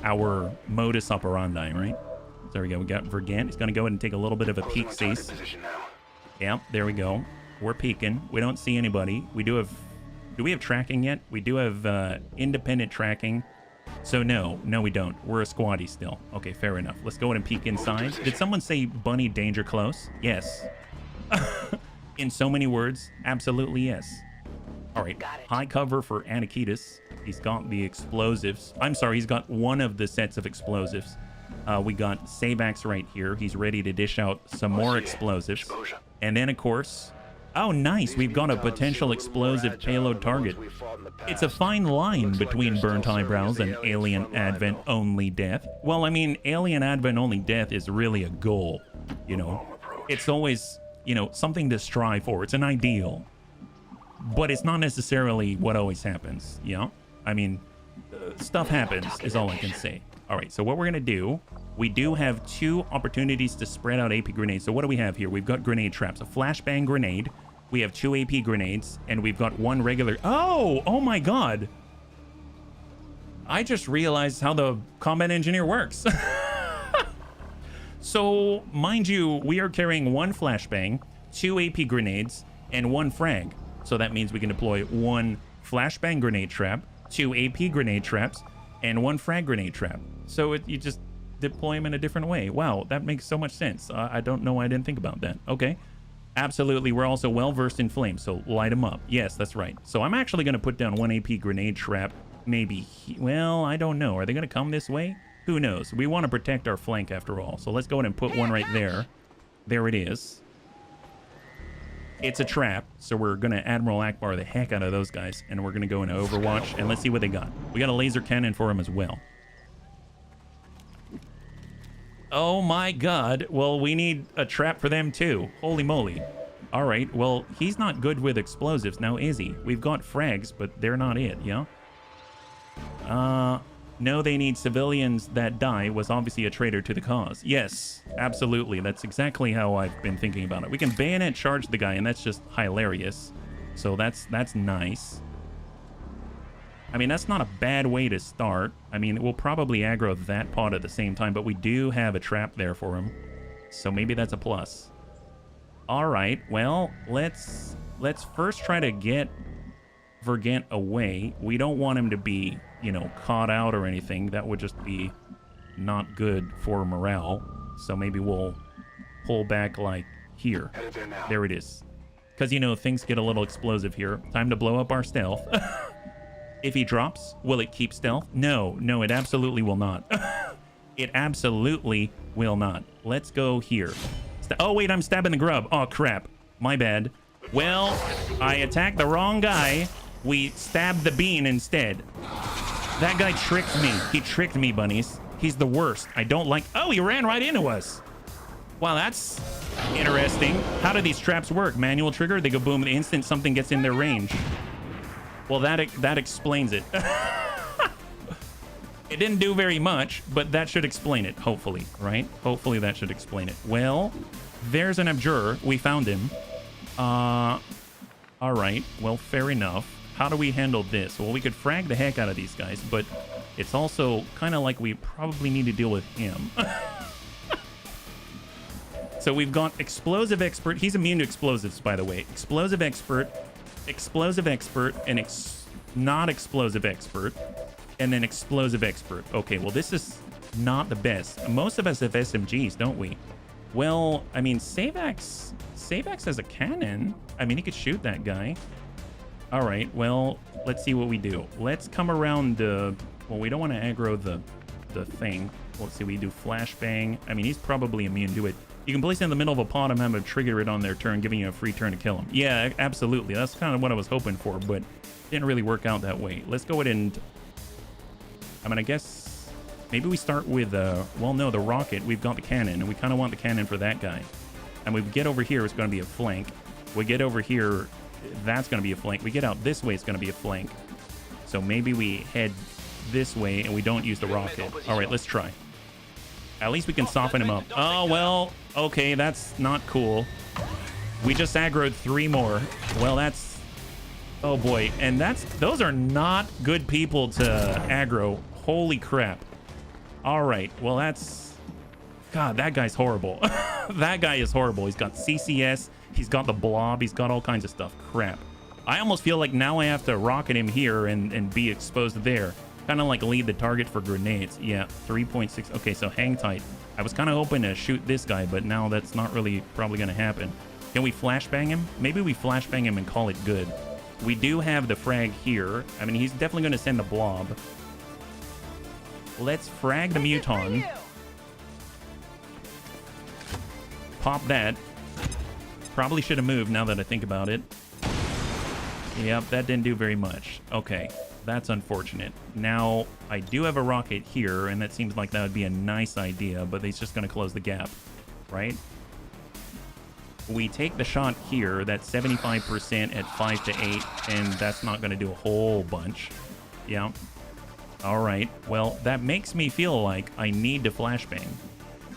our modus operandi, right? So there we go. We got Vergant. He's going to go ahead and take a little bit of a peek cease. Yeah, there we go. We're peeking. We don't see anybody. We do have... Do we have tracking yet? We do have independent tracking. So no, we don't. We're a squatty still. Okay, fair enough. Let's go ahead and peek inside. Did someone say bunny danger close? Yes. In so many words, absolutely yes. All right, high cover for Anakitas. He's got the explosives. I'm sorry, he's got one of the sets of explosives. We got Sabax right here. He's ready to dish out some more explosives. And then, of course, oh, nice. We've got a potential explosive payload target. It's a fine line between burnt eyebrows and alien advent only death. Well, I mean, alien advent only death is really a goal, you know. It's always, you know, something to strive for. It's an ideal. But it's not necessarily what always happens, you know? I mean, stuff happens is all I can say. All right, so what we're going to do, we do have 2 opportunities to spread out AP grenades. So what do we have here? We've got grenade traps, a flashbang grenade. We have 2 AP grenades, and we've got 1 regular. Oh my God. I just realized how the combat engineer works. So, mind you, we are carrying 1 flashbang, 2 AP grenades, and 1 frag. So that means we can deploy 1 flashbang grenade trap, 2 AP grenade traps, and 1 frag grenade trap. So you just deploy them in a different way. Wow, that makes so much sense. I don't know why I didn't think about that. Okay. Absolutely. We're also well versed in flames, so light them up. Yes, that's right. So I'm actually going to put down 1 AP grenade trap. Maybe, well, I don't know. Are they going to come this way? Who knows? We want to protect our flank after all. So let's go ahead and put 1 right there. There it is. It's a trap, so we're going to Admiral Akbar the heck out of those guys, and we're going to go into Overwatch, and let's see what they got. We got a laser cannon for them as well. Oh my God. Well, we need a trap for them too. Holy moly. All right, well, he's not good with explosives now, is he? We've got frags, but they're not it, yeah? No, they need civilians that die was obviously a traitor to the cause. Yes, absolutely. That's exactly how I've been thinking about it. We can bayonet charge the guy, and that's just hilarious. So that's nice. I mean, that's not a bad way to start. I mean, we'll probably aggro that pod at the same time, but we do have a trap there for him. So maybe that's a plus. All right, well, let's first try to get Vergent away. We don't want him to be, you know, caught out or anything. That would just be not good for morale. So maybe we'll pull back like here. There it is. Because, you know, things get a little explosive here. Time to blow up our stealth. If he drops, will it keep stealth? No, it absolutely will not. It absolutely will not. Let's go here. Oh, wait, I'm stabbing the grub. Oh, crap. My bad. Well, I attacked the wrong guy. We stabbed the bean instead. That guy tricked me. He tricked me, bunnies. He's the worst. I don't like... Oh, he ran right into us. Wow, that's interesting. How do these traps work? Manual trigger? They go boom the instant something gets in their range. Well, that explains it. It didn't do very much, but that should explain it, hopefully, right? Hopefully that should explain it. Well, there's an abjurer. We found him. All right. Well, fair enough. How do we handle this? Well, we could frag the heck out of these guys, but it's also kind of like we probably need to deal with him. So we've got explosive expert. He's immune to explosives, by the way. Explosive expert, and not explosive expert, and then explosive expert. Okay, well, this is not the best. Most of us have SMGs, don't we? Well, I mean, Sabax has a cannon. I mean, he could shoot that guy. All right, well, let's see what we do. Let's come around the... Well, we don't want to aggro the thing. Let's see, we do flashbang. I mean, he's probably immune to it. You can place it in the middle of a pod and have him trigger it on their turn, giving you a free turn to kill him. Yeah, absolutely. That's kind of what I was hoping for, but didn't really work out that way. Let's go ahead and... I mean, I guess maybe we start with... well, no, the rocket. We've got the cannon, and we kind of want the cannon for that guy. And we get over here, it's going to be a flank. We get over here, that's going to be a flank. We get out this way, it's going to be a flank. So maybe we head this way and we don't use the rocket. All right, let's try. At least we can soften him up. Oh, well, okay, that's not cool. We just aggroed 3 more. Well, that's... Oh, boy. And those are not good people to aggro. Holy crap. All right, well, that's... God, that guy's horrible. That guy is horrible. He's got CCS. He's got the blob. He's got all kinds of stuff. Crap. I almost feel like now I have to rocket him here and be exposed there. Kind of like lead the target for grenades. Yeah, 3.6. Okay, so hang tight. I was kind of hoping to shoot this guy, but now that's not really probably going to happen. Can we flashbang him? Maybe we flashbang him and call it good. We do have the frag here. I mean, he's definitely going to send the blob. Let's frag the Muton. Pop that. Probably should have moved now that I think about it. Yep, that didn't do very much. Okay, that's unfortunate. Now, I do have a rocket here, and that seems like that would be a nice idea, but he's just going to close the gap, right? We take the shot here. That's 75% at 5 to 8, and that's not going to do a whole bunch. Yeah. All right. Well, that makes me feel like I need to flashbang.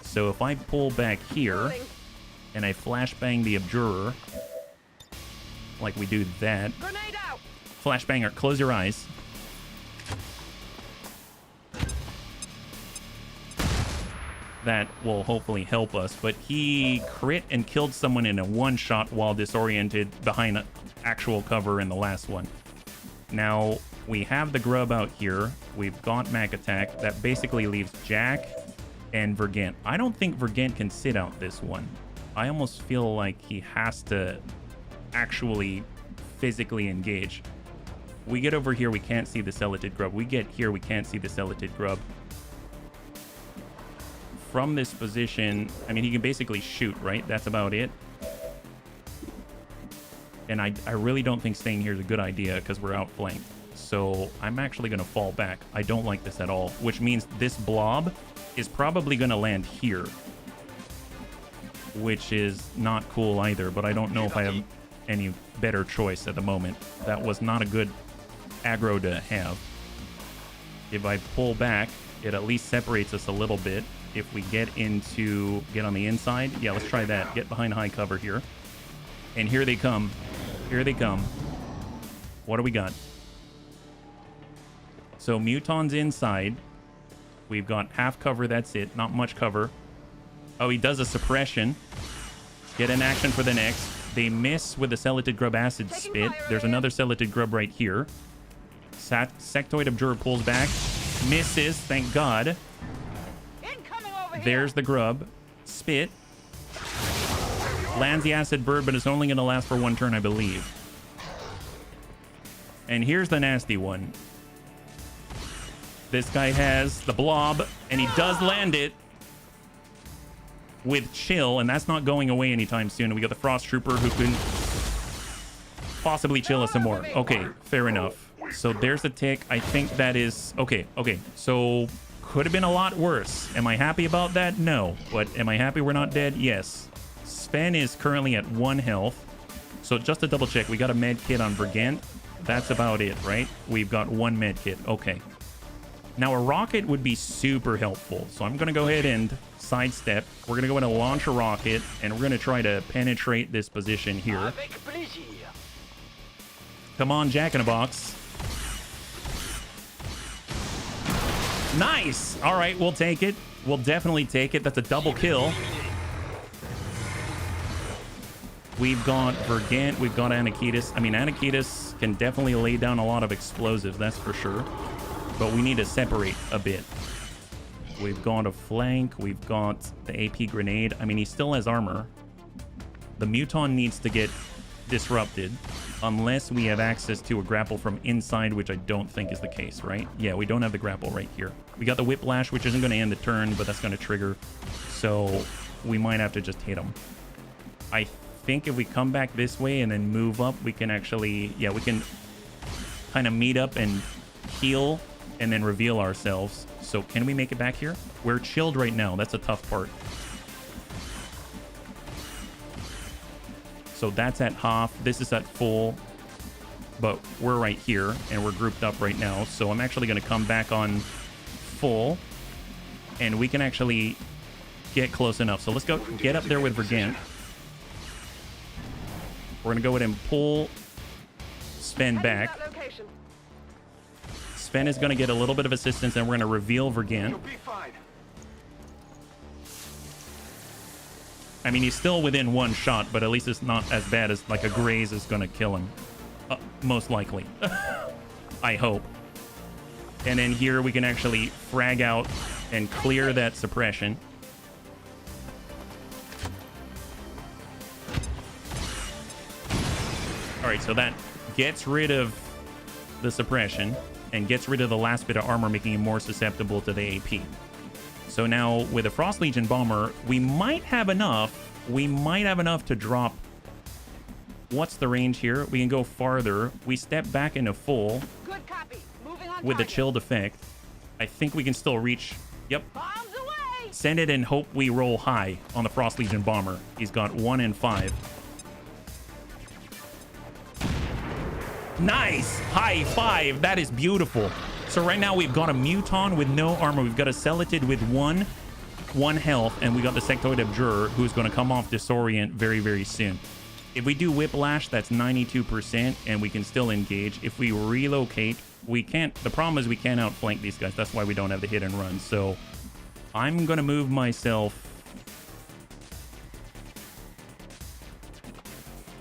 So if I pull back here, and I flashbang the Abjurer, like we do that. Grenade out. Flashbanger, close your eyes. That will hopefully help us, but he crit and killed someone in a one-shot while disoriented behind actual cover in the last one. Now, we have the grub out here. We've got Mac Attack. That basically leaves Jack and Vergant. I don't think Vergant can sit out this one. I almost feel like he has to actually physically engage. We get over here, we can't see the Celatid Grub. We get here, we can't see the Celatid Grub. From this position, I mean, he can basically shoot, right? That's about it. And I really don't think staying here is a good idea because we're outflanked. So I'm actually going to fall back. I don't like this at all, which means this blob is probably going to land here, which is not cool either, but I don't know if I have any better choice at the moment. That was not a good aggro to have. If I pull back, it at least separates us a little bit. If we get on the inside, yeah, let's try that. Get behind high cover here. And here they come. Here they come. What do we got? So Muton's inside. We've got half cover, that's it. Not much cover. Oh, he does a suppression. Get an action for the next. They miss with the Celatid Grub Acid Spit. There's another Celatid Grub right here. Sectoid Abjurer pulls back. Misses, thank God. There's the Grub. Spit. Lands the Acid Bird, but it's only going to last for one turn, I believe. And here's the nasty one. This guy has the blob, and he does land it with chill, and that's not going away anytime soon. We got the Frost Trooper who can possibly chill us some more. Okay, fair enough. So there's the tick. I think that is... Okay. So could have been a lot worse. Am I happy about that? No. But am I happy we're not dead? Yes. Sven is currently at 1 health. So just to double check, we got a med kit on Vergant. That's about it, right? We've got 1 med kit. Okay. Now a rocket would be super helpful. So I'm going to go ahead and sidestep. We're going to go ahead and launch a rocket, and we're going to try to penetrate this position here. Come on, Jack in a Box. Nice! All right, we'll take it. We'll definitely take it. That's a double kill. We've got Vergant. We've got Anakitis. I mean, Anakitis can definitely lay down a lot of explosives, that's for sure. But we need to separate a bit. We've got a flank. We've got the AP grenade. I mean, he still has armor. The Muton needs to get disrupted unless we have access to a grapple from inside, which I don't think is the case, right? Yeah, we don't have the grapple right here. We got the Whiplash, which isn't going to end the turn, but that's going to trigger. So we might have to just hit him. I think if we come back this way and then move up, we can actually... Yeah, we can kind of meet up and heal and then reveal ourselves. So can we make it back here? We're chilled right now. That's a tough part. So that's at half. This is at full. But we're right here, and we're grouped up right now. So I'm actually going to come back on full, and we can actually get close enough. So let's go get up there with Vergant. We're going to go ahead and pull Sven back. Sven is going to get a little bit of assistance, and we're going to reveal Vergant. I mean, he's still within 1 shot, but at least it's not as bad as like a graze is going to kill him. Most likely. I hope. And then here we can actually frag out and clear that suppression. All right, so that gets rid of the suppression and gets rid of the last bit of armor, making it more susceptible to the AP. So now with a Frost Legion bomber, we might have enough. We might have enough to drop. What's the range here? We can go farther. We step back into full. Good copy. Moving on With the target. chilled effect. I think we can still reach. Yep. Bombs away. Send it and hope we roll high on the Frost Legion bomber. He's got 1 and 5. Nice! High 5. That is beautiful. So right now we've got a Muton with no armor. We've got a Celatid with one health. And we got the Sectoid Abjurer who's going to come off Disorient very, very soon. If we do Whiplash, that's 92%, and we can still engage. If we relocate, we can't. The problem is we can't outflank these guys. That's why we don't have the hit and run. So I'm going to move myself.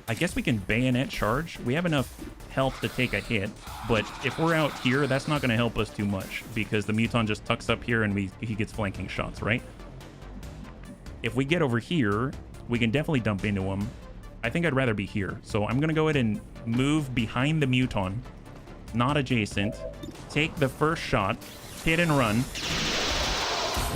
I guess we can bayonet charge. We have enough health to take a hit, but if we're out here, that's not going to help us too much because the Muton just tucks up here and he gets flanking shots, right? If we get over here, we can definitely dump into him. I think I'd rather be here. So I'm going to go ahead and move behind the Muton, not adjacent. Take the first shot, hit and run.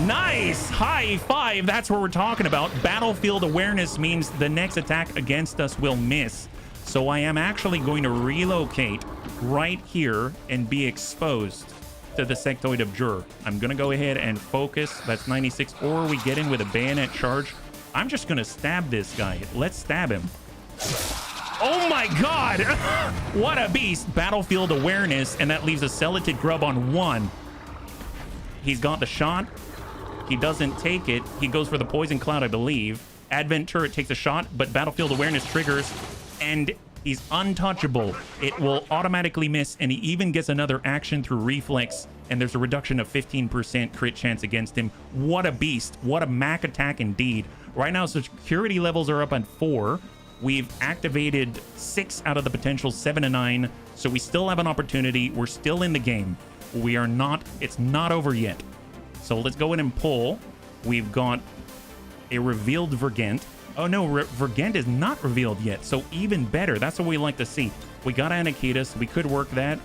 Nice! High 5. That's what we're talking about. Battlefield awareness means the next attack against us will miss. So I am actually going to relocate right here and be exposed to the Sectoid Abjurer. I'm going to go ahead and focus. That's 96. Or we get in with a bayonet charge. I'm just going to stab this guy. Let's stab him. Oh my god! What a beast. Battlefield awareness, and that leaves a Celatid Grub on 1. He's got the shot. He doesn't take it. He goes for the Poison Cloud, I believe. Advent Turret takes a shot, but Battlefield awareness triggers, and he's untouchable. It will automatically miss, and he even gets another action through Reflex, and there's a reduction of 15% crit chance against him. What a beast. What a Mac attack indeed. Right now, security levels are up at 4. We've activated 6 out of the potential 7 to 9, so we still have an opportunity. We're still in the game. We are not, it's not over yet. So let's go in and pull. We've got a revealed Vergent. Oh no, Vergent is not revealed yet, so even better. That's what we like to see. We got Anakitas. We could work that.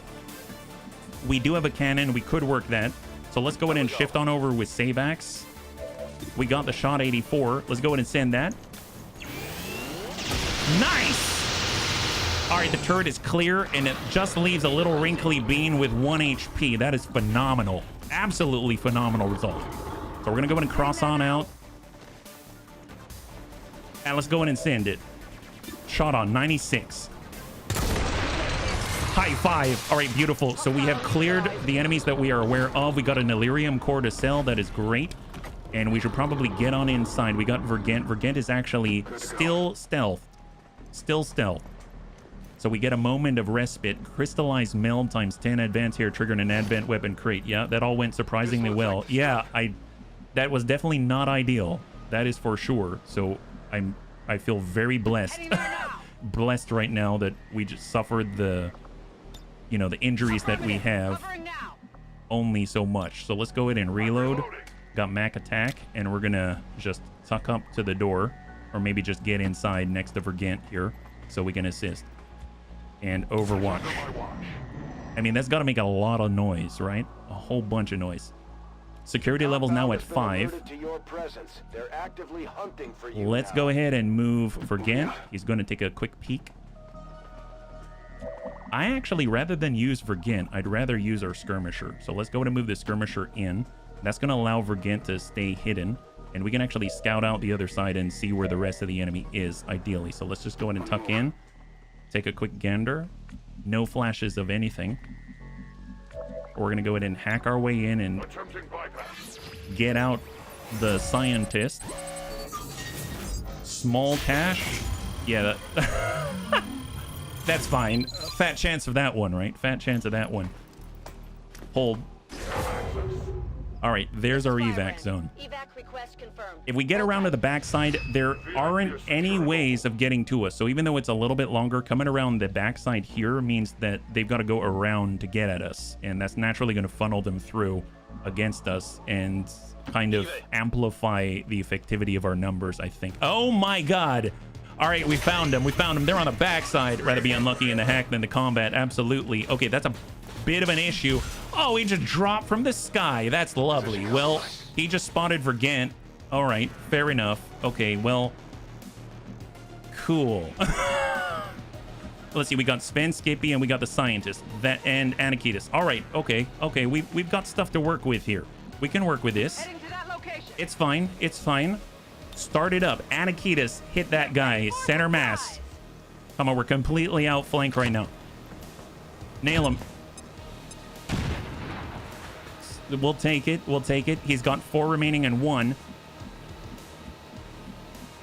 We do have a cannon. We could work that. So let's go ahead and shift on over with Savax. We got the shot 84. Let's go ahead and send that. Nice! All right, the turret is clear, and it just leaves a little wrinkly bean with 1 HP. That is phenomenal. Absolutely phenomenal result. So we're going to go ahead and cross on out. And let's go ahead and send it. Shot on 96. High 5. All right, beautiful. So we have cleared the enemies that we are aware of. We got an Illyrium core to sell. That is great. And we should probably get on inside. We got Vergent. Vergent is actually still stealth. Still stealth. So we get a moment of respite. Crystallized meld times 10 advance here, triggering an advent weapon crate. Yeah, that all went surprisingly well. Yeah, that was definitely not ideal. That is for sure. So I feel very blessed. Blessed right now that we just suffered the injuries that we have only so much. So let's go ahead and reload. Got Mac attack, and we're gonna just tuck up to the door, or maybe just get inside next to Vergent here so we can assist. And Overwatch. I mean, that's got to make a lot of noise, right? A whole bunch of noise. Security levels now at 5. They're actively hunting for you. Let's go ahead and move Vergent. He's going to take a quick peek. I actually, rather than use Vergent, I'd rather use our Skirmisher. So let's go ahead and move the Skirmisher in. That's going to allow Vergent to stay hidden. And we can actually scout out the other side and see where the rest of the enemy is, ideally. So let's just go ahead and tuck in. Take a quick gander. No flashes of anything. We're going to go ahead and hack our way in and get out the scientist. Small cache. Yeah, that's fine. Fat chance of that one, right? Fat chance of that one. Hold. All right, there's our evac zone. Evac request confirmed. If we get around to the backside, there aren't any ways of getting to us. So even though it's a little bit longer, coming around the backside here means that they've got to go around to get at us. And that's naturally going to funnel them through against us and kind of amplify the effectivity of our numbers, I think. Oh my God. All right, we found them. We found them. They're on the backside. Rather be unlucky in the hack than the combat. Absolutely. Okay, that's a bit of an issue. Oh, he just dropped from the sky. That's lovely. Well, he just spotted Vergant. All right, fair enough. Okay, well, cool. Let's see. We got Sven, Skippy, and we got the scientist and Anakitis. All right. Okay. Okay. We've got stuff to work with here. We can work with this. Heading to that location. It's fine. It's fine. Start it up. Anakitis, hit that guy. Center mass. Come on, we're completely outflanked right now. Nail him. We'll take it. We'll take it. He's got 4 remaining and 1.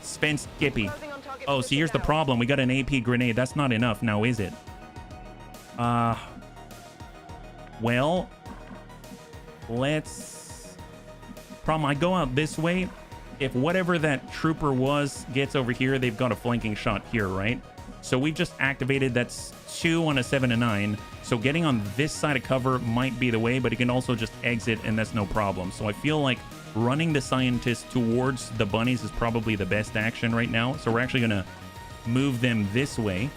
Sven, Skippy. Oh, see, here's the problem. We got an AP grenade. That's not enough now, is it? Well, let's... Problem, I go out this way. If whatever that trooper was gets over here, they've got a flanking shot here, right? So we've just activated. That's 2 on a 7 and 9. So getting on this side of cover might be the way, but it can also just exit, and that's no problem. So I feel like running the scientists towards the bunnies is probably the best action right now. So we're actually going to move them this way.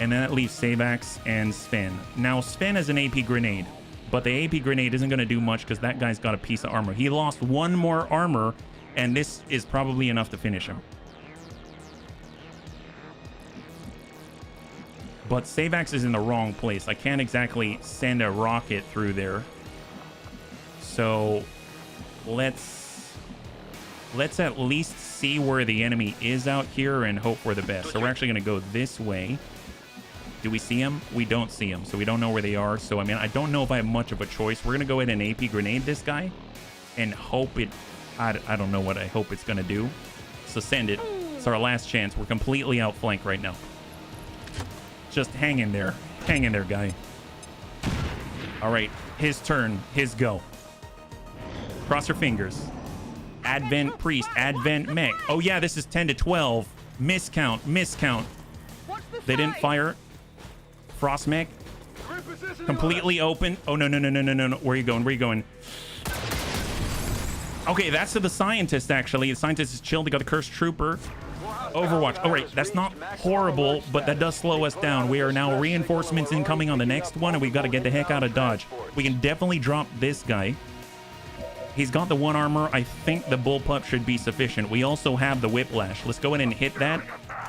And then that leaves Savax and Sven. Now, Sven has an AP grenade. But the AP grenade isn't going to do much because that guy's got a piece of armor. He lost 1 more armor, and this is probably enough to finish him. But Savax is in the wrong place. I can't exactly send a rocket through there. So let's at least see where the enemy is out here and hope for the best. So we're actually going to go this way. Do we see him? We don't see him, so we don't know where they are. So, I mean, I don't know if I have much of a choice. We're going to go ahead and AP grenade this guy and hope it... I don't know what I hope it's going to do. So send it. It's our last chance. We're completely outflanked right now. Just hang in there. Hang in there, guy. All right. His turn. His go. Cross your fingers. Advent Priest. Advent Mech. Oh, yeah, this is 10 to 12. Miscount. Miscount. They didn't fire... Frost mech, completely open. Oh, no. Where are you going? Where are you going? Okay, that's to the scientist, actually. The scientist is chilled. They got the cursed trooper. Overwatch. All right, that's not horrible, but that does slow us down. We are now reinforcements incoming on the next one, and we've got to get the heck out of Dodge. We can definitely drop this guy. He's got the 1 armor. I think the bullpup should be sufficient. We also have the whiplash. Let's go in and hit that.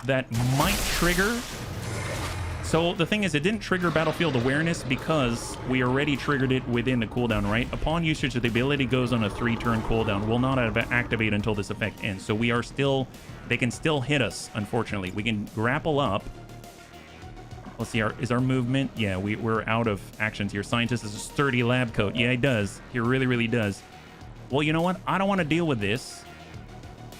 That might trigger... So the thing is, it didn't trigger battlefield awareness because we already triggered it within the cooldown, right? Upon usage, the ability goes on a 3-turn cooldown. Will not activate until this effect ends. So we are still, they can still hit us, unfortunately. We can grapple up. Let's see, is our movement? Yeah, we're out of actions here. Scientist is a sturdy lab coat. Yeah, he does. He really, really does. Well, you know what? I don't want to deal with this.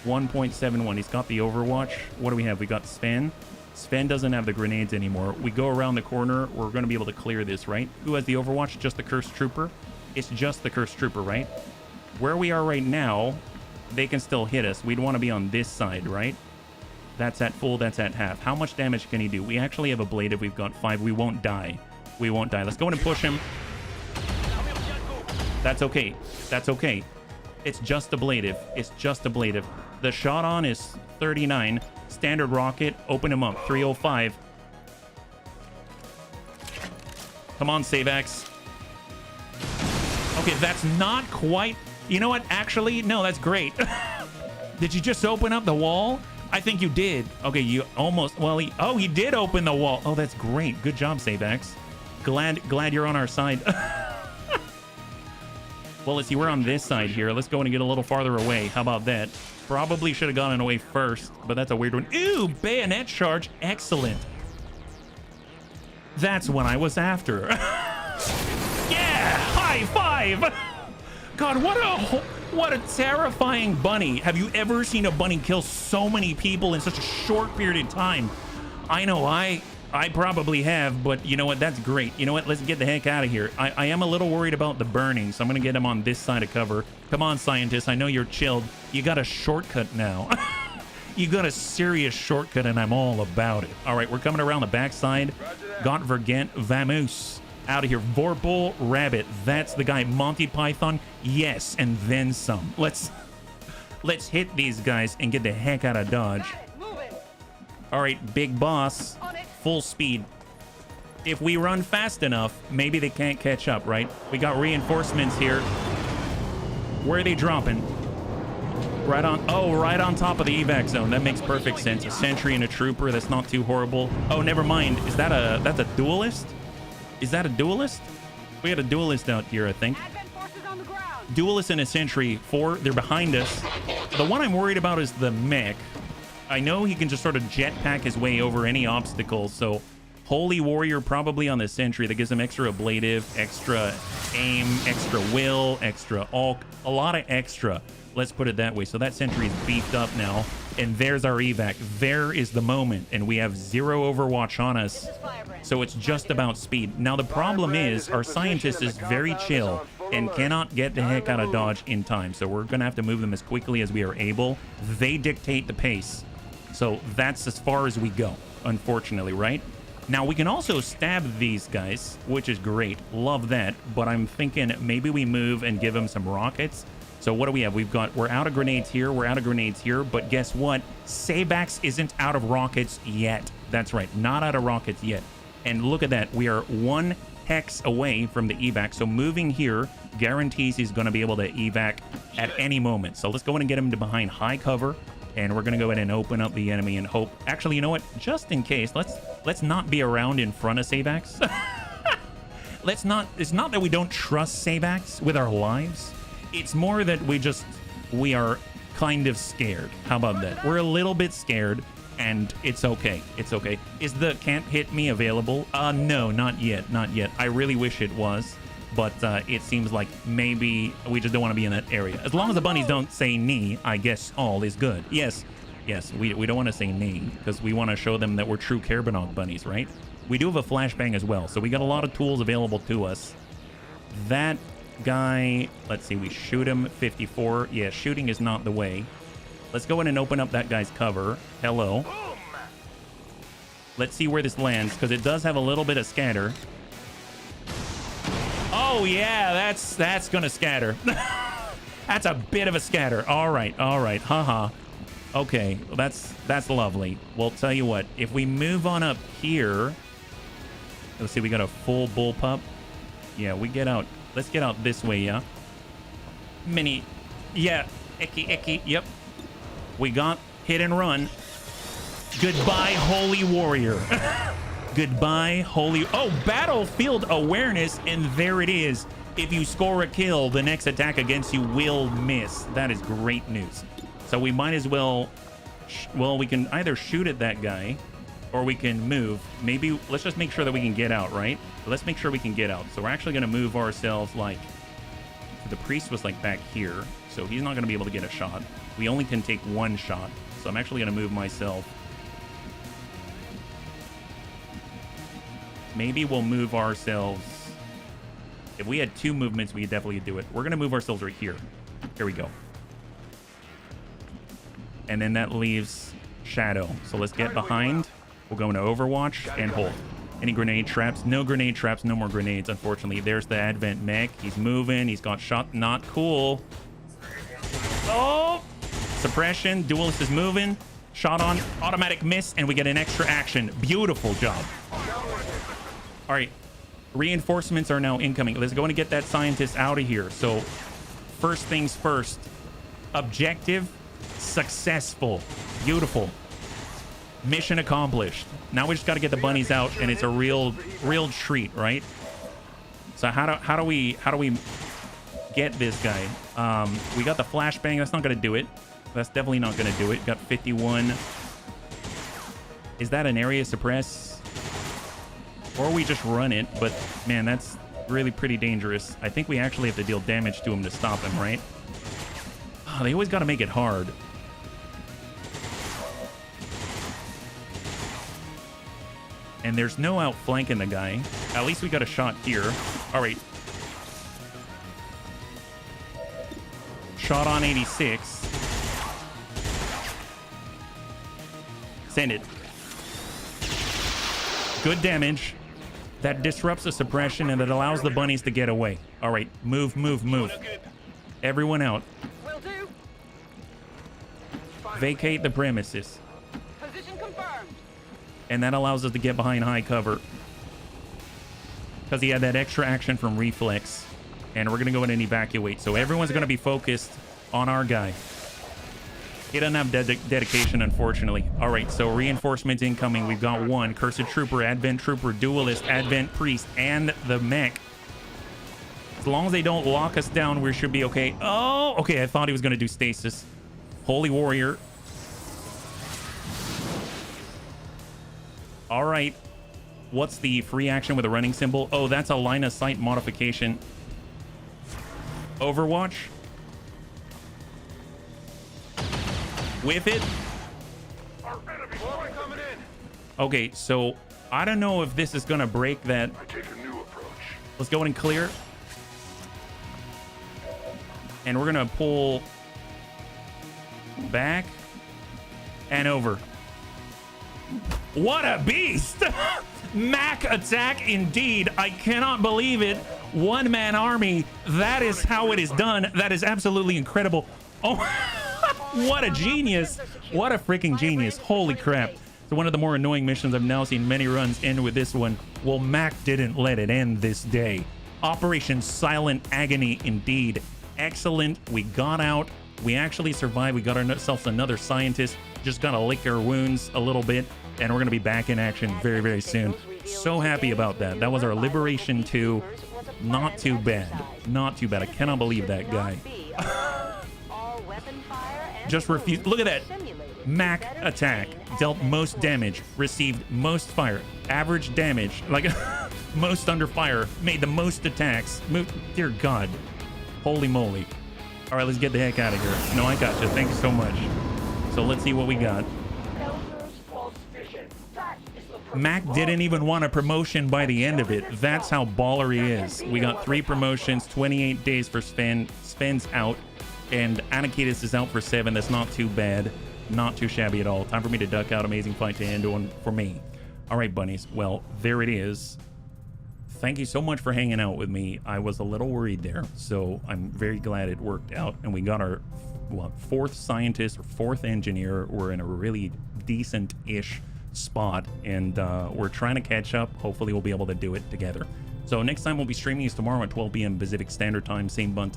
1.71. He's got the Overwatch. What do we have? We got Sven. Sven doesn't have the grenades anymore. We go around the corner. We're going to be able to clear this, right? Who has the Overwatch? Just the Cursed Trooper? It's just the Cursed Trooper, right? Where we are right now, they can still hit us. We'd want to be on this side, right? That's at full. That's at half. How much damage can he do? We actually have a blade if we've got 5. We won't die. We won't die. Let's go in and push him. That's okay. That's okay. It's just ablative. It's just ablative. The shot on is 39. Standard rocket. Open him up. 305. Come on, Savax. Okay, that's not quite... You know what? Actually, no, that's great. Did you just open up the wall? I think you did. Okay, you almost... Well, he did open the wall. Oh, that's great. Good job, Savax. Glad you're on our side. Well, let's see. We're on this side here. Let's go and get a little farther away. How about that? Probably should have gotten away first, but that's a weird one. Ooh, bayonet charge. Excellent. That's what I was after. Yeah, high five. God, what a terrifying bunny. Have you ever seen a bunny kill so many people in such a short period of time? I know, I I probably have, but you know what? That's great. You know what? Let's get the heck out of here. I am a little worried about the burning, so I'm going to get him on this side of cover. Come on, scientists. I know you're chilled. You got a shortcut now. You got a serious shortcut, and I'm all about it. All right, we're coming around the backside. Got Vergent Vamoose. Out of here. Vorpal Rabbit. That's the guy. Monty Python. Yes, and then some. Let's hit these guys and get the heck out of Dodge. All right, big boss. Full speed. If we run fast enough, maybe they can't catch up, right? We got reinforcements here. Where are they dropping? Right on. Oh, right on top of the evac zone. That makes perfect sense. A sentry and a trooper. That's not too horrible. Oh, never mind. Is that that's a duelist? Is that a duelist? We got a duelist out here, I think. Duelist and a sentry. 4. They're behind us. The one I'm worried about is the mech. I know he can just sort of jetpack his way over any obstacles. So Holy Warrior probably on the sentry. That gives him extra ablative, extra aim, extra will, extra all. A lot of extra. Let's put it that way. So that sentry is beefed up now. And there's our evac. There is the moment. And we have 0 Overwatch on us. So it's just about speed. Now the problem is our scientist is very chill and cannot get the heck out of Dodge in time. So we're going to have to move them as quickly as we are able. They dictate the pace. So that's as far as we go, unfortunately, right? Now we can also stab these guys, which is great. Love that. But I'm thinking maybe we move and give them some rockets. So what do we have? We're out of grenades here. We're out of grenades here. But guess what? Sabax isn't out of rockets yet. That's right. Not out of rockets yet. And look at that. We are 1 hex away from the evac. So moving here guarantees he's going to be able to evac at any moment. So let's go in and get him to behind high cover. And we're going to go ahead and open up the enemy and hope. Actually, you know what? Just in case, let's not be around in front of Sabax. Let's not. It's not that we don't trust Sabax with our lives. It's more that we are kind of scared. How about that? We're a little bit scared, and it's okay. It's okay. Is the can't hit me available? No, not yet. Not yet. I really wish it was, but it seems like maybe we just don't want to be in that area. As long as the bunnies don't say knee, I guess all is good. Yes, we don't want to say knee because we want to show them that we're true Carbonog bunnies, right? We do have a flashbang as well, so we got a lot of tools available to us. That guy, let's see, we shoot him 54. Yeah, shooting is not the way. Let's go in and open up that guy's cover. Hello. Let's see where this lands because it does have a little bit of scatter. Oh yeah, that's gonna scatter. That's a bit of a scatter. All right, haha. Okay, well, that's lovely. Well, tell you what, if we move on up here, let's see, we got a full bullpup. Yeah, we get out. Let's get out this way, yeah. Mini, yeah, icky, yep. We got hit and run. Goodbye, Holy Warrior. Goodbye, Holy... Oh, Battlefield Awareness, and there it is. If you score a kill, the next attack against you will miss. That is great news. So we might as well... Well, we can either shoot at that guy, or we can move. Maybe, let's just make sure that we can get out, right? So let's make sure we can get out. So we're actually going to move ourselves, like... The priest was, like, back here, so he's not going to be able to get a shot. We only can take 1 shot. So I'm actually going to move myself... Maybe we'll move ourselves. If we had 2 movements, we could definitely do it. We're going to move ourselves right here. Here we go. And then that leaves Shadow. So let's get behind. We'll go into Overwatch and hold. Any grenade traps? No grenade traps. No more grenades, unfortunately. There's the Advent mech. He's moving. He's got shot. Not cool. Oh! Suppression. Duelist is moving. Shot on. Automatic miss. And we get an extra action. Beautiful job. All right, reinforcements are now incoming. Let's go and get that scientist out of here. So first things first, objective successful. Beautiful. Mission accomplished. Now we just got to get the bunnies out, and it's a real treat, right? So how do we get this guy? We got the flashbang. That's not going to do it. That's definitely not going to do it. Got 51. Is that an area suppress? Or we just run it, but man, that's really pretty dangerous. I think we actually have to deal damage to him to stop him, right? Oh, they always got to make it hard. And there's no outflanking the guy. At least we got a shot here. All right. Shot on 86. Send it. Good damage. That disrupts the suppression and it allows the bunnies to get away. All right, move, move, move. Everyone out. Will do. Vacate the premises. Position confirmed. And that allows us to get behind high cover. Because he had that extra action from reflex. And we're going to go in and evacuate. So everyone's going to be focused on our guy. He doesn't have dedication, unfortunately. All right, so reinforcements incoming. We've got one. Cursed Trooper, Advent Trooper, Duelist, Advent Priest, and the mech. As long as they don't lock us down, we should be okay. Oh, okay, I thought he was going to do stasis. Holy Warrior. All right. What's the free action with a running symbol? Oh, that's a line of sight modification. Overwatch. With it. Okay, so I don't know if this is gonna break that. Let's go in and clear. And we're gonna pull back and over. What a beast! Mac attack indeed. I cannot believe it. One-man army. That is how it is done. That is absolutely incredible. Oh, what a genius. What a freaking genius. Holy crap. So one of the more annoying missions I've now seen many runs end with this one. Well, Mac didn't let it end this day. Operation Silent Agony indeed. Excellent. We got out. We actually survived. We got ourselves another scientist. Just gotta lick our wounds a little bit. And we're gonna be back in action very, very soon. So happy about that. That was our Liberation 2. Not too bad. Not too bad. I cannot believe that guy. Just refused. Look at that. Mac attack. Dealt most damage. Received most fire. Average damage. Like, most under fire. Made the most attacks. Dear God. Holy moly. All right, let's get the heck out of here. No, I got you. Thanks so much. So let's see what we got. Mac didn't even want a promotion by the end of it. That's how baller he is. We got 3 promotions, 28 days for Sven. Sven's out. And Anakitis is out for 7. That's not too bad. Not too shabby at all. Time for me to duck out. Amazing fight to end on for me. All right, bunnies. Well, there it is. Thank you so much for hanging out with me. I was a little worried there. So I'm very glad it worked out. And we got our 4th scientist or 4th engineer. We're in a really decent-ish spot. And we're trying to catch up. Hopefully we'll be able to do it together. So next time we'll be streaming is tomorrow at 12 p.m. Pacific Standard Time, same bun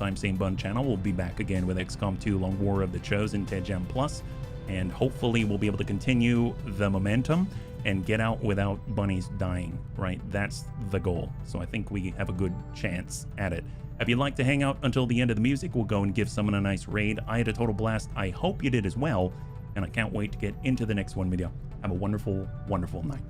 channel. We'll be back again with XCOM 2 Long War of the Chosen TEDGEM Plus, and hopefully we'll be able to continue the momentum and get out without bunnies dying, right? That's the goal. So I think we have a good chance at it. If you'd like to hang out until the end of the music, we'll go and give someone a nice raid. I had a total blast. I hope you did as well, and I can't wait to get into the next one video. Have a wonderful, wonderful night.